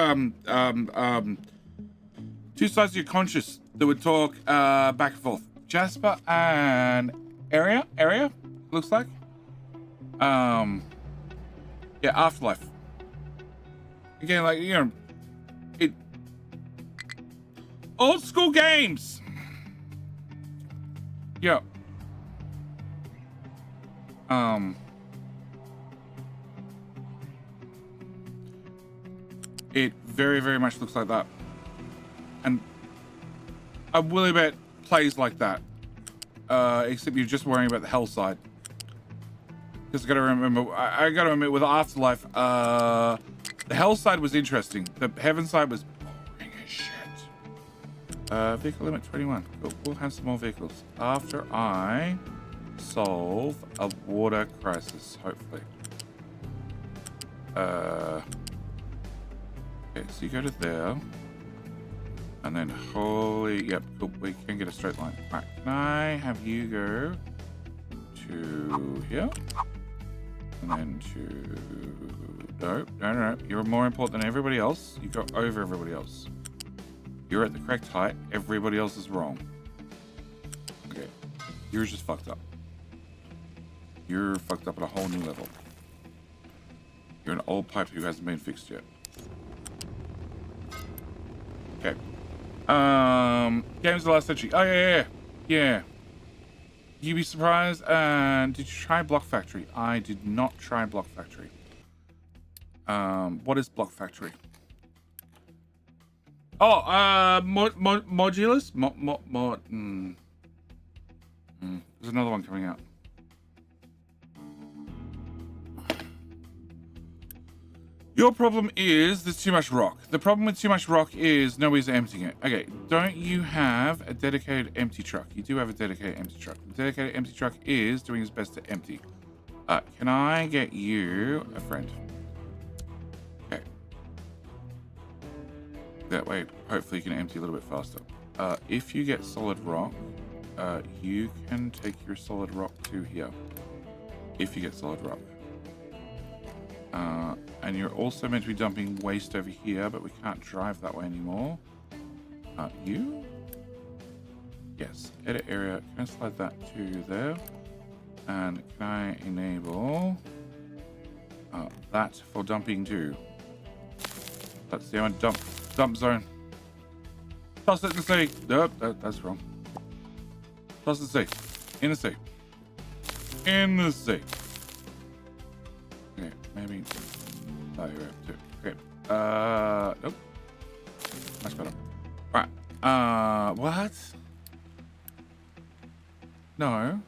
sides of your conscious that would talk back and forth. Jasper and Area looks like. Yeah, Afterlife. Again, like, you know, it old school games. Yeah. It very, very much looks like that. And I will bet plays like that. Except you're just worrying about the hell side. Because I gotta remember with Afterlife, the hell side was interesting. The heaven side was boring as shit. Vehicle limit 21. Cool. We'll have some more vehicles after I solve a water crisis, hopefully. Okay, so you go to there. And then yep, cool, we can get a straight line. Right, can I have you go to here? And then to... No. You're more important than everybody else. You go over everybody else. You're at the correct height. Everybody else is wrong. Okay. You're just fucked up. You're fucked up at a whole new level. You're an old pipe who hasn't been fixed yet. Okay. Games of the last century. Oh, yeah. You'd be surprised. Did you try Block Factory? I did not try Block Factory. What is Block Factory? Oh, modulus? There's another one coming out. Your problem is there's too much rock. The problem with too much rock is nobody's emptying it. Okay, don't you have a dedicated empty truck? You do have a dedicated empty truck. The dedicated empty truck is doing its best to empty. Can I get you a friend? Okay. That way, hopefully you can empty a little bit faster. If you get solid rock, you can take your solid rock to here. If you get solid rock. And you're also meant to be dumping waste over here, but we can't drive that way anymore. You? Yes. Edit area. Can I slide that to there? And can I enable that for dumping too? That's the only dump zone. Toss it in the sea. Nope, that's wrong. Toss it in the sea. In the sea. In the sea. Okay, maybe. Oh, you're up too. Okay. Nope. Much better. Right. What? No.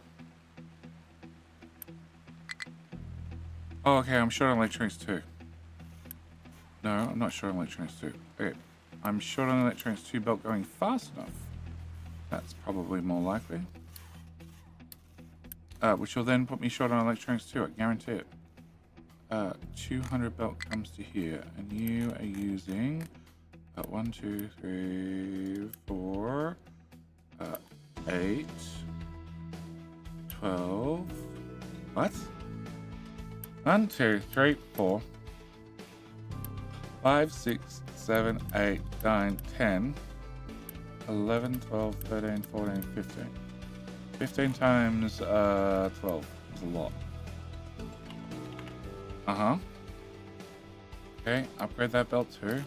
Oh, okay. I'm short on electronics too. No, I'm not short on electronics too. Okay. I'm short on electronics 2 belt going fast enough. That's probably more likely. Which will then put me short on electronics 2. I guarantee it. 200 belt comes to here, and you are using 1, 2, 3, 4, 8, 12. What? 1, 2, 3, 4, 5, 6, 7, 8, 9, 10, 11, 12, 13, 14, 15. 15 times 12 is a lot. Uh-huh. Okay, upgrade that belt too.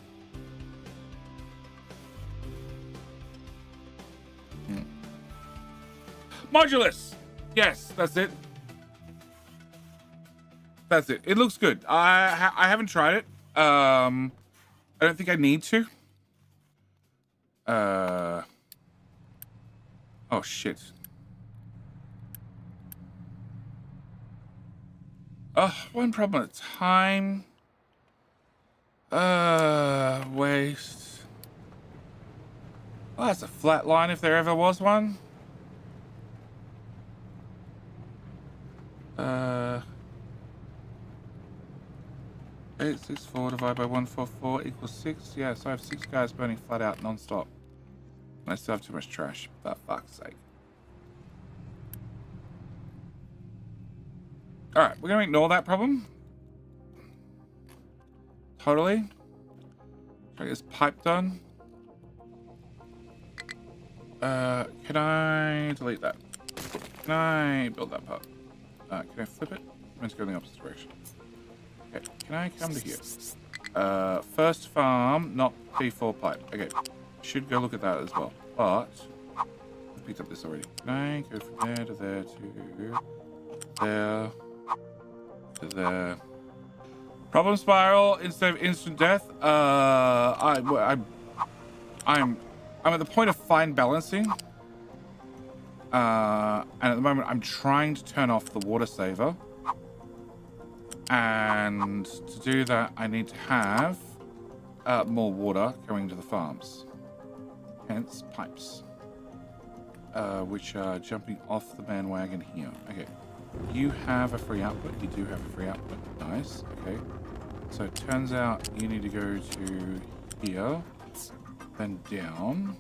Modulus! Yes, that's it. That's it. It looks good. I haven't tried it. I don't think I need to. Oh shit. Oh, one problem at a time. Waste. Oh, that's a flat line if there ever was one. 864 divided by 144 equals 6. Yeah, so I have 6 guys burning flat out non-stop. And I still have too much trash, for fuck's sake. Alright, we're gonna ignore that problem. Totally. Try to get this pipe done. Can I delete that? Can I build that part? Can I flip it? I'm going to go in the opposite direction. Okay, can I come to here? First farm, not P4 pipe. Okay, should go look at that as well. But I picked up this already. Can I go from there to there to there to there? Problem spiral instead of instant death. I'm at the point of fine balancing. And at the moment, I'm trying to turn off the water saver. And to do that, I need to have more water going to the farms. Hence, pipes. Which are jumping off the bandwagon here. Okay. You have a free output. You do have a free output. Nice. Okay. So it turns out you need to go to here. Then down.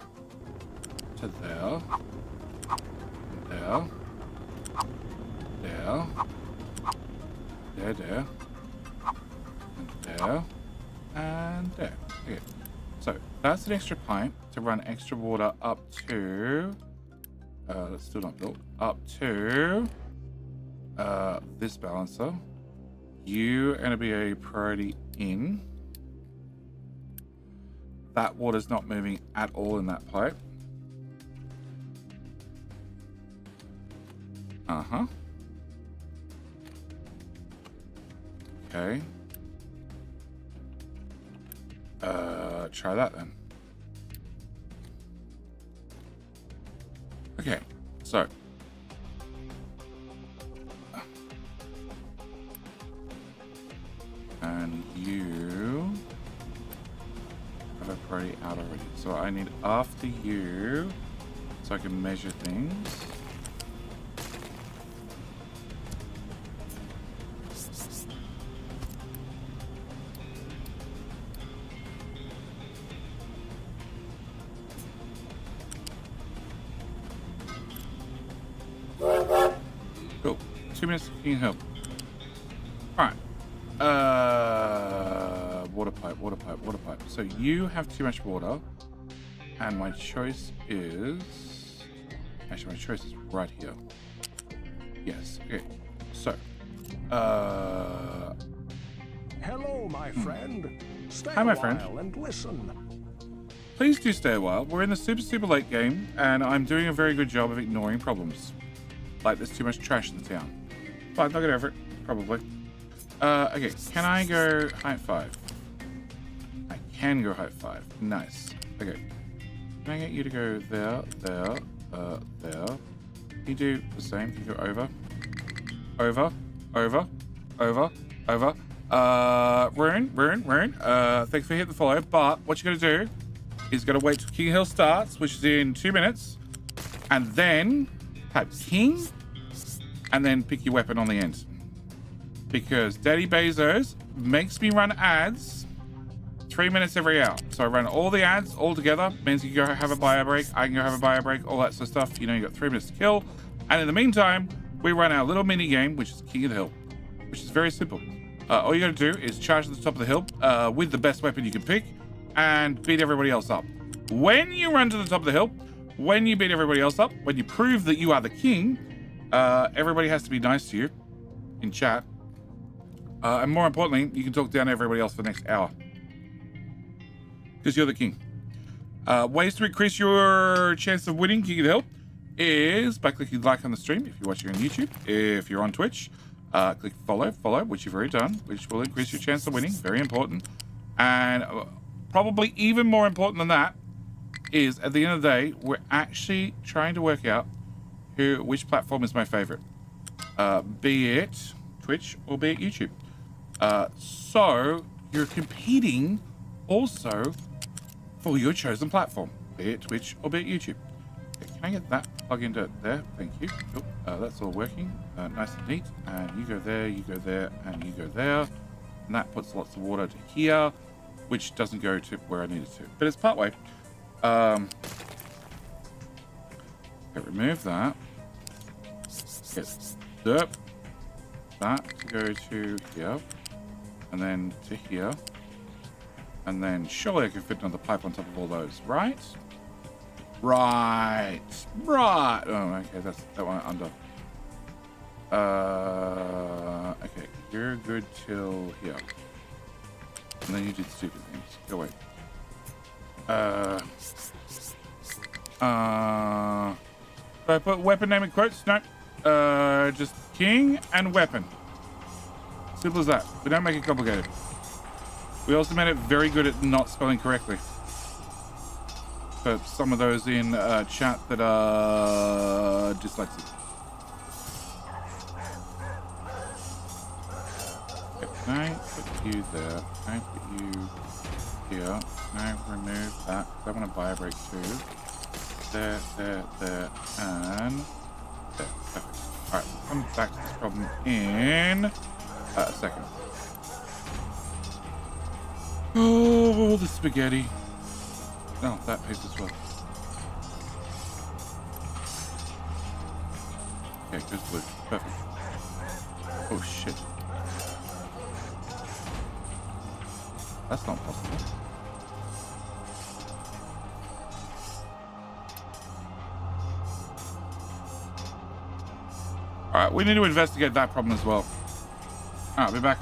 To there. There. There. There. And there. And there. Okay. So that's an extra pipe to run extra water up to that's still not built. Up to this balancer. You are going to be a priority in. That water's not moving at all in that pipe. Uh-huh. Okay. Try that then. Okay, so. And you have a priority out already. So I need after you so I can measure things. Cool. 2 minutes can you help? Alright. Water pipe. So you have too much water. And my choice is... Actually, my choice is right here. Yes. Okay. So. Hello, my friend. Stay Hi, my a friend. while and listen. Please do stay a while. We're in the super late game, and I'm doing a very good job of ignoring problems. Like there's too much trash in the town. Fine, I'll get over it. Probably. Okay, can I go height 5? I can go height 5. Nice. Okay. Can I get you to go there, there, there? Can you do the same? Can you go over? Over. Rune. Thanks for hitting the follow, but what you're gonna do is gotta wait till King Hill starts, which is in 2 minutes, and then type King, and then pick your weapon on the end. Because Daddy Bezos makes me run ads 3 minutes every hour. So I run all the ads all together. Means you go have a bio break. I can go have a bio break, all that sort of stuff. You know, you got 3 minutes to kill. And in the meantime, we run our little mini game, which is King of the Hill. which is very simple. All you got to do is charge to the top of the hill with the best weapon you can pick and beat everybody else up. When you run to the top of the hill, when you beat everybody else up, when you prove that you are the king, everybody has to be nice to you in chat. And more importantly, you can talk down to everybody else for the next hour. Because you're the king. Ways to increase your chance of winning King of the Hill is by clicking like on the stream if you're watching on YouTube. If you're on Twitch, click follow, which you've already done, which will increase your chance of winning. Very important. And probably even more important than that is at the end of the day, we're actually trying to work out which platform is my favorite. Be it Twitch or be it YouTube. So you're competing also for your chosen platform, be it Twitch or be it YouTube. Okay, can I get that plug into there? Thank you. Cool. That's all working nice and neat. And you go there, you go there, and you go there. And that puts lots of water to here, which doesn't go to where I need it to, but it's part way. Okay, remove that. Get that to go to here, and then to here, and then surely I can fit another pipe on top of all those, right? Right. Oh, okay, that one under. Okay, you're good till here, and then you did stupid things. Go away. Do I put weapon name in quotes? No. Just king and weapon. Simple as that. We don't make it complicated. We also made it very good at not spelling correctly. For some of those in chat that are dyslexic. Okay, can I put you there? Can I put you here? Can I remove that? Because I want to buy a break too. There, and there. Perfect. Alright, we'll come back to this problem in a second. Oh, the spaghetti. Oh, that paste as well. Okay, good blue. Perfect. Oh, shit. That's not possible. Alright, we need to investigate that problem as well. Alright, I'll be back.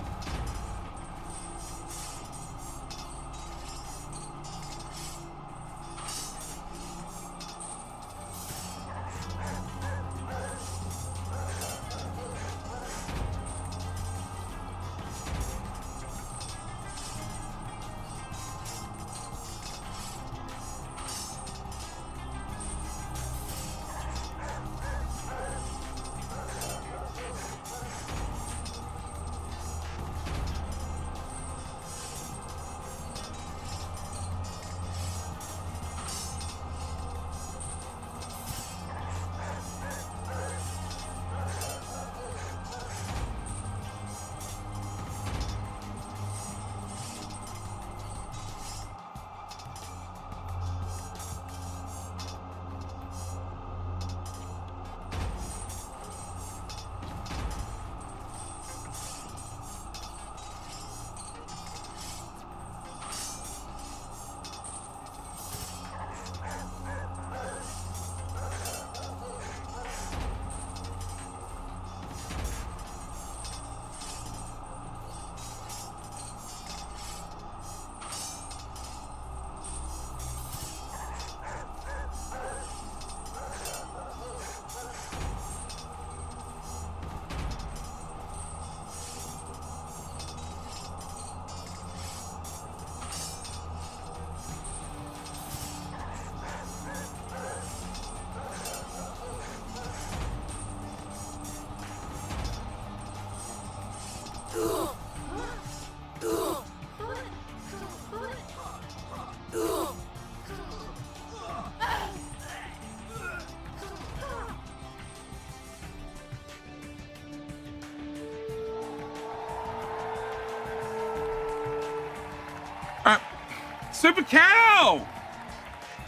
Super Cow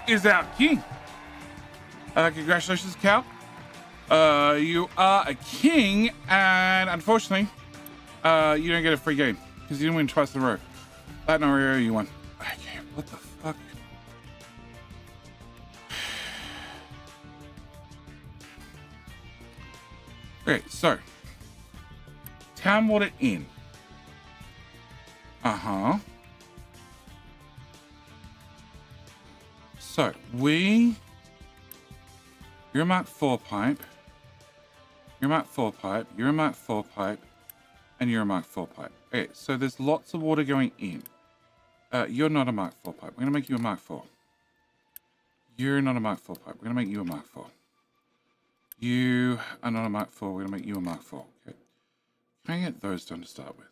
is our king. Congratulations, Cow. You are a king, and unfortunately, You don't get a free game because you didn't win twice in a row. Latin Oreo, you won. Okay, what the fuck? Okay, so town water in. So you're a Mark 4 pipe. You're a Mark 4 pipe. You're a Mark 4 pipe. And you're a Mark 4 pipe. Okay, so there's lots of water going in. You're not a Mark 4 pipe. We're going to make you a Mark 4. You're not a Mark 4 pipe. We're going to make you a Mark 4. You are not a Mark 4. We're going to make you a Mark 4. Okay. Can I get those done to start with?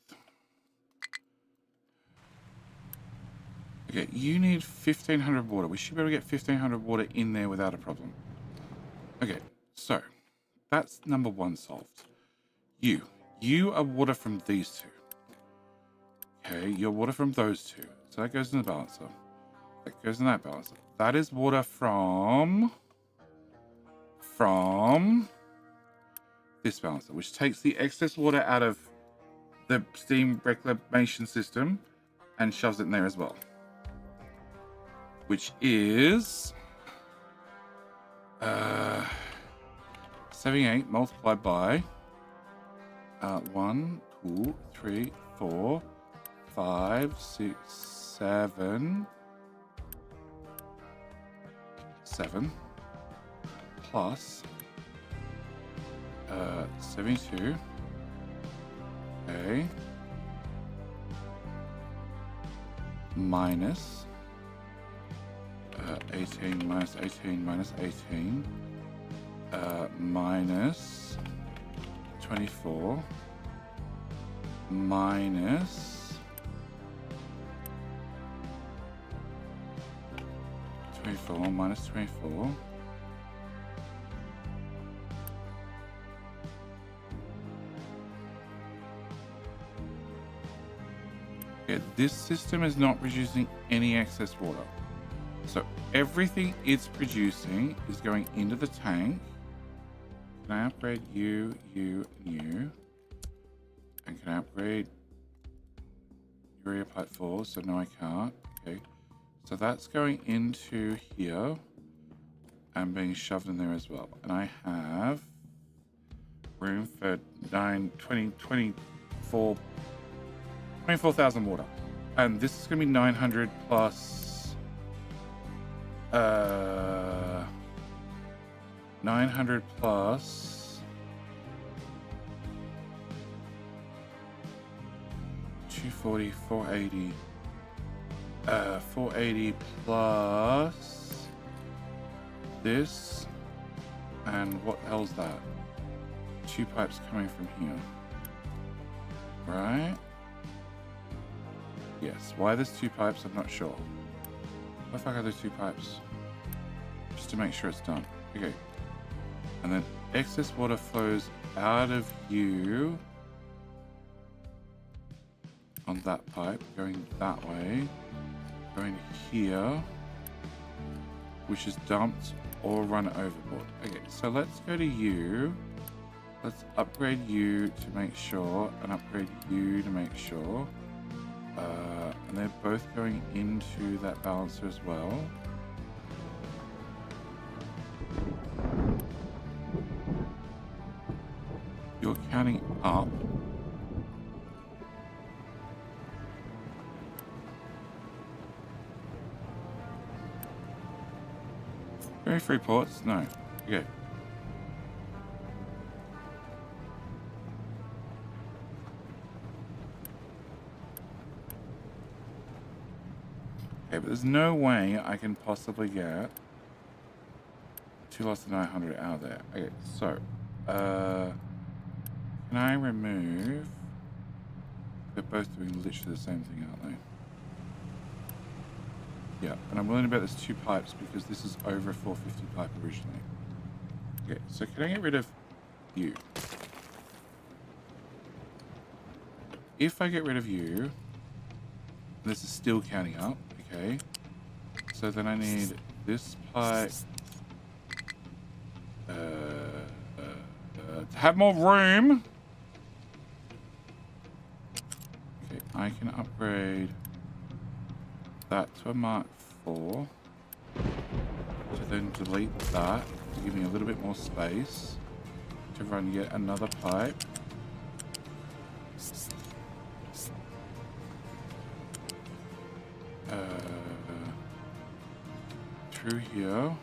Okay, you need 1,500 water. We should be able to get 1,500 water in there without a problem. Okay, so that's number 1 solved. You are water from these two. Okay, you're water from those two. So that goes in the balancer. That goes in that balancer. That is water from this balancer, which takes the excess water out of the steam reclamation system and shoves it in there as well. Which is 78 multiplied by 1, 2, 3, 4, 5, 6, 7 plus 72. Okay. Minus 18 minus 18 minus 18 minus 24 minus 24 minus 24 okay, this system is not producing any excess water. So everything it's producing is going into the tank. Can I upgrade you, and you? And can I upgrade urea pipe 4? So no, I can't. Okay. So that's going into here and being shoved in there as well. And I have room for 24,000 water. And this is going to be 900 plus 900 plus 240, 480, 480 plus this, and what the hell's that? 2 pipes coming from here, right? Yes. Why there's 2 pipes, I'm not sure. What the fuck are those 2 pipes? Just to make sure it's done. Okay. And then excess water flows out of you on that pipe, going that way, going here, which is dumped or run overboard. Okay, so let's go to you. Let's upgrade you to make sure, and upgrade you to make sure. And they're both going into that balancer as well. You're counting up. Very free ports? No. Okay. Okay, but there's no way I can possibly get 2 lots of 900 out of there. Okay, so, can I remove... They're both doing literally the same thing, aren't they? Yeah, and I'm willing to bet there's 2 pipes because this is over a 450 pipe originally. Okay, so can I get rid of you? If I get rid of you, this is still counting up, okay? So then I need this pipe to have more room. I can upgrade that to a Mark 4 to then delete that to give me a little bit more space to run yet another pipe. Through here.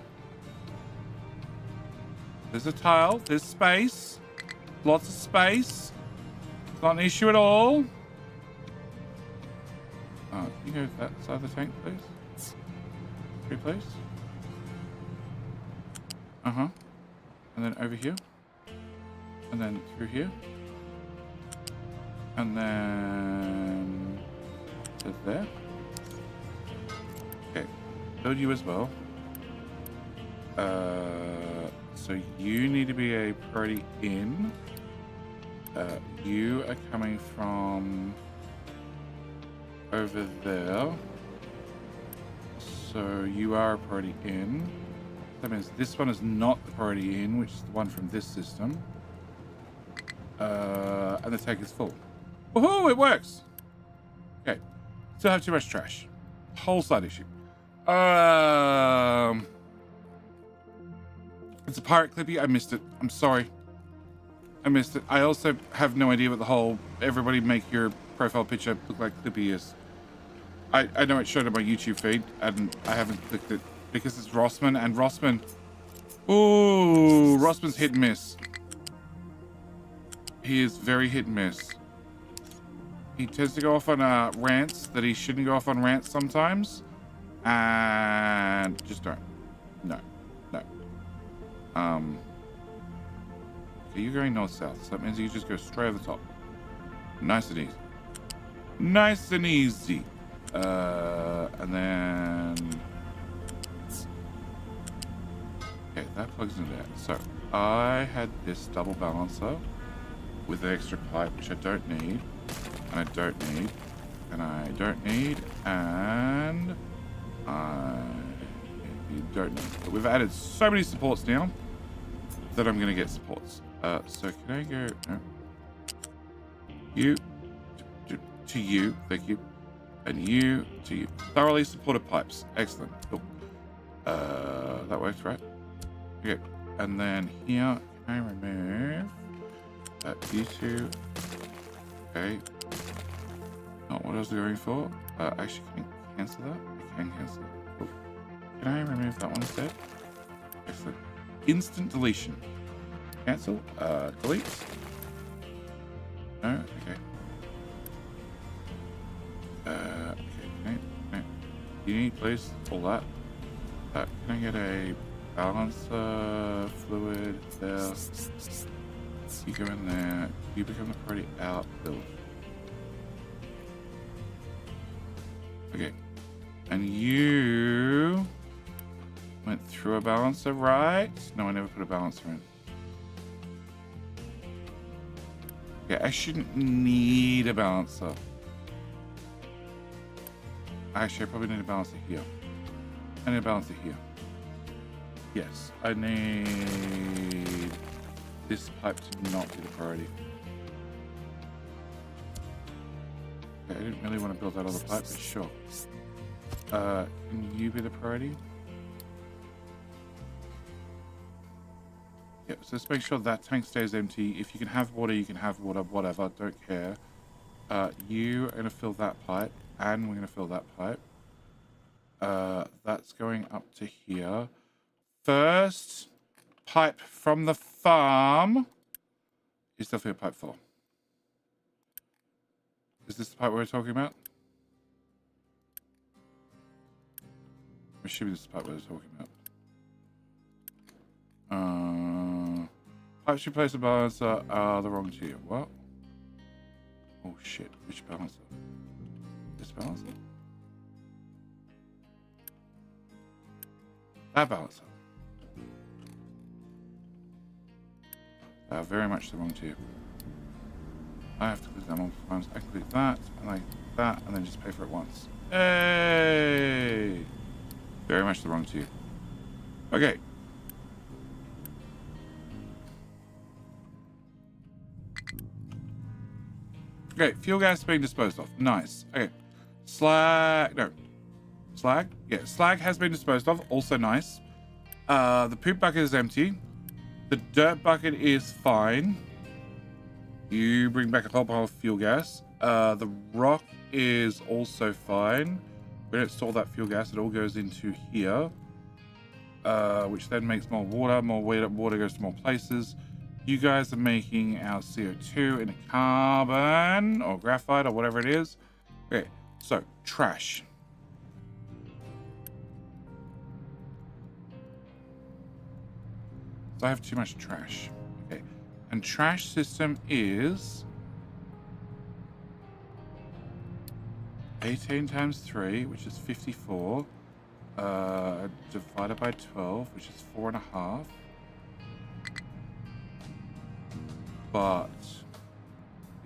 There's a tile. There's space. Lots of space. It's not an issue at all. Can you go to that side of the tank, please? Please. Uh-huh. And then over here. And then through here. And then to there. Okay. Build you as well. So you need to be a priority in. You are coming from over there. So you are a priority in. That means this one is not the priority in, which is the one from this system. And the tank is full. Woohoo! It works! Okay. Still have too much trash. Whole side issue. It's a pirate Clippy. I missed it. I'm sorry. I missed it. I also have no idea what the whole everybody make your profile picture look like Clippy is. I know it showed on my YouTube feed, and I haven't clicked it because it's Rossman, and Rossman... Ooh, Rossman's hit and miss. He is very hit and miss. He tends to go off on rants that he shouldn't go off on rants sometimes. And just don't. No. Okay, you're going north-south, so that means you just go straight over the top. Nice and easy. Nice and easy. And then... Okay, that plugs into that. So, I had this double balancer with an extra pipe, which I don't need. And I don't need. And I don't need. And... you don't need. But we've added so many supports now that I'm going to get supports. So can I go... No. You to you. Thank you. And you to you. Thoroughly supported pipes. Excellent. Cool. That works, right? Okay. And then here, can I remove you two? Okay. Not what I was going for. Actually, can I cancel that? I can cancel that. Cool. Can I remove that one instead? Excellent. Instant deletion. Cancel. Delete. No? Okay. Okay. You need, please, all that. Can I get a balancer, fluid, there? You go in there. You become the priority out, build. Okay. And you went through a balancer, right? No, I never put a balancer in. Okay, I shouldn't need a balancer. Actually, I probably need a balancer here. I need a balancer here. Yes, I need this pipe to not be the priority. Okay, I didn't really want to build that other pipe, but sure. Can you be the priority? Yeah, so let's make sure that tank stays empty. If you can have water, you can have water, whatever, don't care. You are going to fill that pipe, and we're going to fill that pipe. That's going up to here. First pipe from the farm is definitely a pipe 4. Is this the pipe we're talking about? I'm assuming this is the pipe we're talking about. Pipes replace the balancer are the wrong tier. What? Oh shit, which balancer? This balancer? That balancer. Very much the wrong tier. I have to click that multiple times. I can click that, and like that, and then just pay for it once. Hey! Very much the wrong tier. Okay. Okay, fuel gas being disposed of. Nice. Okay. Slag. No. Slag? Yeah, slag has been disposed of. Also nice. The poop bucket is empty. The dirt bucket is fine. You bring back a whole pile of fuel gas. The rock is also fine. We don't store that fuel gas. It all goes into here. Which then makes more water. More water goes to more places. You guys are making our CO2 in a carbon or graphite or whatever it is. Okay, so trash. So I have too much trash. Okay, and trash system is 18 times 3, which is 54. Divided by 12, which is 4.5. But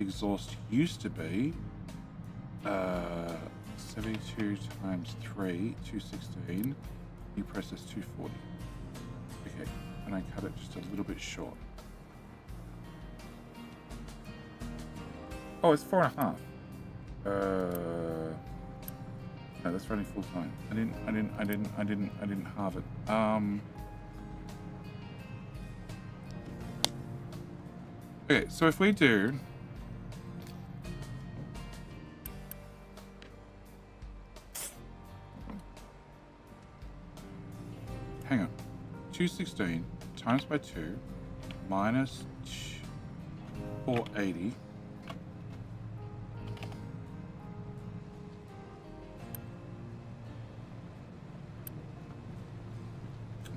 exhaust used to be 72 times 3, 216. New process 240. Okay, and I cut it just a little bit short. Oh, it's 4.5. No, that's running full time. I didn't halve it. Okay, so if we do hang on. 216 times by 2 minus 480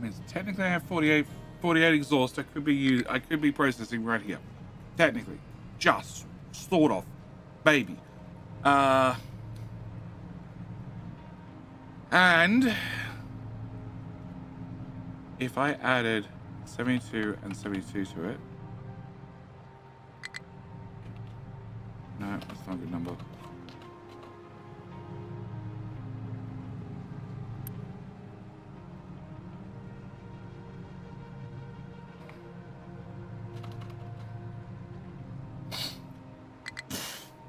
means technically I have 48 exhaust. I could be processing right here. Technically. Just sort of. Baby. And if I added 72 and 72 to it. No, that's not a good number.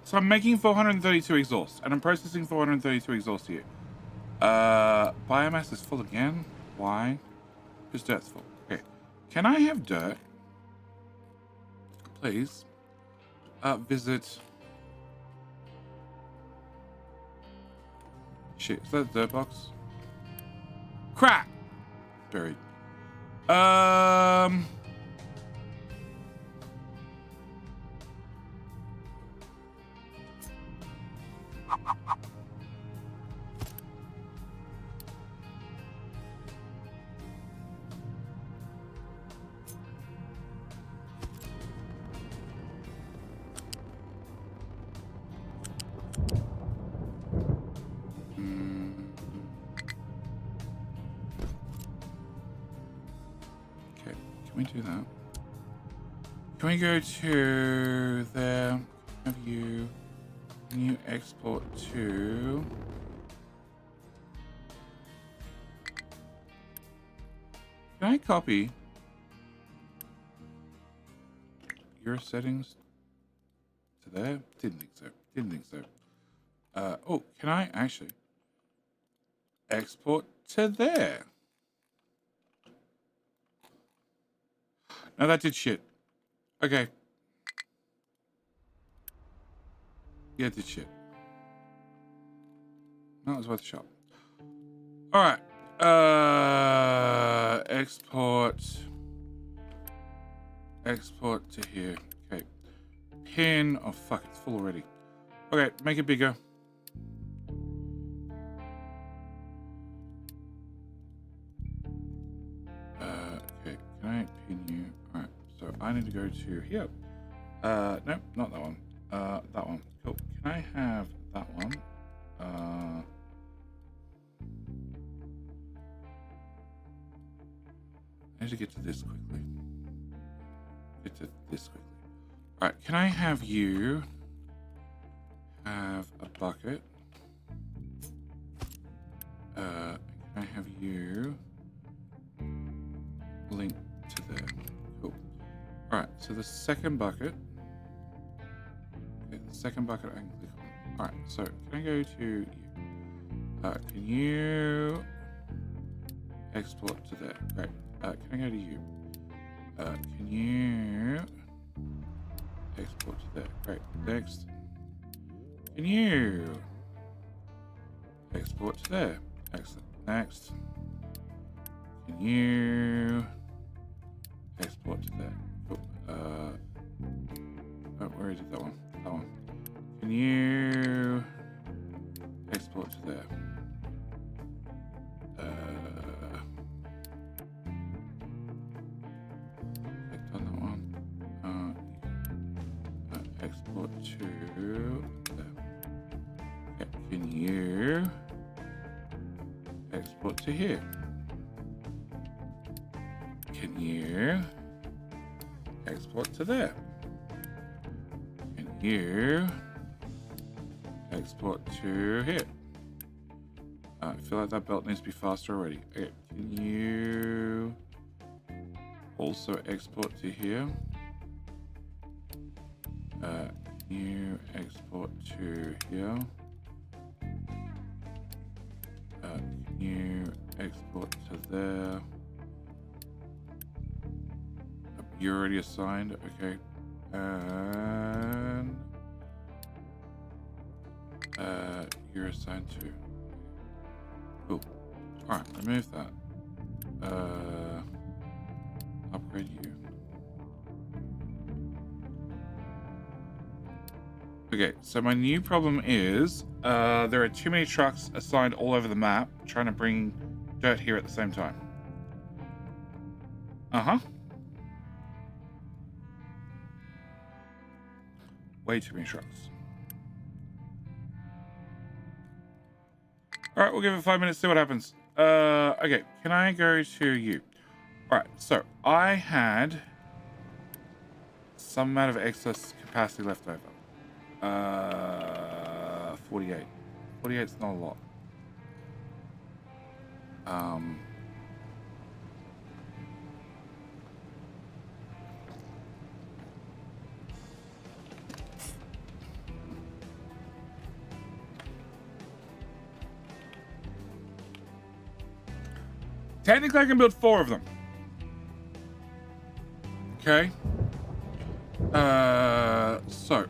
So I'm making 432 exhaust, and I'm processing 432 exhaust here. Biomass is full again. Why? Because dirt's full. Okay. Can I have dirt? Please. Visit. Shit, is that a dirt box? Crap! Buried. Okay, can we do that? Can we go to there? Have you? Can you export to? Can I copy your settings to there? Didn't think so. Didn't think so. Oh, can I actually export to there? No, that did shit. Okay. Yeah, it did shit. No, it was worth a shot. All right. Export to here. Okay. Pin. Oh, fuck. It's full already. Okay. Make it bigger. Okay. Can I pin you? All right. So I need to go to here. No, not that one. That one. Cool. Can I have that one? I need to get to this quickly. Get to this quickly. All right. Can I have you have a bucket? Can I have you link to there? Cool. All right. So the second bucket. Okay, the second bucket I can click on. Alright, so can I go to you? Can you export to there? Great. Can I go to you? Can you export to there? Great. Next. Can you export to there? Excellent. Next. Can you export to there? Cool. Oh, where is it? That one. That one. Can you export to there? Clicked on that one. Export to there. Okay. Can you export to here? Can you export to there? Can you export to here? I feel like that belt needs to be faster already. Okay. Can you also export to here? Can you export to here? Can you export to there? You're already assigned, okay. And you're assigned to. Cool. Alright, remove that. Upgrade you. Okay, so my new problem is there are too many trucks assigned all over the map trying to bring dirt here at the same time. Uh-huh. Way too many trucks. All right, we'll give it 5 minutes, see what happens. Okay, can I go to you? All right, so I had some amount of excess capacity left over. 48. 48's not a lot. Technically, I can build 4 of them. Okay. So.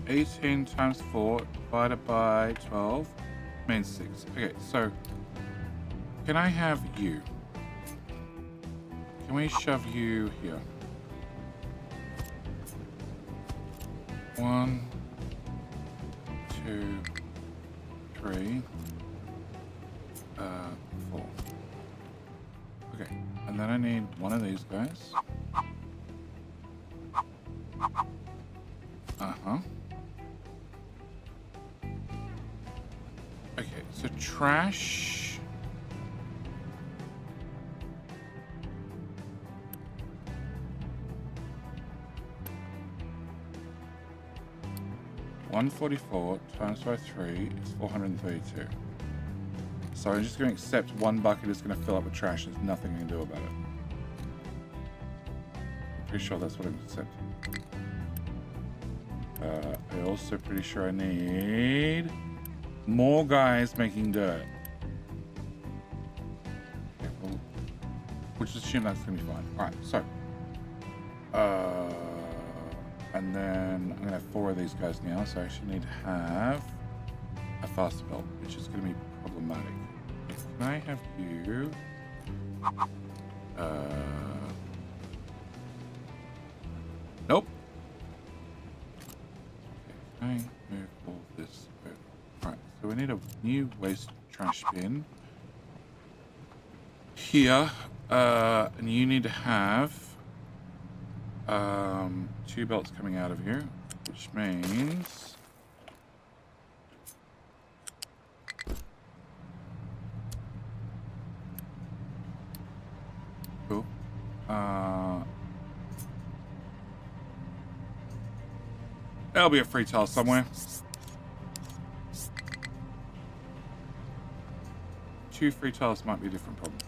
18 times 4 divided by 12 means 6. Okay, so can I have you? Can we shove you here? 1, 2, 3, 4. Okay, and then I need one of these guys. Uh-huh. Okay, so trash. $144 times by 3 is 432. So I'm just going to accept one bucket is going to fill up with trash. There's nothing I can do about it. I'm pretty sure that's what I'm accepting. I'm also pretty sure I need more guys making dirt. Okay, well, we'll just assume that's going to be fine. Alright, so. And then I'm going to have 4 of these guys now, so I actually need to have a faster belt, which is going to be problematic. Can I have you? Nope. Okay, can I move all this over? Alright, so we need a new waste trash bin here, and you need to have 2 belts coming out of here, which means cool. There'll be a free tile somewhere. 2 free tiles might be a different problem.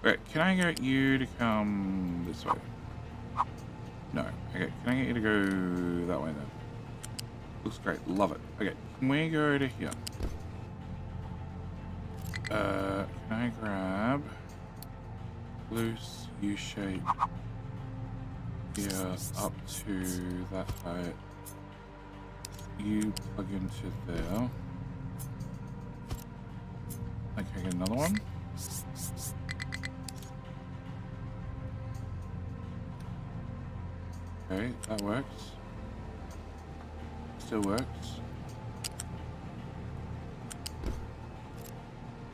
Right, can I get you to come this way? No. Okay, can I get you to go that way then? Looks great. Love it. Okay, can we go to here? Can I grab loose U-shape here up to that height? You plug into there. Okay, get another one. Okay, that works. Still works.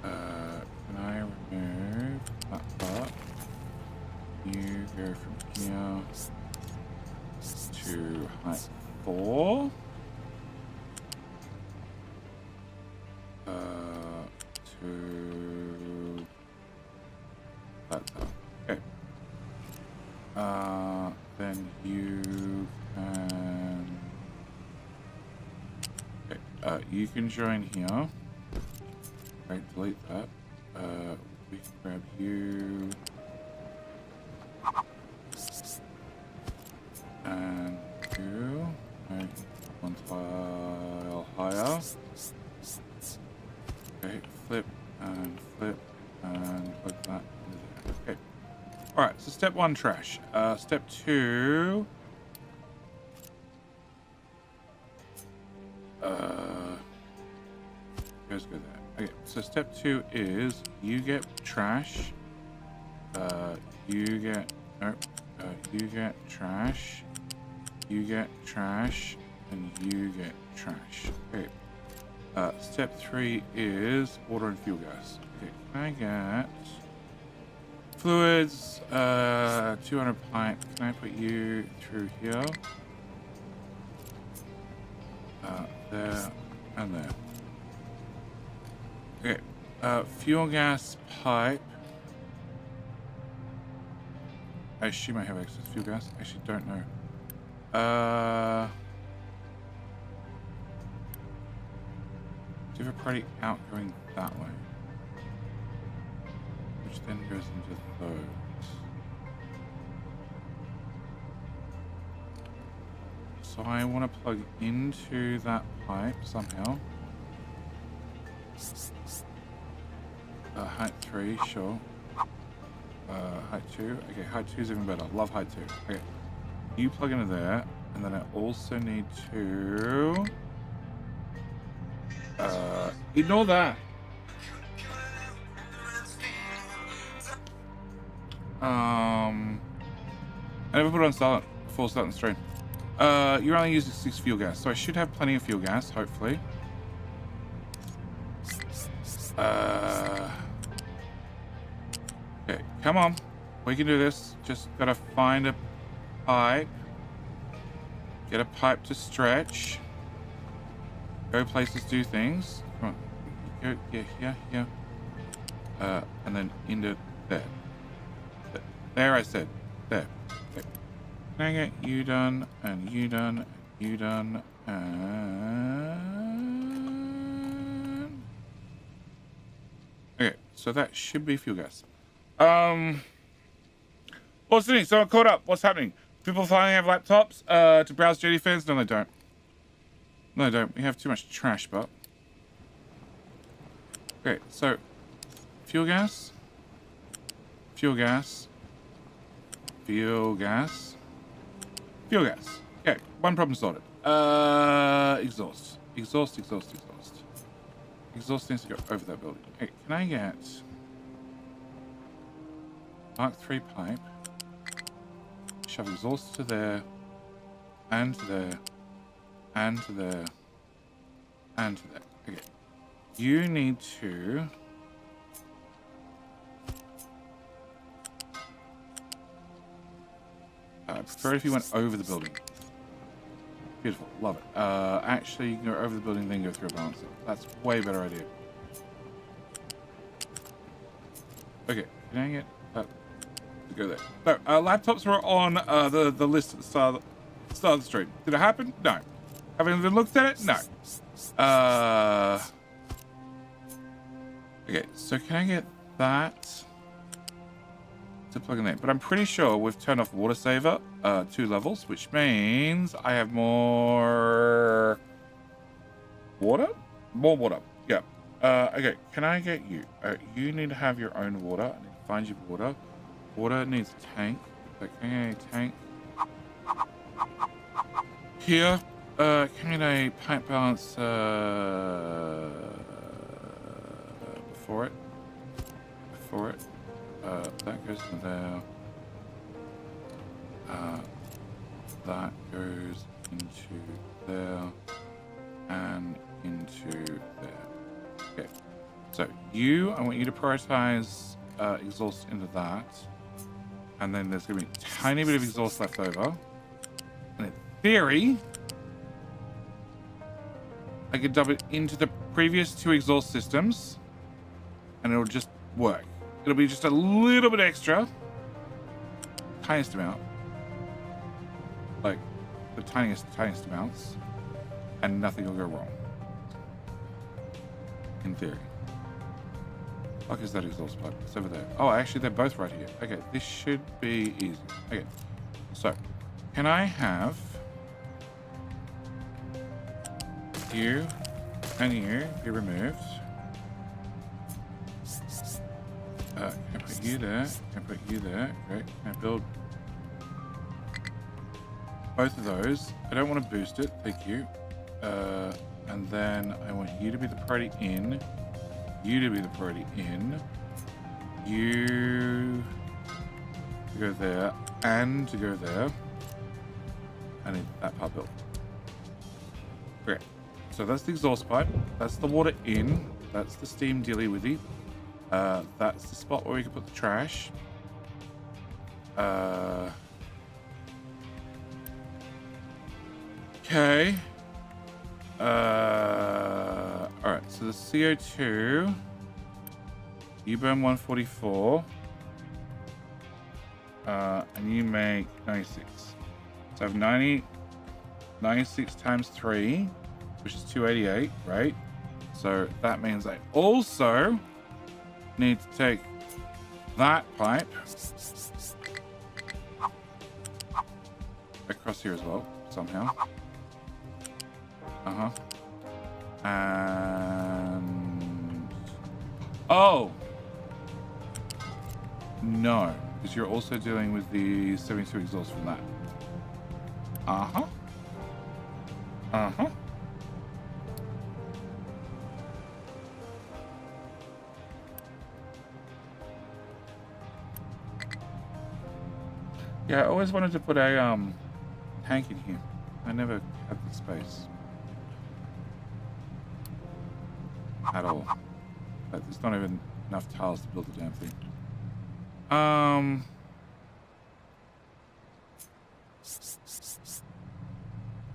Can I remove that part? You go from here to height 4. To that down. Okay. Then you can. Okay. You can join here. Right, delete that. We can grab you. And you. Right, one tile higher. Okay, flip and plug that into there. Okay. Alright, so step 1, trash. Step 2. Let's go there. Okay, so step 2 is you get trash. You get trash. You get trash. And you get trash. Okay. Step 3 is water and fuel gas. Okay, can I get fluids, 200 pipe. Can I put you through here? There and there. Okay, fuel gas pipe. I assume I have excess fuel gas. I actually don't know. Do you have a party out going that way? Which then goes into those. So I want to plug into that pipe somehow. Height 3, sure. Height 2. Okay, height 2 is even better. Love height 2. Okay. You plug into there, and then I also need to... ignore that. I never put it on silent before starting the stream. You're only using 6 fuel gas, so I should have plenty of fuel gas, hopefully. Okay, come on. We can do this. Just gotta find a pipe. Get a pipe to stretch. Go places, do things. Come on. Go, yeah. And then into there. There, I said. There. Can I get you done, and you done, and you done, and... Okay, so that should be fuel gas. What's the thing? Someone caught up. What's happening? People finally have laptops to browse JD fans? No, they don't. No, they don't. We have too much trash, but... Okay, so... Fuel gas. Fuel gas. Fuel gas. Fuel gas. Okay, one problem sorted. Exhaust. Exhaust. Exhaust needs to go over that building. Okay, can I get... Mark 3 pipe. Shove exhaust to there. And to there. And to there. And to there. Okay. You need to... I prefer if you went over the building. Beautiful. Love it. Actually, you can go over the building, then go through a balancer. That's a way better idea. Okay. Can I get that to go there? So, laptops were on the list at the start of the stream. Did it happen? No. Haven't even looked at it? No. Okay. So, can I get that to plug in there? But I'm pretty sure we've turned off water saver. 2 levels, which means I have more water? More water. Yeah. Okay, can I get you? You need to have your own water. I need to find you water. Water needs a tank. So can I get a tank? Here. Can I pipe balance before it? Before it. That goes in there. That goes into there and into there. Okay. So I want you to prioritize exhaust into that. And then there's going to be a tiny bit of exhaust left over. And in theory, I could dump it into the previous 2 exhaust systems. And it'll just work. It'll be just a little bit extra. Tiniest amount. Like, the tiniest amounts. And nothing will go wrong. In theory. Fuck is that exhaust pipe? It's over there. Oh, actually, they're both right here. Okay, this should be easy. Okay, so can I have you and you be removed? Can I put you there? Can I put you there? Great. Can I build both of those? I don't want to boost it. Thank you. And then I want you to be the priority in. You to be the priority in. You to go there and to go there. I need that part built. Great. So that's the exhaust pipe. That's the water in. That's the steam dilly withy. That's the spot where we can put the trash. Okay. Alright, so the CO2, you burn 144, and you make 96. So I have 96 times 3, which is 288, right? So that means I also need to take that pipe across here as well, somehow. And oh no, because you're also dealing with the 72 exhaust from that. Yeah, I always wanted to put a tank in here. I never had the space. At all. But there's not even enough tiles to build the damn thing.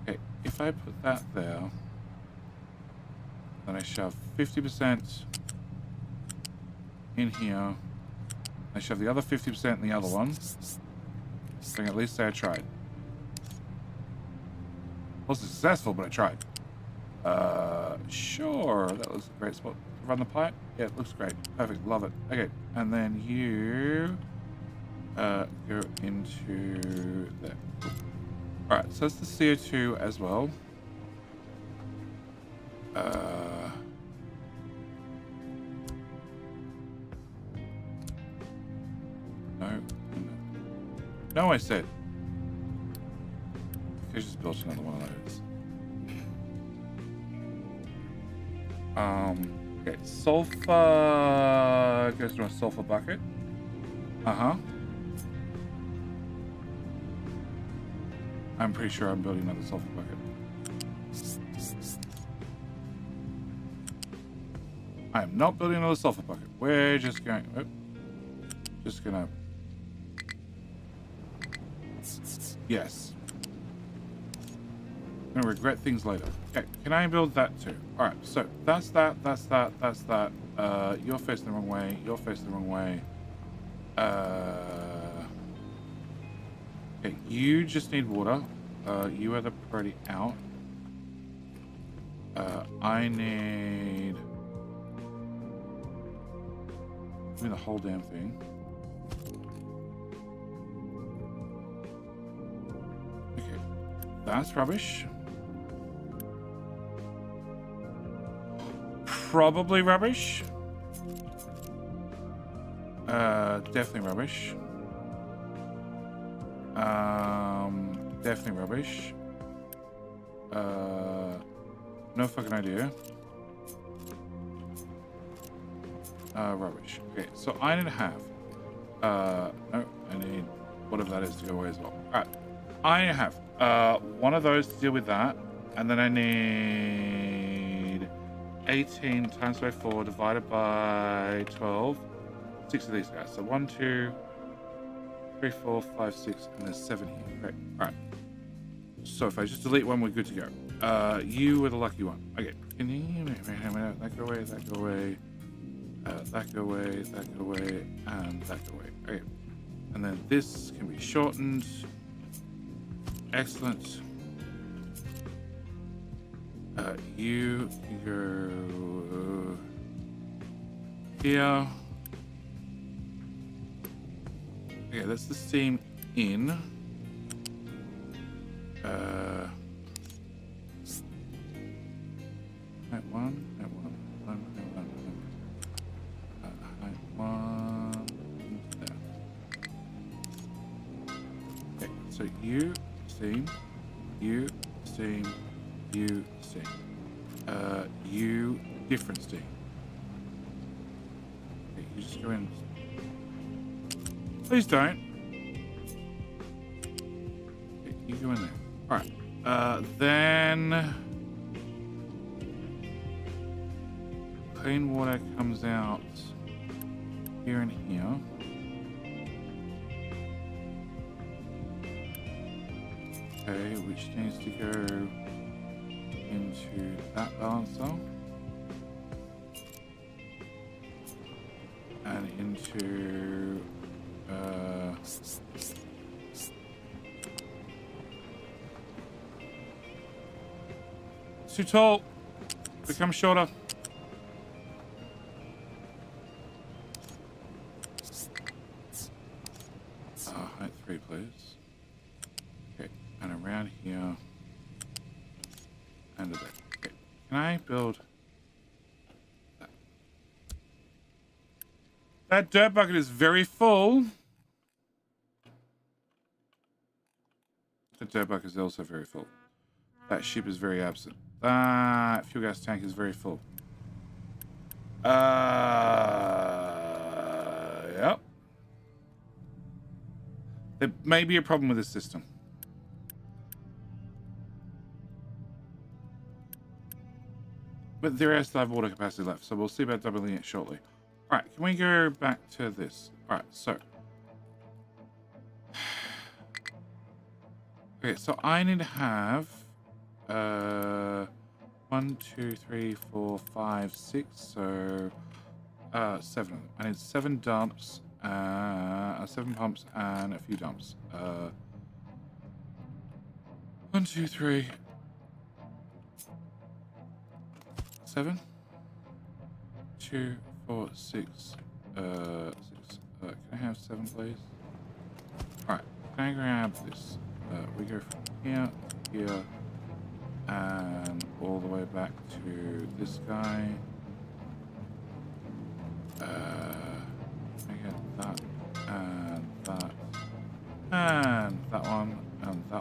Okay, if I put that there, then I shove 50% in here. I shove the other 50% in the other one. So I can at least say I tried. Wasn't successful, but I tried. Sure, that looks a great spot to run the pipe. Yeah, it looks great. Perfect, love it. Okay, and then you go into there. Alright, so that's the CO2 as well. No, I said. I just built another one of those. Okay, sulfur goes to a sulfur bucket. I'm pretty sure I'm building another sulfur bucket. I am not building another sulfur bucket. We're just going. Just gonna. Yes. I'm gonna regret things later. Okay, can I build that too? Alright, so that's that. You're facing the wrong way. You're facing the wrong way. Okay, you just need water. You are the priority out. I need... Give me the whole damn thing. That's rubbish. Probably rubbish. Definitely rubbish. Definitely rubbish. No fucking idea. Rubbish. Okay, so I need to have. No, I need whatever that is to go away as well. Alright. I need to have one of those to deal with that. And then I need 18 times by 4 divided by 12. 6 of these guys. So 1, 2, 3, 4, 5, 6, and there's 7 here. Great. Alright. So if I just delete one, we're good to go. You were the lucky one. Okay. Can you that go away, that go away, that go away, that go away, and that go away. Okay. And then this can be shortened. Excellent. You go here. Okay, that's the steam in. Height one. There. Okay, so you steam, you steam, you steam. You different steam. Okay, you just go in. Please don't. Okay, you go in there. All right. Then clean water comes out here and here. Okay, which needs to go into that balancer and into too tall. Become shorter. Height 3, please. Okay, and around here. And a bit. Okay. Can I build that? That dirt bucket is very full. The dirt bucket is also very full. That ship is very absent. That fuel gas tank is very full. Yep. There may be a problem with this system. But there is still have water capacity left, so we'll see about doubling it shortly. Alright, can we go back to this? Alright, so. Okay, so I need to have 1, 2, 3, 4, 5, 6, so 7 of them. I need 7 dumps, 7 pumps and a few dumps. 1, 2, 3, 7, 2, 4, 6, 6. Can I have 7, please? Alright, can I grab this? We go from here, here, and all the way back to this guy. I get that, and that, and that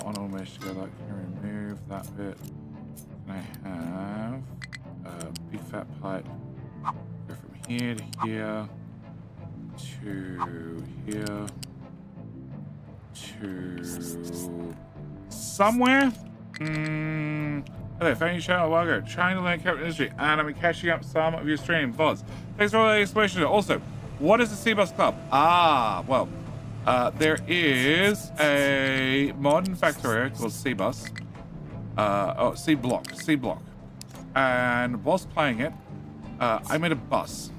one all meshed together. Can I remove that bit? Can I have a big fat pipe? Go from here to here, to here, to somewhere. Hello, thank you, channel Wago. Trying to learn capital industry, and I'm catching up some of your stream. Voz, thanks for all the explanation. Also, what is the C-Bus Club? Well, there is a modern factory called C-Bus. C-Block. And whilst playing it, I made a bus.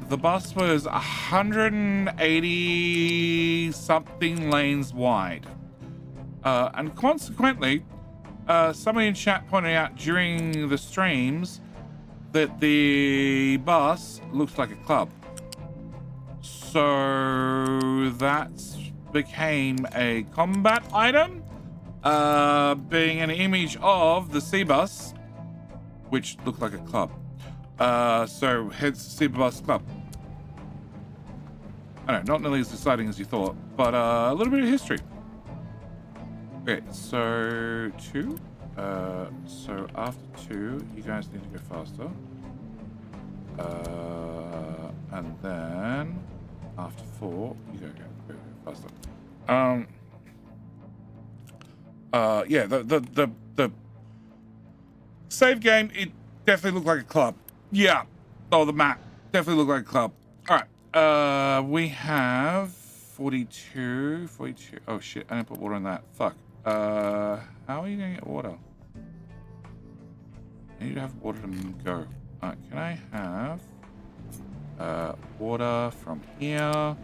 The bus was 180 something lanes wide. And consequently, somebody in chat pointed out during the streams that the bus looks like a club. So that became a combat item. being an image of the sea bus, which looked like a club. So hence sea bus club. I know, not nearly as exciting as you thought, but a little bit of history. Okay, so 2. So after 2, you guys need to go faster. And then after 4, you go faster. Yeah, the save game, it definitely looked like a club. Yeah. Oh, the map definitely looked like a club. All right. We have 42. Oh shit, I didn't put water in that. Fuck. How are you gonna get water? I need to have water to go. Can I have water from here?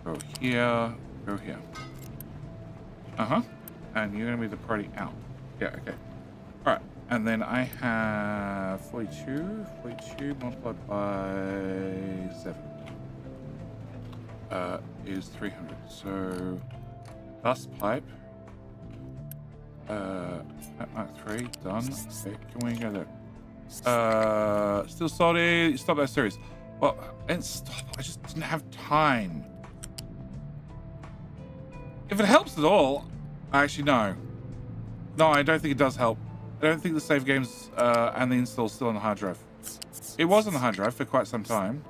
Go here. Go here. And you're gonna be the party out. Yeah. Okay. All right. And then I have 42 multiplied by 7 is 300. So dust pipe. Mark 3 done. Okay, can we go there? Still salty. Stop that series. Well, and stop. I just didn't have time. If it helps at all, actually no. No, I don't think it does help. I don't think the save games and the install still on the hard drive. It was on the hard drive for quite some time.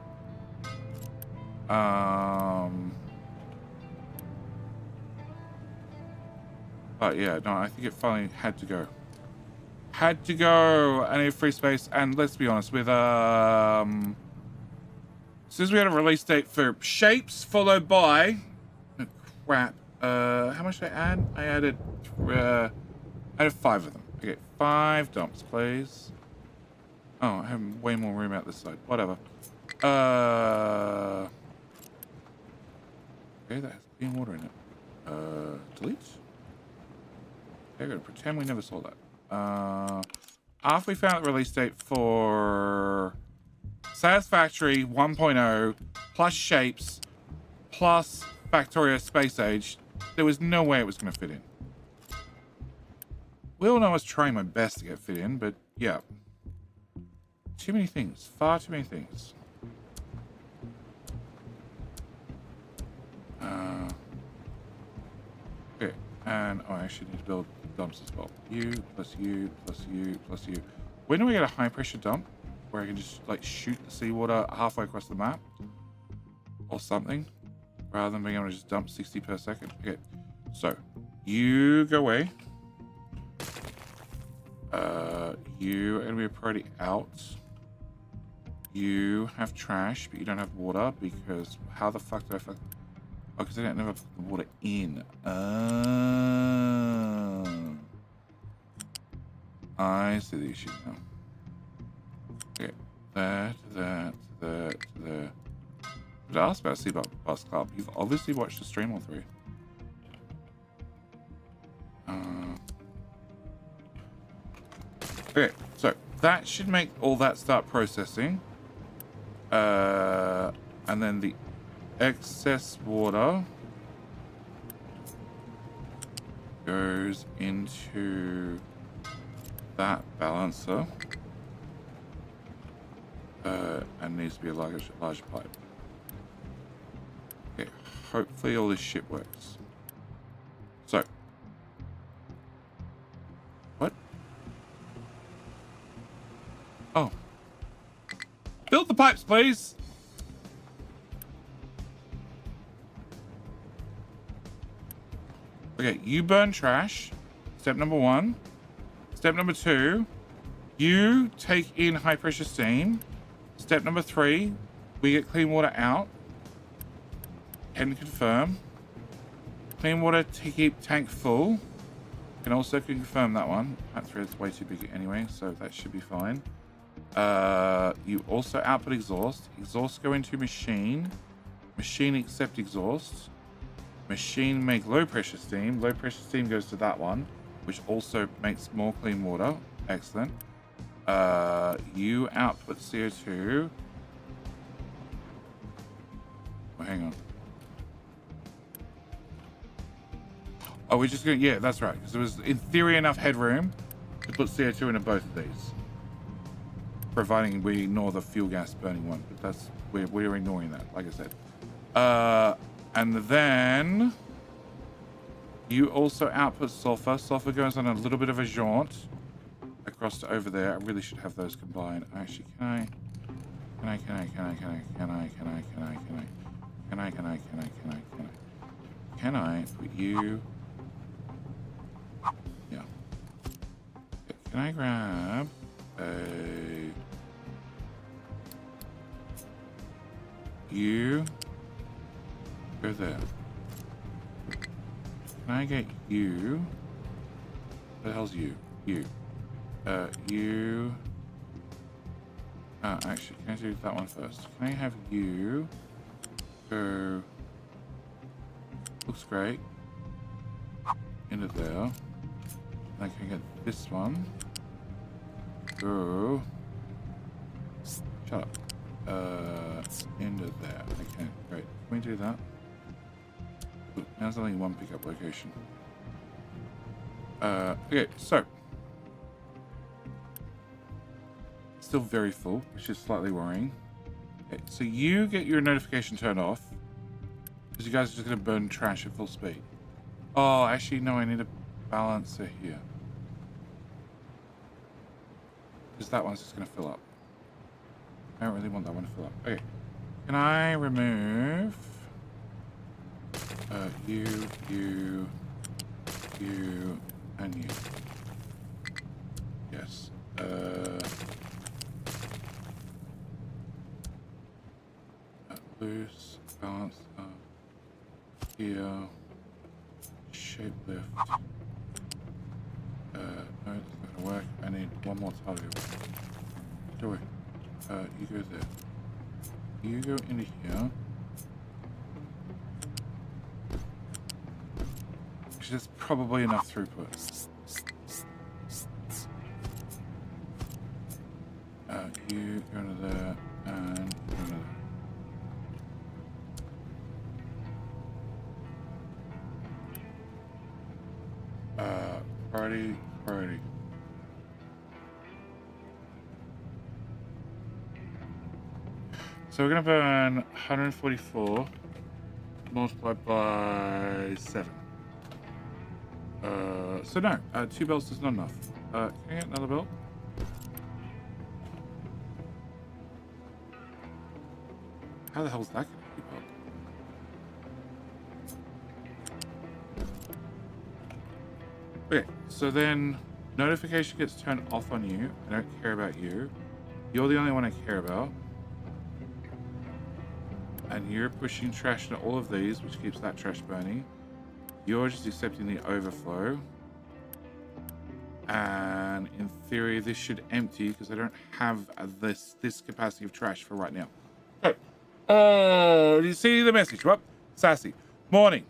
But yeah, no, I think it finally had to go. Had to go. I need free space. And let's be honest, with as soon as we had a release date for shapes, followed by crap. How much did I add? I added 5 of them. Okay, 5 dumps, please. Oh, I have way more room out this side. Whatever. Okay, that has clean water in it. Delete. Okay, good. Pretend we never saw that. After we found the release date for Satisfactory 1.0 plus shapes plus Factorio Space Age, there was no way it was going to fit in. We all know I was trying my best to get fit in, but yeah. Too many things. Far too many things. Okay, and I actually need to build dumps as well. You plus you plus you plus you. When do we get a high pressure dump where I can just like shoot the seawater halfway across the map or something rather than being able to just dump 60 per second? Okay, so you go away. You are gonna be a priority out. You have trash, but you don't have water because how the fuck do I fuck? Oh, because I didn't never put the water in. I see the issue now. Okay, that. Did I ask about Sea Bus Club? You've obviously watched the stream or 3. Okay, so that should make all that start processing. And then the excess water goes into that balancer. And needs to be a larger pipe. Okay, hopefully all this shit works. So. What? Oh. Build the pipes, please. Okay, you burn trash. Step number 1. Step number 2, you take in high pressure steam. Step number 3, we get clean water out. Can confirm. Clean water to keep tank full. Can also confirm that one. That 3 is way too big anyway, so that should be fine. You also output exhaust. Exhaust go into machine. Machine accept exhaust. Machine make low pressure steam. Low pressure steam goes to that one, which also makes more clean water. Excellent. You output CO2. Oh, hang on. Oh, we're just gonna, yeah, that's right. Because there was, in theory, enough headroom to put CO2 into both of these. Providing we ignore the fuel gas burning one. But that's, we're ignoring that, like I said. And then you also output sulfur. Sulfur goes on a little bit of a jaunt across to over there. I really should have those combined. Actually, can I put you, yeah. Can I grab you, go there. Can I get you, what the hell's you? You. You. Actually, can I do that one first? Can I have you go? Looks great. Into there. I can get this one. Go. Shut up. Into there. Okay, great. Can we do that? Ooh, now there's only one pickup location. Okay, so. Still very full, which is slightly worrying. Okay, so you get your notification turned off because you guys are just going to burn trash at full speed. Oh, actually, no, I need a balancer here because that one's just going to fill up. I don't really want that one to fill up. Okay, can I remove you, and you? Yes. Loose, balance up, here, shape lift. No, it's not gonna work. I need one more tile to work. Do it. You go there. You go into here. Which is probably enough throughput. You go into there, and you go into there. Priority. So we're gonna burn 144 multiplied by 7. So no, 2 belts is not enough. Can I get another belt? How the hell is that gonna keep up? Okay, so then notification gets turned off on you. I don't care about you. You're the only one I care about. And you're pushing trash into all of these, which keeps that trash burning. You're just accepting the overflow. And in theory, this should empty because I don't have this capacity of trash for right now. Okay. Oh, do you see the message? What? Sassy. Morning.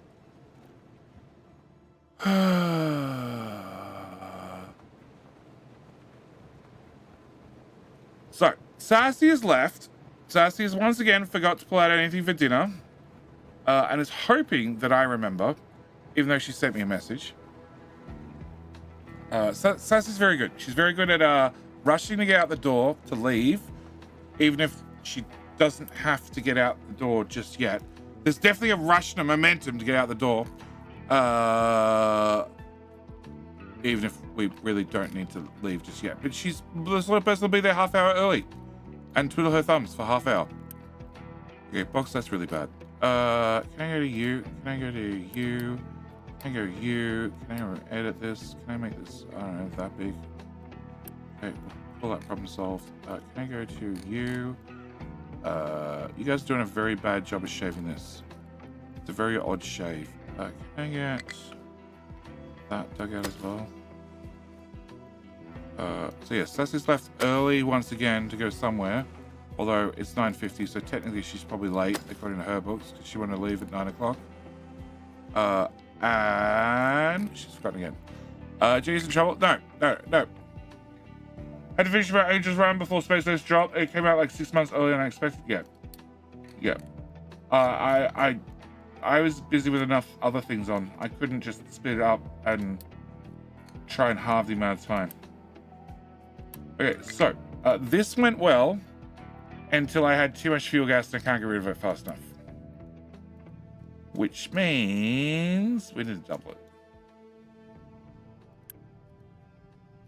So, Sassy has left. Sassy has once again forgot to pull out anything for dinner. And is hoping that I remember, even though she sent me a message. Sassy's very good. She's very good at rushing to get out the door to leave, even if she doesn't have to get out the door just yet. There's definitely a rush and a momentum to get out the door. Even if we really don't need to leave just yet. But she's the sort of person who'll be there half hour early and twiddle her thumbs for half hour. Okay, box, that's really bad. Can I go to you? Can I go to you? Can I go to you? Can I edit this? Can I make this, I don't know, that big? Okay, pull that problem solved. Can I go to you? You guys are doing a very bad job of shaving this. It's a very odd shave. Can I get that dug out as well? So yeah, Sassy's left early once again to go somewhere. Although it's 9:50, so technically she's probably late according to her books because she wanted to leave at 9 o'clock. And she's forgotten again. Ginny's in trouble? No. Had to finish about Angel's Run before Space Race dropped. It came out like 6 months earlier than I expected. Yeah. I I was busy with enough other things on. I couldn't just split it up and try and halve the amount of time. Okay, so this went well until I had too much fuel gas and I can't get rid of it fast enough. Which means we need to double it.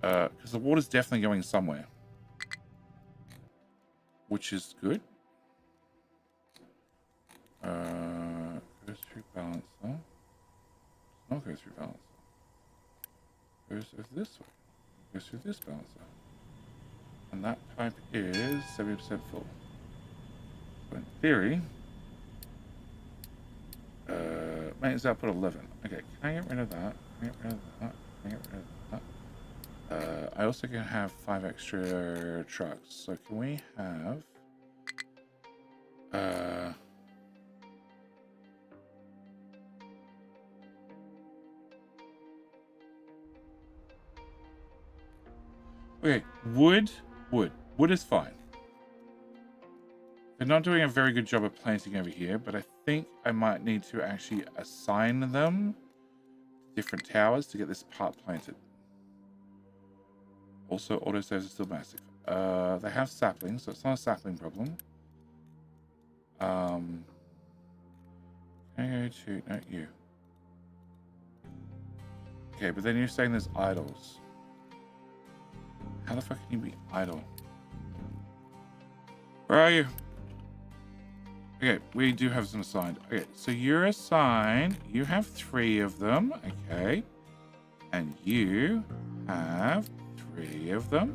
Because the water's definitely going somewhere. Which is good. Goes through balancer. Does not go through balancer. Goes over this way. Goes through this balancer. And that pipe is 70% full. So in theory, maintenance output 11. Okay, can I get rid of that? Can I get rid of that? Can I get rid of that? I also can have 5 extra trucks. So can we have okay, wood is fine. They're not doing a very good job of planting over here, but I think I might need to actually assign them different towers to get this part planted. Also, autosaves are still massive. They have saplings, so it's not a sapling problem. Can I go to... No, you. Okay, but then you're saying there's idols. How the fuck can you be idle? Where are you? Okay, we do have some assigned. Okay, so you're assigned. You have 3 of them. Okay. And you have 3 of them.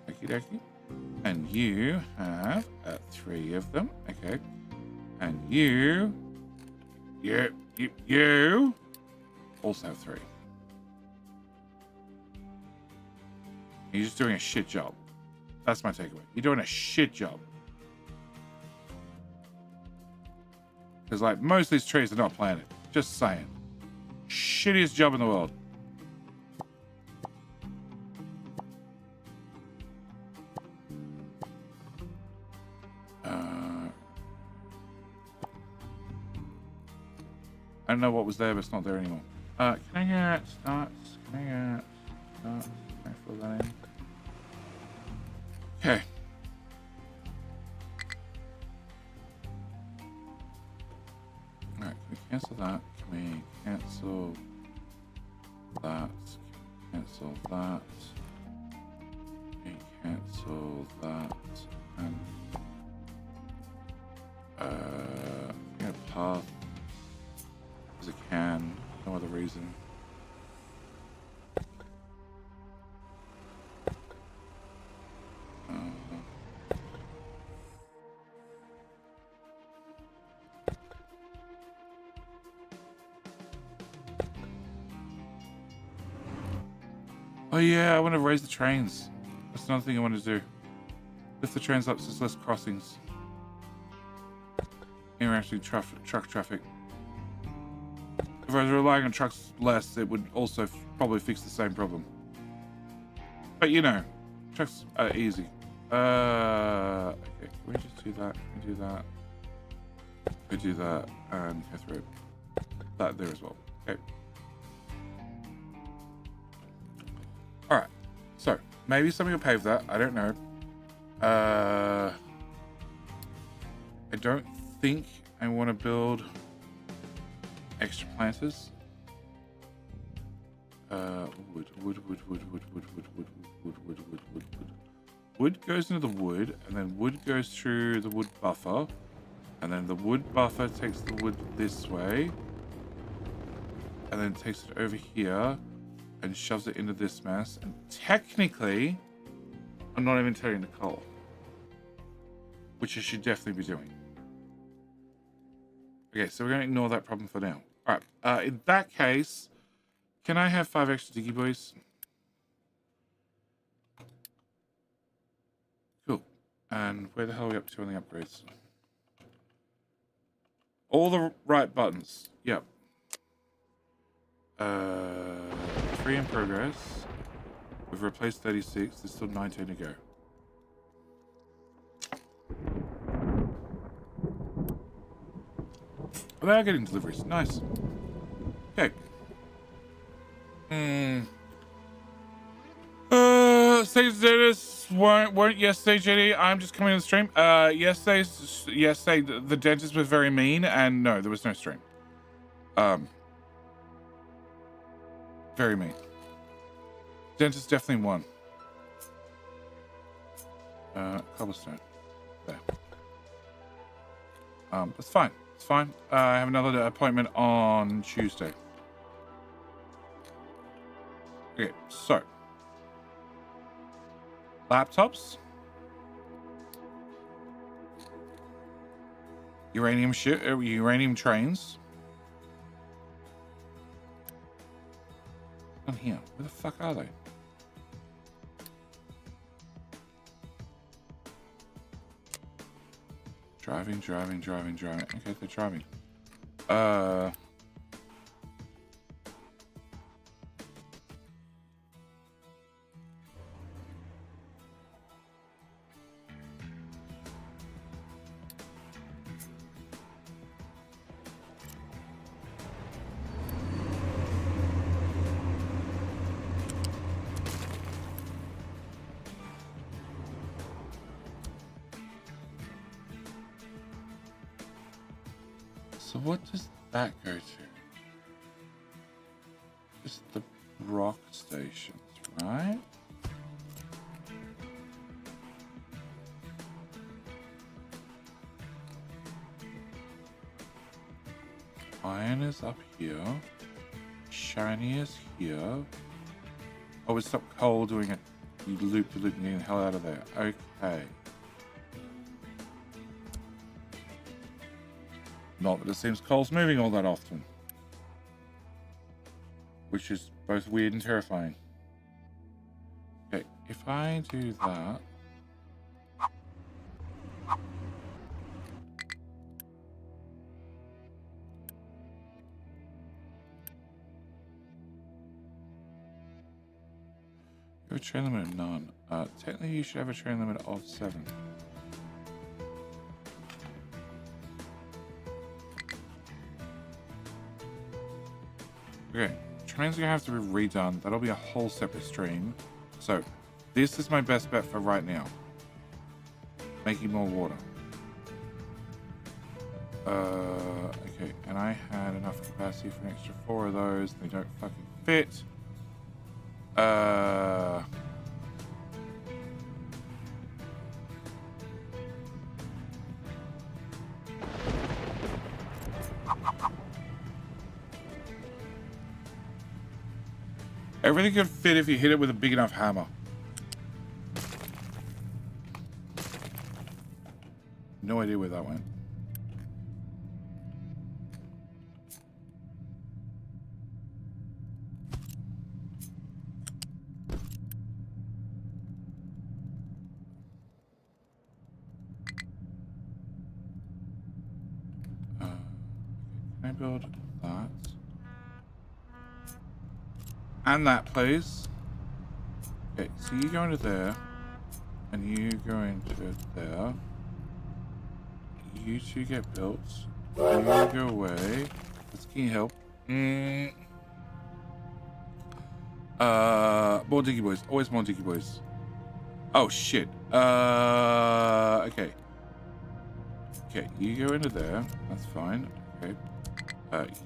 Okie dokie. And you have 3 of them. Okay. And you also have 3. You're just doing a shit job. That's my takeaway. You're doing a shit job. Because, like, most of these trees are not planted. Just saying. Shittiest job in the world. I don't know what was there, but it's not there anymore. Can I get starts? Can I get starts? Can I fill that in? Okay. Alright, can we cancel that? Can we cancel that? Cancel that. Can we cancel that? And path. As I can, no other reason. Oh yeah, I want to raise the trains. That's another thing I want to do. Lift the trains up so there's less crossings. Interacting truck traffic. If I was relying on trucks less, it would also probably fix the same problem. But you know, trucks are easy. Okay, can we just do that? Can we do that? Can we do that? And go through that there as well. Okay. Alright. So, maybe somebody will pave that. I don't know. I don't think I want to build extra planters. Wood. Wood goes into the wood, and then wood goes through the wood buffer, and then the wood buffer takes the wood this way, and then takes it over here, and shoves it into this mess. And technically, I'm not even turning the coal, which I should definitely be doing. Okay, so we're going to ignore that problem for now. All right, in that case, can I have 5 extra diggy boys? Cool. And where the hell are we up to on the upgrades? All the right buttons. Yep. 3 in progress. We've replaced 36. There's still 19 to go. They are getting deliveries. Nice. Okay. Say Dennis weren't yesterday, JD. I'm just coming to the stream. Yesterday, the dentist was very mean, and no, there was no stream. Very mean. Dentist definitely won. Cobblestone. There. That's fine. It's fine. I have another appointment on Tuesday. Okay, so. Laptops. Uranium trains. On here. Where the fuck are they? Driving. Okay, they're driving. So what does that go to? Just the rock stations, right? Iron is up here. Shiny is here. Oh, it's stop coal doing it. You loop and getting the hell out of there. Okay. Not that it seems coal's moving all that often. Which is both weird and terrifying. Okay, if I do that... You have a train limit of none. Technically you should have a train limit of 7. Okay, trains are gonna have to be redone. That'll be a whole separate stream. So, this is my best bet for right now. Making more water. Okay, and I had enough capacity for an extra 4 of those. They don't fucking fit. Everything could fit if you hit it with a big enough hammer. No idea where that went. Can I build that? And that, please. Okay, so you go into there, and you go into there. You two get built. You go away. Let's can you help? More diggy boys. Always more diggy boys. Oh shit. Okay. Okay, you go into there. That's fine. Okay.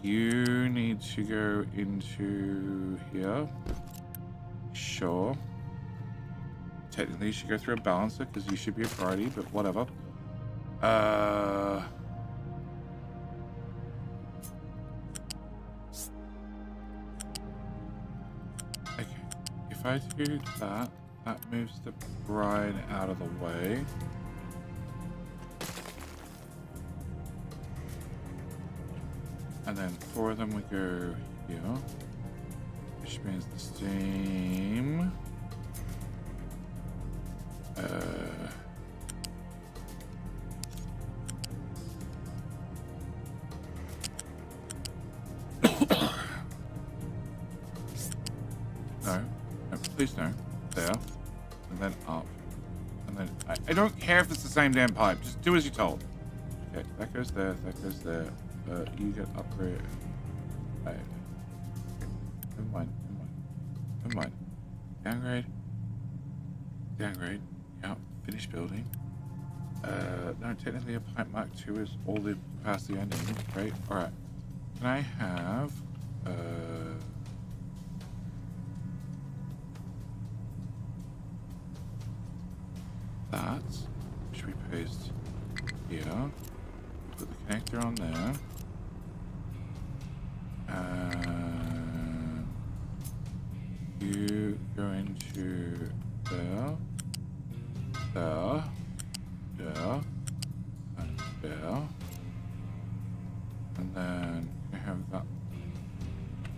You need to go into here. Sure. Technically, you should go through a balancer because you should be a priority, but whatever. Okay. If I do that, that moves the bride out of the way. And then 4 of them we go here, which means the steam. No, please no. There, and then up, and then I don't care if it's the same damn pipe. Just do as you're told. Okay, that goes there, that goes there. You get upgrade. Right. Never mind, never mind. Never mind. Downgrade. Downgrade. Yeah, finish building. No, technically a pipe Mark 2 is all the capacity I need. Great. Alright. Can I have that, which we paste here. Put the connector on there. And you go into there, there, there, and there. And then you have that.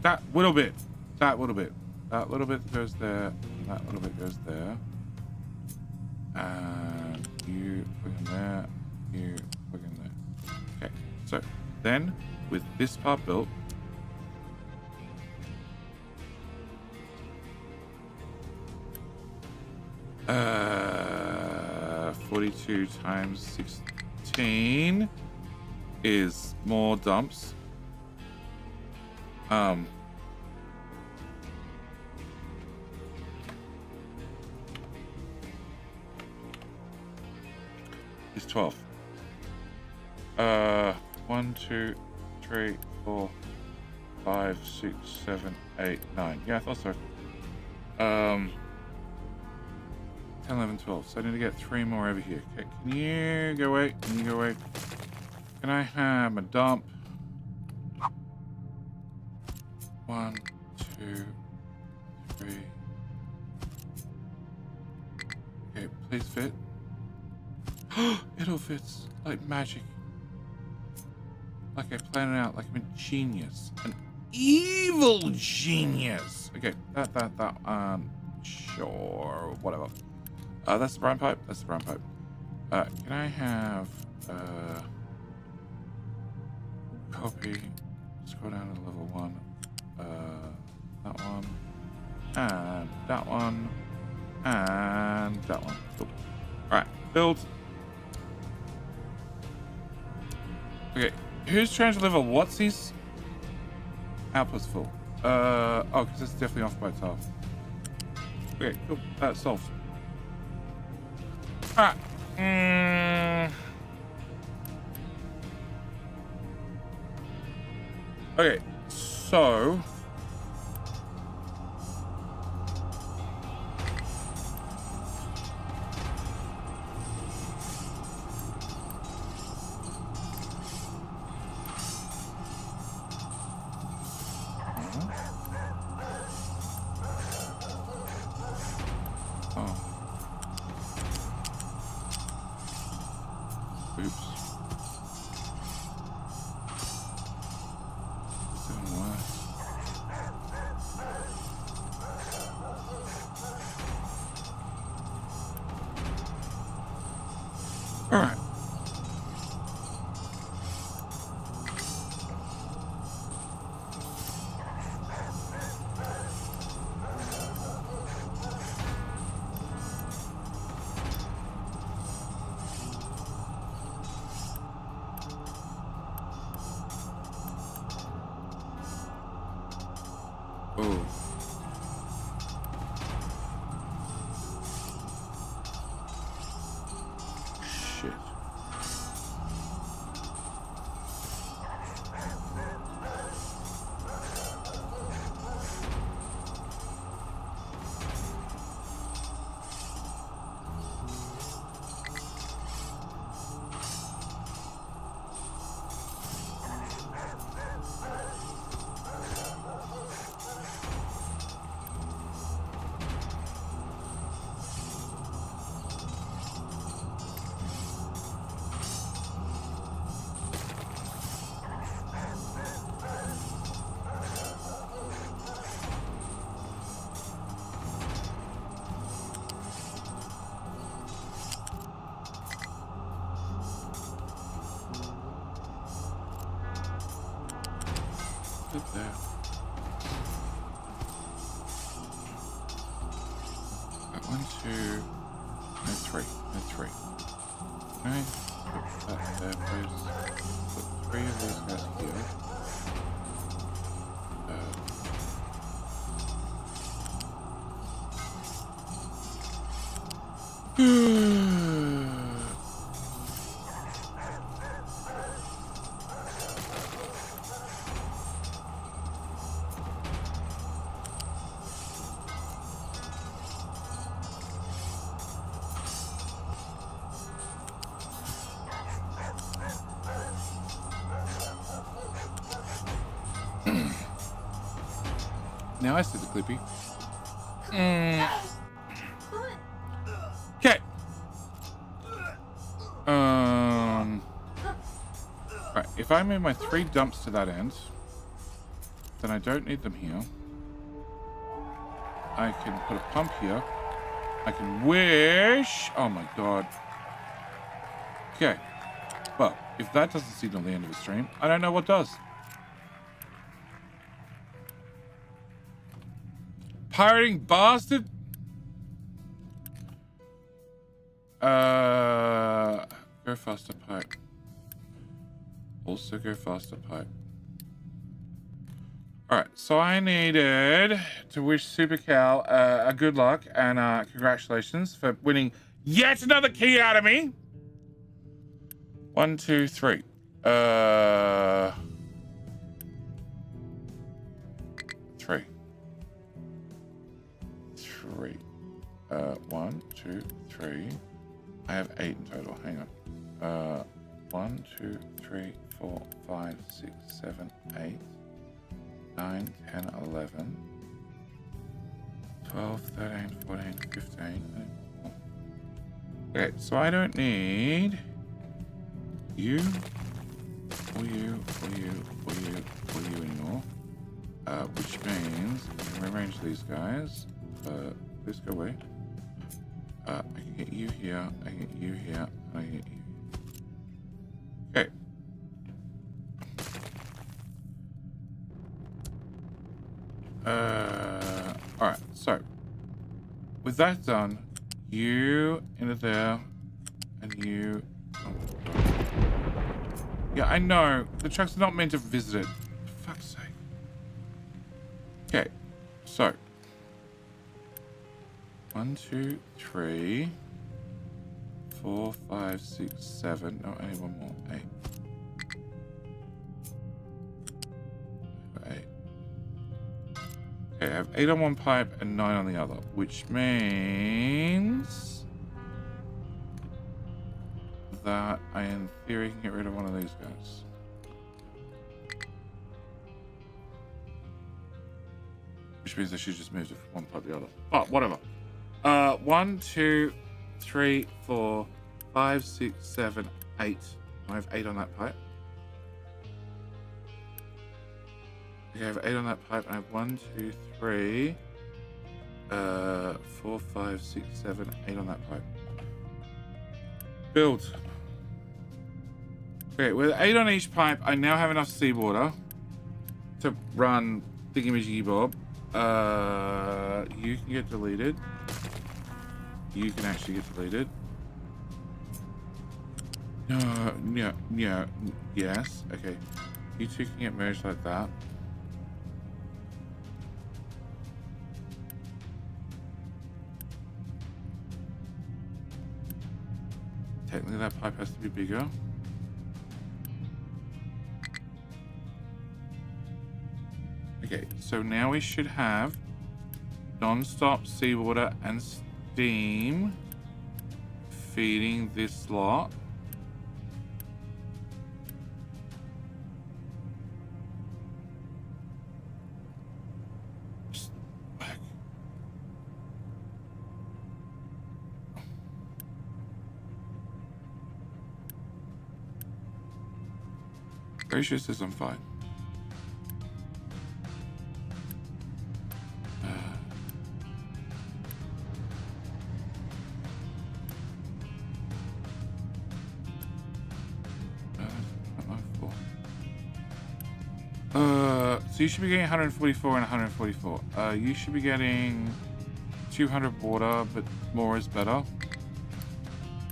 That little bit. That little bit. That little bit goes there. That little bit goes there. And you plug in there. You plug in there. Okay. So then, with this part built, 42 times 16 is more dumps. Is 12. 1, 2, 3, 4, 5, 6, 7, 8, 9. Yeah, I thought so. 10, 11, 12. So I need to get 3 more over here. Okay, can you go away? Can you go away? Can I have a dump? 1, 2, 3. Okay, please fit. It all fits like magic. Like I planned it out, like I'm a genius. An evil genius. Okay, sure, whatever. That's the brown pipe. That's the brown pipe. Can I have copy? Scroll down to level 1. That one, and that one, and that one. Cool. All right, build. Okay, who's trying to deliver what's output's full? Oh, because it's definitely off by itself. Okay, cool. That's solved. Alright. Okay, so there. Got 1, 2, and 3. And 3. Okay. Put that there, please. Now I see the Clippy. Okay. Right, if I move my 3 dumps to that end, then I don't need them here. I can put a pump here. I can wish. Oh my god. Okay. Well, if that doesn't signal the end of the stream, I don't know what does. Pirating bastard. Go faster pipe. Also go faster pipe. Alright, so I needed to wish Super Cal a good luck and congratulations for winning yet another key out of me. 1, 2, 3. 3. 3. 1, 2, 3. I have 8 in total. Hang on. 1, 2, 3, 4, 5, 6, 7, 8, 9, 10, 11, 12, 13, 14, 15. Okay, so I don't need you, or you, or you, or you, or you anymore. Which means I can rearrange these guys. Please go away. I can get you here, I can get you here, I can get you. Okay. Alright, so with that done, you into there, and you. Oh my god. Yeah, I know. The trucks are not meant to visit it. For fuck's sake. Okay, so 1, 2, 3, 4, 5, 6, 7. No, only one more. 8. 8. Okay, I have 8 on one pipe and 9 on the other, which means that I, in theory, can get rid of one of these guys. Which means I should just move it from one pipe to the other. Oh, whatever. 1, 2, 3, 4, 5, 6, 7, 8. I have 8 on that pipe. Okay, I have 8 on that pipe. I have 1, 2, 3, 4, 5, 6, 7, 8 on that pipe. Build. Okay, with 8 on each pipe, I now have enough seawater to run thingamajiggy bob. You can get deleted. You can actually get deleted. No, yes. Okay. You two can get merged like that. Technically, that pipe has to be bigger. Okay, so now we should have non-stop seawater and steam feeding this lot. Just back. Ratio says I'm fine. So you should be getting 144 and 144. You should be getting 200 water, but more is better.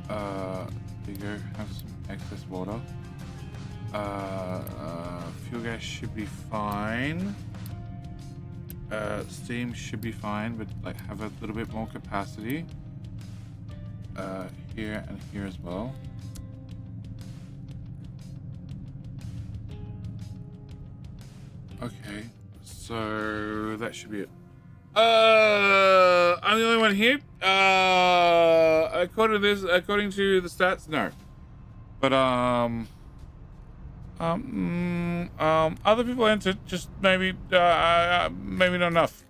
There you go, have some excess water. Fuel gas should be fine. Steam should be fine, but like have a little bit more capacity. Here and here as well. Okay, so that should be it. I'm the only one here. According to the stats, no. But Other people entered, just maybe not enough.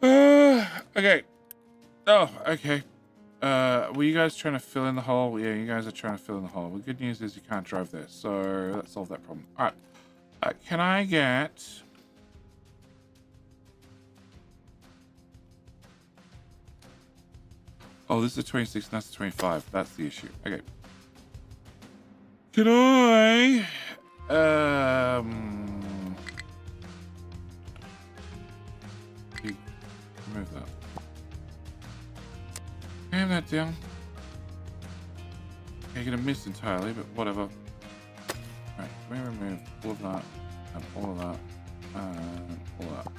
Okay. Oh, okay. Were you guys trying to fill in the hole? Yeah, you guys are trying to fill in the hole. The good news is you can't drive there, so let's solve that problem. All right. Can I get... Oh, this is 26 and that's 25. That's the issue. Okay. Can I... Remove that. Cram that down. Okay, you're gonna miss entirely, but whatever. Right, can we remove all of that, and all of that, and all of that.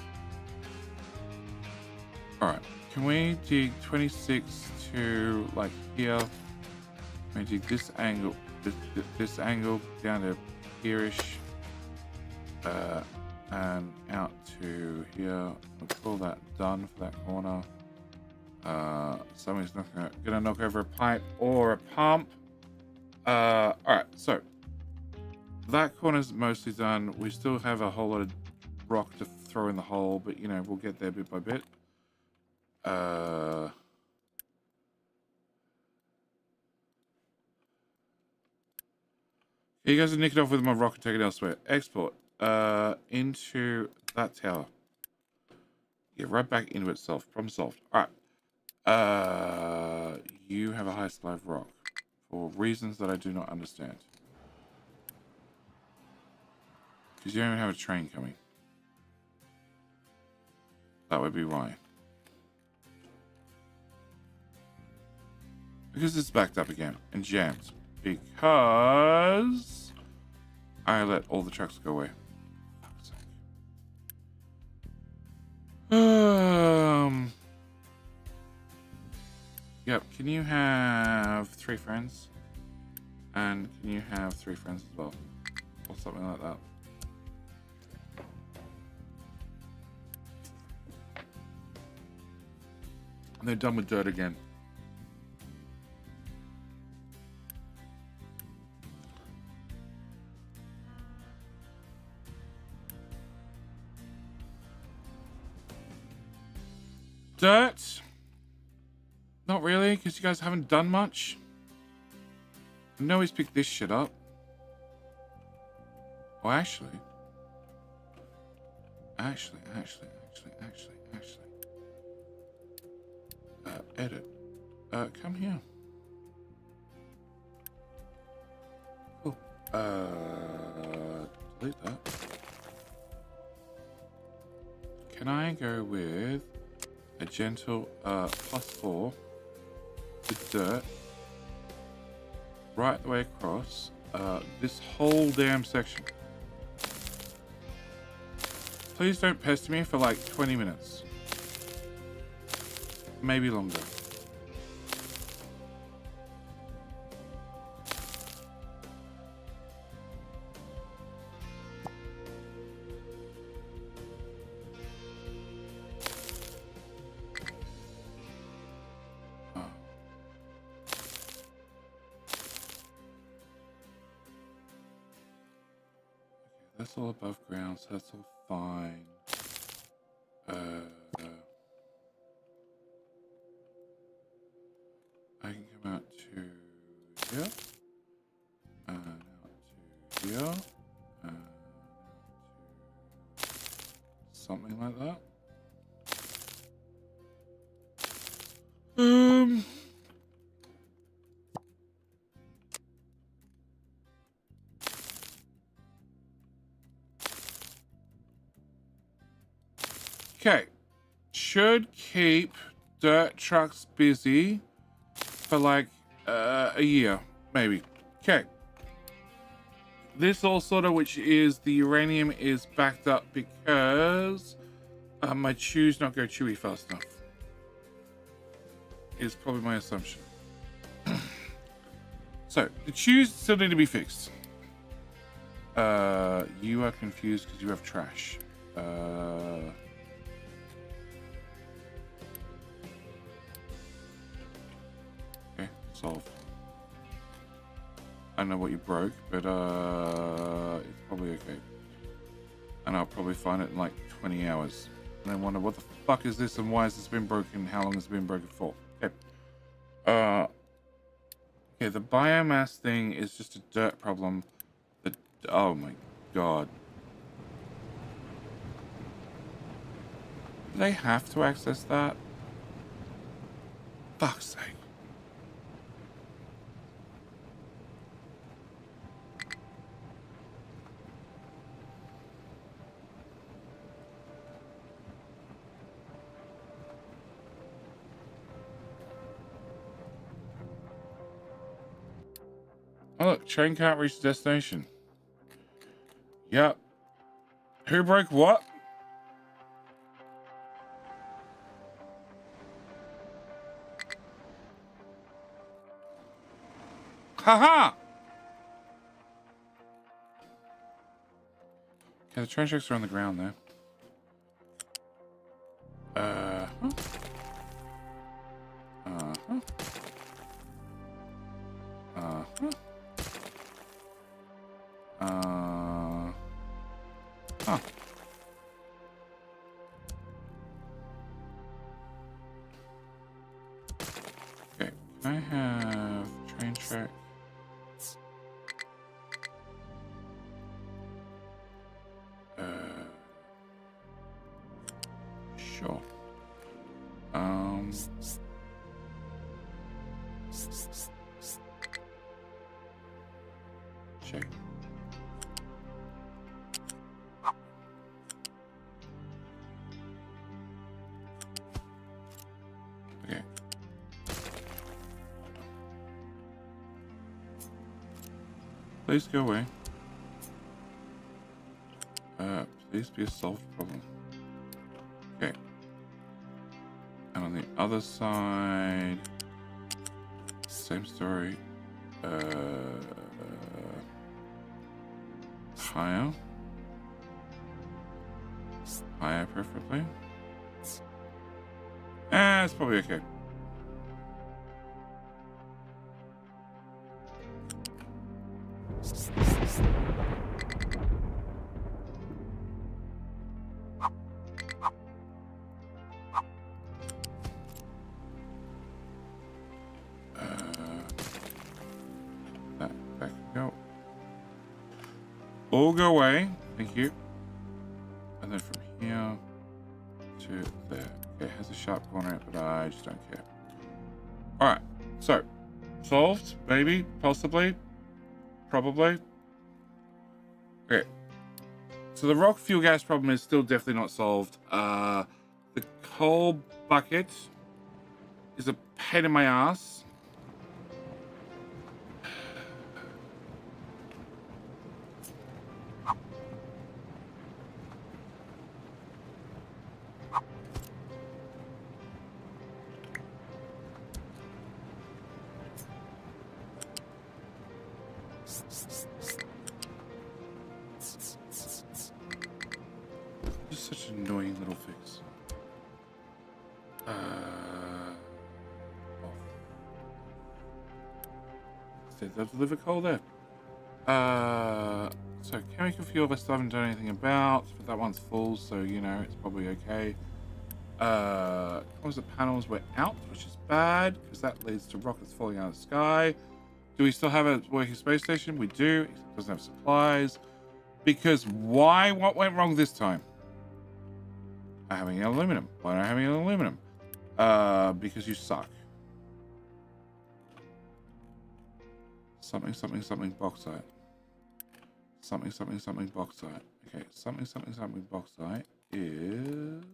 Alright, can we dig 26 to, like, here? Can we dig this angle, this angle down to here-ish, and out to here. We'll call that done for that corner. Somebody's not gonna knock over a pipe or a pump. Alright, so that corner's mostly done. We still have a whole lot of rock to throw in the hole, but you know, we'll get there bit by bit. You guys are nicking off with my rock and take it elsewhere. Export into that tower. Yeah, right back into itself. Problem solved. Alright. You have a high supply of rock for reasons that I do not understand. Because you don't even have a train coming. That would be why. Because it's backed up again and jammed. Because I let all the trucks go away. Yep, can you have 3 friends? And can you have 3 friends as well? Or something like that. And they're done with dirt again. Dirt? Not really, because you guys haven't done much. I know he's picked this shit up. Oh, actually. Edit. Come here. Cool. Delete that. Can I go with a gentle +4 with dirt right the way across this whole damn section? Please don't pester me for like 20 minutes. Maybe longer. That's all above ground, so that's all fine. I can come out to here, and out to here, and out to something like that. Okay, should keep dirt trucks busy for like a year, maybe. Okay. This also, which is the uranium, is backed up because my chews not go chewy fast enough. Is probably my assumption. So the chews still need to be fixed. You are confused because you have trash. Okay, solved. I know what you broke, but it's probably okay. And I'll probably find it in like 20 hours. And then wonder what the fuck is this and why has this been broken? How long has it been broken for? Okay. Okay, the biomass thing is just a dirt problem. Oh my god. Do they have to access that? Fuck's sake. Oh look, train can't reach the destination. Yep. Who broke what? Haha! Okay, the train tracks are on the ground there. Huh? Uh-huh. Uh-huh. Huh. Okay, can I have train track? Sure. Check. Okay. Please go away. Please be a solved problem. Okay. And on the other side, same story. Higher. Higher, preferably. It's probably okay. Back go. All go away. Thank you. And then from here to there. Okay, it has a sharp corner, but I just don't care. Alright, so solved, maybe, possibly, probably. Okay. So the rock fuel gas problem is still definitely not solved. The coal bucket is a pain in my ass. Just such an annoying little fix. They'll deliver coal there. So chemical fuel I still haven't done anything about, but that one's full, so you know it's probably okay. Composite panels were out, which is bad because that leads to rockets falling out of the sky. Do we still have a working space station? We do. It doesn't have supplies. Because why? What went wrong this time? I'm having aluminum. Why am I having aluminum? Because you suck. Something bauxite. Something bauxite. Okay, something bauxite is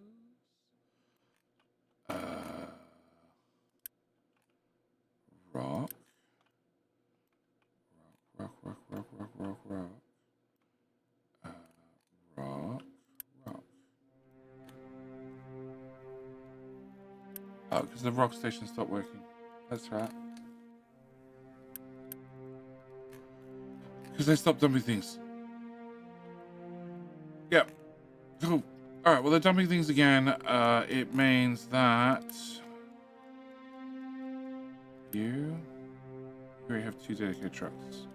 rock. Rock. Oh, because the rock station stopped working. That's right. Because they stopped dumping things. Yep. Cool. Alright, well they're dumping things again. It means that you already have 2 dedicated trucks.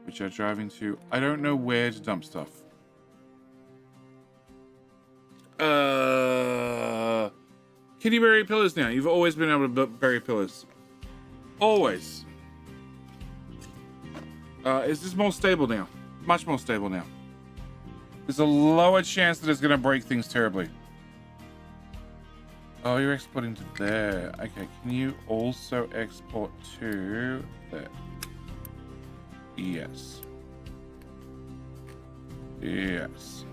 which are driving to... I don't know where to dump stuff. Can you bury pillars now? You've always been able to bury pillars. Always. Is this more stable now? Much more stable now. There's a lower chance that it's going to break things terribly. Oh, you're exporting to there. Okay, can you also export to there? Yes. Yes.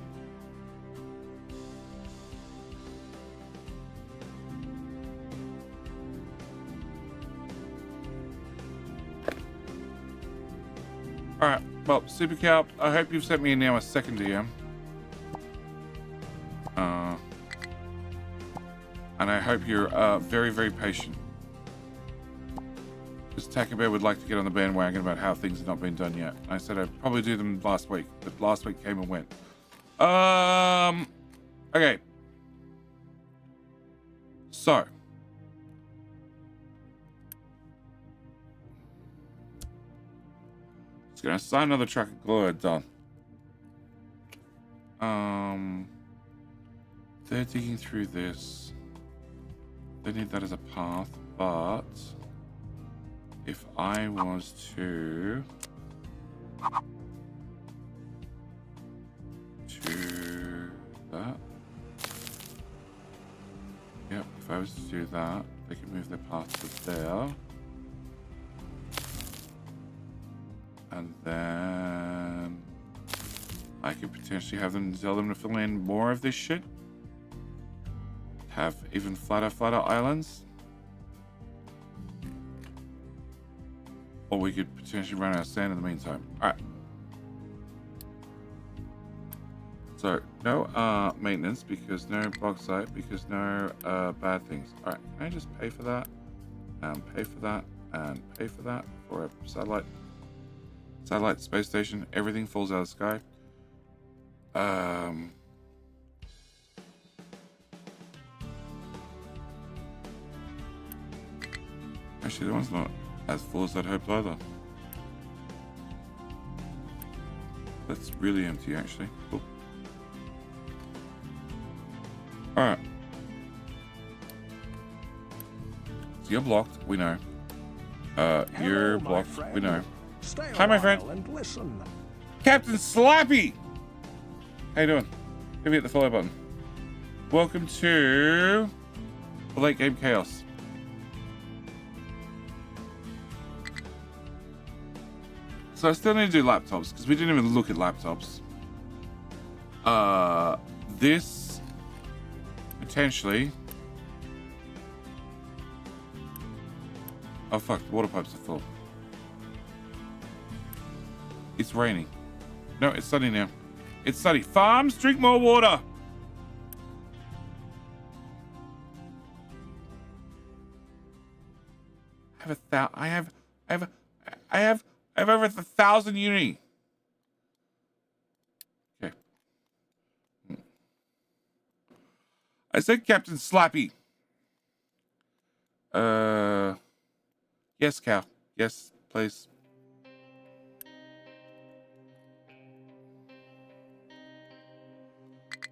Alright, well, Super Cow, I hope you've sent me now a second DM. And I hope you're very, very patient. Because Taco Bear would like to get on the bandwagon about how things have not been done yet. I said I'd probably do them last week, but last week came and went. Okay. So. Just gonna assign another truck of glory done. They're digging through this. They need that as a path, but if I was to that, yep, if I was to do that, they can move their path to there, and then I could potentially have them tell them to fill in more of this shit. Have even flatter islands. Or we could potentially run out of sand in the meantime. Alright. So, no maintenance because no bauxite, because no bad things. Alright, can I just pay for that? And pay for that, and pay for that for a satellite space station. Everything falls out of the sky. Actually, that one's not as full as I'd hoped either. That's really empty, actually. Cool. Alright. So you're blocked, we know. You're blocked, we know. Hi, my friend. And listen. Captain Slappy! How you doing? Maybe hit the follow button. Welcome to the late game chaos. So I still need to do laptops because we didn't even look at laptops. This potentially. Oh fuck! The water pipes are full. It's raining. No, it's sunny now. It's sunny. Farms, drink more water. I have over 1,000 uni. Okay. I said Captain Slappy. Yes, Cal. Yes, please.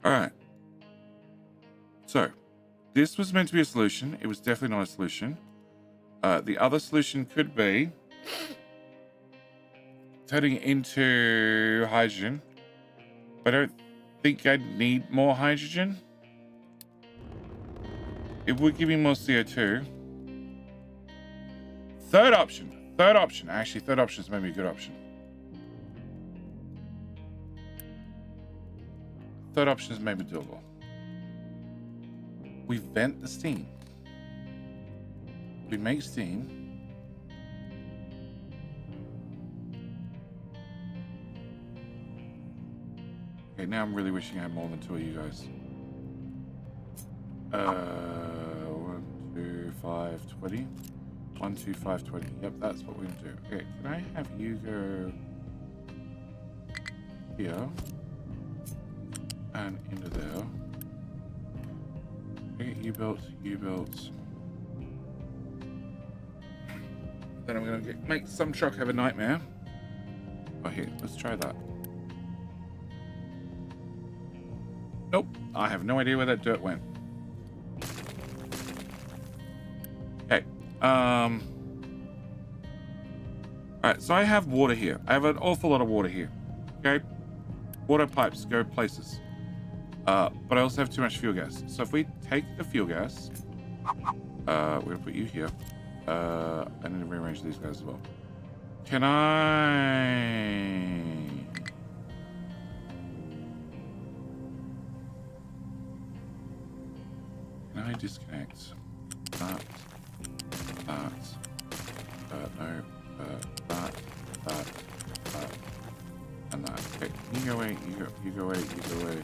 All right. So, this was meant to be a solution. It was definitely not a solution. The other solution could be turning into hydrogen. But I don't think I'd need more hydrogen. It would give me more CO2. Third option. Actually, third option is maybe a good option. Third option is maybe doable. We vent the steam. We make steam. Okay, now I'm really wishing I had more than 2 of you guys. 1, 2, 5, 20. 1, 2, 5, 20. Yep, that's what we're gonna do. Okay, can I have you go here and into there? Okay, you built. Then I'm gonna make some truck have a nightmare. Oh, here, let's try that. Nope, I have no idea where that dirt went. Okay, all right, so I have water here. I have an awful lot of water here, okay? Water pipes go places. But I also have too much fuel gas. So if we take the fuel gas, we're gonna put you here. I need to rearrange these guys as well. Can I disconnect that, no, that, and that. Okay, you go away, you go away, you go away,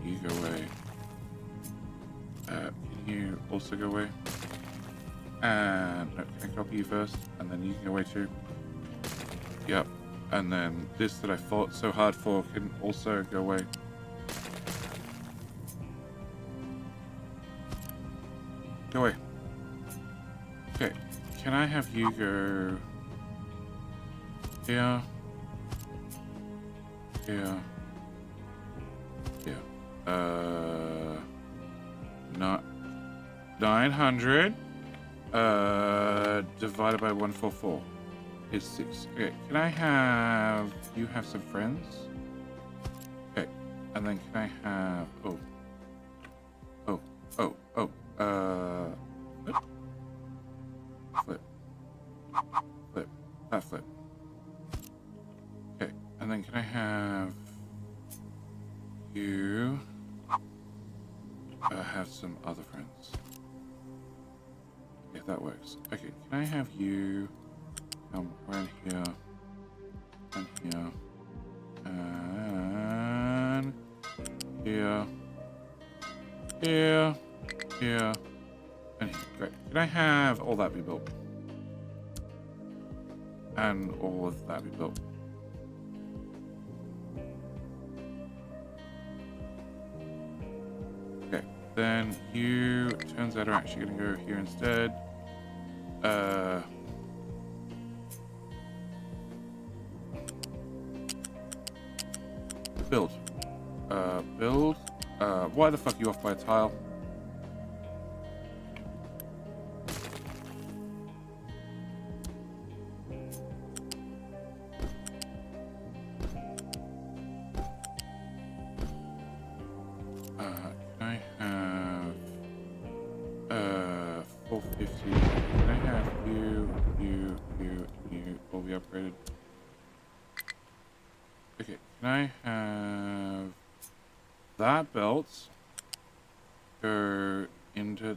you go away. Can you also go away? And no, can I copy you first? And then you can go away too. Yep. And then this that I fought so hard for can also go away. Go away. Okay. Can I have you go here? Here. Here. Not 900 divided by 144 is 6. Okay, can I have you have some friends? Okay, and then can I have flip, that flip. Okay, and then can I have you have some other friends? Yeah, that works. Okay, can I have you come around here and here and here, here, here, and here. Great. Can I have all that be built? And all of that be built. Okay, then you, turns out, are actually going to go here instead. Build. Build. Why the fuck are you off by a tile? Can I have 450? Can I have you all be upgraded? Okay, can I have that belt go into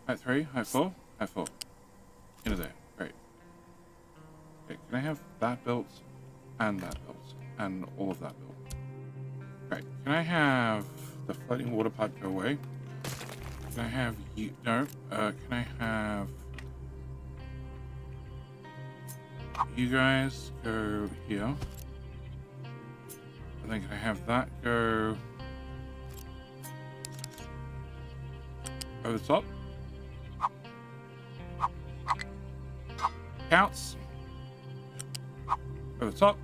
height 3, height 4, height 4 into there? Great. Okay, can I have that belt and that belt and all of that belt? Right, can I have the floating water pipe go away? Can I have you? No. Can I have you guys go here? And then can I have that go over the top? Counts. Over the top.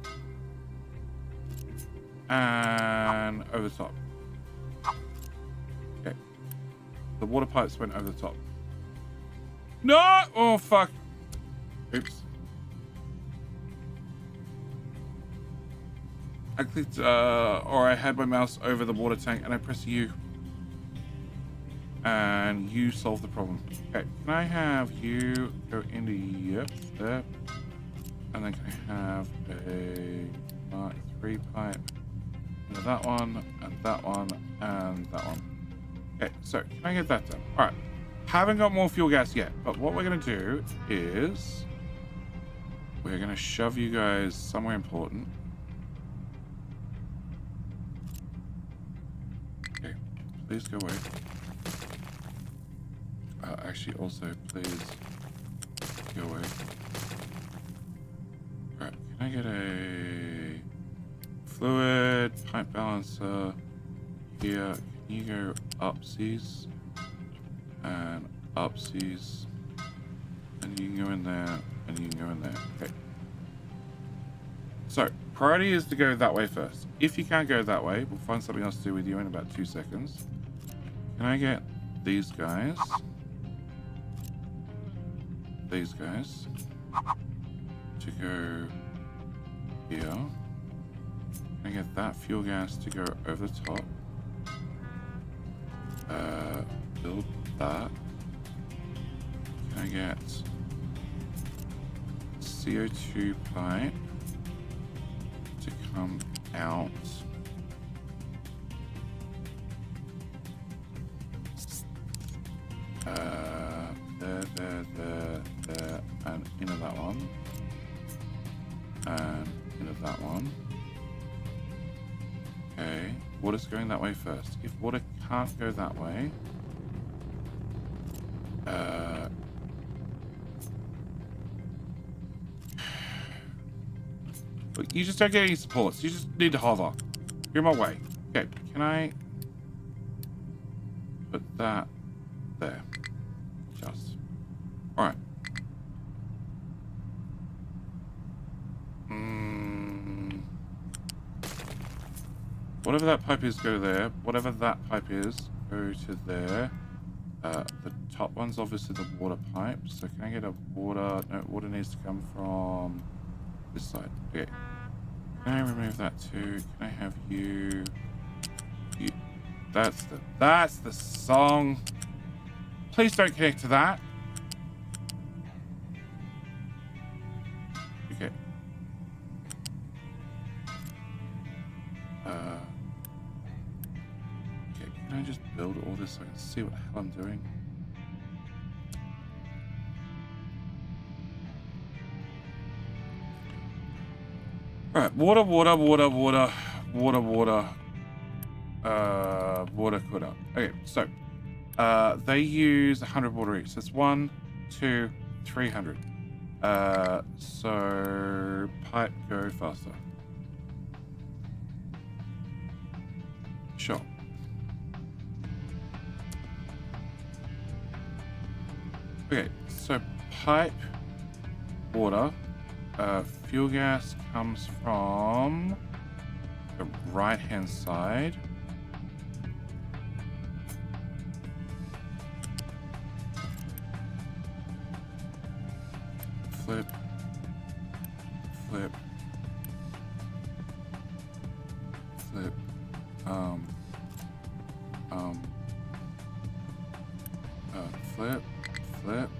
And over the top. Okay. The water pipes went over the top. No! Oh, fuck. Oops. I clicked, or I had my mouse over the water tank and I pressed U. And you solved the problem. Okay, can I have you go into, yep, there. And then can I have a Mark 3 pipe into that one, and that one, and that one. Okay, so can I get that done? All right, haven't got more fuel gas yet, but what we're gonna do is we're gonna shove you guys somewhere important. Okay, please go away. Actually, also, please go away. All right, can I get a fluid pipe balancer here? Can you go upseas and upseas? And you can go in there, and you can go in there. Okay. So, priority is to go that way first. If you can't go that way, we'll find something else to do with you in about 2 seconds. Can I get these guys? These guys to go here. Can I get that fuel gas to go over the top? Build that. Can I get CO2 pipe to come out? There, and into that one, and into that one. Okay, water's going that way first. If water can't go that way, but you just don't get any supports. You just need to hover. You're in my way. Okay, can I put that there? Just. Alright. Whatever that pipe is, go there. Whatever that pipe is, go to there. The top one's obviously the water pipe. So can I get a water? No, water needs to come from this side. Okay. Can I remove that too? Can I have you? You. That's the song. Please don't connect to that. Okay. Okay, can I just build all this so I can see what the hell I'm doing? Alright, water cooler. Okay, so they use 100 water each. So it's 1, 2, 300. So pipe go faster. Sure. Okay, so pipe water. Fuel gas comes from the right hand side. Flip. Flip. Flip. Flip. Flip. Flip.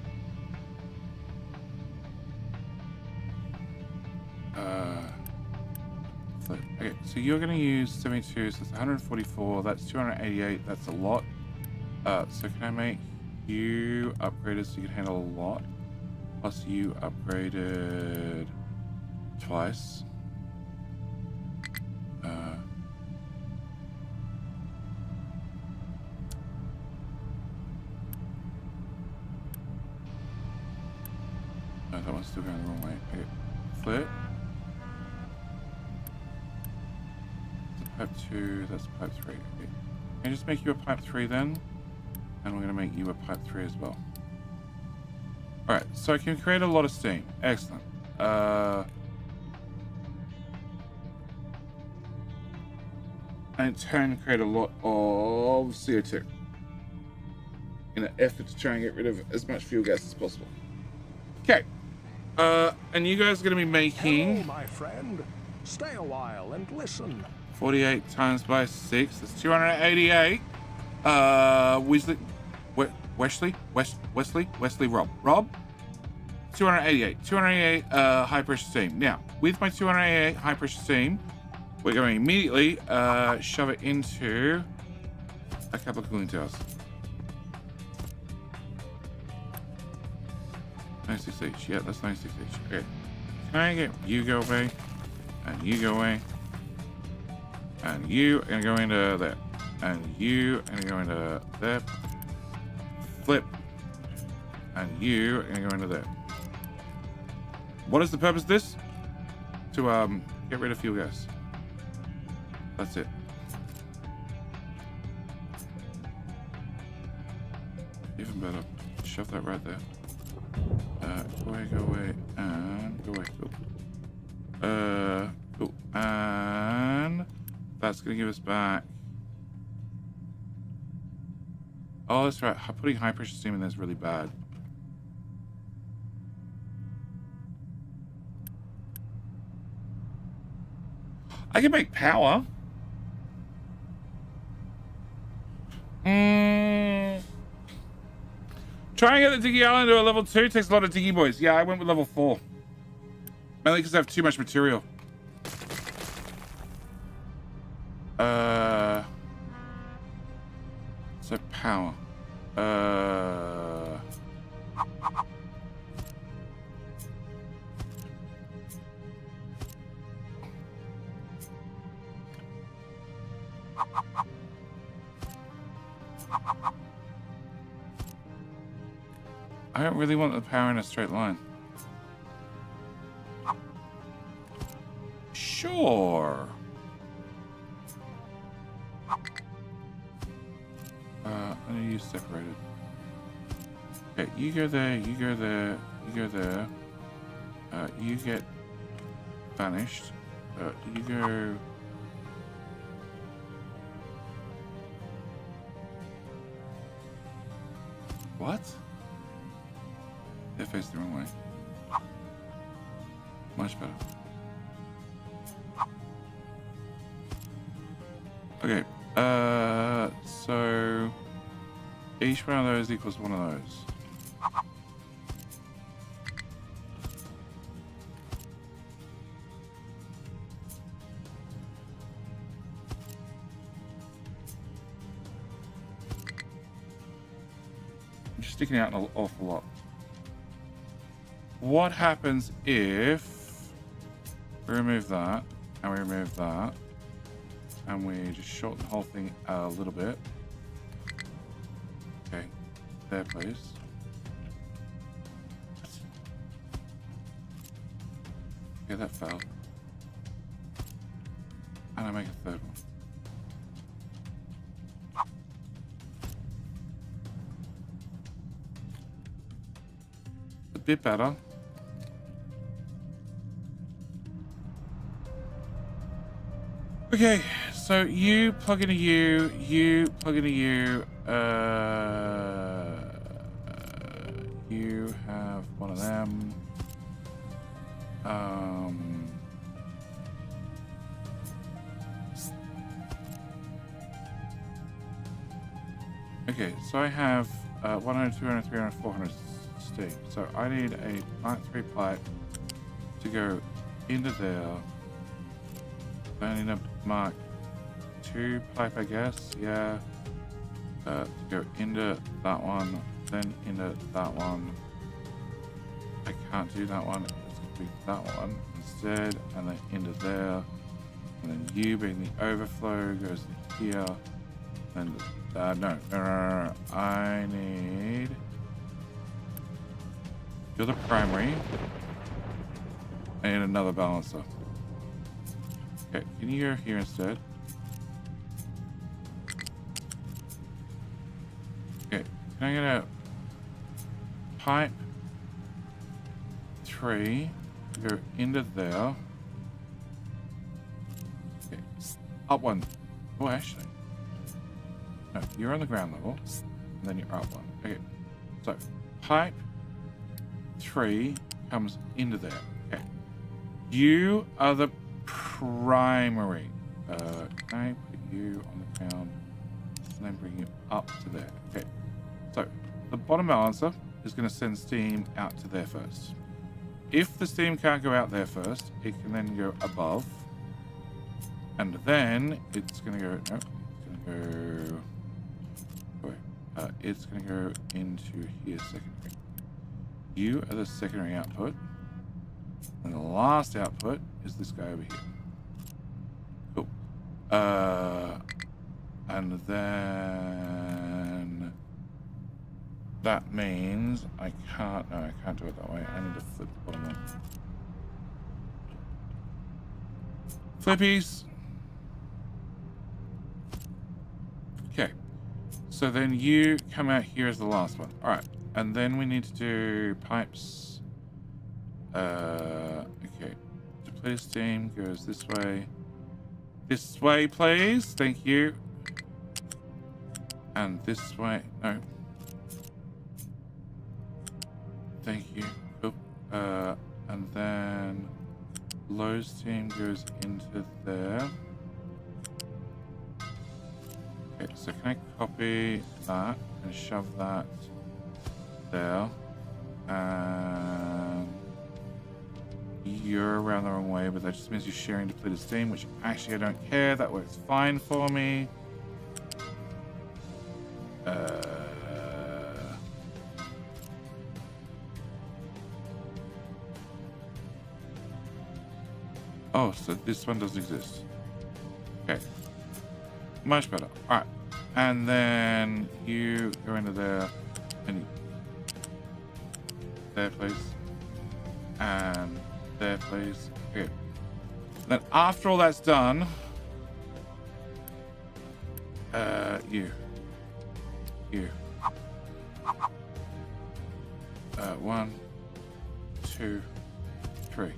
Okay, so you're going to use 72, so it's 144, that's 288, that's a lot. So can I make you upgraded so you can handle a lot? Plus you upgraded twice. No, that one's still going the wrong way. Okay, flip. That's pipe 2, that's pipe 3. Okay. Can I just make you a pipe 3 then? And we're going to make you a pipe 3 as well. Alright, so I can create a lot of steam. Excellent. And in turn create a lot of CO2. In an effort to try and get rid of as much fuel gas as possible. Okay. And you guys are going to be making... Hello, my friend. Stay a while and listen. 48 times by 6. That's 288. Wesley, Rob. 288. 288 high pressure steam. Now, with my 288 high pressure steam, we're going to immediately shove it into a couple of cooling towers. 96 each. Yeah, that's 96 each. Okay. Can I get you go away? And you go away. And you are going to go into there. And you are going to go into there. Flip. And you are going to go into there. What is the purpose of this? To get rid of fuel gas. That's it. Even better. Shove that right there. Go away. go away, and go away. Cool. Cool. And that's gonna give us back. Oh, that's right. Putting high pressure steam in there is really bad. I can make power. Trying to get the Diggy Island to a level 2 takes a lot of Diggy boys. Yeah, I went with level 4. Mainly because I have too much material. So power. I don't really want the power in a straight line. Sure. I'm gonna use separated. Okay, you go there, you go there, you go there. You get vanished. You go. What? They faced the wrong way. Much better. Okay, so each one of those equals one of those. I'm just sticking out an awful lot. What happens if we remove that and we remove that and we just shorten the whole thing a little bit? Okay, there please. Okay, that fell. And I make a third one. A bit better. Okay, so you plug into you plug into you. You have one of them. Okay, so I have 100, 200, 300, 400 steam. So I need a Mark 3 pipe to go into there. I need a Mark 2 pipe, I guess. Yeah. To go into that one, then into that one. I can't do that one. It's going to be that one instead, and then into there. And then you being the overflow goes to here. And no. I need. You're the primary. I need another balancer. Okay, can you go here instead? Okay, can I get a pipe 3 to go into there? Okay, up one. Oh, actually. No, you're on the ground level, and then you're up one. Okay, so pipe 3 comes into there. Okay, you are the primary. Can I put you on the ground and then bring you up to there? Okay, so the bottom balancer is going to send steam out to there first. If the steam can't go out there first, it can then go above, and then it's going to go. No, it's going to go. It's going to go into here secondary. You are the secondary output. And the last output is this guy over here. Cool. And then that means I can't do it that way. I need to flip the bottom one. Flippies. Okay. So then you come out here as the last one. All right. And then we need to do pipes Okay. Depleted steam goes this way. This way, please. Thank you. And this way. No. Thank you. Cool. And then low steam goes into there. Okay, so can I copy that and shove that there? And you're around the wrong way, but that just means you're sharing depleted steam, which actually I don't care. That works fine for me. Oh, so this one doesn't exist. Okay. Much better. All right. And then you go into there and you, there, please. And there, please. Okay. Then after all that's done, you. One, two, three.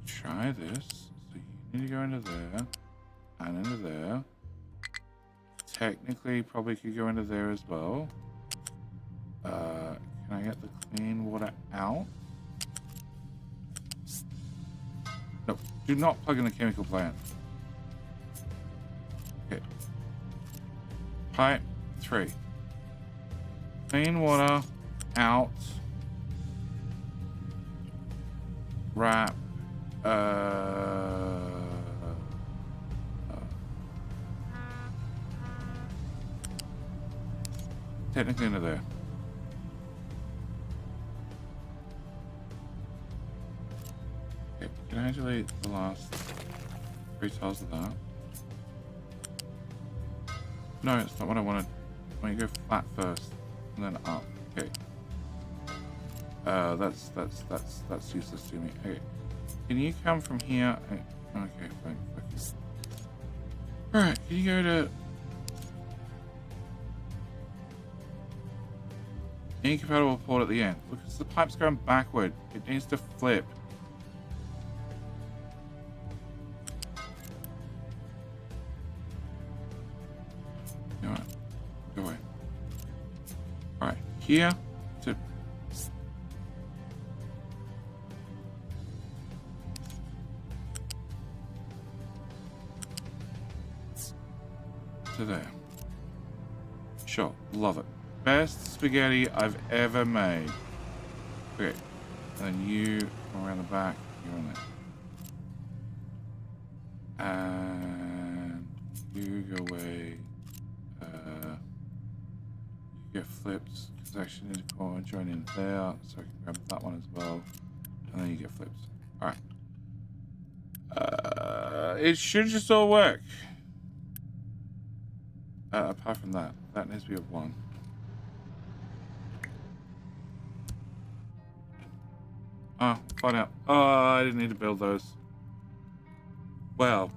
Try this. So you need to go into there and into there. Technically, probably could go into there as well. Can I get the clean water out? No, do not plug in the chemical plant. Okay. Pipe 3. Clean water out. Wrap. Technically into there. Okay, can I delete the last 3 tiles of that? No, it's not what I wanted. I want you to go flat first and then up. Okay. That's useless to me. Okay. Can you come from here? Okay, fine. Alright, can you go to incompatible port at the end? Because the pipe's going backward. It needs to flip. Alright, go away. Alright, here to there. Sure, love it. Best spaghetti I've ever made. Okay, and then you go around the back, you're on there. And you go away. You get flipped, because I actually need to go and join in there, so I can grab that one as well. And then you get flipped. Alright. It should just all work. Apart from that, that needs to be a 1. Oh, find out. Oh, I didn't need to build those. Well.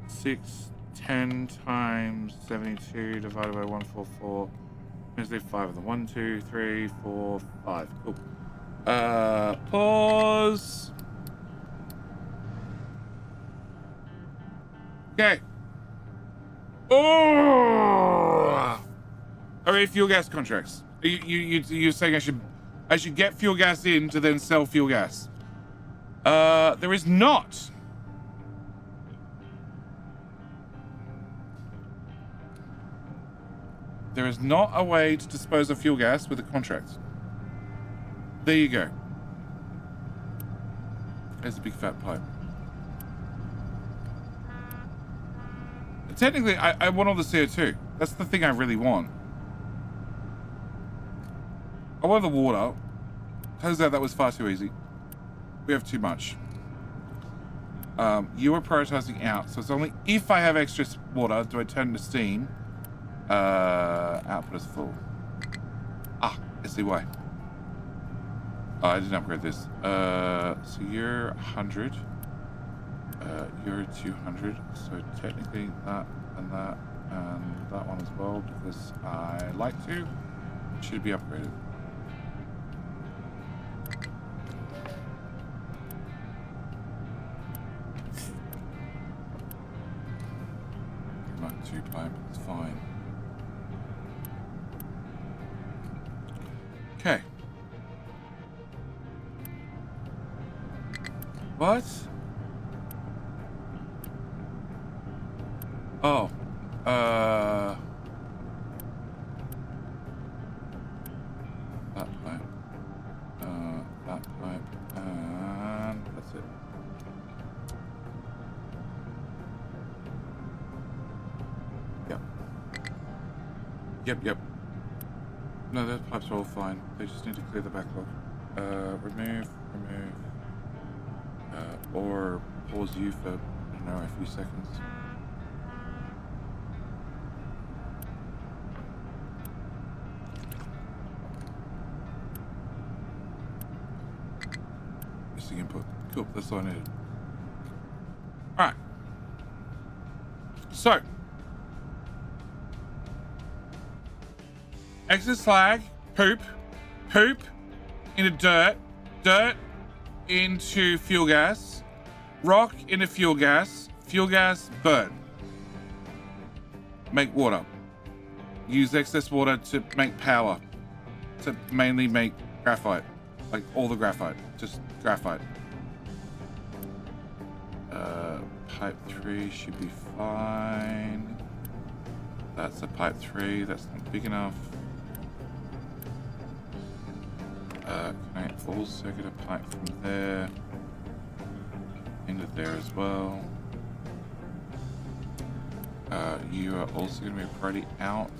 6, 10 times 72 divided by 144. Let's do 5 of them. 1, 2, 3, 4, 5. Cool. Pause. Okay. Oh! Okay, fuel gas contracts. You're saying I should get fuel gas in to then sell fuel gas. There is not. There is not a way to dispose of fuel gas with a contract. There you go. There's a big fat pipe. Technically, I want all the CO2. That's the thing I really want. I want the water. Turns out that was far too easy. We have too much. You are prioritizing out, so it's only if I have extra water do I turn to steam. Output is full. Ah, I see why. Oh, I didn't upgrade this. So you're 100. You're 200. So technically that and that and that one as well, because I like to. Should be upgraded. Not 2 pipe, it's fine. Okay. What? Oh. That pipe. That pipe. And that's it. Yep. No, those pipes are all fine. They just need to clear the backlog. Remove. Or pause you for, I don't know, a few seconds. Missing input. Cool, that's all I needed. Alright. So. Exit slag, poop into dirt into fuel gas, rock into fuel gas, burn. Make water. Use excess water to make power, to mainly make graphite, like all the graphite, just graphite. Pipe 3 should be fine. That's a pipe 3, that's not big enough. Can I also get a pipe from there into there as well? You are also going to be priority out.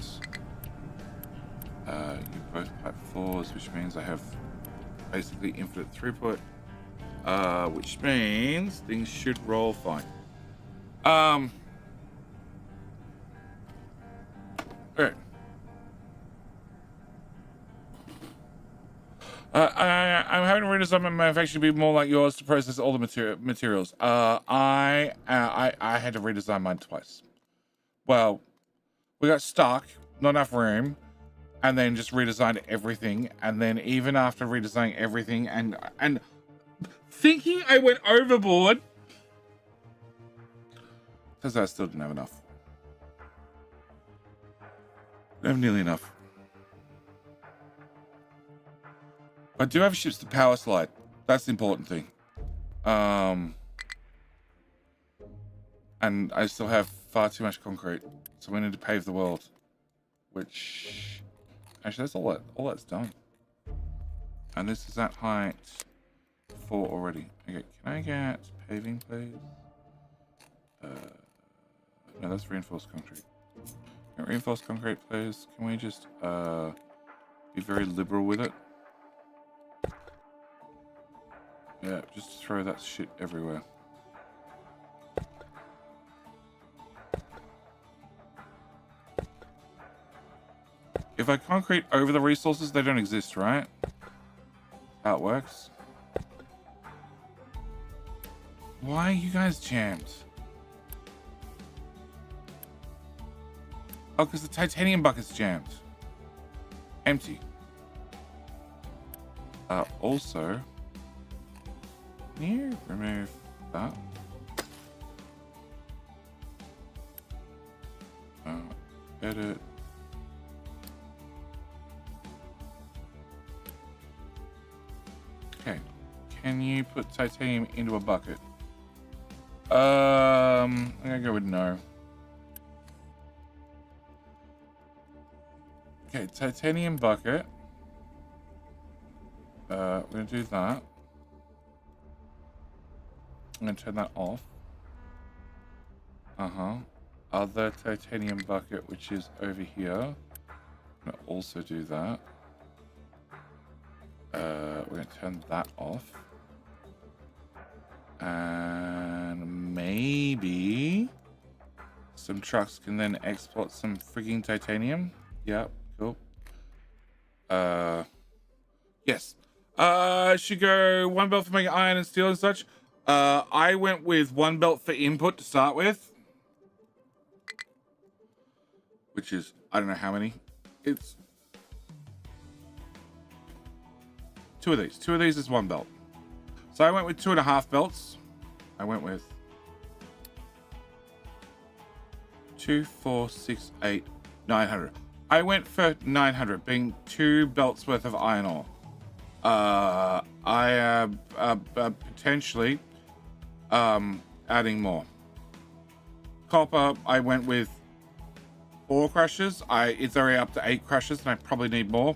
You both pipe 4s, which means I have basically infinite throughput, which means things should roll fine. Alright. I'm having to redesign my manufacturing to be more like yours to process all the materials. I had to redesign mine twice. Well, we got stuck, not enough room, and then just redesigned everything. And then even after redesigning everything and thinking I went overboard, turns out I still didn't have enough. Didn't have nearly enough. I do have ships to power slide. That's the important thing. And I still have far too much concrete, so we need to pave the world. Which, actually, that's all that's done. And this is at height 4 already. Okay, can I get paving, please? No, that's reinforced concrete. Can reinforced concrete, please? Can we just be very liberal with it? Yeah, just throw that shit everywhere. If I concrete over the resources, they don't exist, right? How it works. Why are you guys jammed? Oh, because the titanium bucket's jammed. Empty. Also, can you remove that? Edit. Okay. Can you put titanium into a bucket? I'm gonna go with no. Okay, titanium bucket. We're gonna do that. I'm gonna turn that off. Other titanium bucket, which is over here. I'm gonna also do that. We're gonna turn that off. And maybe some trucks can then export some frigging titanium. Yep, cool. Yes. Should go 1 belt for making iron and steel and such. I went with 1 belt for input to start with. Which is, I don't know how many. It's 2 of these. 2 of these is 1 belt. So I went with 2.5 belts. I went with 2, 4, 6, 8, 900. I went for 900, being 2 belts worth of iron ore. I am potentially adding more. Copper, I went with 4 crushers. It's already up to 8 crushers, and I probably need more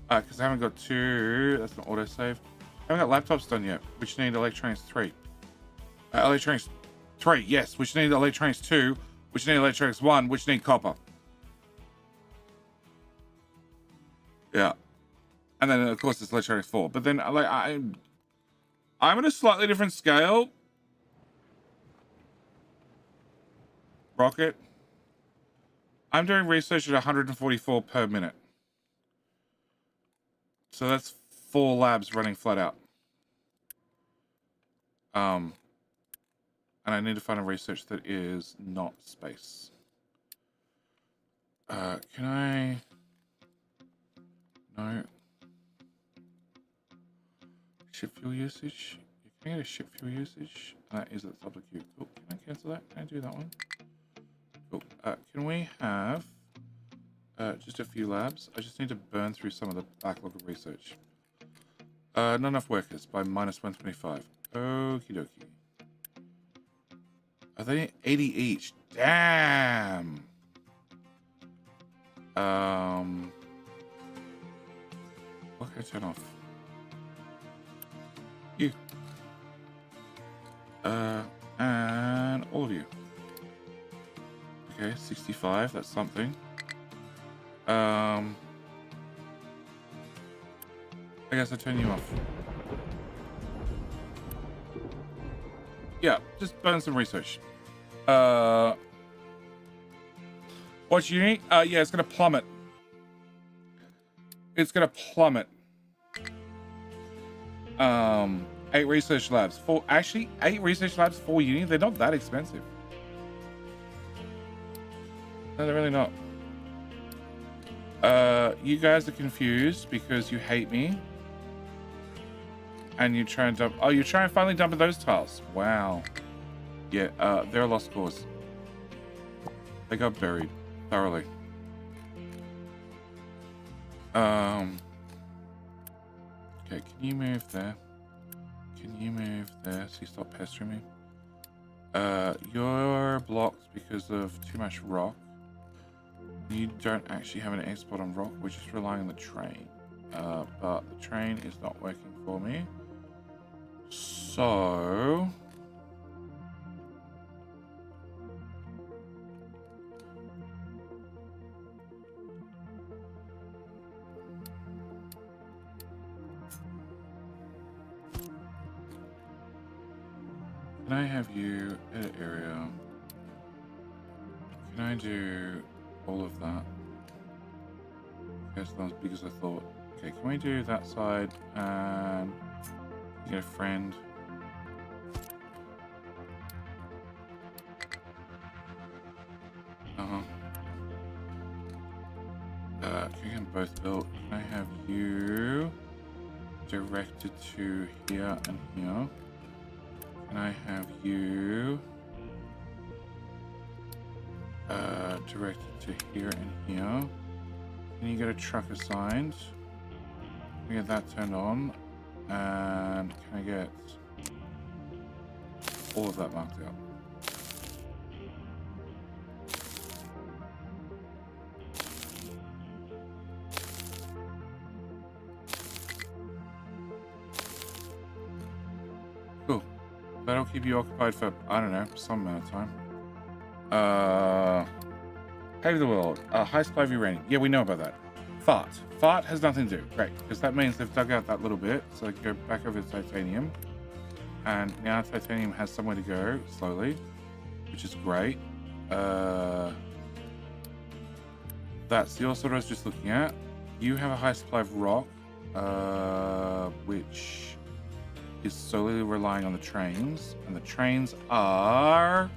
because I haven't got 2. That's not autosave. I haven't got laptops done yet, which need electronics 3. Electronics 3, yes, which need electronics 2, which need electronics 1, which need copper. Yeah. And then, of course, it's electronics 4. But then, like, I'm at a slightly different scale. Rocket. I'm doing research at 144 per minute. So that's 4 labs running flat out. And I need to find a research that is not space. Can I... No. Ship fuel usage. Can I get a ship fuel usage? That is at the top of the queue. Cool. Can I cancel that? Can I do that one? Cool. Can we have just a few labs? I just need to burn through some of the backlog of research. Not enough workers by minus 125. Okie dokie. Are they 80 each? Damn. What can I turn off? You. And all of you. Okay, 65, that's something. I guess I turn you off. Yeah, just burn some research. What's unique? Yeah, it's gonna plummet. It's gonna plummet. 8 research labs. 4, actually, 8 research labs for uni. They're not that expensive. No, they're really not. You guys are confused because you hate me. And you try and dump... Oh, you try and finally dump those tiles. Wow. Yeah, they're a lost cause. They got buried thoroughly. Okay, can you move there? Can you move there so you stop pestering me? You're blocked because of too much rock. You don't actually have an export on rock. We're just relying on the train. But the train is not working for me. So... Can I have you edit area? Can I do all of that? Okay, it's not as big as I thought. Okay, can we do that side and get a friend? Can we get them both built? Can I have you directed to here and here? Can I have you directed to here and here? Can you get a truck assigned? Can we get that turned on? And can I get all of that marked out? Cool. That'll keep you occupied for, I don't know, some amount of time. Pave the world. High supply of uranium. Yeah, we know about that. Fart. Fart has nothing to do. Great, because that means they've dug out that little bit, so they can go back over to titanium. And now titanium has somewhere to go slowly, which is great. That's the also what I was just looking at. You have a high supply of rock, which is solely relying on the trains, and the trains are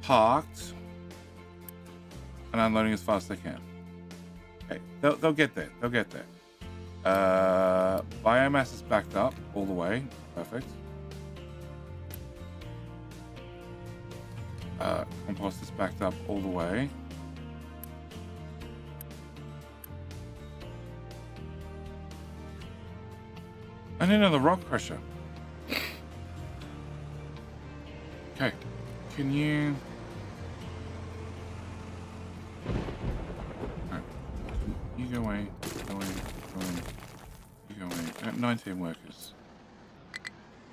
parked and unloading as fast as they can. Okay, they'll get there. They'll get there. Biomass is backed up all the way. Perfect. Compost is backed up all the way. I need another rock crusher. Okay, can you... Right. You go away, go away, go away, you go away. I got 19 workers.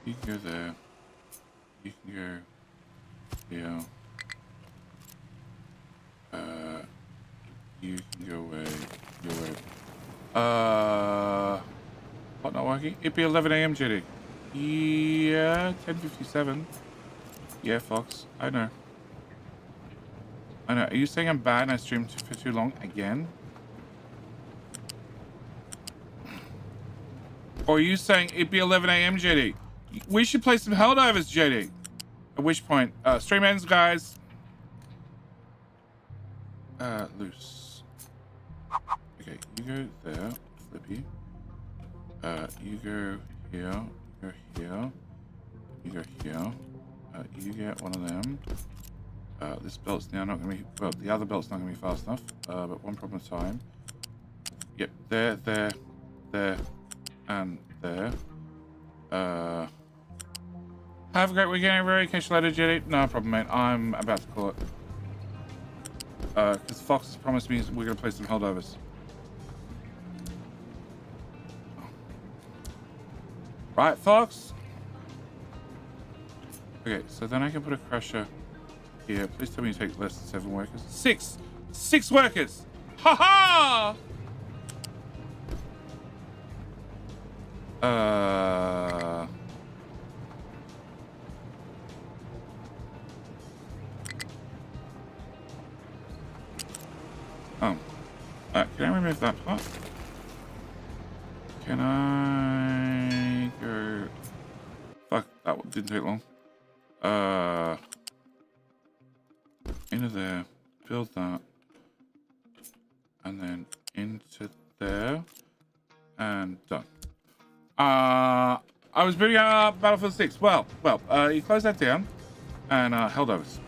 You can go there. You can go here. You can go away, go away. What, not working? It'd be 11 a.m. JD. Yeah, 10:57. Yeah, Fox. I know. I know. Are you saying I'm bad and I streamed for too long again? Or are you saying it'd be 11 a.m. JD? We should play some Helldivers, JD. At which point, stream ends, guys. Loose. Okay, you go there, Flippy. You go here, you go here, you go here. You get one of them. This belt's now not gonna be, well, the other belt's not gonna be fast enough, but one problem at a time. Yep, there, and there. Have a great weekend, everybody. Catch you later, Jetty. No problem, mate. I'm about to call it. Because Fox has promised me we're gonna play some Helldivers. Right, Fox? Okay, so then I can put a crusher here. Please tell me you take less than 7 workers. 6! 6 workers! Ha ha! Oh. Can I remove that part? Can I go... Fuck, that one didn't take long. Into there, build that, and then into there, and done. I was building out Battlefield 6. Well, you close that down, and Helldivers.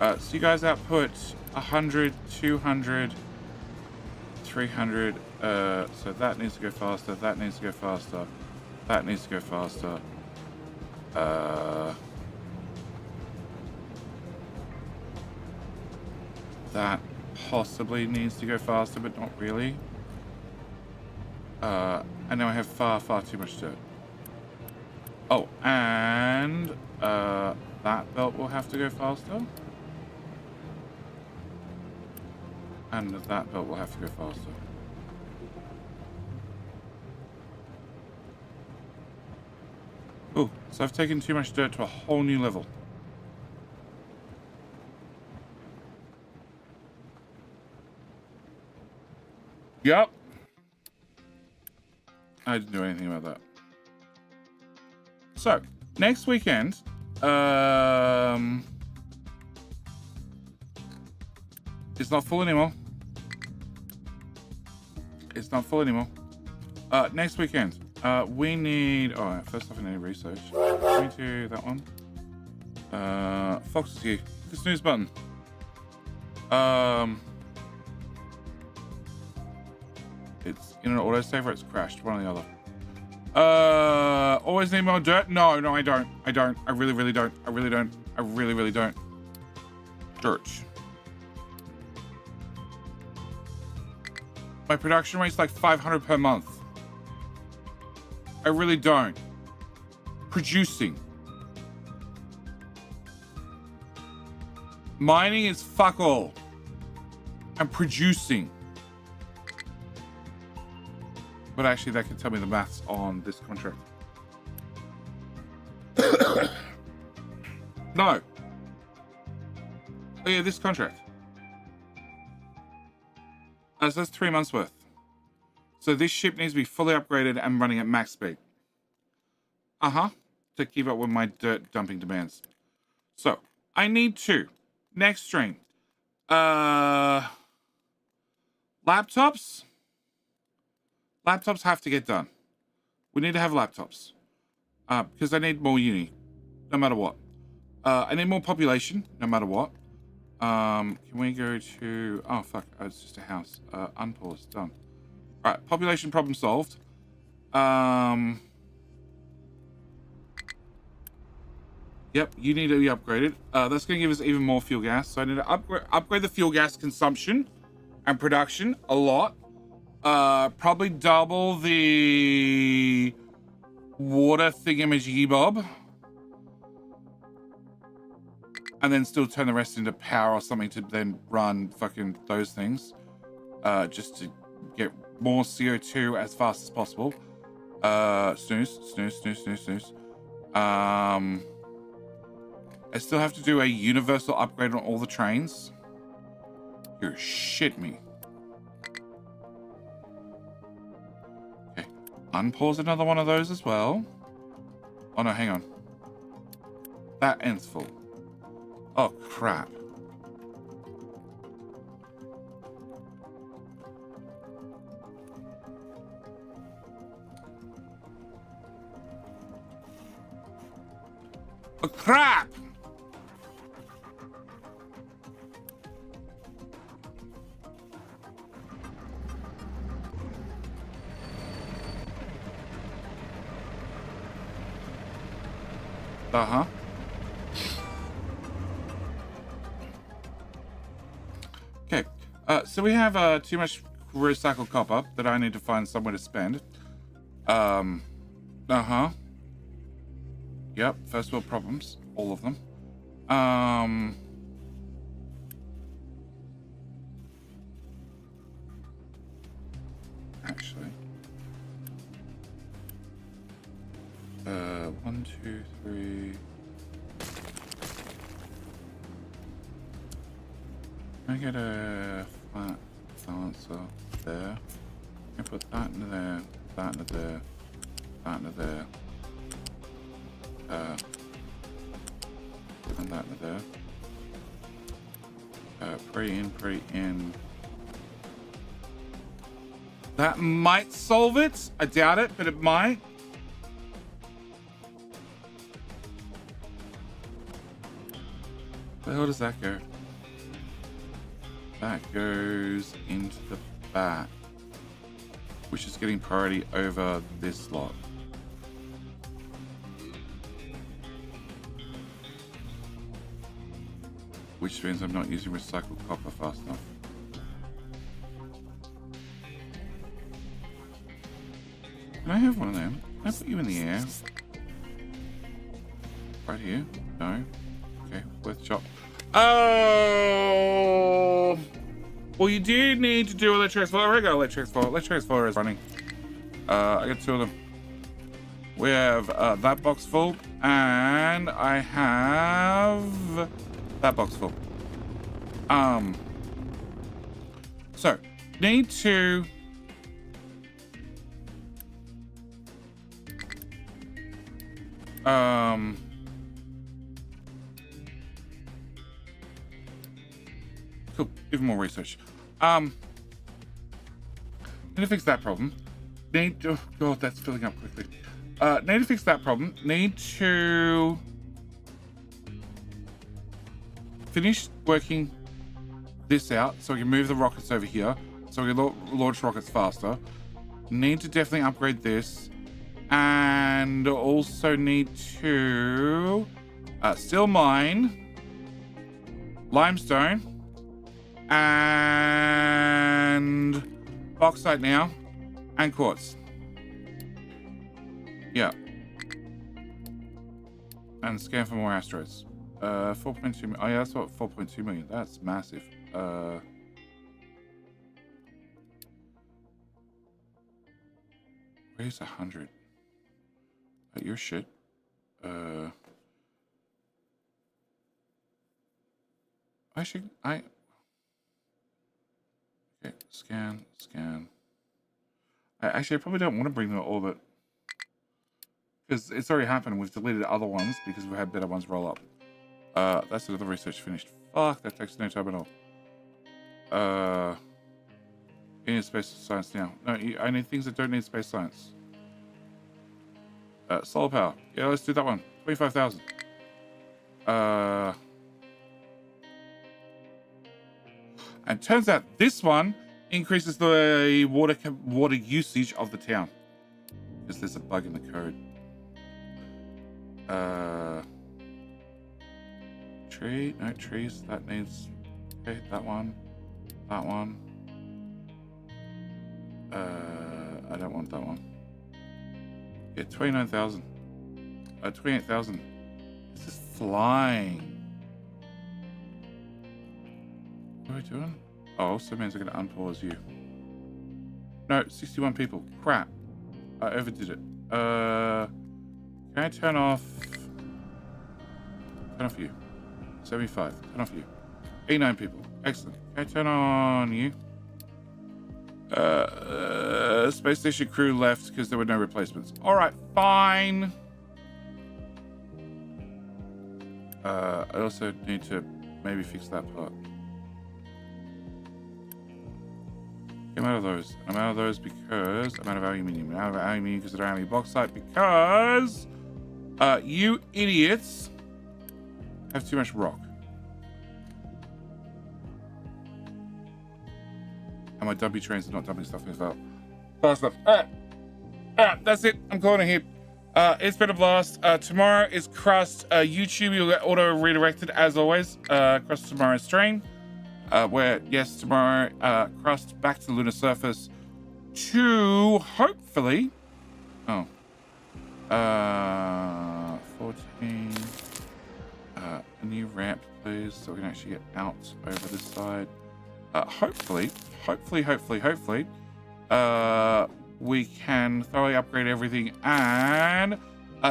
So you guys output 100, 200, 300. So that needs to go faster. That needs to go faster. That needs to go faster. That possibly needs to go faster, but not really. And now I have far too much dirt. Oh, and that belt will have to go faster. And that belt will have to go faster. Oh, so I've taken too much dirt to a whole new level. Yep. I didn't do anything about that. So, next weekend, it's not full anymore. It's not full anymore. Next weekend, we need... Oh, first off, I need research. Me to that one. Fox is here. The snooze button. It's in an autosave or it's crashed. One or the other. Always need more dirt? No, I don't. I really don't. I really don't. Dirt. My production rate's like 500 per month. I really don't. Producing. Mining is fuck all. I'm producing. But actually, that can tell me the maths on this contract. No. Oh yeah, this contract. So that's 3 months worth. So this ship needs to be fully upgraded and running at max speed. To keep up with my dirt dumping demands. So I need to next stream. Laptops. Laptops have to get done. We need to have laptops. Because I need more uni, no matter what. I need more population, no matter what. Can we go to... Oh, fuck. Oh, it's just a house. Unpause. Done. All right. Population problem solved. Yep. You need to be upgraded. That's going to give us even more fuel gas. So I need to upgrade the fuel gas consumption and production a lot. Probably double the water thingamajiggy-bob. And then still turn the rest into power or something to then run fucking those things. Just to get more CO2 as fast as possible. Snooze. I still have to do a universal upgrade on all the trains. You're shit me. Okay. Unpause another one of those as well. Oh no, hang on. That ends full. Oh, crap. Oh, crap! Uh-huh. Okay, so we have too much recycled copper that I need to find somewhere to spend. Yep, first world problems, all of them. Actually. 1, 2, 3. Can I get a flat silencer there? I put that in there, that in there, that in there. And that in there. Pre in. That might solve it. I doubt it, but it might. Where the hell does that go? That goes into the back, which is getting priority over this lot. Which means I'm not using recycled copper fast enough. Can I have one of them? Can I put you in the air? Right here? No? Okay, worth a shot. Oh! Well, you do need to do electric explorer. I got electric explorer. Electric explorer is running. I got 2 of them. We have that box full, and I have that box full. So need to cool, even more research. Need to fix that problem. Need to, oh god, that's filling up quickly. Need to fix that problem. Need to finish working this out so we can move the rockets over here so we can launch rockets faster. Need to definitely upgrade this, and also need to still mine limestone and bauxite now, and quartz. Yeah. And scan for more asteroids. 4.2 million. Oh yeah, that's what 4.2 million. That's massive. Where's 100? Your shit. Actually, okay, scan. I probably don't want to bring them to orbit. Because it's already happened. We've deleted other ones because we had better ones roll up. That's another research finished. Fuck, that takes no time at all. You need space science now. No, I need things that don't need space science. Solar power. Yeah, let's do that one. 25,000. And turns out this one increases the water usage of the town. Because there's a bug in the code. Tree, no trees. That needs. Okay, that one. That one. I don't want that one. Yeah, 29,000. 28,000. This is flying. What are we doing? Oh, also means I'm going to unpause you. No, 61 people. Crap. I overdid it. Can I turn off you? 75. Turn off you. 89 people. Excellent. Can I turn on you? Space station crew left because there were no replacements. All right, fine. I also need to maybe fix that part. I'm out of those. I'm out of those because I'm out of aluminium. I'm out of aluminium because I don't have any bauxite because you idiots have too much rock. And my dumpy trains are not dumping stuff in well. Fast enough. All right, that's it. I'm calling it here. It's been a blast. Tomorrow is Crust. YouTube, you'll get auto redirected as always. Crust tomorrow's stream. Where, yes, tomorrow, Crust back to the lunar surface to hopefully. 14. A new ramp, please, so we can actually get out over this side. Hopefully, we can thoroughly upgrade everything and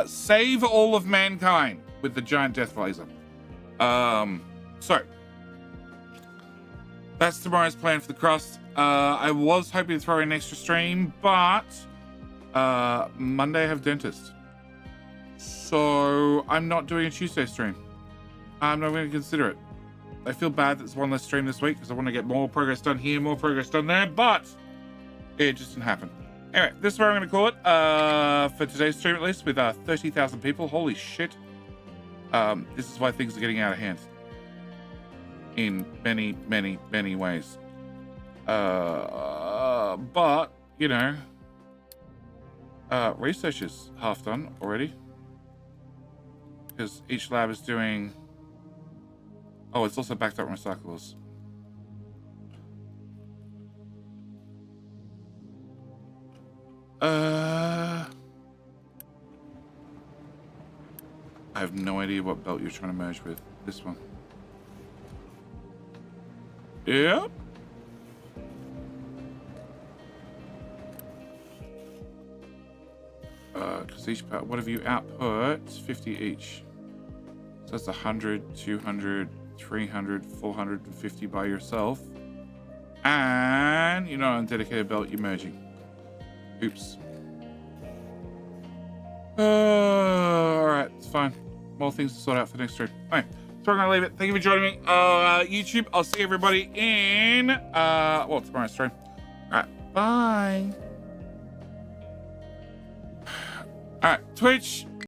save all of mankind with the giant death laser. So that's tomorrow's plan for the Crust. I was hoping to throw in an extra stream, but Monday I have dentist, so I'm not doing a Tuesday stream. I'm not going to consider it. I feel bad that it's one less stream this week because I want to get more progress done here, more progress done there, but it just didn't happen. Anyway, this is where I'm going to call it for today's stream, at least, with 30,000 people. Holy shit. This is why things are getting out of hand in many, many, many ways. But, you know, research is half done already because each lab is doing... Oh, it's also backed up recyclables. I have no idea what belt you're trying to merge with. This one. Yep. Because each part, what have you output? 50 each. So that's 100, 200, 300, 450 by yourself. And you're not on dedicated belt, you're merging. Oops. Alright, it's fine. More things to sort out for next stream. Alright, so we're going to leave it. Thank you for joining me. YouTube, I'll see everybody in, well, tomorrow's stream. Alright, bye. Alright, Twitch,